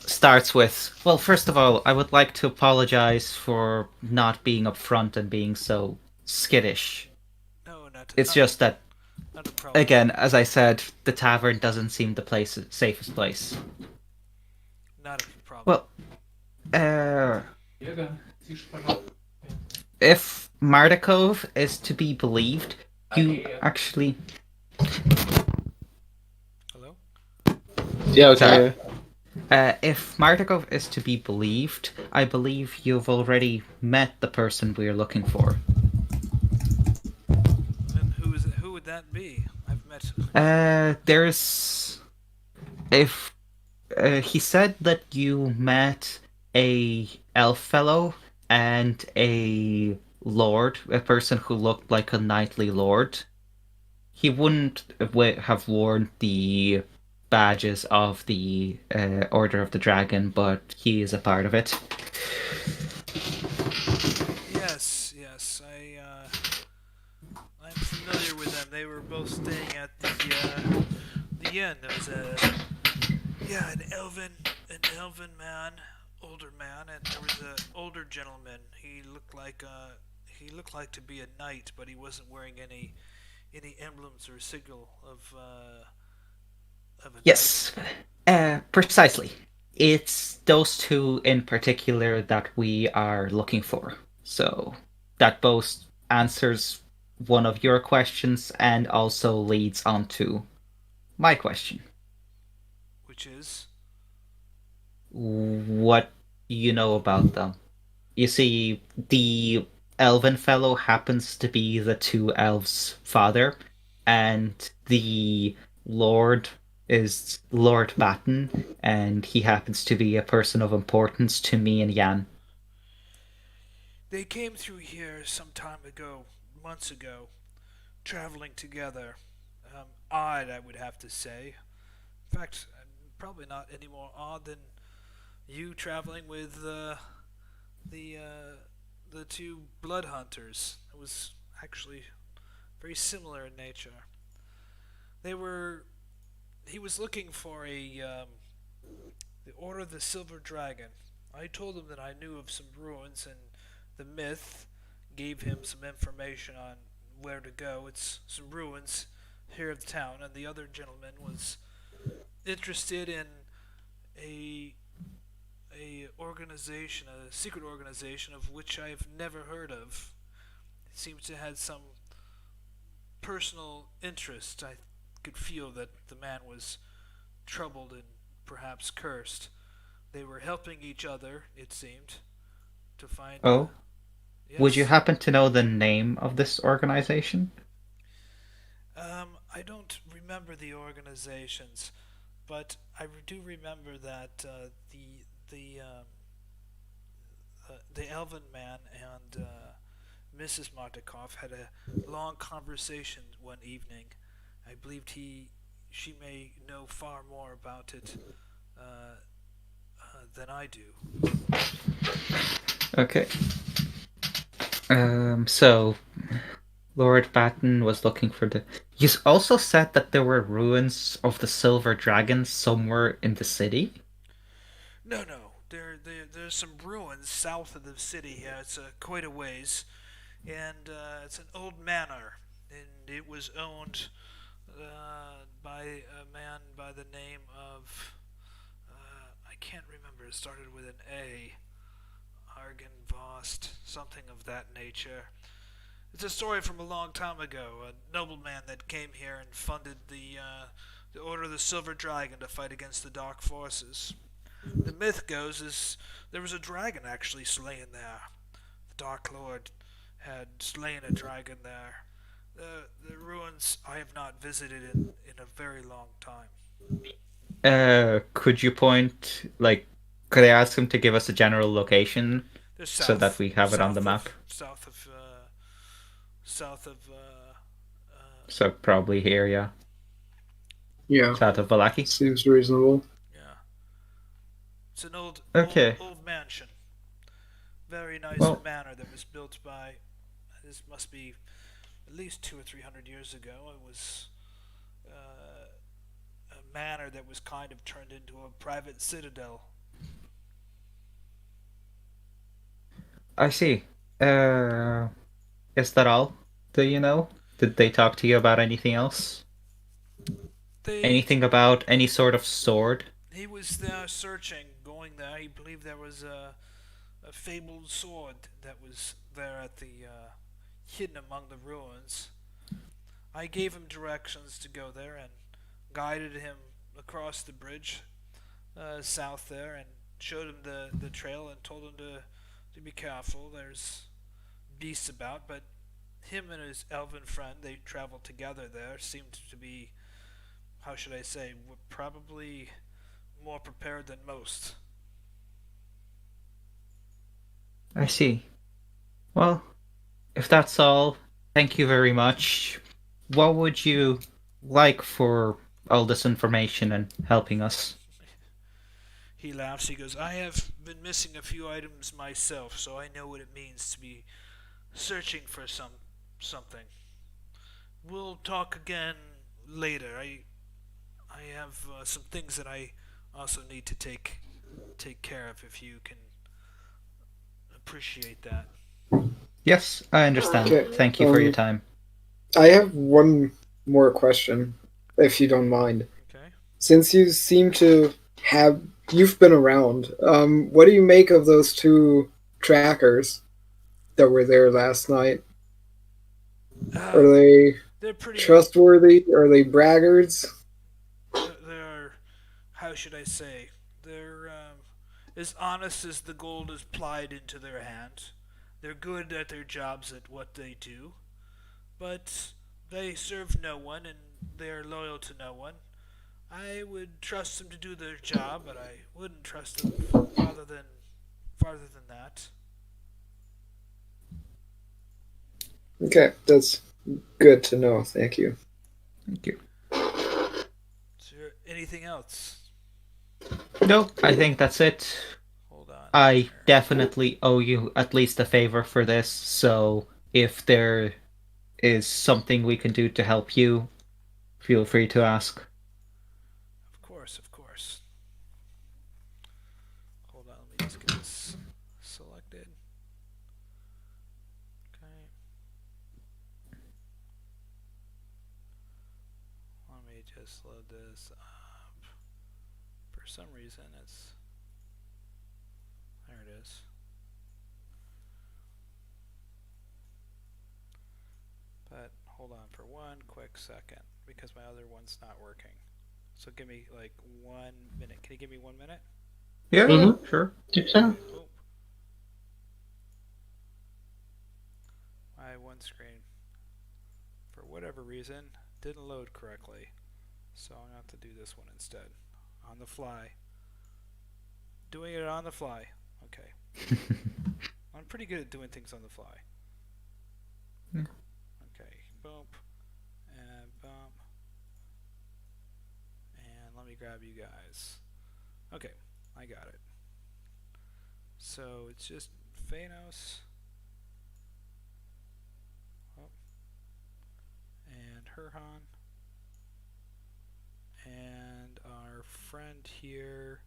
starts with, well, first of all, I would like to apologize for not being upfront and being so skittish. No, It's just that, not a problem. again, as I said, the tavern doesn't seem the safest place. Not a problem. Well, if Mardakov is to be believed, you actually. Hello? Yeah, okay. Sorry. If Mardakov is to be believed, I believe you've already met the person we're looking for. And who would that be? I've met. There's. If. He said that you met a elf fellow and a lord, a person who looked like a knightly lord. He wouldn't have worn the badges of the Order of the Dragon, but he is a part of it. Yes, I'm familiar with them. They were both staying at the inn. There was an elven man, older man, and there was an older gentleman. He looked like to be a knight, but he wasn't wearing any emblems or signal of a Yes, precisely. It's those two in particular that we are looking for. So that both answers one of your questions and also leads on to my question. Which is? What do you know about them? You see, the elven fellow happens to be the two elves' father, and the lord is Lord Batten, and he happens to be a person of importance to me and Jan. They came through here some time ago, months ago, traveling together. Odd, I would have to say. In fact, probably not any more odd than you traveling with the two blood hunters. It was actually very similar in nature. He was looking for the Order of the Silver Dragon. I told him that I knew of some ruins, and the myth gave him some information on where to go. It's some ruins here of the town, and the other gentleman was interested in a organization, a secret organization of which I've never heard of. It seems to have some personal interest. I could feel that the man was troubled and perhaps cursed. They were helping each other, it seemed, to find. Oh? Yes. Would you happen to know the name of this organization? I don't remember the organizations, but I do remember that the elven man and Mrs. Martikov had a long conversation one evening. I believed she may know far more about it than I do. Okay. So Lord Batten was looking for the. You also said that there were ruins of the Silver Dragon somewhere in the city? No. There's some ruins south of the city here. It's quite a ways, and it's an old manor, and it was owned by a man by the name of I can't remember. It started with an A. Argenvost, something of that nature. It's a story from a long time ago. A nobleman that came here and funded the Order of the Silver Dragon to fight against the Dark Forces. The myth goes is there was a dragon actually slain there. The Dark Lord had slain a dragon there. The ruins I have not visited in a very long time. Could you point, could I ask him to give us a general location so that we have it on the map? South of So probably here, yeah. Yeah, South of Vallaki. seems reasonable. yeah. It's an old mansion. Very nice manor that was built by this must be at least 200 or 300 years ago. It was a manor that was kind of turned into a private citadel. I see. Is that all? Do you know? Did they talk to you about anything else? Anything about any sort of sword? He was there searching, going there. He believed there was a fabled sword that was there at the hidden among the ruins. I gave him directions to go there and guided him across the bridge south there and showed him the trail and told him to be careful. There's beasts about, but him and his elven friend, they traveled together there, seemed to be, how should I say, probably more prepared than most. I see. Well, if that's all, thank you very much. What would you like for all this information and helping us? He laughs. He goes, I have been missing a few items myself, so I know what it means to be searching for something. We'll talk again later. I have some things that I also need to take care of, if you can appreciate that. Yes, I understand. Okay, Thank you for your time. I have one more question, if you don't mind. Okay. Since you seem to you've been around, what do you make of those two trackers that were there last night? Are they They're pretty trustworthy? Are they braggarts? They're, how should I say, they're as honest as the gold is plied into their hand. They're good at their jobs at what they do, but they serve no one and they're loyal to no one. I would trust them to do their job, but I wouldn't trust them farther than that. Okay, that's good to know. Thank you. Thank you. Is there anything else? No, I think that's it. Hold on. I definitely owe you at least a favor for this, so if there is something we can do to help you, feel free to ask. Of course. Hold on, let me just get this selected. Okay. Let me just load this up. For some reason, there it is. But hold on for one quick second, because my other one's not working. So give me like 1 minute. Can you give me 1 minute? Yeah, Mhm. sure. Yeah. Boom. My one screen, for whatever reason, didn't load correctly. So I'm going to have to do this one instead. On the fly. Doing it on the fly. Okay. I'm pretty good at doing things on the fly. Yeah. Okay. Boom. And boom. And let me grab you guys. Okay. I got it. So it's just Fiannos. Oh. And Herjann. And our friend here,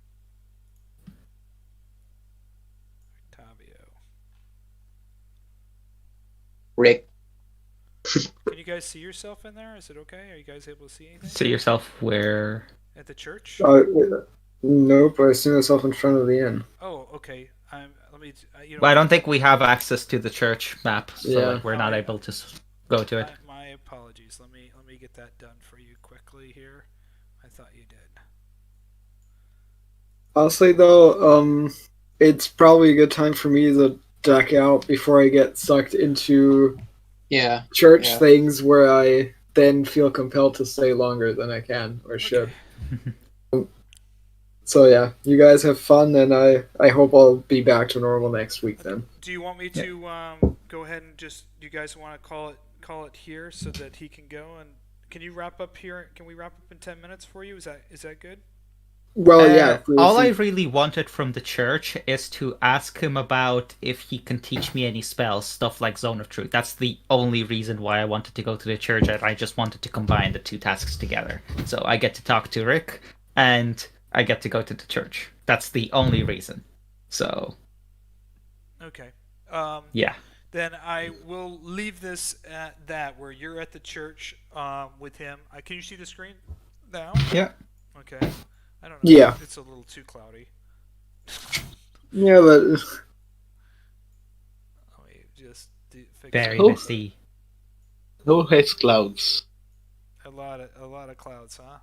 Octavio. Rick. Can you guys see yourself in there? Is it okay? Are you guys able to see anything? See yourself where? At the church? Nope, I see myself in front of the inn. Oh, okay. Let me. I don't think we have access to the church map, so Yeah. like, we're not able to go to it. My apologies. Let me get that done for you quickly here. I thought you did. Honestly, though, it's probably a good time for me to duck out before I get sucked into Yeah. church Yeah. things where I then feel compelled to stay longer than I can or should. So yeah, you guys have fun, and I hope I'll be back to normal next week then. Do you want me to go ahead and just? Do you guys want to call it here so that he can go? And can you wrap up here? Can we wrap up in 10 minutes for you? Is that good? Well, yeah. All I really wanted from the church is to ask him about if he can teach me any spells, stuff like Zone of Truth. That's the only reason why I wanted to go to the church, and I just wanted to combine the two tasks together. So I get to talk to Rick, and I get to go to the church. That's the only reason. So, Okay. yeah. Then I will leave this at that, where you're at the church with him. Can you see the screen now? Yeah. Okay. I don't know. Yeah. It's a little too cloudy. Yeah, but Let me just fix Very it. Oh. misty. Who hates clouds? A lot of clouds, huh?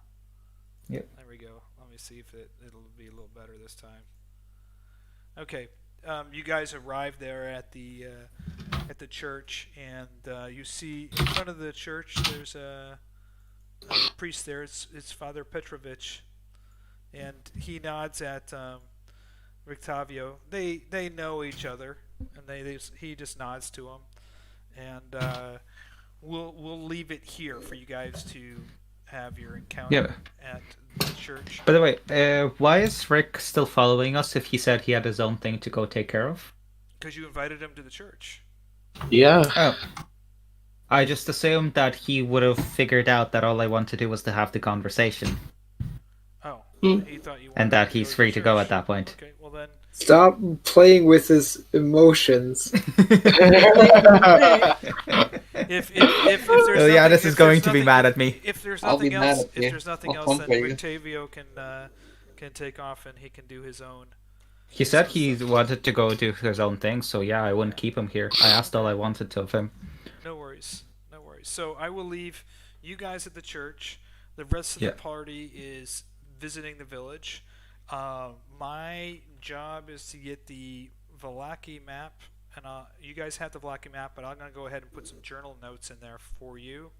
Yep. There we go. Let me see if it'll be a little better this time. Okay. You guys arrive there at the church, and you see in front of the church there's a priest there. It's Father Petrovich, and he nods at Rictavio. They know each other, and he just nods to him, and we'll leave it here for you guys to have your encounter at the church. By the way, why is Rick still following us if he said he had his own thing to go take care of? Because you invited him to the church. Yeah. Oh. I just assumed that he would have figured out that all I want to do was to have the conversation. Oh, Hmm. he thought you wanted And that to he's go free the to go church. at that point. Okay, well then. stop playing with his emotions. If there's Oh yeah, nothing- this if is going there's to be nothing- mad at me. If there's I'll be nothing mad else, at if you. there's nothing I'll else, then conquer you. Rictavio can take off and he can do his own. He said he wanted to go do his own thing, so yeah, I wouldn't keep him here. I asked all I wanted of him. No worries, no worries. So I will leave you guys at the church. The rest of Yeah. the party is visiting the village. My job is to get the Vallaki map, and you guys have the Vallaki map, but I'm gonna go ahead and put some journal notes in there for you.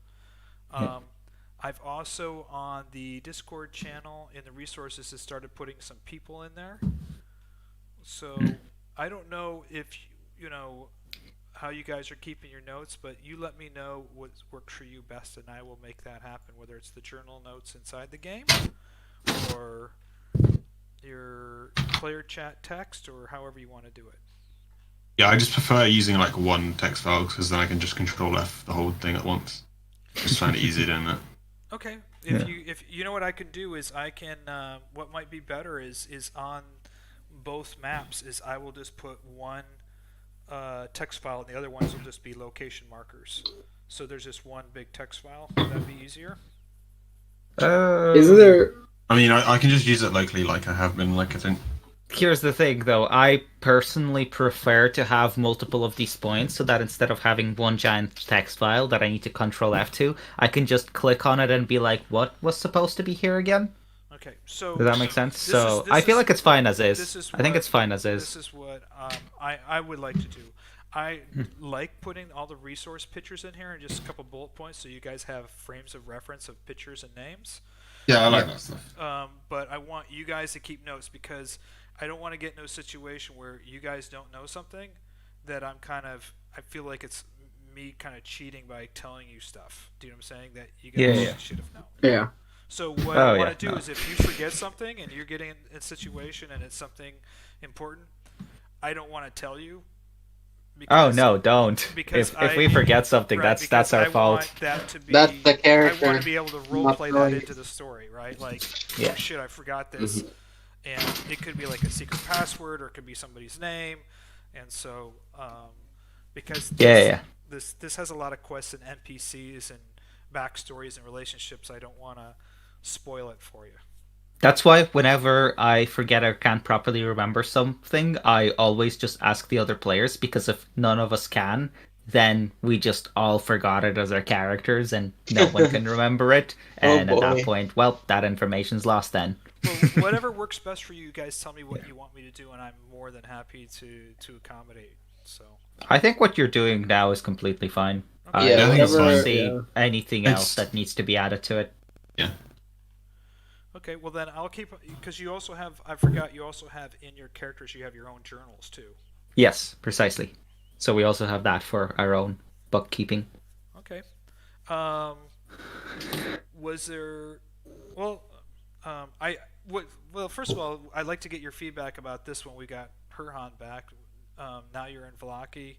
I've also on the Discord channel in the resources has started putting some people in there. So I don't know if you know how you guys are keeping your notes, but you let me know what works for you best, and I will make that happen. Whether it's the journal notes inside the game, or your player chat text, or however you want to do it. Yeah, I just prefer using like one text file because then I can just control F the whole thing at once. Just find it easier doing that. Okay. If you know what I can do is I can what might be better is on both maps is I will just put one text file and the other ones will just be location markers. So there's just one big text file. Would that be easier? Isn't there? I mean, I can just use it locally like I have been. Like I think. Here's the thing, though. I personally prefer to have multiple of these points so that instead of having one giant text file that I need to Control F2, I can just click on it and be like, what was supposed to be here again? Okay. So Does that make sense? this So is- I this feel is- like it's fine as is. this is I think what- it's fine as This is. is what I would like to do. I like putting all the resource pictures in here and just a couple bullet points so you guys have frames of reference of pictures and names. Yeah, I like that stuff. But I want you guys to keep notes because I don't want to get in a situation where you guys don't know something that I feel like it's me kind of cheating by telling you stuff. Do you know what I'm saying? That you guys Yeah. should have known. Yeah. So what Oh, I want yeah, to do no. is if you forget something and you're getting in a situation and it's something important, I don't want to tell you. Oh because- no, don't. because If we forget something, right, that's because our I fault. want that to be, That's the I character. want to be able to role not play that knowing. into the story, right? Like, Yeah. oh shit, I forgot this, and it could be like a secret password, or it could be somebody's name, and so because Yeah. this has a lot of quests and NPCs and backstories and relationships, I don't want to spoil it for you. That's why whenever I forget or can't properly remember something, I always just ask the other players, because if none of us can, then we just all forgot it as our characters and no one can remember it. And at that boy. point, well, that information's lost then. Well, whatever works best for you guys, tell me what you want me to do, and I'm more than happy to accommodate. So. I think what you're doing now is completely fine. I Yeah, don't whatever, see yeah. anything It's- else that needs to be added to it. Okay, well then I'll keep, because you also have, I forgot, you also have in your characters, you have your own journals too. Yes, precisely. So we also have that for our own bookkeeping. Okay. Was there, well, Well, first of all, I'd like to get your feedback about this when we got Herjann back. Now you're in Vallaki.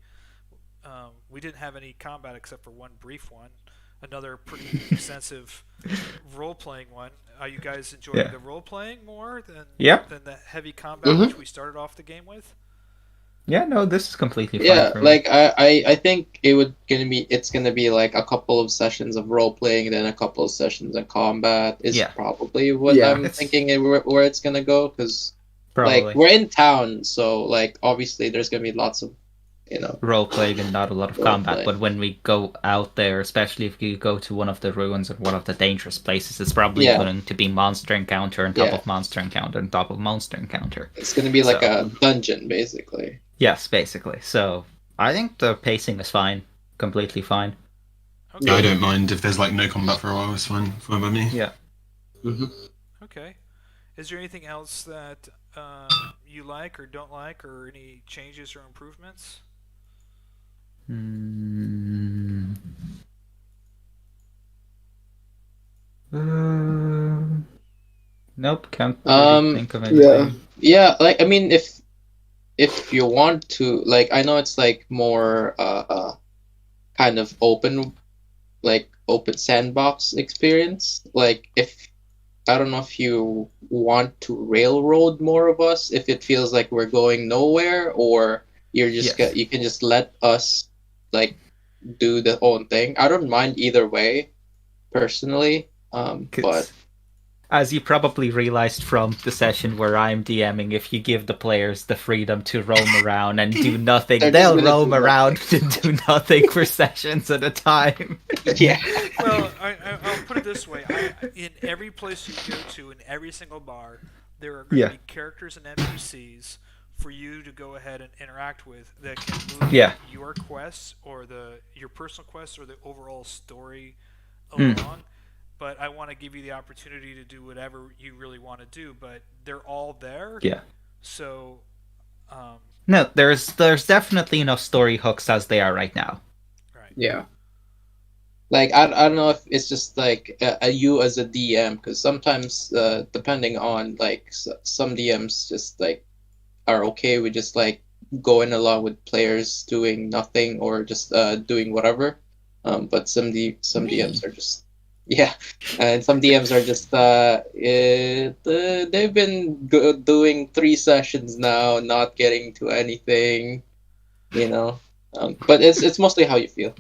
We didn't have any combat except for one brief one. Another pretty extensive role-playing one. Are you guys enjoying the role-playing more than the heavy combat which we started off the game with? Yeah, no, this is completely fine Yeah, for me. like I think it's gonna be like a couple of sessions of role playing, then a couple of sessions of combat is probably what I'm thinking where it's gonna go, because like we're in town, so like obviously there's gonna be lots of role playing and not a lot of combat. But when we go out there, especially if you go to one of the ruins or one of the dangerous places, it's probably going to be monster encounter on top of monster encounter on top of monster encounter. It's gonna be like a dungeon basically. Yes, basically. So I think the pacing is fine, completely fine. Okay. I don't mind if there's like no combat for a while. It's fine by me. Yeah. Okay. Is there anything else that you like or don't like, or any changes or improvements? Nope, can't really think of anything. Yeah, like I mean, if you want to, like, I know it's like more kind of open sandbox experience. Like, if I don't know if you want to railroad more of us, if it feels like we're going nowhere, or you're just you can just let us like do the own thing. I don't mind either way, personally. But as you probably realized from the session where I'm DMing, if you give the players the freedom to roam around and do nothing, they'll roam around and do nothing for sessions at a time. Yeah. Well, I'll put it this way. In every place you go to, in every single bar, there are going to be characters and NPCs for you to go ahead and interact with that can move your quests or your personal quests or the overall story along. But I want to give you the opportunity to do whatever you really want to do. But they're all there. Yeah. So. No, there's definitely enough story hooks as they are right now. Right. Yeah. Like I don't know if it's just like you as a DM, because sometimes depending on like some DMs just like are okay with just like going along with players doing nothing or just doing whatever. But some DMs are just. Yeah, and some DMs are just they've been doing 3 sessions now, not getting to anything, but it's mostly how you feel.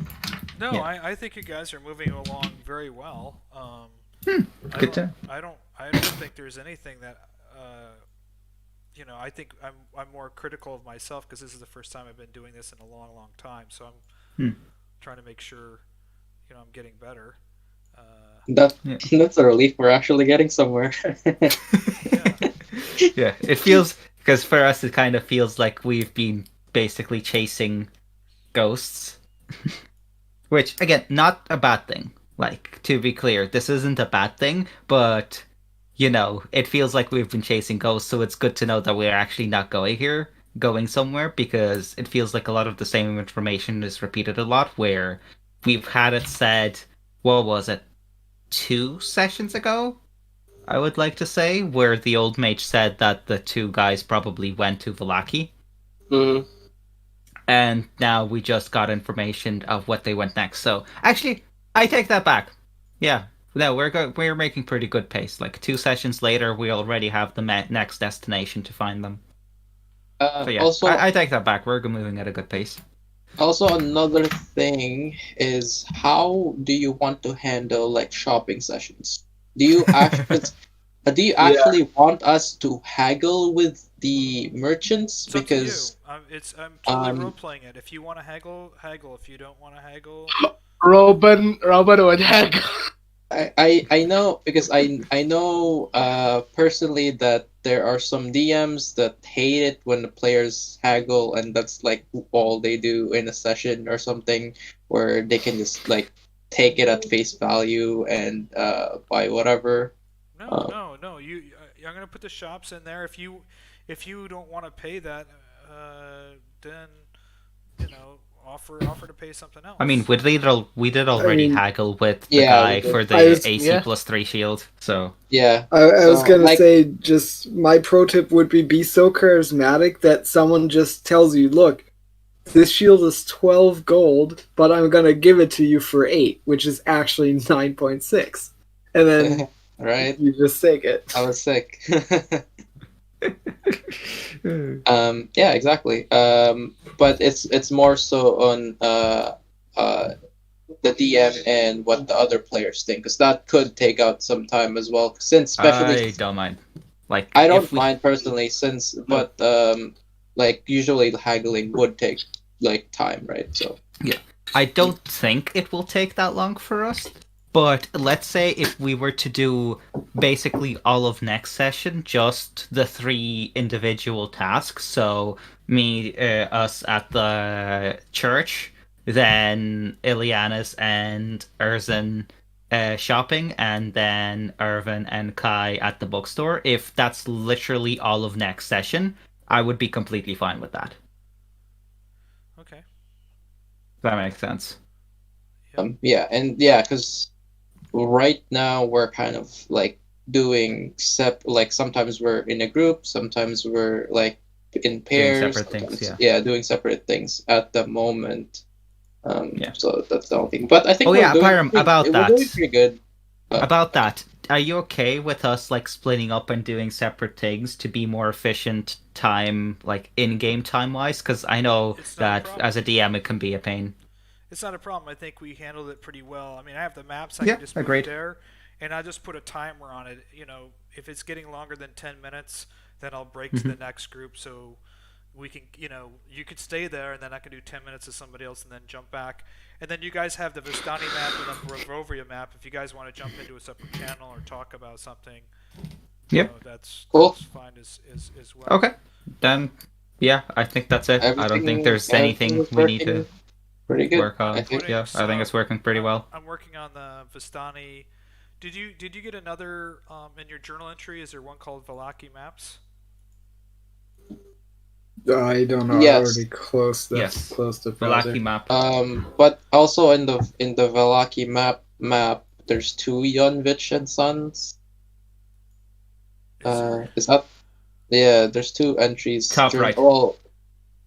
No, I think you guys are moving along very well. Good time. I don't think there's anything that I think I'm more critical of myself because this is the first time I've been doing this in a long time. So I'm trying to make sure I'm getting better. That's a relief. We're actually getting somewhere. Yeah, it feels, because for us it kind of feels like we've been basically chasing ghosts, which again, not a bad thing. Like, to be clear, this isn't a bad thing, but it feels like we've been chasing ghosts, so it's good to know that we're actually not going somewhere, because it feels like a lot of the same information is repeated a lot, where we've had it said, what was it, 2 sessions ago, I would like to say, where the old mage said that the 2 guys probably went to Vallaki. And now we just got information of what they went next. So actually, I take that back. Yeah, no, we're making pretty good pace. Like 2 sessions later, we already have the next destination to find them. So yeah, also, I take that back. We're moving at a good pace. Also, another thing is, how do you want to handle like shopping sessions? Do you actually want us to haggle with the merchants? It's because up to you. I'm totally role playing it. If you want to haggle. If you don't want to haggle, Robin would haggle. I know, because I know personally that there are some DMs that hate it when the players haggle, and that's like all they do in a session or something, where they can just like take it at face value and buy whatever. No. I'm gonna put the shops in there. If you don't want to pay that, then offer to pay something else. I mean, we did already mean, haggle with the Yeah, we guy did. for I the was- AC Yeah. plus 3 shield. So Yeah. I was So, gonna like- say, just my pro tip would be so charismatic that someone just tells you, look, this shield is 12 gold, but I'm gonna give it to you for 8, which is actually 9.6. And then Right. you just take it. I was sick. Yeah, exactly. But it's more so on the DM and what the other players think, because that could take out some time as well. Since I especially don't mind. Like I don't if we- mind personally, but like usually haggling would take like time, right? So I don't think it will take that long for us. But let's say if we were to do basically all of next session, just the 3 individual tasks. So us at the church, then Iliana's and Erzin shopping, and then Irvin and Kai at the bookstore. If that's literally all of next session, I would be completely fine with that. Okay. That makes sense. yeah, and yeah, because right now we're kind of like doing like sometimes we're in a group, sometimes we're like in pairs, separate things, sometimes- yeah. doing separate things at the moment. Yeah. So that's the only thing. But I think Oh, we're yeah, doing Pyram, pretty- about we're that. doing pretty good. About that, are you okay with us like splitting up and doing separate things to be more efficient time, like in-game time-wise? Because I know It's not a that problem. as a DM it can be a pain. It's not a problem. I think we handled it pretty well. I mean, I have the maps. I Yeah, can just move agreed. there, and I just put a timer on it. You know, if it's getting longer than 10 minutes, then I'll break to the next group. So we can, you know, you could stay there, and then I can do 10 minutes of somebody else, and then jump back. And then you guys have the Vistani map and the Barovia map. If you guys want to jump into a separate channel or talk about something, Yep. that's Cool. that's fine as well. Okay, then yeah, I think that's it. I don't Everything- think there's anything everything we is need to working pretty good. work on. I think. Yeah, I think it's working pretty well. I'm working on the Vistani. Did you get another in your journal entry? Is there one called Vallaki maps? I don't know. Yes. I already closed the Yes. closed the browser. Vallaki map. But also in the Vallaki map, there's 2 Yonvich and Sons. Is that? Yeah, there's 2 entries. Top during- right. Oh,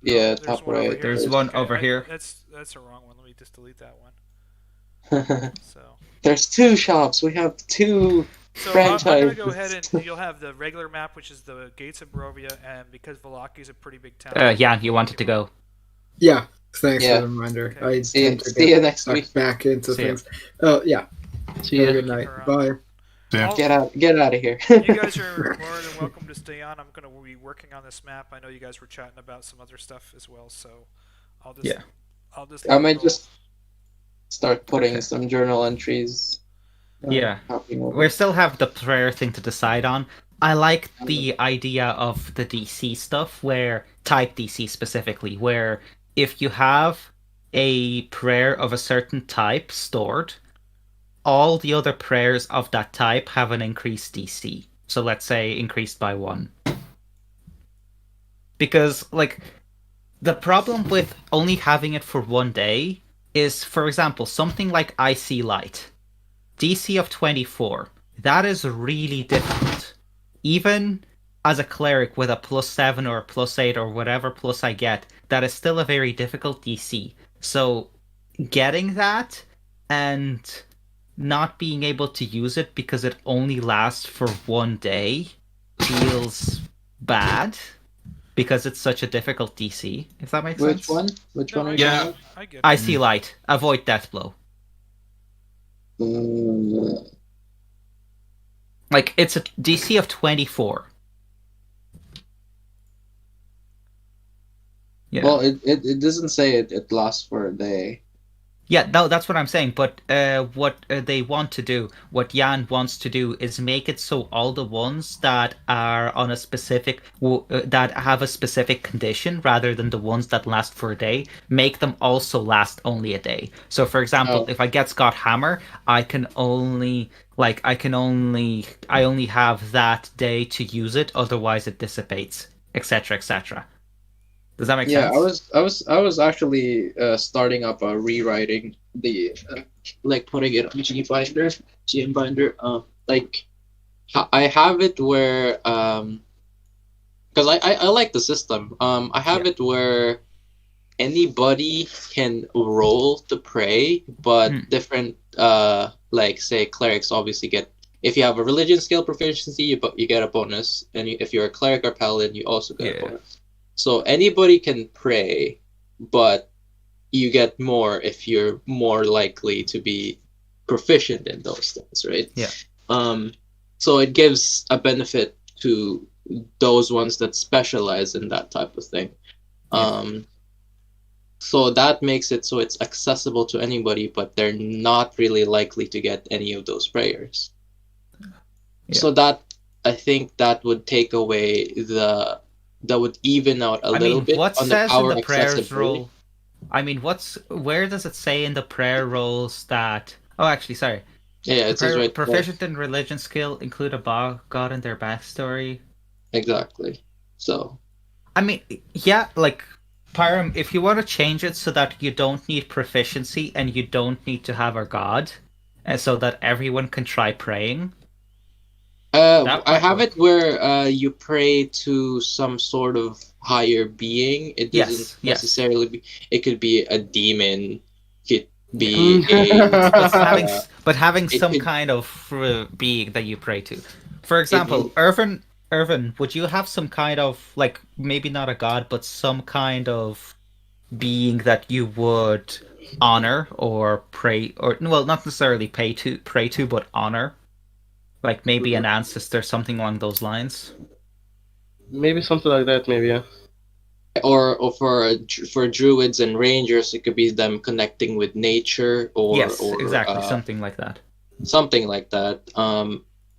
yeah, there's top one over right. here. There's one over here. That's a wrong one. Let me just delete that one. So There's 2 shops. We have 2. I'm gonna Franchise. go ahead and you'll have the regular map, which is the Gates of Barovia, and because Vallaki is a pretty big town. Yeah, you wanted to go. Yeah. Thanks Yeah. for the reminder. Okay. I See you, tend to see get you next sucked week. back into See ya. things. Oh yeah. See Have a ya. good night. Keep her Bye. Yeah. I'll- Get out of here. You guys are more than welcome to stay on. I'm gonna be working on this map. I know you guys were chatting about some other stuff as well, so I'll just Yeah. I'll I might roll. just start putting Okay. some journal entries. Yeah. Hopping over. We still have the prayer thing to decide on. I like the idea of the DC stuff, where type DC specifically, where if you have a prayer of a certain type stored, all the other prayers of that type have an increased DC. So let's say increased by 1. Because, like, the problem with only having it for 1 day is, for example, something like Icy Light. DC of 24. That is really difficult. Even as a cleric with a +7 or a +8 or whatever plus I get, that is still a very difficult DC. So getting that and not being able to use it because it only lasts for 1 day feels bad because it's such a difficult DC, if that makes sense. Which one? Which No, one? I Are you get Yeah. talking it. I get it. I see light. Avoid death blow. about? Like, it's a DC of 24. Yeah. Well, it doesn't say it lasts for a day. Yeah, no, that's what I'm saying. But what they want to do, what Jan wants to do, is make it so all the ones that are on a specific, that have a specific condition, rather than the ones that last for a day, make them also last only a day. So, for example, Oh. if I get Scott Hammer, I only have that day to use it. Otherwise, it dissipates, etc., etc. Does that make Yeah, sense? I was actually starting up rewriting the like putting it on GM binder. Like I have it where because I like the system. I have Yeah. it where anybody can roll to pray, but Hmm. different like say clerics obviously get, if you have a religion skill proficiency, you get a bonus, and if you're a cleric or paladin, you also get a Yeah. bonus. So anybody can pray, but you get more if you're more likely to be proficient in those things, right? Yeah. So it gives a benefit to those ones that specialize in that type of thing. Yeah. So that makes it so it's accessible to anybody, but they're not really likely to get any of those prayers. Yeah. So that, I think that would take away that would even out a little bit what on the says in power the prayers accessibility. roll? I mean, where does it say in the prayer rolls that? Oh, actually, sorry. Yeah, The it says prayer, right there. proficient in religion skill include a god in their backstory. Exactly. So I mean, yeah, like Pyram, if you want to change it so that you don't need proficiency and you don't need to have a god, and so that everyone can try praying. That I might have work. it where you pray to some sort of higher being. It doesn't Yes. necessarily be. It could be a demon. Could Yeah. be a. But having It some could. kind of being that you pray to. For It, example, Irvin, would you have some kind of like maybe not a god, but some kind of being that you would honor or pray, or well, not necessarily pray to, but honor, like maybe an ancestor, something along those lines. Maybe something like that. Maybe yeah. or for druids and rangers, it could be them connecting with nature, Yes, or exactly, something like that. something like that.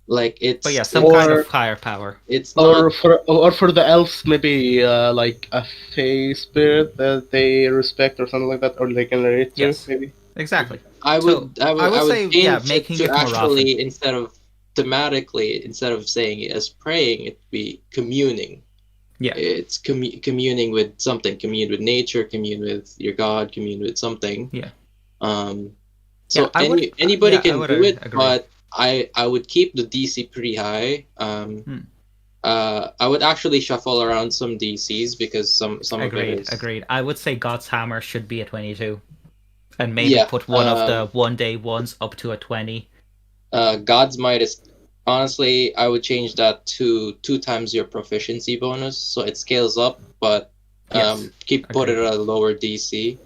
Like it's. But yeah, some kind Or of higher power. It's not. Or for the elves, maybe like a fey spirit that they respect or something like that, or they can relate to. Yes, Maybe. exactly. I would So I would say, yeah, change it making to it more often. actually, instead of thematically, instead of saying it as praying, it be communing. Yeah. It's communing with something. Commune with nature. Commune with your god. Commune with something. Yeah. So Yeah, I would- anybody yeah, I can would do it, agree. but I would keep the DC pretty high. I would actually shuffle around some DCs because some of it is. Agreed. I would say God's Hammer should be a 22. And maybe Yeah, put one of the 1-day ones up to a 20. God's Might is, honestly, I would change that to 2 times your proficiency bonus, so it scales up, but Yes, put it agreed. at a lower DC.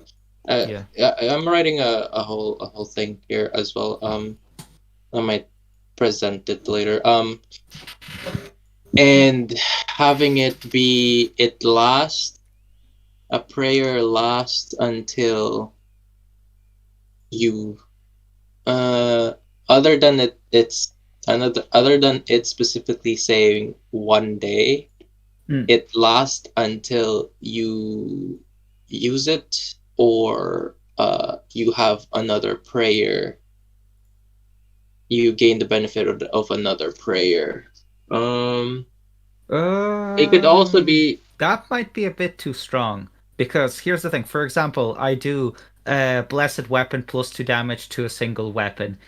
Yeah. I'm writing a whole thing here as well. I might present it later. And having it be a prayer lasts until you other than it specifically saying 1 day, it lasts until you use it, or you have another prayer. You gain the benefit of another prayer. It could also be. That might be a bit too strong, because here's the thing. For example, I do blessed weapon plus 2 damage to a single weapon,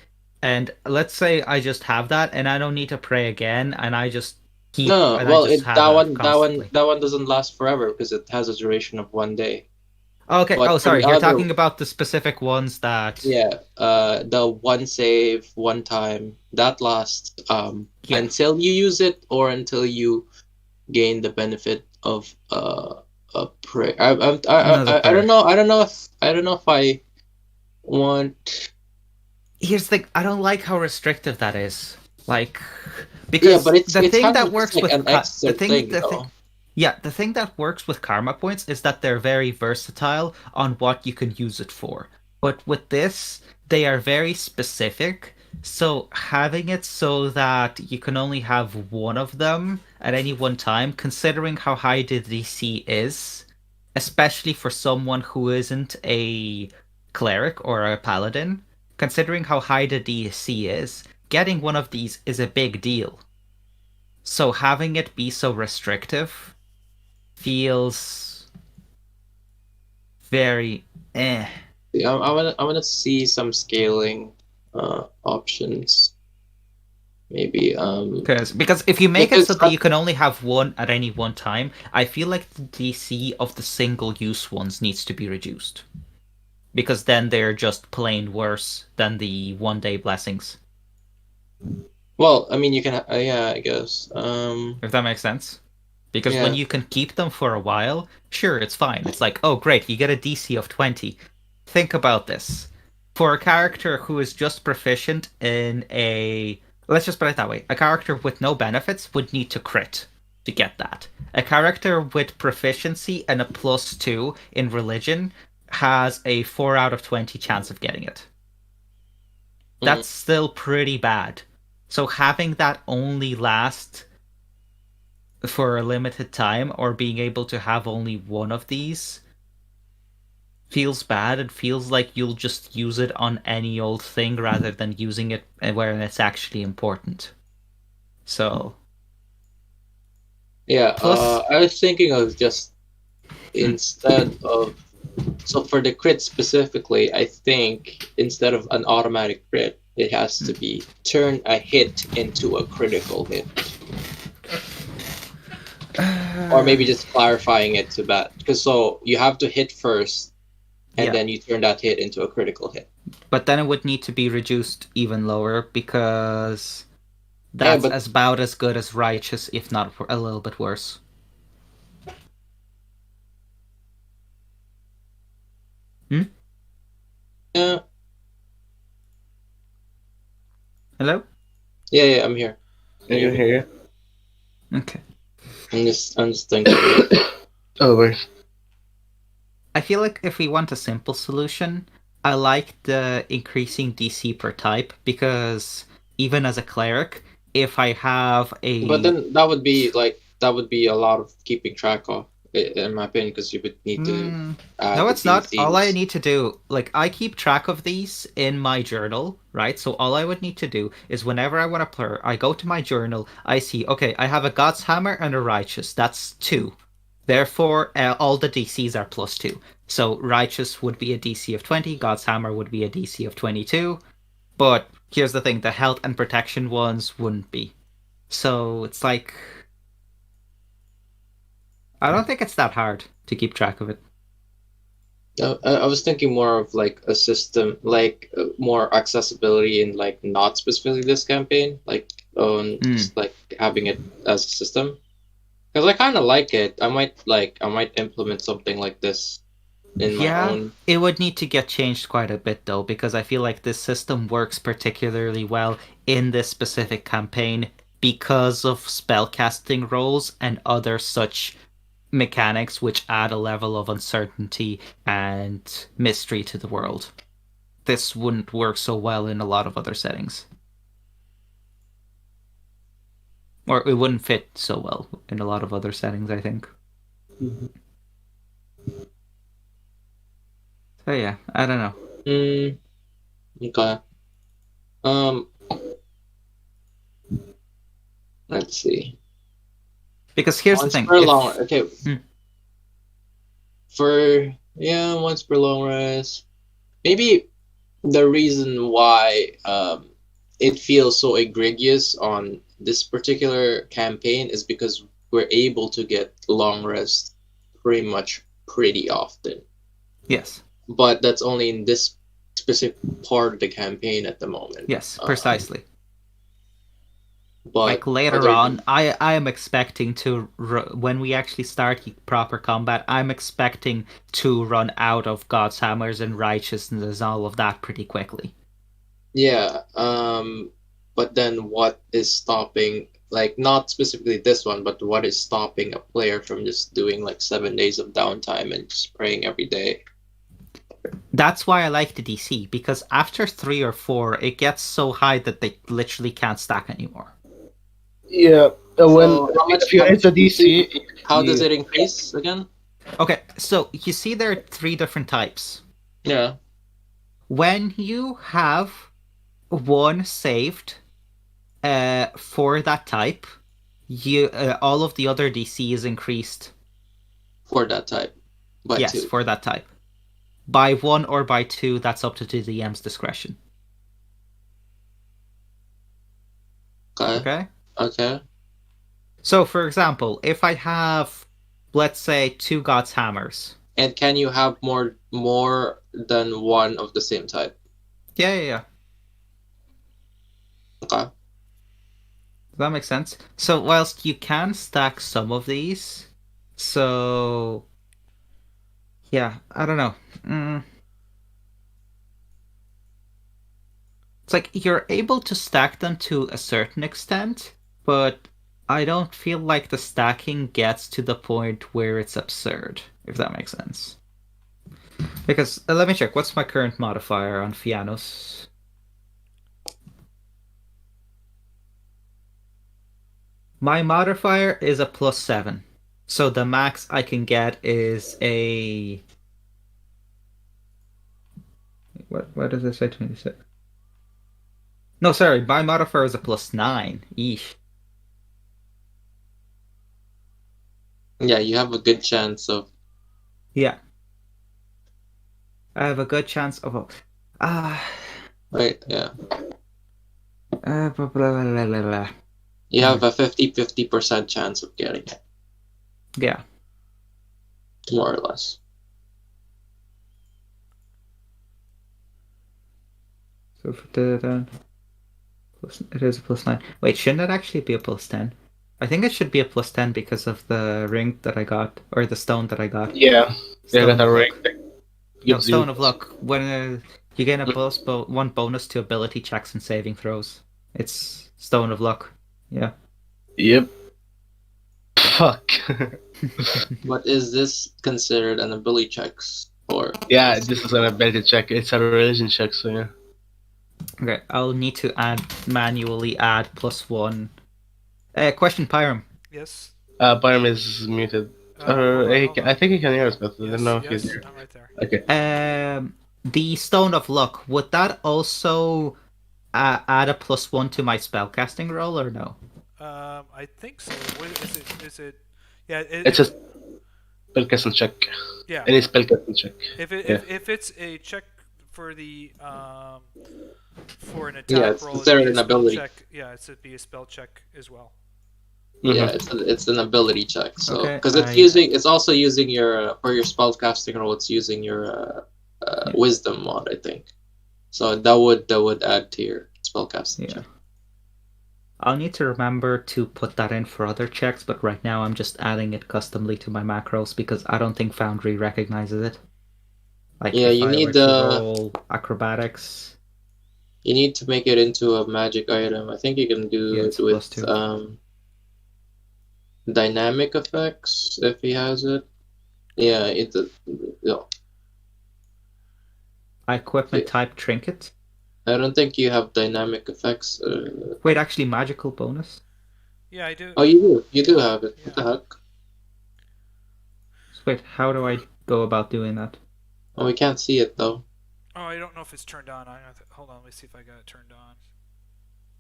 and let's say I just have that, and I don't need to pray again, and I just keep. No, and well, I just have constantly. that one doesn't last forever because it has a duration of 1 day. Okay. But Oh, for the sorry. You're other- talking about the specific ones that. Yeah. The one save, one time, that lasts Yeah. until you use it, or until you gain the benefit of a prayer. I don't know. I don't know if I want. Here's the thing. I don't like how restrictive that is. Like, because Yeah, but it's the thing kind that of works like with an extra thing, the though. thing. Yeah, the thing that works with karma points is that they're very versatile on what you can use it for. But with this, they are very specific. So having it so that you can only have one of them at any one time, considering how high the DC is, especially for someone who isn't a cleric or a paladin, considering how high the DC is, getting one of these is a big deal. So having it be so restrictive feels very eh. Yeah, I wanna see some scaling options. Maybe Because if you make it so Because that you can only have one at any one time, I feel like the DC of the single-use ones needs to be reduced. Because then they're just plain worse than the one-day blessings. well, I mean, you can yeah, I guess. If that makes sense. Because when Yeah. you can keep them for a while, sure, it's fine. It's like, oh great, you get a DC of 20. Think about this. For a character who is just proficient in a... Let's just put it that way. A character with no benefits would need to crit to get that. A character with proficiency and a +2 in religion has a 4 out of 20 chance of getting it. That's still pretty bad. So having that only last for a limited time, or being able to have only one of these, feels bad. It feels like you'll just use it on any old thing rather than using it where it's actually important. So Yeah, Plus- I was thinking of just instead of so for the crit specifically, I think instead of an automatic crit, it has to be turn a hit into a critical hit, or maybe just clarifying it to that, because so you have to hit first, and Yeah. then you turn that hit into a critical hit. But then it would need to be reduced even lower, because that's but- about as good as righteous, if not a little bit worse. Yeah, Hello? yeah, I'm here. I can hear you. Okay. I'm just thinking. Oh, wait. I feel like if we want a simple solution, I like the increasing DC per type, because even as a cleric, if I have a... But then that would be a lot of keeping track of, in my opinion, because you would need to. Add No, the it's not. All I DCs. need to do, like, I keep track of these in my journal, right? So all I would need to do is whenever I want to play, I go to my journal, I see, okay, I have a God's Hammer and a Righteous. That's 2. Therefore, all the DCs are +2. So Righteous would be a DC of 20, God's Hammer would be a DC of 22. But here's the thing, the health and protection ones wouldn't be. So it's like... I don't think it's that hard to keep track of it. I was thinking more of like a system, like more accessibility in like not specifically this campaign, like just like having it as a system. Because I kind of like it. I might implement something like this in my own. It would need to get changed quite a bit though, because I feel like this system works particularly well in this specific campaign because of spellcasting rolls and other such mechanics which add a level of uncertainty and mystery to the world. This wouldn't work so well in a lot of other settings. Or it wouldn't fit so well in a lot of other settings, I think. So yeah, I don't know. Okay. Let's see. Because here's Once the thing. per long. Okay. Hmm. Once per long rest. Maybe the reason why it feels so egregious on this particular campaign is because we're able to get long rest pretty often. Yes. But that's only in this specific part of the campaign at the moment. Yes, precisely. But like later on, I am expecting to when we actually start proper combat, I'm expecting to run out of God's Hammers and Righteousness and all of that pretty quickly. Yeah, but then what is stopping, like not specifically this one, but what is stopping a player from just doing like 7 days of downtime and just praying every day? That's why I like the DC, because after 3 or 4, it gets so high that they literally can't stack anymore. Yeah, So, if you hit the DC, how does it increase again? Okay, so you see there are 3 different types. Yeah. When you have one saved for that type, you all of the other DC is increased. For that type. Yes, for that type. by 1 or by 2, that's up to the DM's discretion. Okay. Okay? So, for example, if I have, let's say, 2 God's Hammers. And can you have more than one of the same type? Yeah. Okay. Does that make sense? So, whilst you can stack some of these, so... Yeah, I don't know. It's like, you're able to stack them to a certain extent, but I don't feel like the stacking gets to the point where it's absurd, if that makes sense. Because, let me check, what's my current modifier on Fiannos? My modifier is a +7. So the max I can get is a... What does it say? 26? No, sorry, my modifier is a +9. Eesh. Yeah, you have a good chance of... Yeah. I have a good chance of... Right, yeah. Blah, blah, blah, blah, blah. You have a 50% chance of getting it. Yeah. More or less. So for the... it is a +9. Wait, shouldn't it actually be a +10? I think it should be a +10 because of the ring that I got, or the stone that I got. Yeah, Stone got a of ring. Luck. No, Stone of Luck. When you gain a one bonus to ability checks and saving throws. It's Stone of Luck. Yeah. Yep. Fuck. But is this considered an ability check? Or... Yeah, this is an ability check. It's a religion check, so yeah. Okay, I'll need to manually add +1. Question, Pyram. Yes. Byram is muted. Hold on. I think he can hear us, but I don't know if Yes, he's here. I'm right there. Okay. The Stone of Luck, would that also add a +1 to my spellcasting roll, or no? I think so. What is it? Yeah. It's a spellcasting check. Yeah. Any spellcasting check. If it's a check for the for an attack Yeah, it's roll, considered it'd be a an spell ability. check. Yeah, it'd be a spell check as well. Yeah, it's an ability check. So Okay, because it's also using your for your spellcasting roll, it's using your wisdom mod, I think. So that would add to your spellcasting check. I'll need to remember to put that in for other checks, but right now I'm just adding it customly to my macros because I don't think Foundry recognizes it. Like, Yeah, if you I need were to the roll acrobatics. You need to make it into a magic item. I think you can do it with +2. Dynamic effects if he has it. Yeah, it's Equipment type trinket. I don't think you have dynamic effects. Wait, actually, magical bonus. Yeah, I do. Oh, you do. You do have it. Yeah. What the heck? Wait, how do I go about doing that? Oh, we can't see it though. Oh, I don't know if it's turned on. Hold on, let me see if I got it turned on.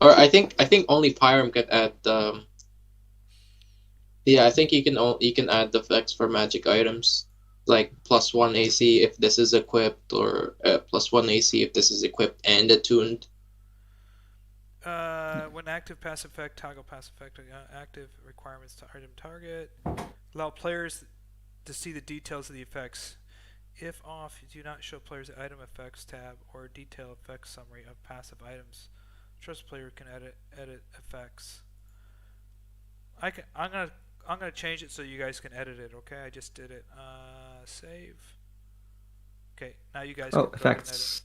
Or I think only Pyram can add. Yeah, I think you can add the effects for magic items, like +1 AC if this is equipped, or +1 AC if this is equipped and attuned. When active passive effect, toggle passive effect, active requirements to item target. Allow players to see the details of the effects. If off, do not show players the item effects tab or detail effects summary of passive items. Trust player can edit effects. I'm gonna change it so you guys can edit it. Okay, I just did it. Save. Okay, now you guys. Oh, can effects.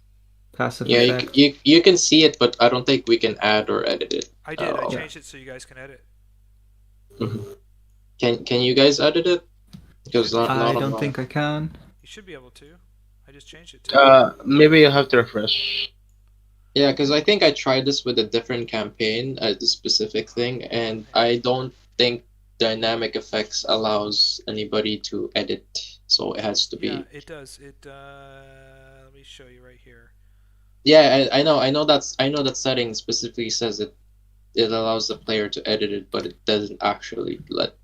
Passive Yeah, effect. you can see it, but I don't think we can add or edit it. I did. I changed it so you guys can edit. Can you guys edit it? Because I don't think I can. You should be able to. I just changed it to. Maybe you have to refresh. Yeah, because I think I tried this with a different campaign, the specific thing, and I don't think dynamic effects allows anybody to edit, so it has to be. Yeah, it does. Let me show you right here. Yeah, I know that setting specifically says it allows the player to edit it, but it doesn't actually let.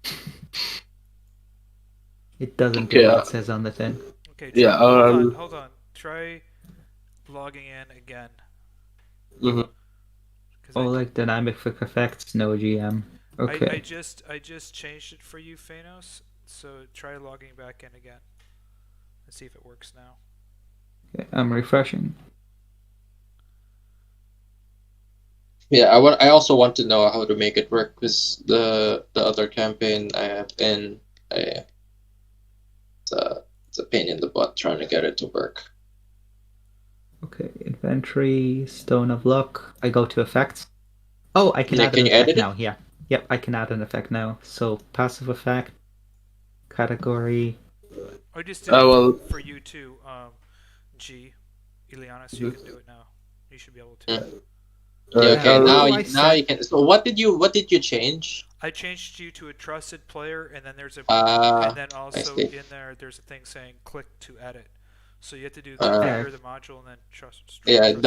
It doesn't do what it says on the thing. Okay, Yeah, hold on. Try logging in again. mhm. 'Cause Oleg dynamic effects, no GM. Okay. I just changed it for you, Feyannos. So try logging back in again. Let's see if it works now. Okay, I'm refreshing. Yeah, I also want to know how to make it work because the other campaign I have in, it's a pain in the butt trying to get it to work. Okay, inventory, Stone of Luck. I go to effects. Oh, I can Yeah, add can an you effect edit it? now. Yeah. Yep, I can add an effect now. So passive effect, category. I just did it Well, for you too, G, Ileana, so you can do it now. You should be able to. Yeah. all Yeah, right, okay, Oh, now I now you set. can. So what did you change? I changed you to a trusted player, and then there's a, Ah, and then I also see. in there's a thing saying click to edit. So you have to do Uh, configure the module and then Yeah, trusted.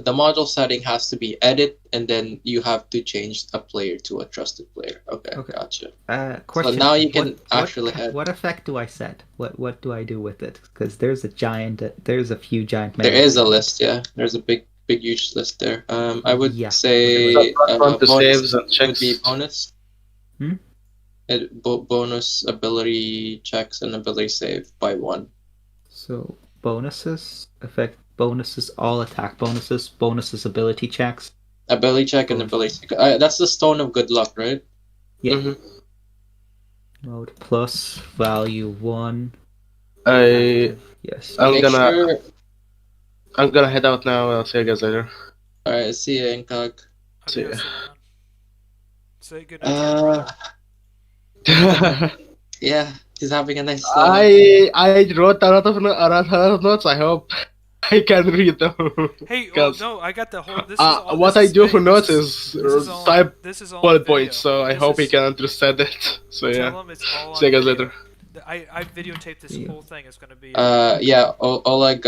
the module setting has to be edit, and then you have to change a player to a trusted player. Okay, Okay. gotcha. Question. now you can actually what effect do I set? What do I do with it? Because there's a few giant There menus is a here. list, yeah. There's a big huge list there. I would Yeah. say front to bonus saves and would be checks. bonus. Hmm? Bonus ability checks and ability save by 1. So bonuses, effect bonuses, all attack bonuses, ability checks. Ability check and Bonus. ability. That's the Stone of Good Luck, right? Yeah. Mhm. Mode plus value 1. I Yes. I'm Make gonna sure. I'm gonna head out now. I'll see you guys later. All right, see you, Incog. See ya. Adios, everyone. Say goodnight to your brother. Yeah, he's having a nice. I wrote a lot of notes. I hope I can read them. Hey, well, 'Cause, no, I got the whole. This is all. what this I is, do hey, for notes this is all. type This is all bullet on video. points, so I This hope he is- can understand it. So yeah. Tell him it's all on See you guys video. later. I videotaped this Yeah. whole thing. It's gonna be. Yeah, Oleg.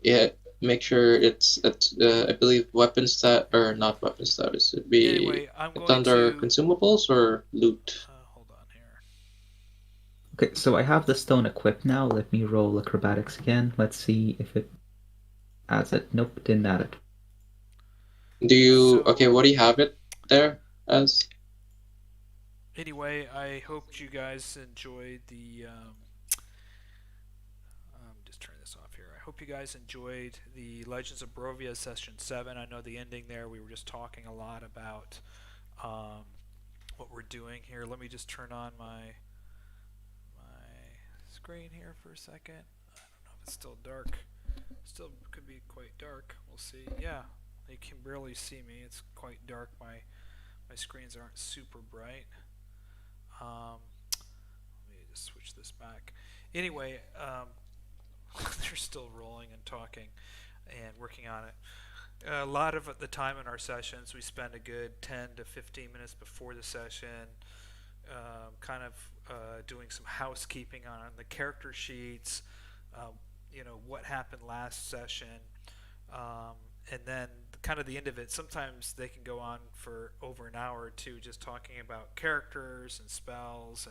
Yeah, make sure it's I believe weapon stat or not weapon status. It'd be Anyway, I'm it's going under to. consumables or loot. Hold on here. Okay, so I have the stone equipped now. Let me roll acrobatics again. Let's see if it adds it. Nope, didn't add it. Do you So- okay? What do you have it there as? Anyway, I hope you guys enjoyed the. Just turn this off here. I hope you guys enjoyed the Legends of Barovia Session 7. I know the ending there, we were just talking a lot about what we're doing here. Let me just turn on my screen here for a second. I don't know if it's still dark. Still could be quite dark. We'll see. Yeah, you can barely see me. It's quite dark. My screens aren't super bright. Let me just switch this back. Anyway, they're still rolling and talking and working on it. A lot of the time in our sessions, we spend a good 10 to 15 minutes before the session, kind of doing some housekeeping on the character sheets, what happened last session, and then kind of the end of it. Sometimes they can go on for over an hour or two just talking about characters and spells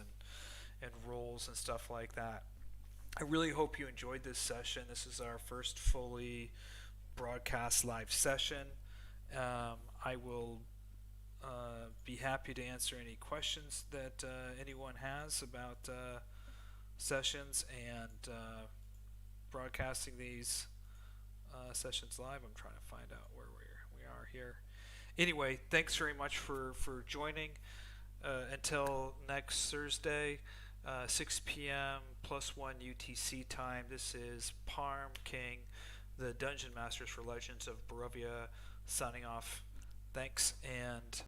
and roles and stuff like that. I really hope you enjoyed this session. This is our first fully broadcast live session. I will be happy to answer any questions that anyone has about sessions and broadcasting these sessions live. I'm trying to find out where we are here. Anyway, thanks very much for joining. Until next Thursday, 6 p.m. +1 UTC time. This is Parm King, the Dungeon Masters for Legends of Barovia, signing off. Thanks, and